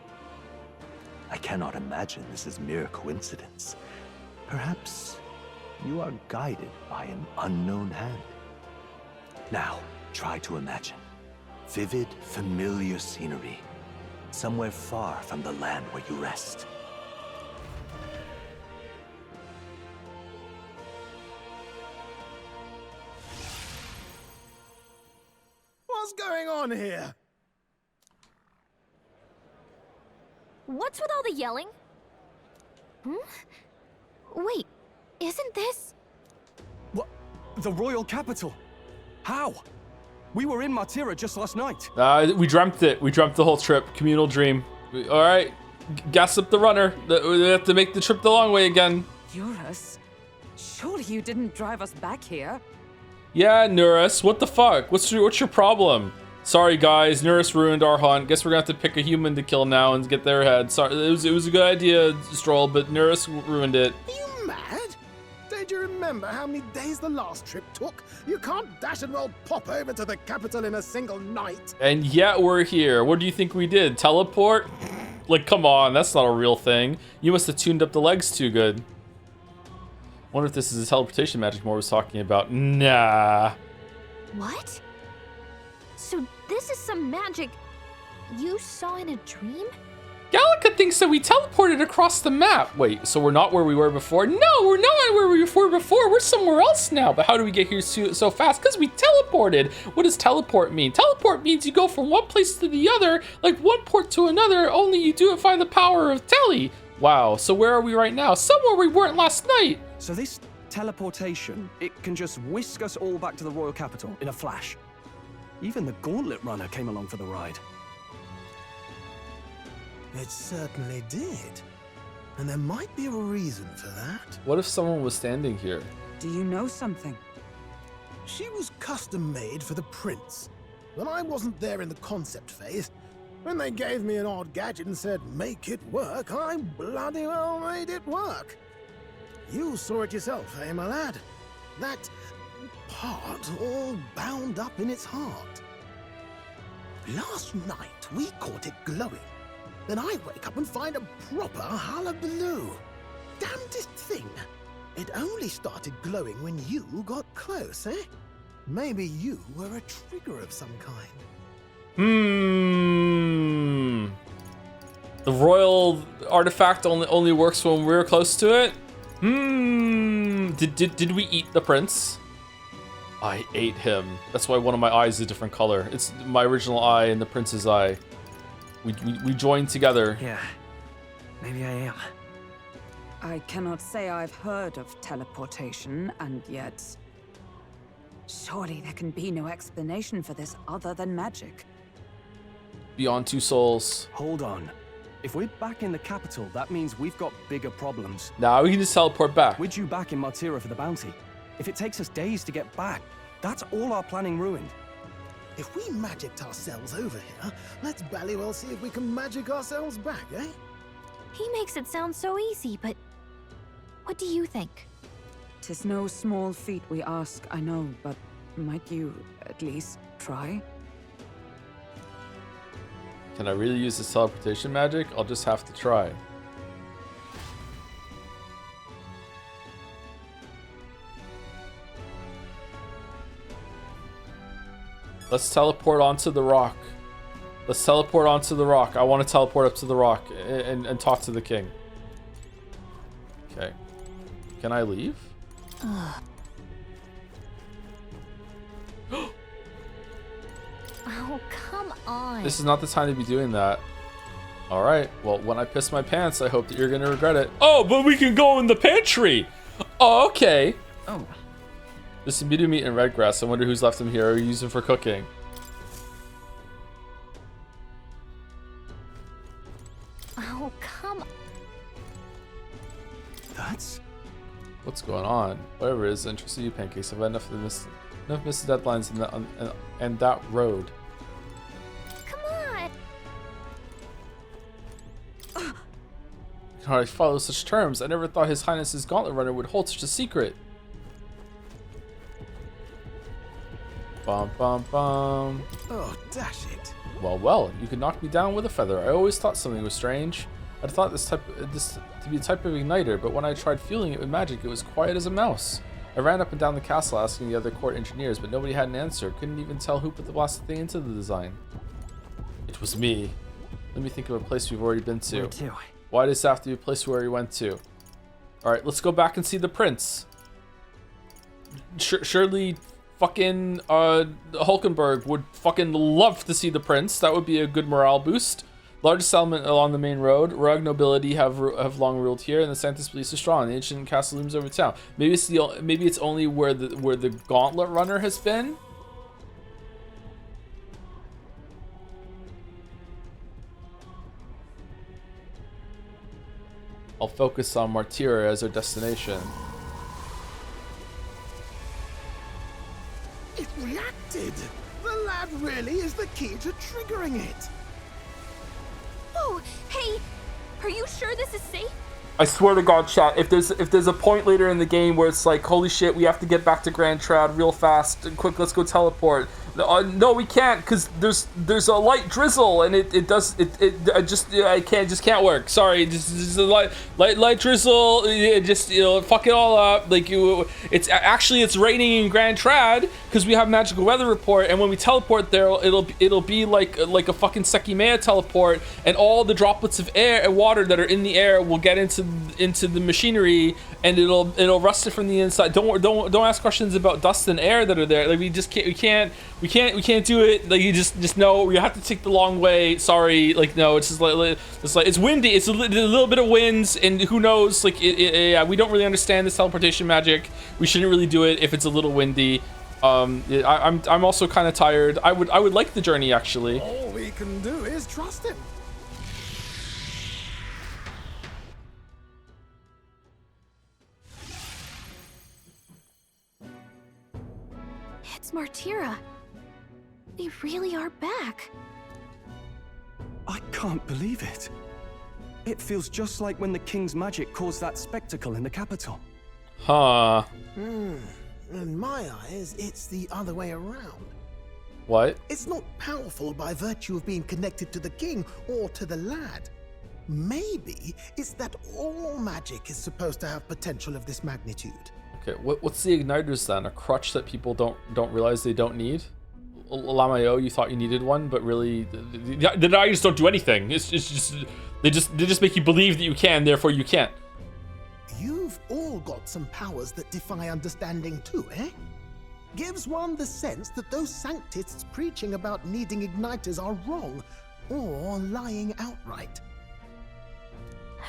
I cannot imagine this is mere coincidence. Perhaps you are guided by an unknown hand. Now, try to imagine. Vivid, familiar scenery. Somewhere far from the land where you rest. What's going on here? What's with all the yelling? Wait, isn't this... What? The royal capital? How? We were in Martira just last night. We dreamt it. We dreamt the whole trip. Communal dream. All right, gas up the runner. We have to make the trip the long way again. Eurus? Surely you didn't drive us back here? Yeah, Nuress, what the fuck? What's your problem? Sorry guys, Nuress ruined our hunt. Guess we're gonna have to pick a human to kill now and get their head. Sorry, it was a good idea, Strohl, but Nuress ruined it. Are you mad? Don't you remember how many days the last trip took? You can't dash and roll pop over to the capital in a single night. And yet we're here. What do you think we did? Teleport? Like, come on, that's not a real thing. You must have tuned up the legs too good. Wonder if this is the teleportation magic Moore was talking about. Nah. What? So this is some magic you saw in a dream? Gallica thinks that we teleported across the map. Wait, so we're not where we were before? No, we're not where we were before. We're somewhere else now. But how do we get here so fast? Because we teleported. What does teleport mean? Teleport means you go from one place to the other, like one port to another, only you do it by the power of tele. Wow, so where are we right now? Somewhere we weren't last night. So this teleportation, it can just whisk us all back to the royal capital in a flash. Even the Gauntlet Runner came along for the ride. It certainly did. And there might be a reason for that. What if someone was standing here? Do you know something? She was custom made for the prince. But I wasn't there in the concept phase. When they gave me an odd gadget and said, make it work, I bloody well made it work. You saw it yourself, eh, my lad? That part all bound up in its heart. Last night, we caught it glowing. Then I wake up and find a proper hullabaloo. Damnedest thing. It only started glowing when you got close, eh? Maybe you were a trigger of some kind. The royal artifact only works when we're close to it? Did we eat the prince? I ate him. That's why one of my eyes is a different color. It's my original eye and the prince's eye. We joined together. Yeah, maybe I am. I cannot say I've heard of teleportation, and yet... surely there can be no explanation for this other than magic. Beyond two souls. Hold on. If we're back in the capital, that means we've got bigger problems. Now we can just teleport back. We're due back in Martira for the bounty. If it takes us days to get back, that's all our planning ruined. If we magicked ourselves over here, let's bally well see if we can magic ourselves back, eh? He makes it sound so easy, but what do you think? 'Tis no small feat we ask, I know, but might you at least try? Can I really use this teleportation magic? I'll just have to try. Let's teleport onto the rock. Let's teleport onto the rock. I want to teleport up to the rock and talk to the king. Okay. Can I leave? Oh, come on. This is not the time to be doing that. All right. Well, when I piss my pants, I hope that you're going to regret it. Oh, but we can go in the pantry. Oh, okay. Oh. There's some meat and red grass. I wonder who's left them here or use them for cooking. Oh, come on. That's... What's going on? Whatever it is, interested you pancakes. I've had enough missed deadlines and that road. Come on. I can hardly follow such terms. I never thought His Highness's Gauntlet Runner would hold such a secret. Bum bum bum. Oh, dash it. Well, you could knock me down with a feather. I always thought something was strange. I'd thought this to be a type of igniter, but when I tried fueling it with magic, it was quiet as a mouse. I ran up and down the castle asking the other court engineers, but nobody had an answer. Couldn't even tell who put the blasted thing into the design. It was me. Let me think of a place we've already been to. Where to? Why does it have to be a place we already went to? Alright, let's go back and see the prince. Surely fucking Hulkenberg would fucking love to see the prince. That would be a good morale boost. Largest settlement along the main road. Rug nobility have long ruled here, and the Santis police are strong. The ancient castle looms over town. Maybe it's only where the Gauntlet Runner has been. I'll focus on Martira as our destination. It reacted! The lad really is the key to triggering it! Oh, hey, are you sure this is safe? I swear to God, chat, if there's a point later in the game where it's like, holy shit, we have to get back to Grand Trad real fast, quick, let's go teleport. No, we can't, because there's a light drizzle, and it can't work. Sorry, just a light drizzle. Just fuck it all up. Like it's raining in Grand Trad because we have magical weather report, and when we teleport there, it'll be like a fucking Akademeia teleport, and all the droplets of air and water that are in the air will get into the machinery, and it'll rust it from the inside. Don't ask questions about dust and air that are there. Like we can't do it. Like you just know you have to take the long way. Sorry, like no, it's just like it's windy. It's a little bit of winds, and who knows? Like yeah, we don't really understand this teleportation magic. We shouldn't really do it if it's a little windy. I'm also kind of tired. I would like the journey actually. All we can do is trust him. It's Martira. They really are back. I can't believe it. It feels just like when the king's magic caused that spectacle in the capital. Huh. In my eyes, it's the other way around. What? It's not powerful by virtue of being connected to the king or to the lad. Maybe it's that all magic is supposed to have potential of this magnitude. Okay, what's the igniters then? A crutch that people don't realize they don't need? Lamayo, you thought you needed one, but really the igniters don't do anything. It's just they just make you believe that you can, therefore you can't. You've all got some powers that defy understanding too, eh? Gives one the sense that those sanctists preaching about needing igniters are wrong, or lying outright.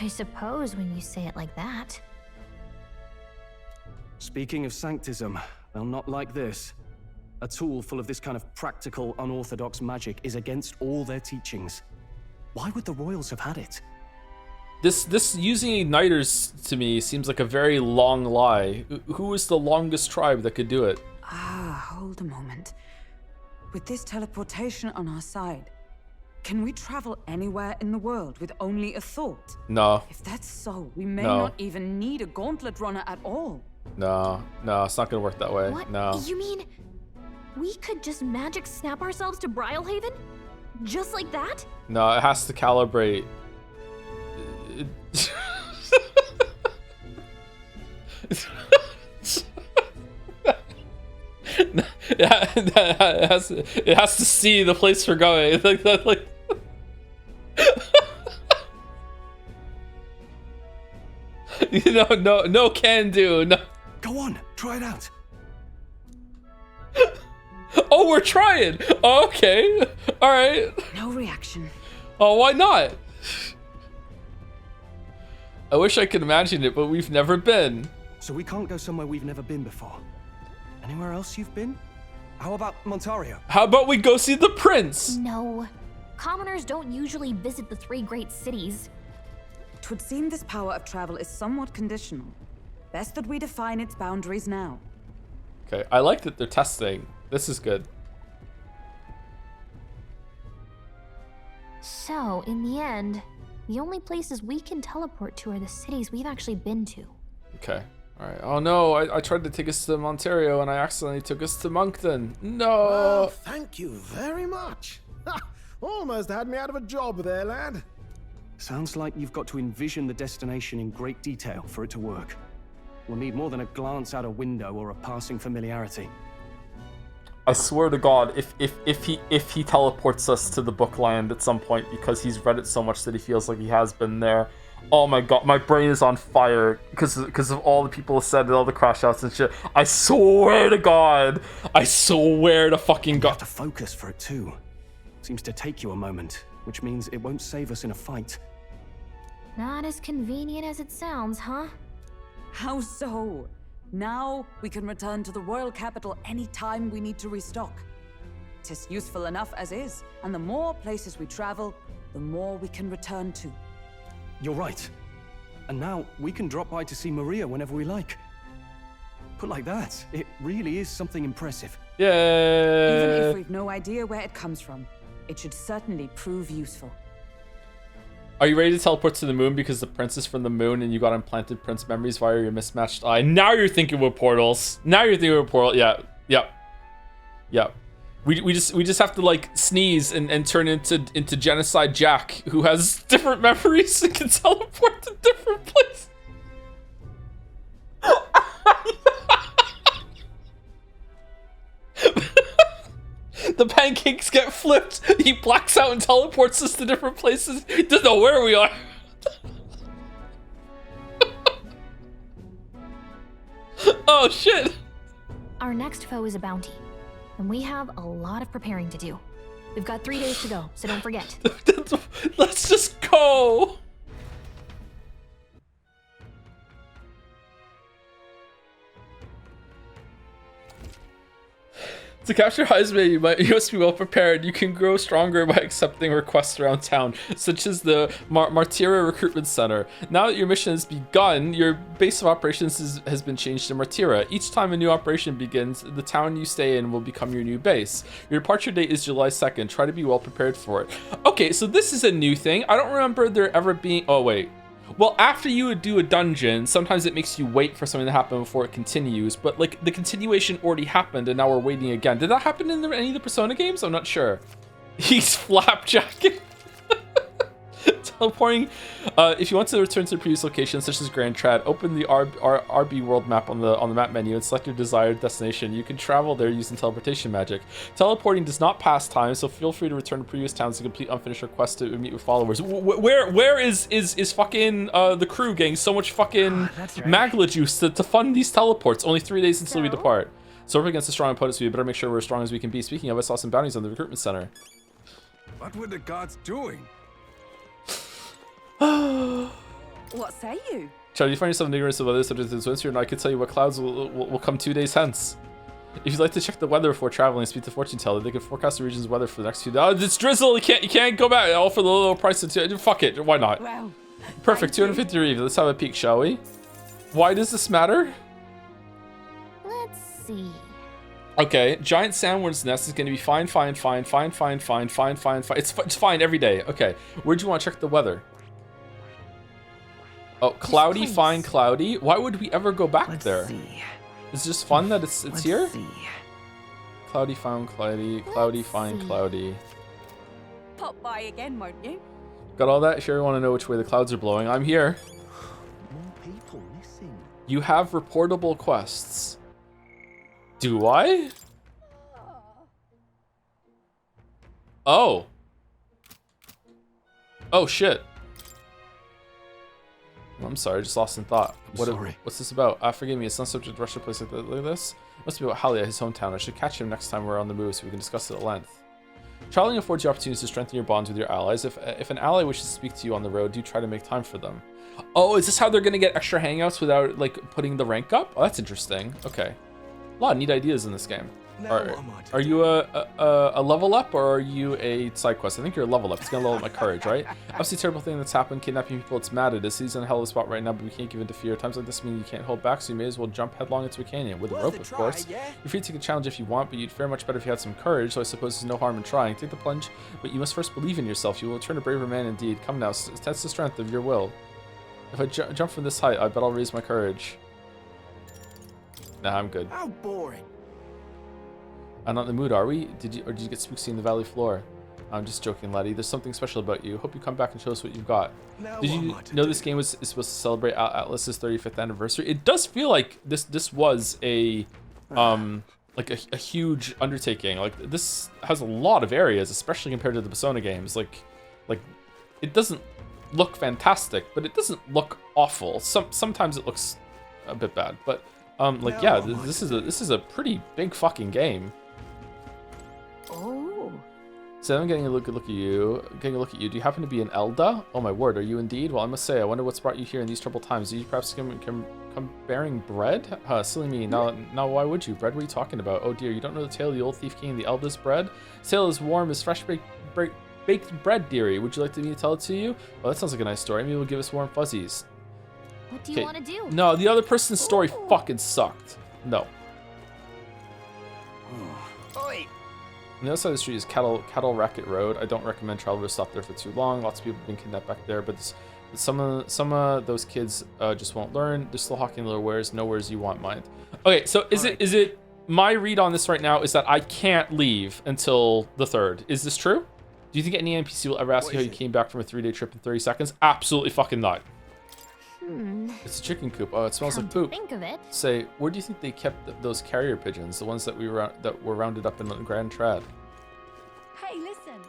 I suppose when you say it like that. Speaking of sanctism, they'll not like this. A tool full of this kind of practical, unorthodox magic is against all their teachings. Why would the royals have had it? This using igniters to me seems like a very long lie. Who is the longest tribe that could do it? Hold a moment. With this teleportation on our side, can we travel anywhere in the world with only a thought? No. If that's so, we may not even need a gauntlet runner at all. No, it's not gonna work that way. What? No. You mean we could just magic snap ourselves to Brylehaven? Just like that? No, it has to calibrate. It has to see the place we're going. Like that, like. You know, no can do. No. Go on, try it out. Oh, we're trying. Oh, okay. All right. No reaction. Oh, why not? I wish I could imagine it, but we've never been. So we can't go somewhere we've never been before. Anywhere else you've been? How about Montario? How about we go see the prince? No. Commoners don't usually visit the 3 great cities. 'Twould seem this power of travel is somewhat conditional. Best that we define its boundaries now. Okay, I like that they're testing. This is good. So, in the end, the only places we can teleport to are the cities we've actually been to. Okay. All right. Oh no, I tried to take us to Montario and I accidentally took us to Moncton. No. Well, thank you very much. Almost had me out of a job there, lad. Sounds like you've got to envision the destination in great detail for it to work. We'll need more than a glance out a window or a passing familiarity. I swear to God, if he teleports us to the Bookland at some point because he's read it so much that he feels like he has been there. Oh my God, my brain is on fire because of all the people have said and all the crash outs and shit. I swear to God, I swear to fucking God. You have to focus for it too. Seems to take you a moment, which means it won't save us in a fight. Not as convenient as it sounds, huh? How so? Now we can return to the royal capital anytime we need to restock. 'Tis useful enough as is, and the more places we travel, the more we can return to. You're right. And now we can drop by to see Maria whenever we like. Put like that, it really is something impressive. Yay! Even if we've no idea where it comes from, it should certainly prove useful. Are you ready to teleport to the moon because the prince is from the moon and you got implanted prince memories via your mismatched eye? Now you're thinking about portals. Now you're thinking about portal. Yeah. We just have to like sneeze and turn into Genocide Jack, who has different memories and can teleport to different places. The pancakes get flipped. He blacks out and teleports us to different places. He doesn't know where we are. Oh shit. Our next foe is a bounty, and we have a lot of preparing to do. We've got 3 days to go, so don't forget. Let's just go. To capture Heisman, you must be well prepared. You can grow stronger by accepting requests around town, such as the Martira Recruitment Center. Now that your mission has begun, your base of operations has been changed to Martira. Each time a new operation begins, the town you stay in will become your new base. Your departure date is July 2nd. Try to be well prepared for it. Okay, so this is a new thing. I don't remember there ever being... Oh, wait. Well, after you would do a dungeon, sometimes it makes you wait for something to happen before it continues, but like the continuation already happened and now we're waiting again. Did that happen in any of the Persona games? I'm not sure. He's flapjacking. Teleporting. If you want to return to the previous location, such as Grand Trad, open the RB world map on the map menu and select your desired destination. You can travel there using teleportation magic. Teleporting does not pass time, so feel free to return to previous towns to complete unfinished requests to meet with followers. Where is fucking the crew getting so much fucking magla juice to fund these teleports? Only 3 days until we depart. So we're up against a strong opponent, so we better make sure we're as strong as we can be. Speaking of, I saw some bounties on the recruitment center. What were the gods doing? What say you? Charlie, you find yourself ignorant of other subjects as winter, and I can tell you what clouds will come 2 days hence. If you'd like to check the weather before traveling, speak to fortune teller. They can forecast the region's weather for the next few days. Oh, it's drizzle. You can't go back. All for the low price of fuck it. Why not? Wow. Perfect. 250 reeve. Let's have a peek, shall we? Why does this matter? Let's see. Okay, giant sandworm's nest is going to be fine. It's fine every day. Okay, where'd you want to check the weather? Oh, cloudy, fine, cloudy. Why would we ever go back there? It's just fun that it's here? Cloudy, fine, cloudy, cloudy, fine, cloudy. Pop by again, won't you? Got all that? Sure, you want to know which way the clouds are blowing. I'm here. More people missing. You have reportable quests. Do I? Oh. Oh, shit. I'm sorry, I just lost in thought. What's this about? Forgive me, it's not subject to rush to a place like this. Must be about Halia, his hometown. I should catch him next time we're on the move so we can discuss it at length. Traveling affords you opportunities to strengthen your bonds with your allies. If an ally wishes to speak to you on the road, do try to make time for them. Oh, is this how they're gonna get extra hangouts without like putting the rank up? Oh, that's interesting. Okay. A lot of neat ideas in this game. Are you a level up or are you a side quest? I think you're a level up. It's gonna level up my courage, right? Obviously, a terrible thing that's happened, kidnapping people. It's mad. It is. He's in a hell of a spot right now, but we can't give in to fear. Times like this mean you can't hold back, so you may as well jump headlong into a canyon with a rope, of course. You're free to take a challenge if you want, but you'd fare much better if you had some courage. So I suppose there's no harm in trying. Take the plunge, but you must first believe in yourself. You will return a braver man indeed. Come now, test the strength of your will. If I jump from this height, I bet I'll raise my courage. Nah, I'm good. How boring. I'm not in the mood, are we? Did you get spooksy in the valley floor? I'm just joking, laddie. There's something special about you. Hope you come back and show us what you've got. Did you know this game is supposed to celebrate Atlas's 35th anniversary? It does feel like this was a like a huge undertaking. Like this has a lot of areas, especially compared to the Persona games. Like it doesn't look fantastic, but it doesn't look awful. Sometimes it looks a bit bad, but like yeah, this is a pretty big fucking game. Oh. So I'm getting a look at you. Do you happen to be an Elda? Oh my word, are you indeed? Well, I must say, I wonder what's brought you here in these troubled times. Do you perhaps come bearing bread? Silly me. Now, why would you? Bread? What are you talking about? Oh dear, you don't know the tale of the old thief king and the Elda's bread? This tale is warm as fresh baked bread, dearie. Would you like me to tell it to you? Well, that sounds like a nice story. Maybe it'll give us warm fuzzies. What do you want to do? No, the other person's story fucking sucked. No. Oi. On the other side of the street is Cattle Racket Road. I don't recommend travelers stop there for too long. Lots of people have been kidnapped back there, but some of those kids just won't learn. They're still hawking little wares, no wares you want mind. Okay, so is it my read on this right now is that I can't leave until the 3rd. Is this true? Do you think any NPC will ever ask you how you came back from a 3-day trip in 30 seconds? Absolutely fucking not. It's a chicken coop. Oh, it smells like poop. Think of it. Say, where do you think they kept those carrier pigeons? The ones that were rounded up in Grand Trad. Hey, listen.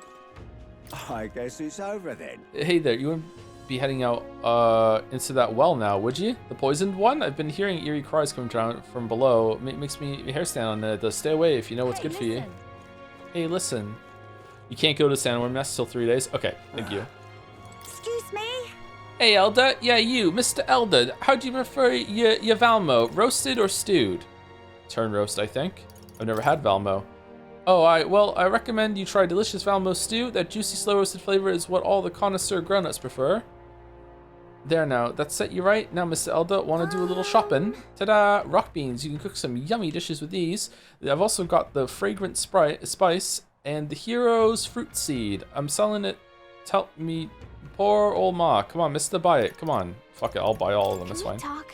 I guess it's over then. Hey there, you wouldn't be heading out into that well now, would you? The poisoned one? I've been hearing eerie cries coming down from below. Makes me hair stand on it. Stay away if you know what's good for you. Hey, listen. You can't go to Sandworm Nest till 3 days? Okay, thank you. Excuse me? Hey, Elda. Yeah, you, Mr. Elda. How do you prefer your Valmo? Roasted or stewed? Turn roast, I think. I've never had Valmo. Oh, well, I recommend you try delicious Valmo stew. That juicy, slow-roasted flavor is what all the connoisseur grown-ups prefer. There now, that set you right. Now, Mr. Elda, want to do a little shopping? Ta-da! Rock beans. You can cook some yummy dishes with these. I've also got the fragrant spice and the hero's fruit seed. I'm selling it. Tell me, poor old ma. Come on, Mister, buy it. Come on. Fuck it, I'll buy all of them. That's fine. Talk?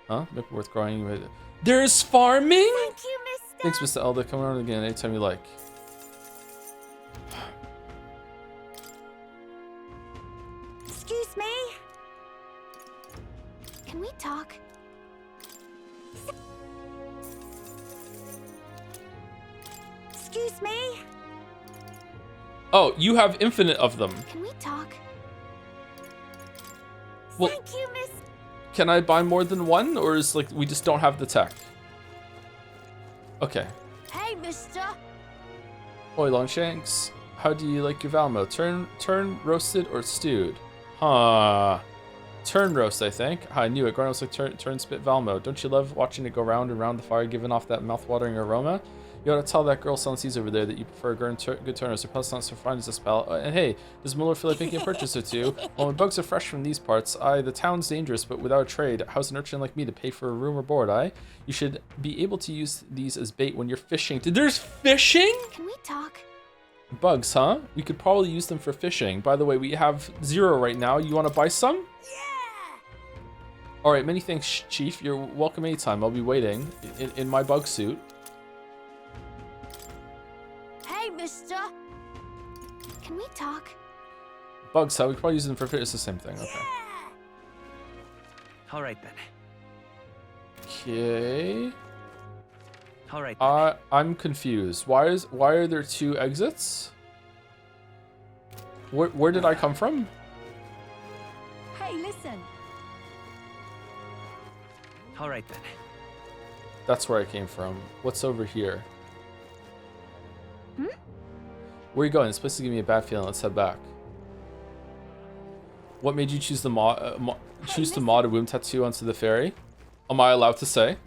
Huh? Maybe worth growing. There's farming? Thank you, mister. Thanks, Mr. Elder. Come around again anytime you like. Excuse me? Can we talk? Excuse me? Oh, you have infinite of them. Can we talk? Well, Thank you, miss. can I buy more than one, or is like we just don't have the tech? Okay. Hey, mister. Oi, Longshanks. How do you like your Valmo? Turn roasted or stewed? Huh. Turn roast, I think. I knew it. Grown-ups like turn spit Valmo. Don't you love watching it go round and round the fire, giving off that mouth-watering aroma? You ought to tell that girl selling seeds over there that you prefer good turners. Her palate's not so fine as this pal. And hey, does Muller feel like making a purchase or two? Well, when bugs are fresh from these parts, the town's dangerous, but without a trade, how's an urchin like me to pay for a room or board, You should be able to use these as bait when you're fishing. There's fishing? Can we talk? Bugs, huh? We could probably use them for fishing. By the way, we have 0 right now. You want to buy some? Yeah! Alright, many thanks, Chief. You're welcome anytime. I'll be waiting in my bug suit. Hey, mister. Can we talk? Bugs, how we could probably use them for fish. It's the same thing. Okay. All right then. Okay. All right. I'm confused. Why are there 2 exits? Where did I come from? Hey, listen. All right then. That's where I came from. What's over here? Hmm? Where are you going? This place is giving me a bad feeling. Let's head back. What made you choose the mod a womb tattoo onto the ferry? Am I allowed to say?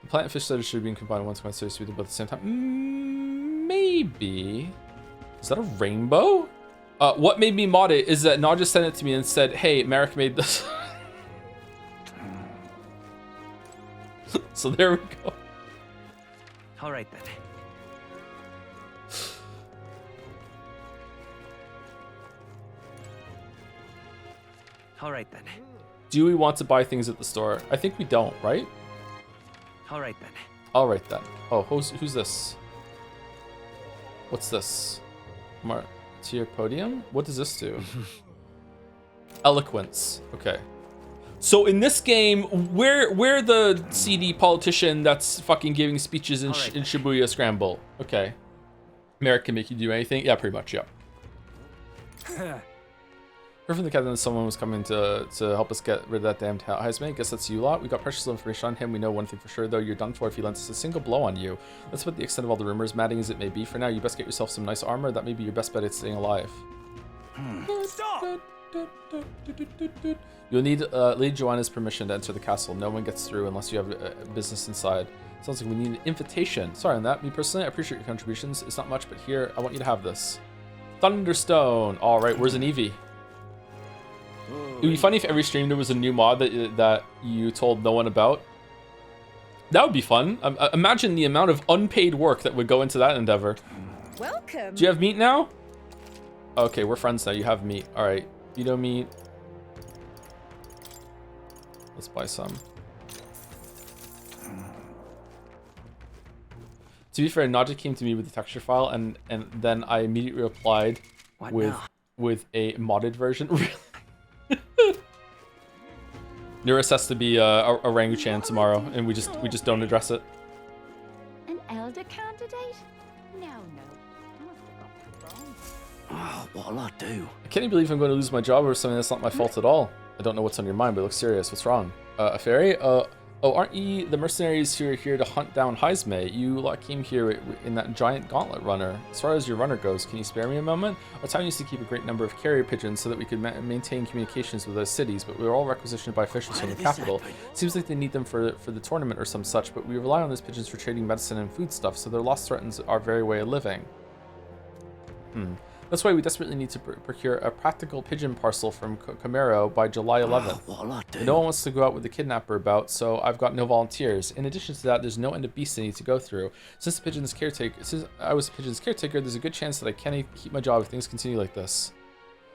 The plant and fish studies should be combined at once when so sweet, but at the same time. Maybe. Is that a rainbow? What made me mod it is that Naw just sent it to me and said, hey, Merrick made this. So there we go. All right then. All right then. Do we want to buy things at the store? I think we don't, right? All right then. All right then. Oh, who's this? What's this? Martira podium? What does this do? Eloquence. Okay. So in this game, we're the CD politician that's fucking giving speeches in Shibuya Scramble. Okay. Merrick can make you do anything? Yeah, pretty much, yeah. Heard from the captain that someone was coming to help us get rid of that damned Heisman. Guess that's you lot. We got precious little information on him. We know one thing for sure, though. You're done for if he lends us a single blow on you. That's about the extent of all the rumors, matting as it may be. For now, you best get yourself some nice armor. That may be your best bet at staying alive. Stop! You'll need Lady Joanna's permission to enter the castle. No one gets through unless you have business inside. Sounds like we need an invitation. Sorry on that. Me personally, I appreciate your contributions. It's not much, but here, I want you to have this. Thunderstone. All right, where's an Eevee? It would be funny if every stream there was a new mod that you told no one about. That would be fun. Imagine the amount of unpaid work that would go into that endeavor. Welcome. Do you have meat now? Okay, we're friends now. You have meat. All right, Vito meat. Let's buy some. To be fair, Naja came to me with the texture file, and then I immediately replied with a modded version. Nurus has to be a orangutan tomorrow, and we just don't address it. An elder candidate? No. Oh, what'll I do? I can't even believe I'm going to lose my job or something that's not my fault at all. I don't know what's on your mind, but it looks serious. What's wrong? A fairy? Oh, aren't ye the mercenaries who are here to hunt down Heisme? You lot came here in that giant gauntlet runner. As far as your runner goes, can you spare me a moment? Our town used to keep a great number of carrier pigeons so that we could maintain communications with those cities, but we were all requisitioned by officials from the capital. Seems like they need them for the tournament or some such, but we rely on those pigeons for trading medicine and foodstuff, so their loss threatens our very way of living. That's why we desperately need to procure a practical pigeon parcel from Komero by July 11th. What'll I do? No one wants to go out with the kidnapper about, so I've got no volunteers. In addition to that, there's no end of beasts I need to go through. Since I was the pigeon's caretaker, there's a good chance that I can't keep my job if things continue like this.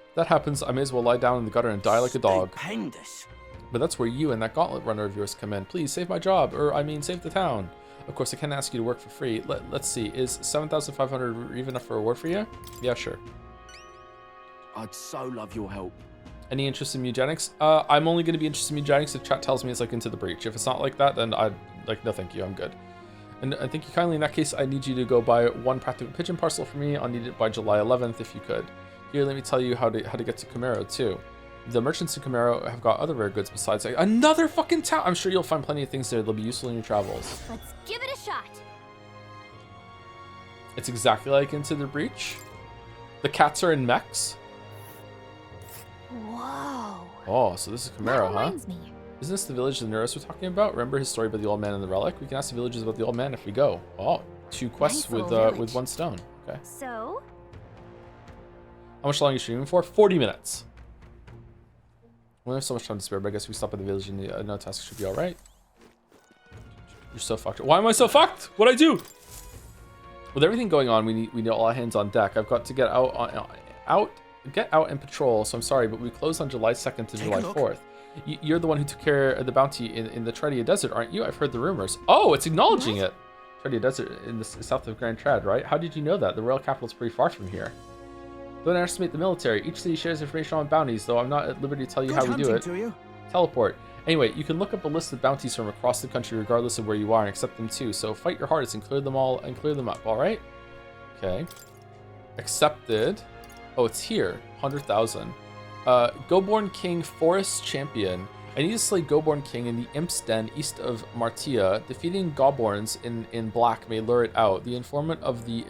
If that happens, I may as well lie down in the gutter and die like a dog. Stupendous. But that's where you and that gauntlet runner of yours come in. Please save my job, or I mean save the town. Of course, I can't ask you to work for free. Let's see, is 7,500 even enough for a reward for you? Yeah, sure. I'd so love your help. Any interest in eugenics? I'm only going to be interested in eugenics if chat tells me it's like Into the Breach. If it's not like that, then I'd like, no thank you, I'm good. And thank you kindly. In that case, I need you to go buy one practical pigeon parcel for me. I'll need it by July 11th if you could. Here, let me tell you how to get to Komero too. The merchants in Komero have got other rare goods besides another fucking town. I'm sure you'll find plenty of things there that'll be useful in your travels. Let's give it a shot. It's exactly like Into the Breach. The cats are in mechs. Whoa. Oh, so this is Komero, huh? Me. Isn't this the village the Neuros were talking about? Remember his story about the old man and the relic? We can ask the villagers about the old man if we go. Oh, 2 quests nice with 1 stone. Okay. So? How much longer are you streaming for? 40 minutes. We don't have so much time to spare, but I guess we stop at the village and the no task should be all right. You're so fucked. Why am I so fucked? What'd I do? With everything going on, we need all hands on deck. I've got to get out and patrol, so I'm sorry, but we close on July 2nd to July 4th. You're the one who took care of the bounty in the Tredia Desert, aren't you? I've heard the rumors. Oh, it's acknowledging it. Tredia Desert in the south of Grand Trad, right? How did you know that? The royal capital's pretty far from here. Don't underestimate the military. Each city shares information on bounties, though I'm not at liberty to tell you how we do it. Teleport. Anyway, you can look up a list of bounties from across the country regardless of where you are and accept them too. So fight your hardest and clear them all and clear them up, alright? Okay. Accepted. Oh, it's here. 100,000. Goborn King Forest Champion. I need to slay Goborn King in the Imp's Den east of Martira. Defeating Goborns in black may lure it out. The informant of the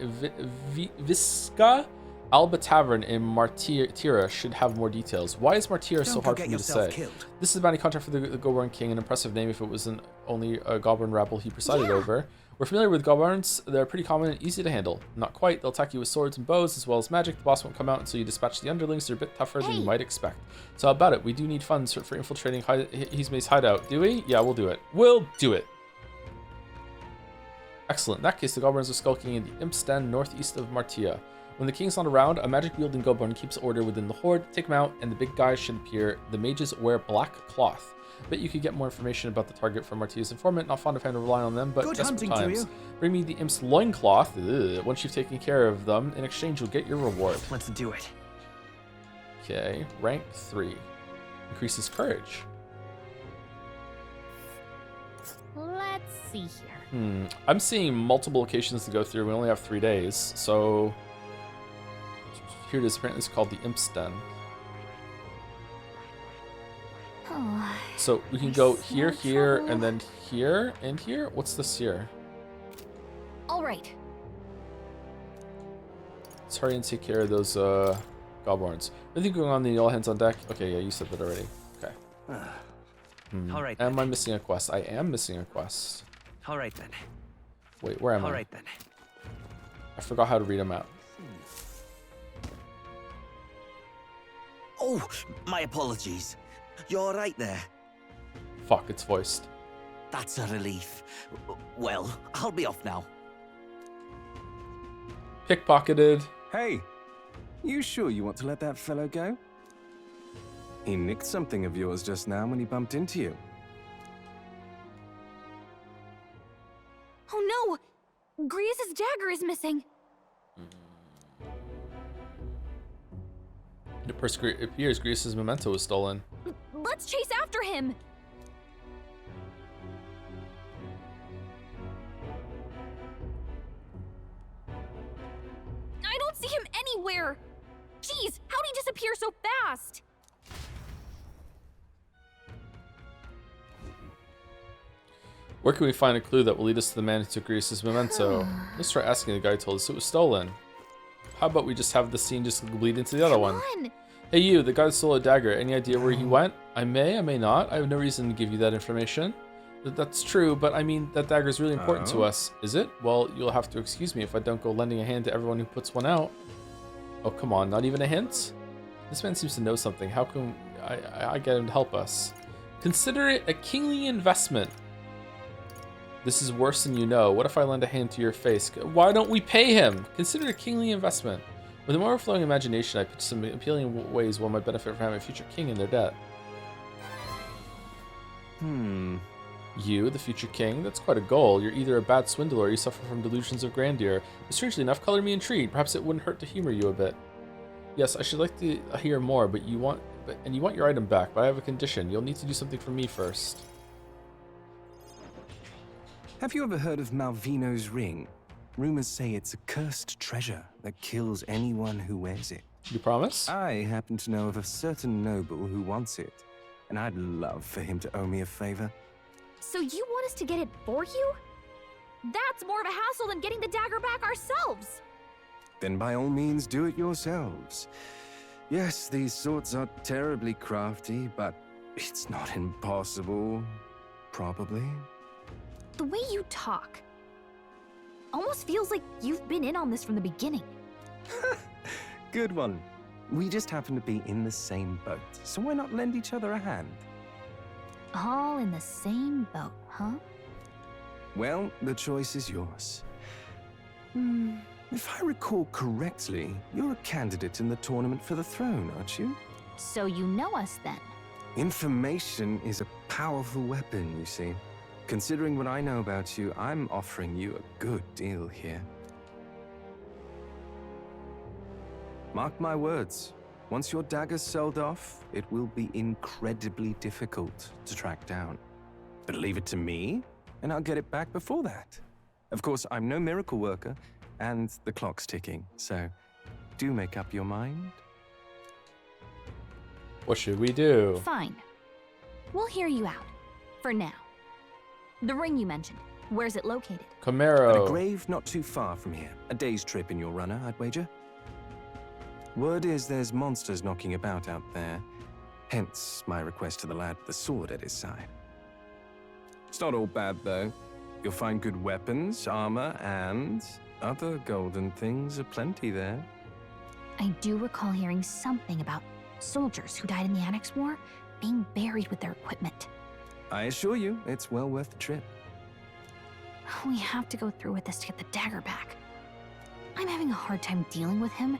Visca Alba Tavern in Martira should have more details. Why is Martira so hard for me to say? This is a bounty contract for the Goborn King, an impressive name if it wasn't only a Goblin rabble he presided over. We're familiar with Goblins. They're pretty common and easy to handle. Not quite. They'll attack you with swords and bows as well as magic. The boss won't come out until you dispatch the underlings. They're a bit tougher than you might expect. So how about it? We do need funds for infiltrating Heisme's hideout. Do we? Yeah, we'll do it. We'll do it. Excellent. In that case, the Goblins are skulking in the Imp's Den northeast of Martira. When the king's not around, a magic-wielding Goblin keeps order within the horde. Take him out, and the big guy should appear. The mages wear black cloth. Bet you could get more information about the target from Martira's informant. Not fond of having to rely on them, but Good desperate hunting, times. Bring me the imp's loincloth. Once you've taken care of them, in exchange you'll get your reward. Let's do it. Okay, rank 3. Increases courage. Let's see here. I'm seeing multiple locations to go through. We only have 3 days, so here it is. Apparently it's called the Imp's Den. Oh, So we can go here, here, and then here, and here. What's this here? all right. Let's hurry and take care of those goblins. Anything going on in the all hands on deck? Okay, yeah, you said that already. Okay. All right. Am I missing a quest? I am missing a quest. All right then. Wait, where am I? All right then. I forgot how to read them out. Oh, my apologies. You're right there. Fuck, it's voiced. That's a relief. Well, I'll be off now. Pickpocketed. Hey, you sure you want to let that fellow go? He nicked something of yours just now when he bumped into you. Oh no! Grius' dagger is missing. It appears Grius' memento was stolen. Let's chase after him! I don't see him anywhere! Jeez, how'd he disappear so fast? Where can we find a clue that will lead us to the man who took Grease's memento? Let's try asking the guy who told us it was stolen. How about we just have the scene just bleed into the other one? Hey you, the guy that stole a dagger. Any idea where he went? I may not. I have no reason to give you that information. That's true, but I mean, that dagger is really important to us. Is it? Well, you'll have to excuse me if I don't go lending a hand to everyone who puts one out. Oh, come on, not even a hint? This man seems to know something. How can I get him to help us? Consider it a kingly investment. This is worse than you know. What if I lend a hand to your face? Why don't we pay him? Consider it a kingly investment. With an overflowing imagination, I pitched some appealing ways one might benefit from having a future king in their debt. You, the future king? That's quite a goal. You're either a bad swindler or you suffer from delusions of grandeur. But strangely enough, color me intrigued. Perhaps it wouldn't hurt to humor you a bit. Yes, I should like to hear more, but you want your item back, but I have a condition. You'll need to do something for me first. Have you ever heard of Malvino's ring? Rumors say it's a cursed treasure that kills anyone who wears it. You promise? I happen to know of a certain noble who wants it, and I'd love for him to owe me a favor. So you want us to get it for you? That's more of a hassle than getting the dagger back ourselves. Then by all means do it yourselves. Yes, these swords are terribly crafty, but it's not impossible. Probably. The way you talk almost feels like you've been in on this from the beginning. Good one. We just happen to be in the same boat, so why not lend each other a hand? All in the same boat, huh? Well, the choice is yours. If I recall correctly, you're a candidate in the tournament for the throne, aren't you? So you know us then? Information is a powerful weapon, you see. Considering what I know about you, I'm offering you a good deal here. Mark my words. Once your dagger's sold off, it will be incredibly difficult to track down. But leave it to me, and I'll get it back before that. Of course, I'm no miracle worker, and the clock's ticking, so do make up your mind. What should we do? Fine. We'll hear you out. For now. The ring you mentioned, where's it located? Komero. At a grave not too far from here. A day's trip in your runner, I'd wager. Word is there's monsters knocking about out there. Hence my request to the lad with the sword at his side. It's not all bad, though. You'll find good weapons, armor, and other golden things aplenty there. I do recall hearing something about soldiers who died in the Annex War being buried with their equipment. I assure you, it's well worth the trip. We have to go through with this to get the dagger back. I'm having a hard time dealing with him,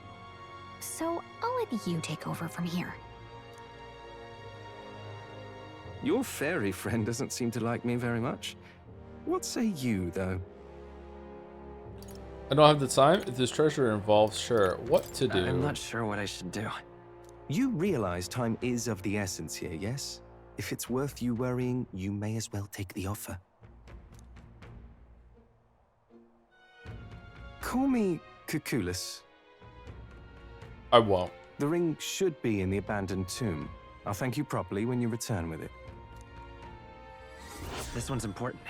so I'll let you take over from here. Your fairy friend doesn't seem to like me very much. What say you, though? I don't have the time. If there's treasure involved, sure. What to do? I'm not sure what I should do. You realize time is of the essence here, yes? If it's worth you worrying, you may as well take the offer. Call me Cuculus. I won't. The ring should be in the abandoned tomb. I'll thank you properly when you return with it. This one's important.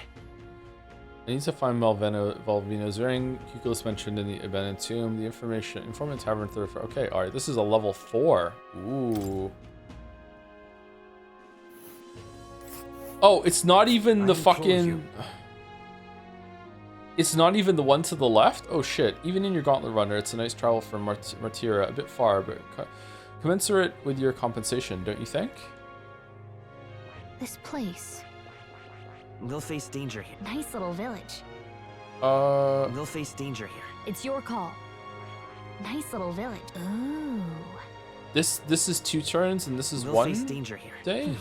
I need to find Malvino's ring. Cuculus mentioned in the abandoned tomb. The informant tavern 34. Okay, alright, this is a level 4. Ooh. Oh, it's not even the fucking... It's not even the one to the left? Oh shit, even in your gauntlet runner, it's a nice travel from Martira. A bit far, but commensurate with your compensation, don't you think? This place. We'll face danger here. Nice little village. We'll face danger here. It's your call. Nice little village. Ooh. This is 2 turns and this is we'll one face danger here. Day?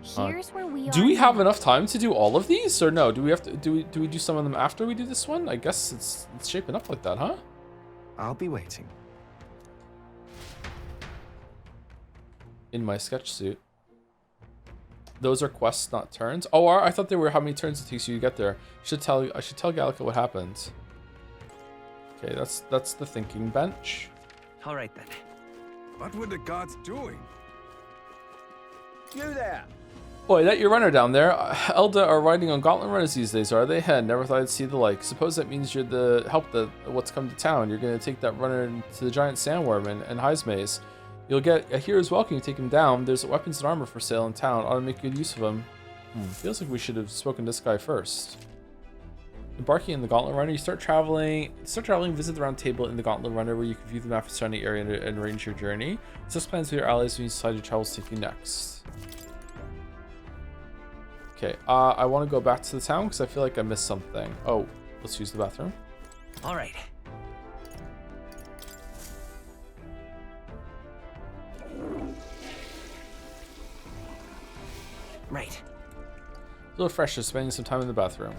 Here's where we are. Do we have enough time to do all of these, or no? Do we have to do we do some of them after we do this one? I guess it's shaping up like that, huh? I'll be waiting. In my sketch suit. Those are quests, not turns. Oh, I thought they were how many turns it takes you to get there. I should tell Gallica what happens. Okay, that's the thinking bench. All right then. What were the gods doing? You there! Boy, that your runner down there. Elda are riding on gauntlet runners these days, are they? Never thought I'd see the like. Suppose that means you're the what's come to town. You're gonna take that runner to the giant sandworm and Heismaze. You'll get a hero's welcome. You take him down. There's weapons and armor for sale in town. Ought to make good use of them. Feels like we should have spoken to this guy first. Embarking in the Gauntlet Runner, you start traveling, visit the round table in the Gauntlet Runner where you can view the map of the surrounding area and arrange your journey. Discuss plans with your allies when you decide your travels take you next. Okay, I want to go back to the town because I feel like I missed something. Oh, let's use the bathroom. All right. Right. A little fresh, just spending some time in the bathroom.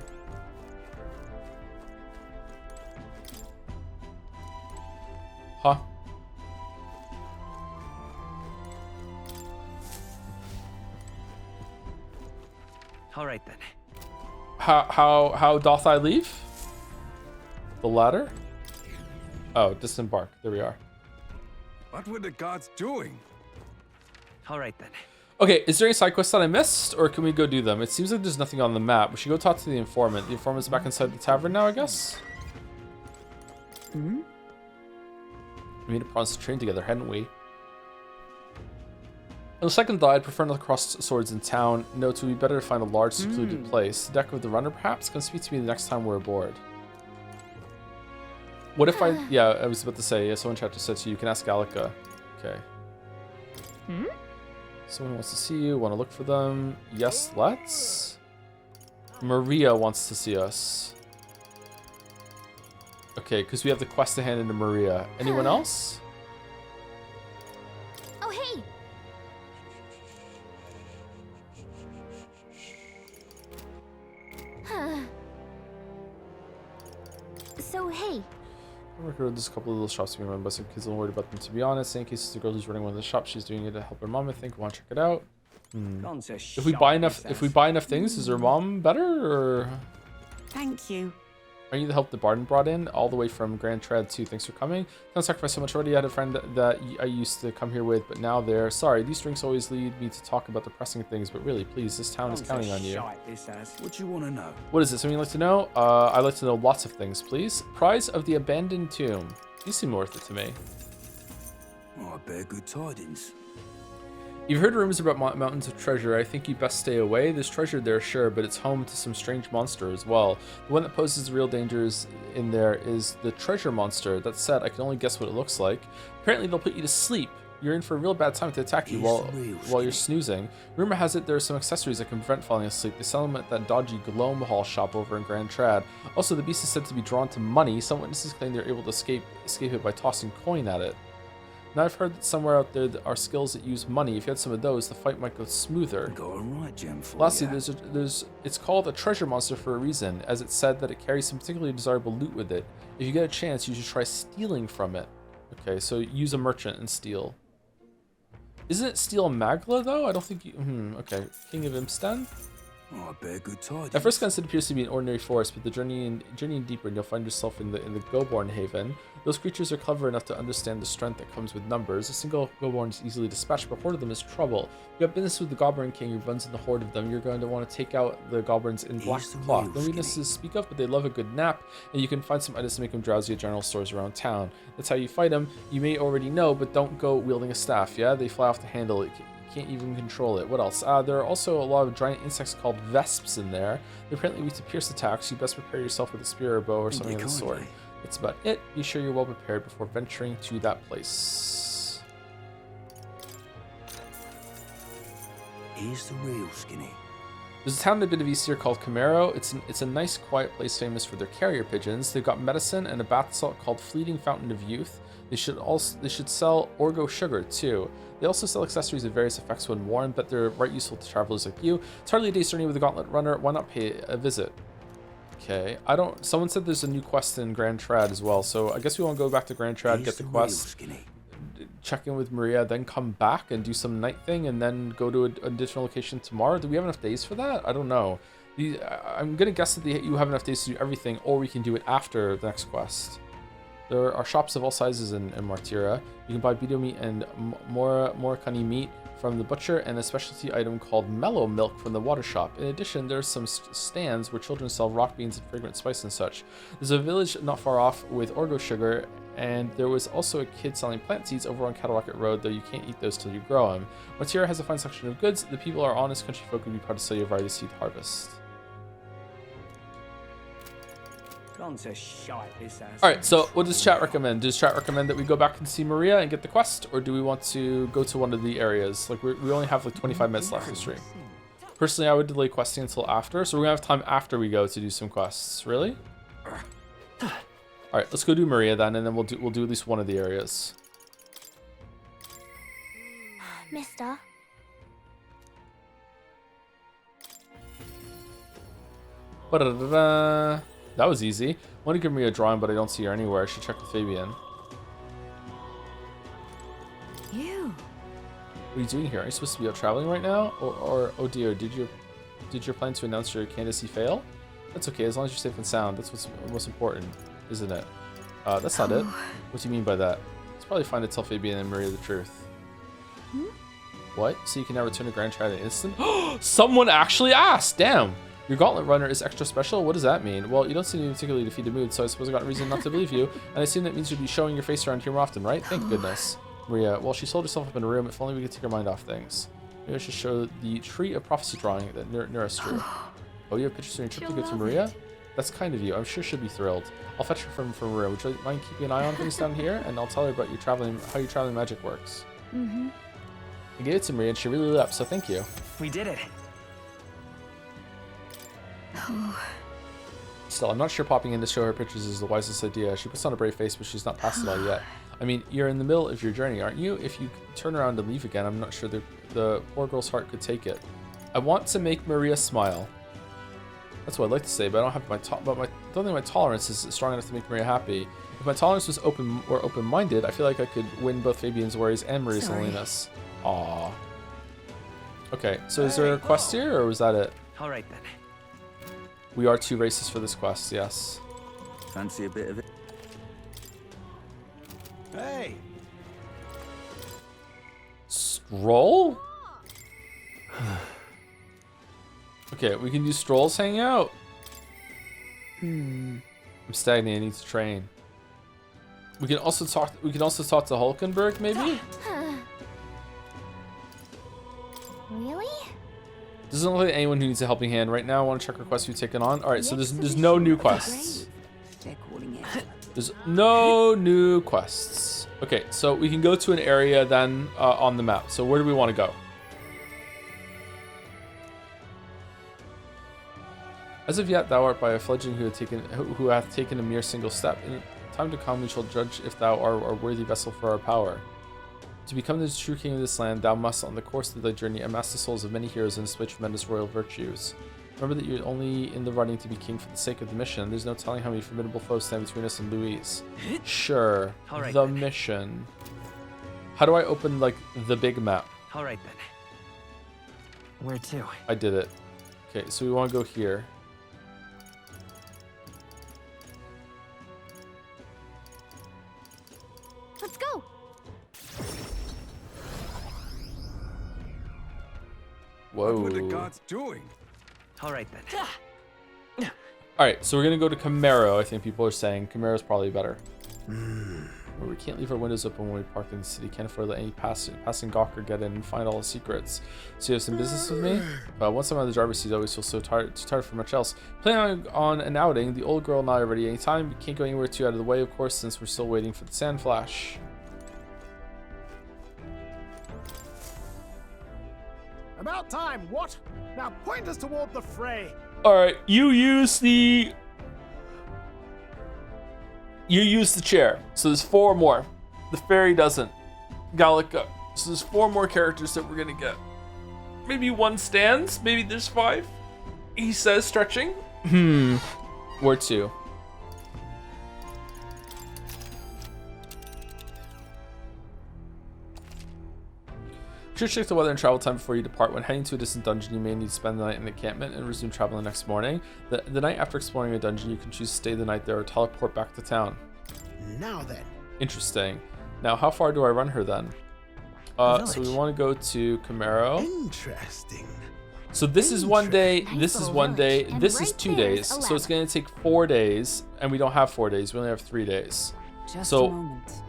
Huh? All right then. How doth I leave? The ladder? Oh, disembark. There we are. What were the gods doing? All right then. Okay, is there any side quests that I missed, or can we go do them? It seems like there's nothing on the map. We should go talk to the informant. The informant's back inside the tavern now, I guess? We made a promise to train together, hadn't we? On the second thought, I'd prefer not to cross swords in town. Notes, it would be better to find a large, secluded place. The deck of the runner, perhaps? Come speak to me the next time we're aboard. What if I... Yeah, I was about to say, someone tried to say to you, you can ask Gallica. Okay. Someone wants to see you, want to look for them. Yes, let's. Maria wants to see us. Okay, because we have the quest to hand into Maria. Anyone else? Oh, hey! So, hey. I work around just a couple of little shops being run by some kids. I'm worried about them, to be honest. In case it's a girl who's running one of the shops, she's doing it to help her mom. I think. Want to check it out? If we buy enough things, is her mom better or? Thank you. Are you the help the Barden brought in all the way from Grand Trad too? Thanks for coming. Don't sacrifice so much already. I had a friend that I used to come here with, but now they're sorry. These drinks always lead me to talk about depressing things, but really, please, this town is counting on you. What you want to know? What is it? Something you'd like to know? I'd like to know lots of things, please. Prize of the abandoned tomb. You seem worth it to me. Oh, I bear good tidings. You've heard rumors about mountains of treasure. I think you best stay away. There's treasure there, sure, but it's home to some strange monster as well. The one that poses real dangers in there is the treasure monster. That said, I can only guess what it looks like. Apparently, they'll put you to sleep. You're in for a real bad time to attack you while you're snoozing. Rumor has it there are some accessories that can prevent falling asleep. They sell them at that dodgy Gloam Hall shop over in Grand Trad. Also, the beast is said to be drawn to money. Some witnesses claim they're able to escape it by tossing coin at it. Now I've heard that somewhere out there are skills that use money. If you had some of those, the fight might go smoother. Lastly, it's called a treasure monster for a reason, as it's said that it carries some particularly desirable loot with it. If you get a chance, you should try stealing from it. Okay, so use a merchant and steal. Isn't it steal Magla though? I don't think you. Okay, King of Imstan. Oh, I bear good tidings. At first glance, it appears to be an ordinary forest, but the journeying deeper, and you'll find yourself in the Goborn Haven. Those creatures are clever enough to understand the strength that comes with numbers. A single Goborn is easily dispatched, but a horde of them is trouble. You have business with the Goblin King who runs in the horde of them. You're going to want to take out the goblins in black cloth. No weaknesses to speak of, but they love a good nap, and you can find some items to make them drowsy at general stores around town. That's how you fight them. You may already know, but don't go wielding a staff, yeah? They fly off the handle. Can't even control it. What else? There are also a lot of giant insects called vesps in there. They're apparently weak to pierce attacks. You best prepare yourself with a spear or bow or something of the sort. That's about it. Be sure you're well prepared before venturing to that place. Here's the real skinny. There's a town in a bit of east here called Komero. It's a nice, quiet place famous for their carrier pigeons. They've got medicine and a bath salt called Fleeting Fountain of Youth. They should sell Orgo sugar too. They also sell accessories of various effects when worn, but they're right useful to travelers like you. It's hardly a day's journey with a gauntlet runner. Why not pay a visit? Okay, someone said there's a new quest in Grand Trad as well, so I guess we want to go back to Grand Trad, get the quest, check in with Maria, then come back and do some night thing, and then go to a different location tomorrow. Do we have enough days for that? I don't know. I'm gonna guess that you have enough days to do everything, or we can do it after the next quest. There are shops of all sizes in Martira. You can buy Bido meat and Morakani meat from the butcher and a specialty item called mellow milk from the water shop. In addition, there's some stands where children sell rock beans and fragrant spice and such. There's a village not far off with orgo sugar, and there was also a kid selling plant seeds over on Cataract Road, though you can't eat those till you grow them. Martira has a fine section of goods. The people are honest country folk who would be proud to sell you a variety seed harvest. Alright, so what does chat recommend? Does chat recommend that we go back and see Maria and get the quest, or do we want to go to one of the areas? Like, we only have like 25 minutes left to stream. Personally, I would delay questing until after, so we're gonna have time after we go to do some quests. Really? Alright, let's go do Maria then, and then we'll do at least one of the areas. Mister. Ba-da-da-da. That was easy. I want to give me a drawing, but I don't see her anywhere. I should check with Fabian. You. What are you doing here? Are you supposed to be out traveling right now? Or oh dear, did your plan to announce your candidacy fail? That's okay, as long as you're safe and sound. That's what's most important, isn't it? That's not it. What do you mean by that? It's probably fine to tell Fabian and Maria the truth. What? So you can now return to Grand Triad in an instant? Someone actually asked! Damn! Your Gauntlet Runner is extra special? What does that mean? Well, you don't seem to be in particularly defeated mood, so I suppose I got a reason not to believe you. And I assume that means you'll be showing your face around here more often, right? Thank goodness. Maria, well, she sold herself up in a room. If only we could take her mind off things. Maybe I should show the Tree of Prophecy drawing that Neris drew. Oh, you have pictures from your trip to go to Maria? That's kind of you. I'm sure she'll be thrilled. I'll fetch her from Maria. Would you mind keeping an eye on things down here? And I'll tell her about your traveling, how your traveling magic works. Mm-hmm. I gave it to Maria and she really lit up, so thank you. We did it. Still, I'm not sure popping in to show her pictures is the wisest idea. She puts on a brave face, but she's not past it all yet. I mean, you're in the middle of your journey, aren't you? If you turn around and leave again, I'm not sure the poor girl's heart could take it. I want to make Maria smile. That's what I'd like to say, but I don't have I don't think my tolerance is strong enough to make Maria happy. If my tolerance was open-minded, I feel like I could win both Fabian's worries and Maria's loneliness. Aww. Okay, so is there a quest here, or was that it? All right then. We are 2 races for this quest, yes. Fancy a bit of it? Hey! Strohl? Okay, we can do Strohl's Hangout. I'm stagnating. I need to train. We can also talk. We can also talk to Hulkenberg, maybe. Really? Doesn't look like anyone who needs a helping hand right now. I want to check requests we've taken on. All right, so there's no new quests. There's no new quests. Okay, so we can go to an area then on the map. So where do we want to go? As of yet, thou art by a fledgling who hath taken a mere single step. In time to come, we shall judge if thou art a worthy vessel for our power. To become the true king of this land, thou must, on the course of thy journey, amass the souls of many heroes and display tremendous royal virtues. Remember that you're only in the running to be king for the sake of the mission. There's no telling how many formidable foes stand between us and Louise. Sure. Right, the then. mission. How do I open, like, the big map? All right then. Where to? I did it. Okay, so we want to go here. Let's go. Whoa. What were the gods doing? All right then. All right, so we're gonna go to Komero. I think people are saying Komero's probably better. Where we can't leave our windows open when we park in the city. Can't afford to let any passing gawker get in and find all the secrets. So you have some business with me? Once I'm out of the driver's seat, I always feel so tired, too tired for much else. Planning on an outing. The old girl and I are ready anytime. We can't go anywhere too out of the way, of course, since we're still waiting for the sand flash. About time, what? Now point us toward the fray. All right, you use the chair. So there's 4 more. The fairy doesn't. Gallica. So there's 4 more characters that we're gonna get. Maybe 1 stands. Maybe there's 5. He says, stretching. Where to? Sure, check the weather and travel time before you depart. When heading to a distant dungeon, you may need to spend the night in the encampment and resume travel the next morning. The night after exploring a dungeon, you can choose to stay the night there or teleport back to town. Now then. Interesting. Now, how far do I run her then? So we want to go to Komero. Interesting. So this is 1 day, this is 1 day, this is 2 days. So it's going to take 4 days, and we don't have 4 days. We only have 3 days. Just so a moment.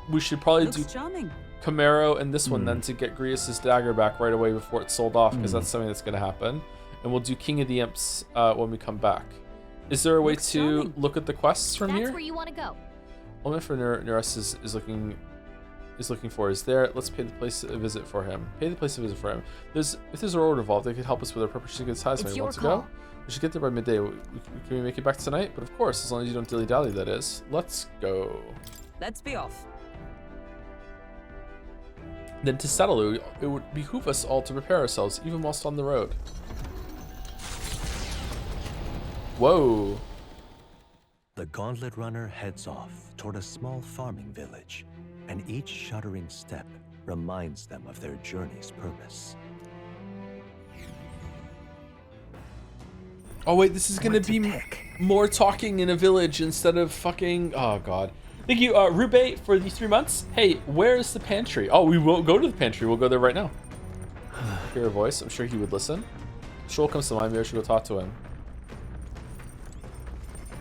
we should probably Looks do charming. Komero and this one then to get Grius' dagger back right away before it's sold off, because that's something that's going to happen. And we'll do King of the Imps when we come back. Is there a way to look at the quests from here? That's where you want to go. Only for Nereus is looking for is there. Let's pay the place a visit for him. Pay the place a visit for him. If there's a road involved, they could help us with our purchasing goods. It's your Want to call. go? We should get there by midday. Can we make it back tonight? But of course, as long as you don't dilly dally, that is. Let's go. Let's be off. Then to settle it would behoove us all to prepare ourselves, even whilst on the road. Whoa. The Gauntlet Runner heads off toward a small farming village, and each shuddering step reminds them of their journey's purpose. Oh wait, this is gonna be more talking in a village instead of fucking... Oh god. Thank you, Rube, for the 3 months. Hey, where's the pantry? Oh, we won't go to the pantry. We'll go there right now. Hear a voice. I'm sure he would listen. Strohl comes to mind. Maybe I should go talk to him.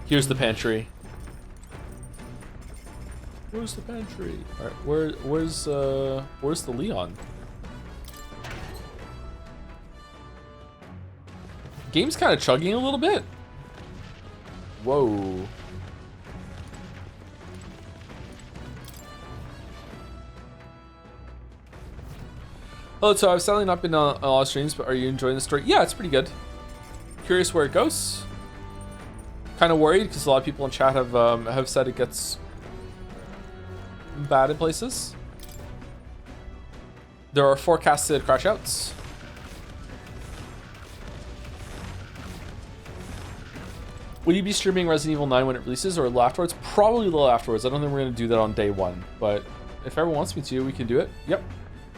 Here's the pantry. Where's the pantry? All right, where's the Leon? Game's kind of chugging a little bit. Whoa. Oh, so I've sadly not been on a lot of streams, but are you enjoying the story? Yeah, it's pretty good. Curious where it goes. Kind of worried because a lot of people in chat have said it gets bad in places. There are forecasted crash outs. Will you be streaming Resident Evil 9 when it releases or a little afterwards? Probably a little afterwards. I don't think we're going to do that on day one, but if everyone wants me to, we can do it. Yep.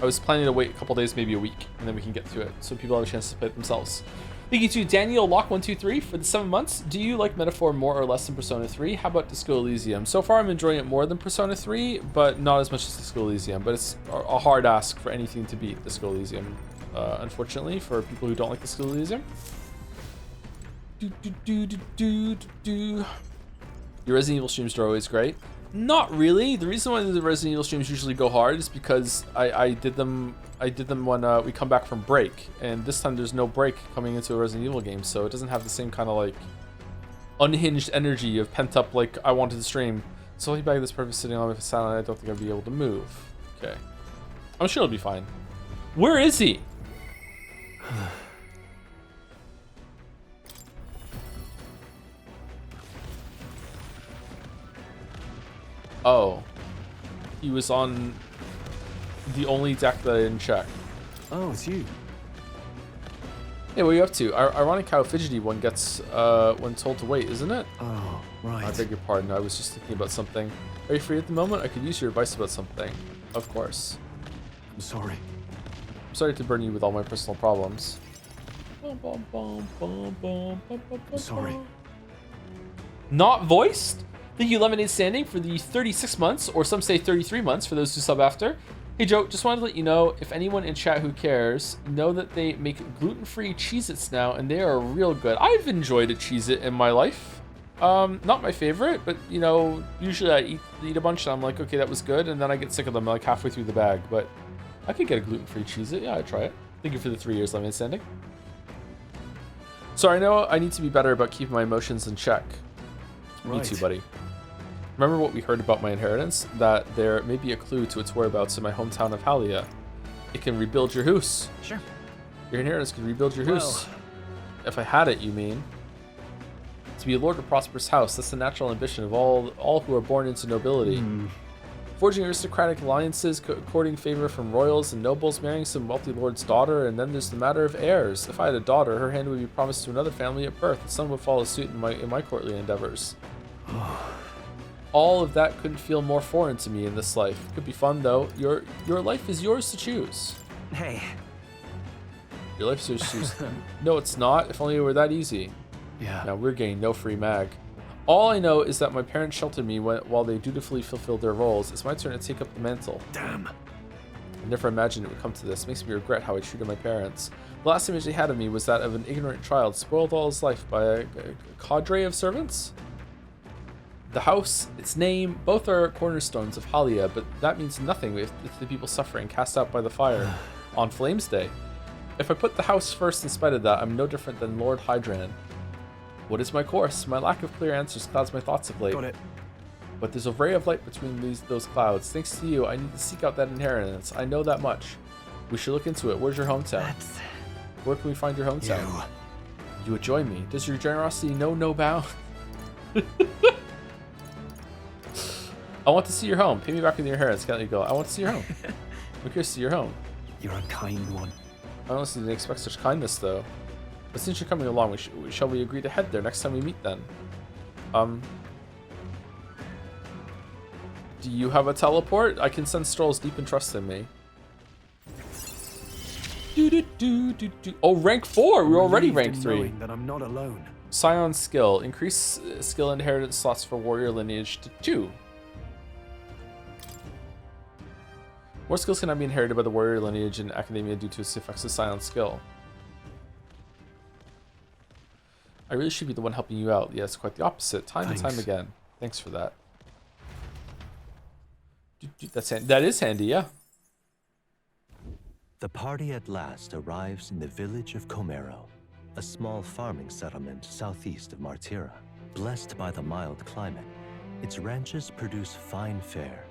I was planning to wait a couple days, maybe a week, and then we can get to it, so people have a chance to play it themselves. Thank you to Daniel Lock123 for the 7 months. Do you like Metaphor more or less than Persona 3? How about Disco Elysium? So far, I'm enjoying it more than Persona 3, but not as much as Disco Elysium. But it's a hard ask for anything to beat Disco Elysium, unfortunately, for people who don't like Disco Elysium. Your Resident Evil streams are always great. Not really. The reason why the Resident Evil streams usually go hard is because I did them when we come back from break, and this time there's no break coming into a Resident Evil game, so it doesn't have the same kind of like unhinged energy of pent up like I wanted to stream. So I'll be back at this purpose sitting on with a silent. I don't think I'll be able to move. Okay, I'm sure it'll be fine. Where is he? Oh, he was on the only deck that I didn't check. Oh, it's you. Hey, what are you up to? Ironic how fidgety one gets when told to wait, isn't it? Oh, right. I beg your pardon. I was just thinking about something. Are you free at the moment? I could use your advice about something. Of course. I'm sorry. I'm sorry to burden you with all my personal problems. I'm sorry. Not voiced? Thank you, Lemonade Standing, for the 36 months, or some say 33 months for those who sub after. Hey Joe, just wanted to let you know, if anyone in chat who cares, know that they make gluten-free Cheez-Its now, and they are real good. I've enjoyed a Cheez-It in my life. Not my favorite, but you know, usually I eat a bunch and I'm like, okay, that was good, and then I get sick of them like halfway through the bag, but I could get a gluten-free Cheez-It. Yeah, I'd try it. Thank you for the 3 years, Lemonade Standing. So I know I need to be better about keeping my emotions in check. Right. Me too, buddy. Remember what we heard about my inheritance? That there may be a clue to its whereabouts in my hometown of Halia. It can rebuild your house. Sure. Your inheritance can rebuild your house. If I had it, you mean? To be a lord of a prosperous house, that's the natural ambition of all who are born into nobility. Forging aristocratic alliances, courting favor from royals and nobles, marrying some wealthy lord's daughter, and then there's the matter of heirs. If I had a daughter, her hand would be promised to another family at birth. The son would follow suit in my courtly endeavors. All of that couldn't feel more foreign to me in this life. Could be fun though. Your life is yours to choose. Hey. Your life is yours to choose. No, it's not. If only it were that easy. Yeah. Now we're getting no free mag. All I know is that my parents sheltered me while they dutifully fulfilled their roles. It's my turn to take up the mantle. Damn. I never imagined it would come to this. It makes me regret how I treated my parents. The last image they had of me was that of an ignorant child, spoiled all his life by a cadre of servants? The house, its name, both are cornerstones of Halia, but that means nothing if the people suffering cast out by the fire on Flames Day. If I put the house first in spite of that, I'm no different than Lord Hydran. What is my course? My lack of clear answers clouds my thoughts of late. Got it. But there's a ray of light between those clouds. Thanks to you, I need to seek out that inheritance. I know that much. We should look into it. Where's your hometown? Where can we find your hometown? You would join me. Does your generosity know no bound? I want to see your home. Pay me back with your inheritance. Can't let you go. I want to see your home. I'm curious to see your home. You're a kind one. I honestly didn't expect such kindness, though. But since you're coming along, shall we agree to head there next time we meet, then? Do you have a teleport? I can sense Strohl's deep and trust in me. Oh, rank 4! We're already rank 3. That I'm not alone. Scion skill. Increase skill inheritance slots for warrior lineage to 2. More skills cannot be inherited by the warrior lineage in Akademeia due to its effects of Scion skill. I really should be the one helping you out. Yes, quite the opposite. Time and time again. Thanks for that. That is handy, yeah. The party at last arrives in the village of Komero, a small farming settlement southeast of Martira. Blessed by the mild climate, its ranches produce fine fare,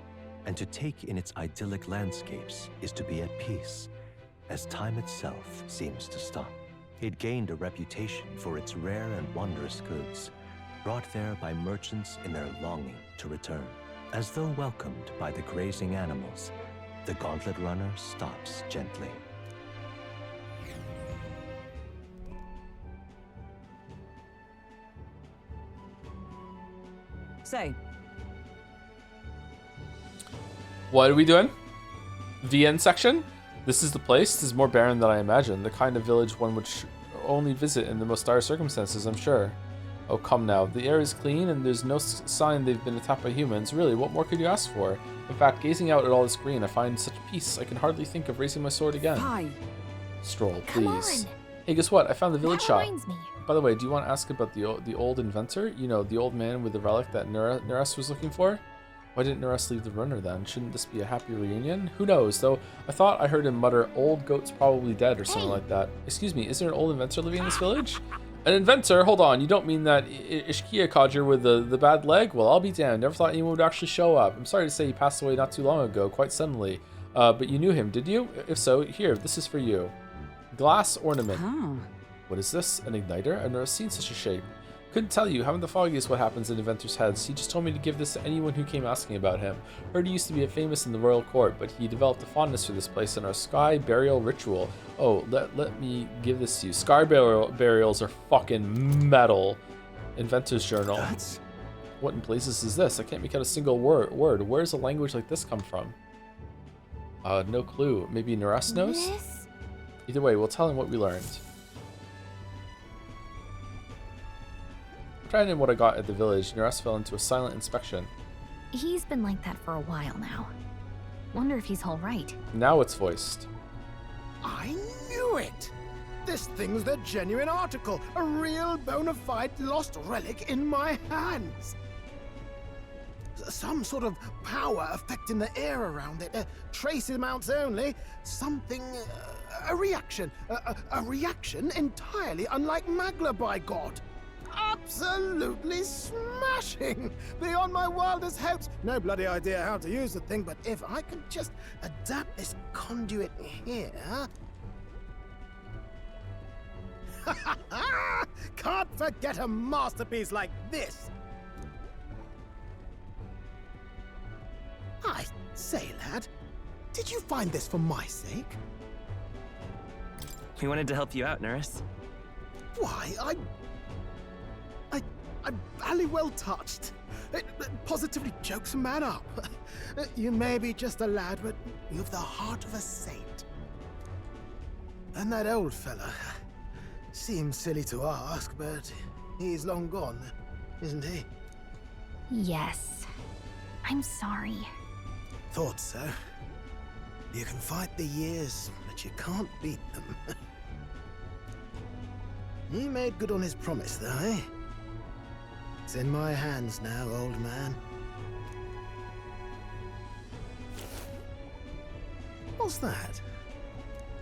and to take in its idyllic landscapes is to be at peace, as time itself seems to stop. It gained a reputation for its rare and wondrous goods, brought there by merchants in their longing to return. As though welcomed by the grazing animals, the Gauntlet Runner stops gently. Say. What are we doing? The end section? This is the place. This is more barren than I imagined. The kind of village one would only visit in the most dire circumstances, I'm sure. Oh, come now. The air is clean, and there's no sign they've been attacked by humans. Really, what more could you ask for? In fact, gazing out at all this green, I find such peace, I can hardly think of raising my sword again. Hi. Strohl, Come please. on. Hey, guess what? I found the village shop. Reminds me. By the way, do you want to ask about the old inventor? You know, the old man with the relic that Neres was looking for? Why didn't Neres leave the runner then? Shouldn't this be a happy reunion? Who knows, though I thought I heard him mutter, old goat's probably dead or something like that. Excuse me, is there an old inventor living in this village? An inventor? Hold on, you don't mean that Ishkia codger with the bad leg? Well, I'll be damned. Never thought anyone would actually show up. I'm sorry to say he passed away not too long ago, quite suddenly. But you knew him, did you? If so, here, this is for you. Glass ornament. Huh. What is this? An igniter? I've never seen such a shape. Couldn't tell you. Haven't the foggiest what happens in inventors' heads. He just told me to give this to anyone who came asking about him. Heard he used to be famous in the royal court, but he developed a fondness for this place in our sky burial ritual. Oh, let me give this to you. Sky burials are fucking metal. Inventor's journal. What in blazes is this? I can't make out a single word. Where's a language like this come from? No clue. Maybe Neres knows? Either way, we'll tell him what we learned. Trying in what I got at the village, Neres fell into a silent inspection. He's been like that for a while now. Wonder if he's all right. Now it's voiced. I knew it! This thing's the genuine article, a real bona fide lost relic in my hands. Some sort of power affecting the air around it, trace amounts only, something, a reaction entirely unlike Magla, by God. Absolutely smashing! Beyond my wildest hopes. No bloody idea how to use the thing, but if I could just adapt this conduit here... Can't forget a masterpiece like this! I say, lad, did you find this for my sake? We wanted to help you out, Neres. Why, I'm valley well touched. It positively chokes a man up. You may be just a lad, but you've the heart of a saint. And that old fella seems silly to ask, but he's long gone, isn't he? Yes. I'm sorry. Thought so. You can fight the years, but you can't beat them. He made good on his promise, though, eh? It's in my hands now, old man. What's that?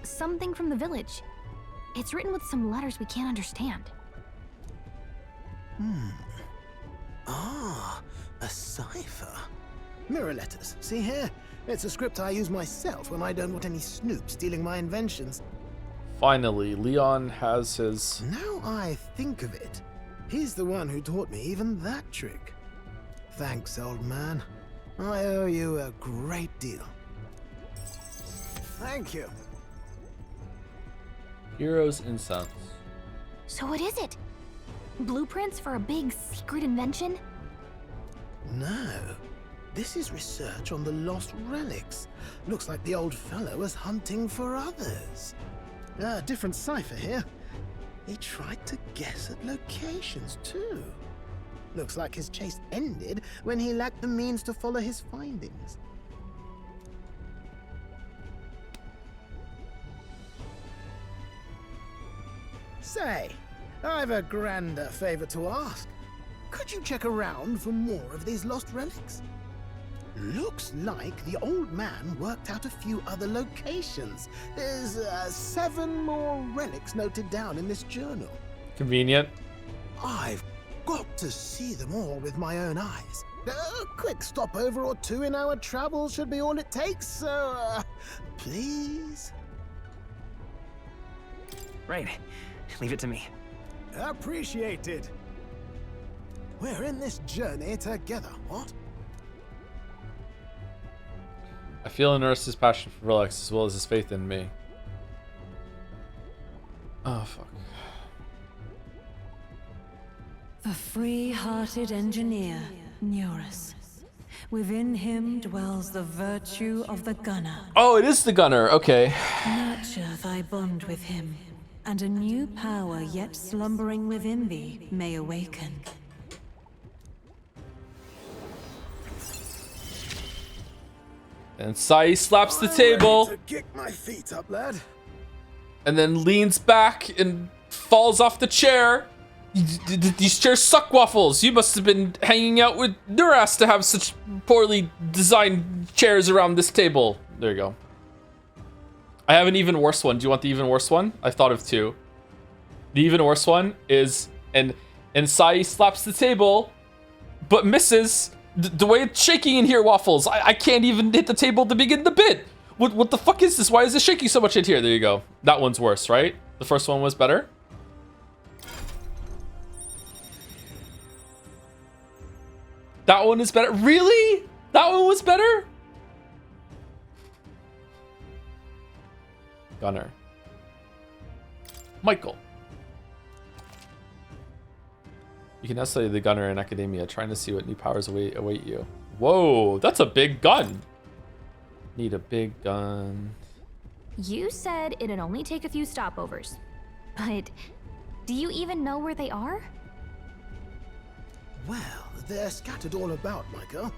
Something from the village. It's written with some letters we can't understand. Ah, a cipher. Mirror letters. See here? It's a script I use myself when I don't want any snoop stealing my inventions. Finally, Leon has his... Now I think of it, he's the one who taught me even that trick. Thanks, old man. I owe you a great deal. Thank you. Hero's Incense. So what is it? Blueprints for a big secret invention? No. This is research on the lost relics. Looks like the old fellow was hunting for others. Different cipher here. He tried to guess at locations, too. Looks like his chase ended when he lacked the means to follow his findings. Say, I've a grander favor to ask. Could you check around for more of these lost relics? Looks like the old man worked out a few other locations. There's 7 more relics noted down in this journal. Convenient. I've got to see them all with my own eyes. A quick stopover or 2 in our travels should be all it takes, so please? Right. Leave it to me. Appreciated. We're in this journey together, what? I feel Inerus's passion for relics as well as his faith in me. Oh, fuck. The free-hearted engineer, Neurus. Within him dwells the virtue of the gunner. Oh, it is the gunner. Okay. Nurture thy bond with him, and a new power yet slumbering within thee may awaken. And Sai slaps the table. To kick my feet up, lad. And then leans back and falls off the chair. These chairs suck, Waffles. You must have been hanging out with Duras to have such poorly designed chairs around this table. There you go. I have an even worse one. Do you want the even worse one? I thought of 2. The even worse one is, and Sai slaps the table, but misses. The way it's shaking in here, Waffles, I can't even hit the table to begin the bit. What the fuck is this? Why is it shaking so much in here? There you go. That one's worse, right? The first one was better. That one is better. Really? That one was better? Gunner. Michael. You can now study the gunner in Akademeia, trying to see what new powers await you. Whoa, that's a big gun. Need a big gun. You said it'd only take a few stopovers. But do you even know where they are? Well, they're scattered all about, Michael.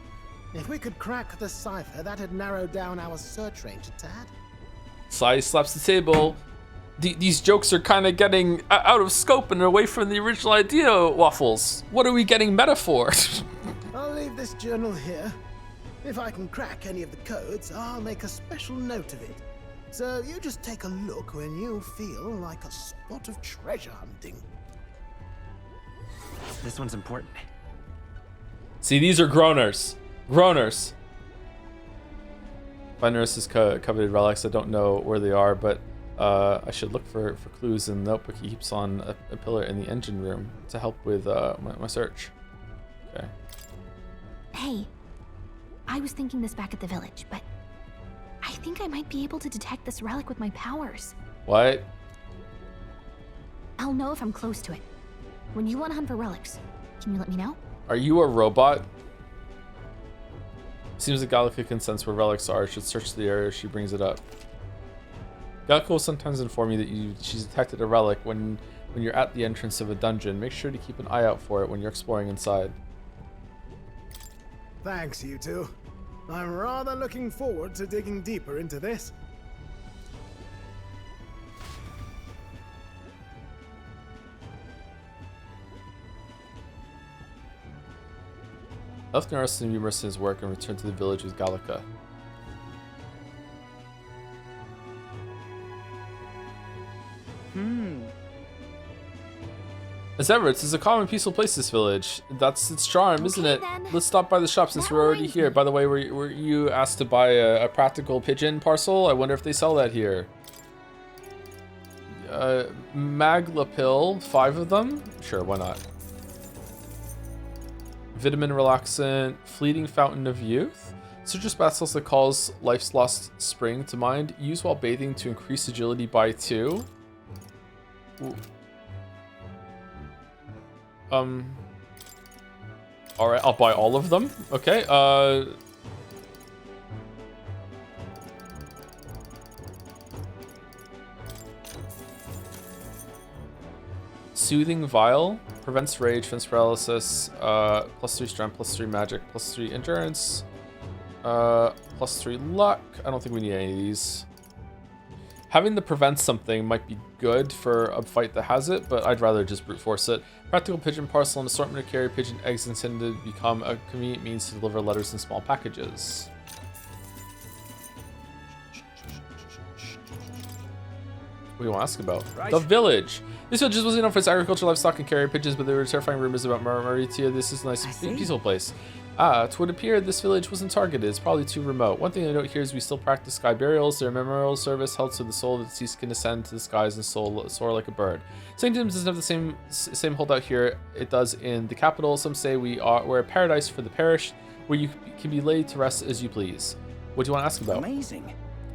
If we could crack the cipher, that'd narrow down our search range a tad. Sai slaps the table. These jokes are kind of getting out of scope and away from the original idea, Waffles. What are we getting meta for? I'll leave this journal here. If I can crack any of the codes, I'll make a special note of it. So you just take a look when you feel like a spot of treasure hunting. This one's important. See, these are groaners. Groaners. Find Nurse's coveted relics. I don't know where they are, but I should look for clues in the notebook he keeps on a pillar in the engine room to help with my search. Okay. Hey, I was thinking this back at the village, but I think I might be able to detect this relic with my powers. What? I'll know if I'm close to it. When you want to hunt for relics, can you let me know? Are you a robot? Seems like Gallica can sense where relics are. Should search the area she brings it up. Gallica will sometimes inform you that she's detected a relic when you're at the entrance of a dungeon. Make sure to keep an eye out for it when you're exploring inside. Thanks, you two. I'm rather looking forward to digging deeper into this. Left Naras and immersed in his work and returned to the village with Gallica. As ever, it's a calm and peaceful place, this village. That's its charm, isn't it? then. Let's stop by the shop since we're already here. By the way, were you asked to buy a practical pigeon parcel? I wonder if they sell that here. Maglapil, 5 of them? Sure, why not? Vitamin relaxant, fleeting fountain of youth. Citrus bath salts that calls life's lost spring to mind. Use while bathing to increase agility by 2. Ooh. Alright, I'll buy all of them. Okay, Soothing Vial. Prevents rage, prevents paralysis, +3 strength, +3 magic, +3 endurance, +3 luck. I don't think we need any of these. Having the prevent something might be good for a fight that has it, but I'd rather just brute force it. Practical pigeon parcel, an assortment of carry pigeon eggs intended to become a convenient means to deliver letters in small packages. What do you want to ask about? Right. The village. This village wasn't known for its agriculture, livestock, and carrier pigeons, but there were terrifying rumors about Martira. This is a nice, peaceful place. It would appear this village wasn't targeted. It's probably too remote. One thing to note here is we still practice sky burials. They're a memorial service held so the soul of the deceased can ascend to the skies and soar like a bird. Sanctum doesn't have the same holdout here it does in the capital. Some say we're a paradise for the perished, where you can be laid to rest as you please. What do you want to ask about? Amazing.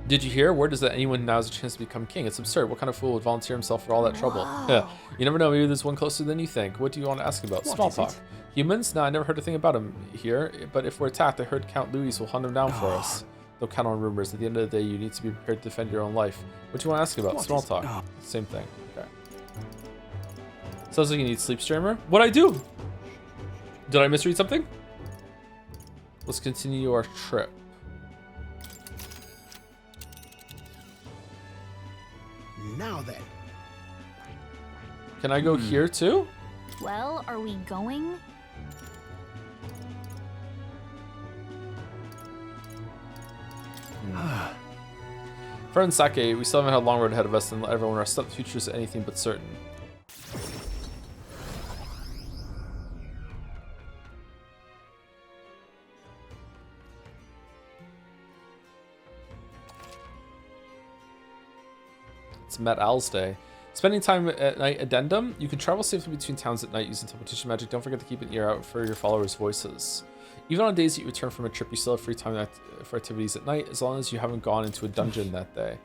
Did you hear? Word is that anyone now has a chance to become king. It's absurd. What kind of fool would volunteer himself for all that trouble? Yeah. You never know. Maybe there's one closer than you think. What do you want to ask about? Small talk. Humans? No, I never heard a thing about him here. But if we're attacked, I heard Count Louis will hunt him down for us. Don't count on rumors. At the end of the day, you need to be prepared to defend your own life. What do you want to ask about? Small talk. Same thing. Okay. Sounds like you need sleep streamer. What'd I do? Did I misread something? Let's continue our trip. Now then. Can I go here too? Well, are we going? Friend Sake, we still haven't had a long road ahead of us, and everyone rest up. The future is anything but certain. It's Met Al's Day. Spending time at night addendum. You can travel safely between towns at night using teleportation magic. Don't forget to keep an ear out for your followers' voices. Even on days that you return from a trip, you still have free time for activities at night, as long as you haven't gone into a dungeon that day.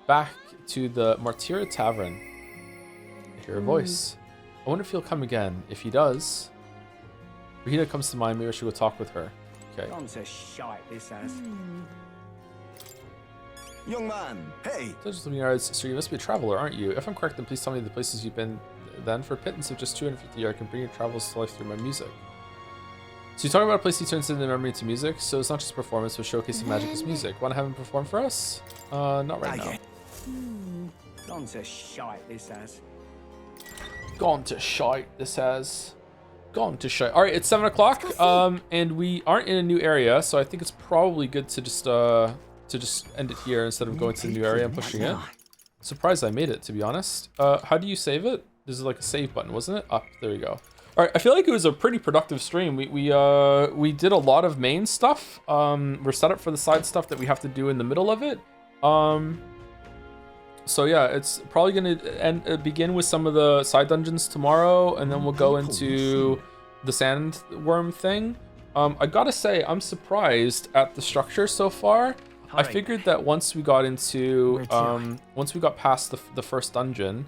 Back to the Martira Tavern. I hear a voice. I wonder if he'll come again. If he does, Brigitta comes to mind. Maybe I should go talk with her. Okay. Gone to shite, this has. Young man, hey! So you must be a traveler, aren't you? If I'm correct, then please tell me the places you've been. Then, for a pittance of just 250 I can bring your travels to life through my music. So you're talking about a place he turns into memory into music, so it's not just performance, but showcasing magic as music. Want to have him perform for us? Not right now. Gone to shite, this has. Gone to shite, this has. Gone to shite. Alright, it's 7 o'clock, and we aren't in a new area, so I think it's probably good to just end it here instead of going to the new area and pushing it. Surprised I made it, to be honest. How do you save it? This is like a save button, wasn't it? Up, there we go. All right, I feel like it was a pretty productive stream. We did a lot of main stuff. We're set up for the side stuff that we have to do in the middle of it. So yeah, it's probably gonna begin with some of the side dungeons tomorrow, and then we'll go into the sandworm thing. I gotta say, I'm surprised at the structure so far. I figured that once we got into, once we got past the first dungeon,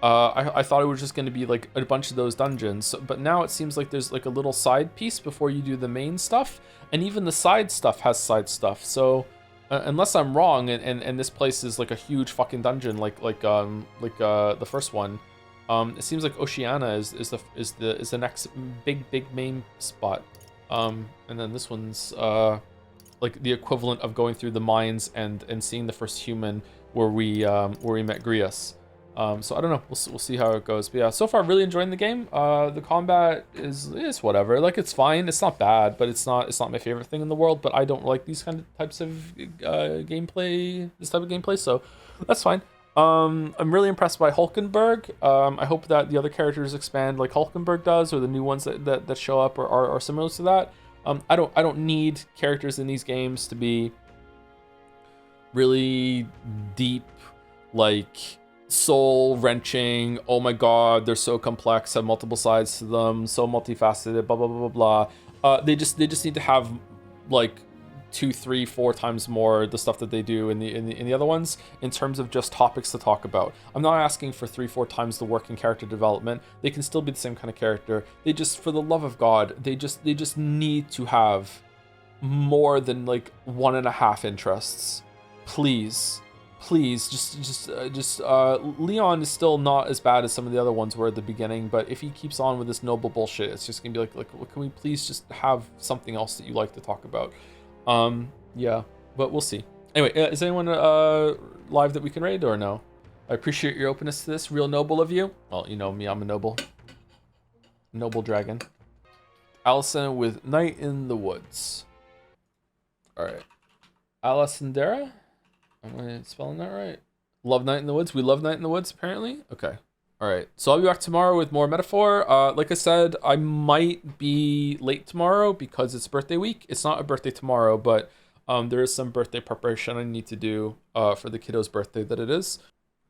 I thought it was just going to be like a bunch of those dungeons, but now it seems like there's like a little side piece before you do the main stuff, and even the side stuff has side stuff. So unless I'm wrong, and this place is like a huge fucking dungeon, like the first one, it seems like Oceania is the next big main spot, and then this one's like the equivalent of going through the mines and seeing the first human where we met Grius. So I don't know. We'll see how it goes. But yeah, so far really enjoying the game. The combat is whatever. Like it's fine. It's not bad, but it's not my favorite thing in the world. But I don't like these kind of types of gameplay. This type of gameplay, so that's fine. I'm really impressed by Hulkenberg. I hope that the other characters expand like Hulkenberg does, or the new ones that show up are similar to that. I don't need characters in these games to be really deep, like soul-wrenching, oh my god, they're so complex, have multiple sides to them, so multifaceted, blah blah blah blah blah. They just need to have like 2, 3, 4 times more the stuff that they do in the other ones in terms of just topics to talk about. I'm not asking for 3, 4 times the work in character development. They can still be the same kind of character. They just, for the love of God, they just need to have more than like 1.5 interests. Please, just Leon is still not as bad as some of the other ones were at the beginning, but if he keeps on with this noble bullshit, it's just gonna be like can we please just have something else that you like to talk about? Yeah, but we'll see. Anyway, is anyone live that we can raid or no? I appreciate your openness to this, real noble of you. Well, you know me, I'm a noble dragon. Allison with Night in the Woods. All right, Alessandra. Am I spelling that right? Love Night in the Woods. We love Night in the Woods, apparently. Okay. All right. So I'll be back tomorrow with more Metaphor. Like I said, I might be late tomorrow because it's birthday week. It's not a birthday tomorrow, but there is some birthday preparation I need to do for the kiddo's birthday that it is.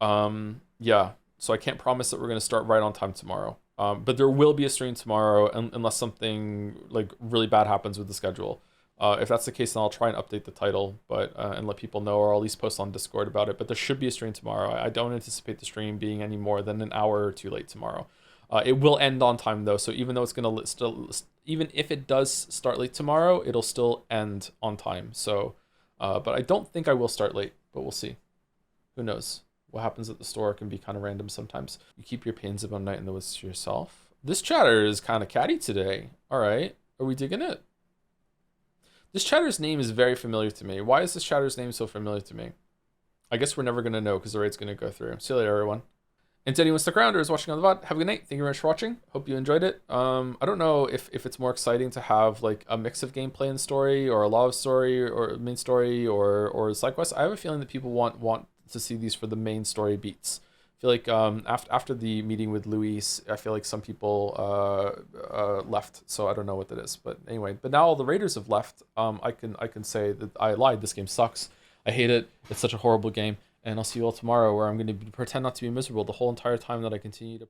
Yeah. So I can't promise that we're going to start right on time tomorrow. But there will be a stream tomorrow unless something like really bad happens with the schedule. If that's the case, then I'll try and update the title, but and let people know, or I'll at least post on Discord about it. But there should be a stream tomorrow. I don't anticipate the stream being any more than an hour or two late tomorrow. It will end on time though, so even though it's gonna still, even if it does start late tomorrow, it'll still end on time. So, but I don't think I will start late, but we'll see. Who knows? What happens at the store can be kind of random sometimes. You keep your pains about Night in the Woods to yourself. This chatter is kind of catty today. All right, are we digging it? This chatter's name is very familiar to me. Why is this chatter's name so familiar to me? I guess we're never going to know because the raid's going to go through. See you later, everyone. And to anyone stuck around or is watching on the VOD, have a good night. Thank you very much for watching. Hope you enjoyed it. I don't know if it's more exciting to have like a mix of gameplay and story, or a lot of story, or main story, or side quests. I have a feeling that people want to see these for the main story beats. I feel like after the meeting with Luis, I feel like some people left, so I don't know what that is. But anyway, but now all the raiders have left. I can say that I lied. This game sucks. I hate it. It's such a horrible game. And I'll see you all tomorrow, where I'm going to pretend not to be miserable the whole entire time that I continue to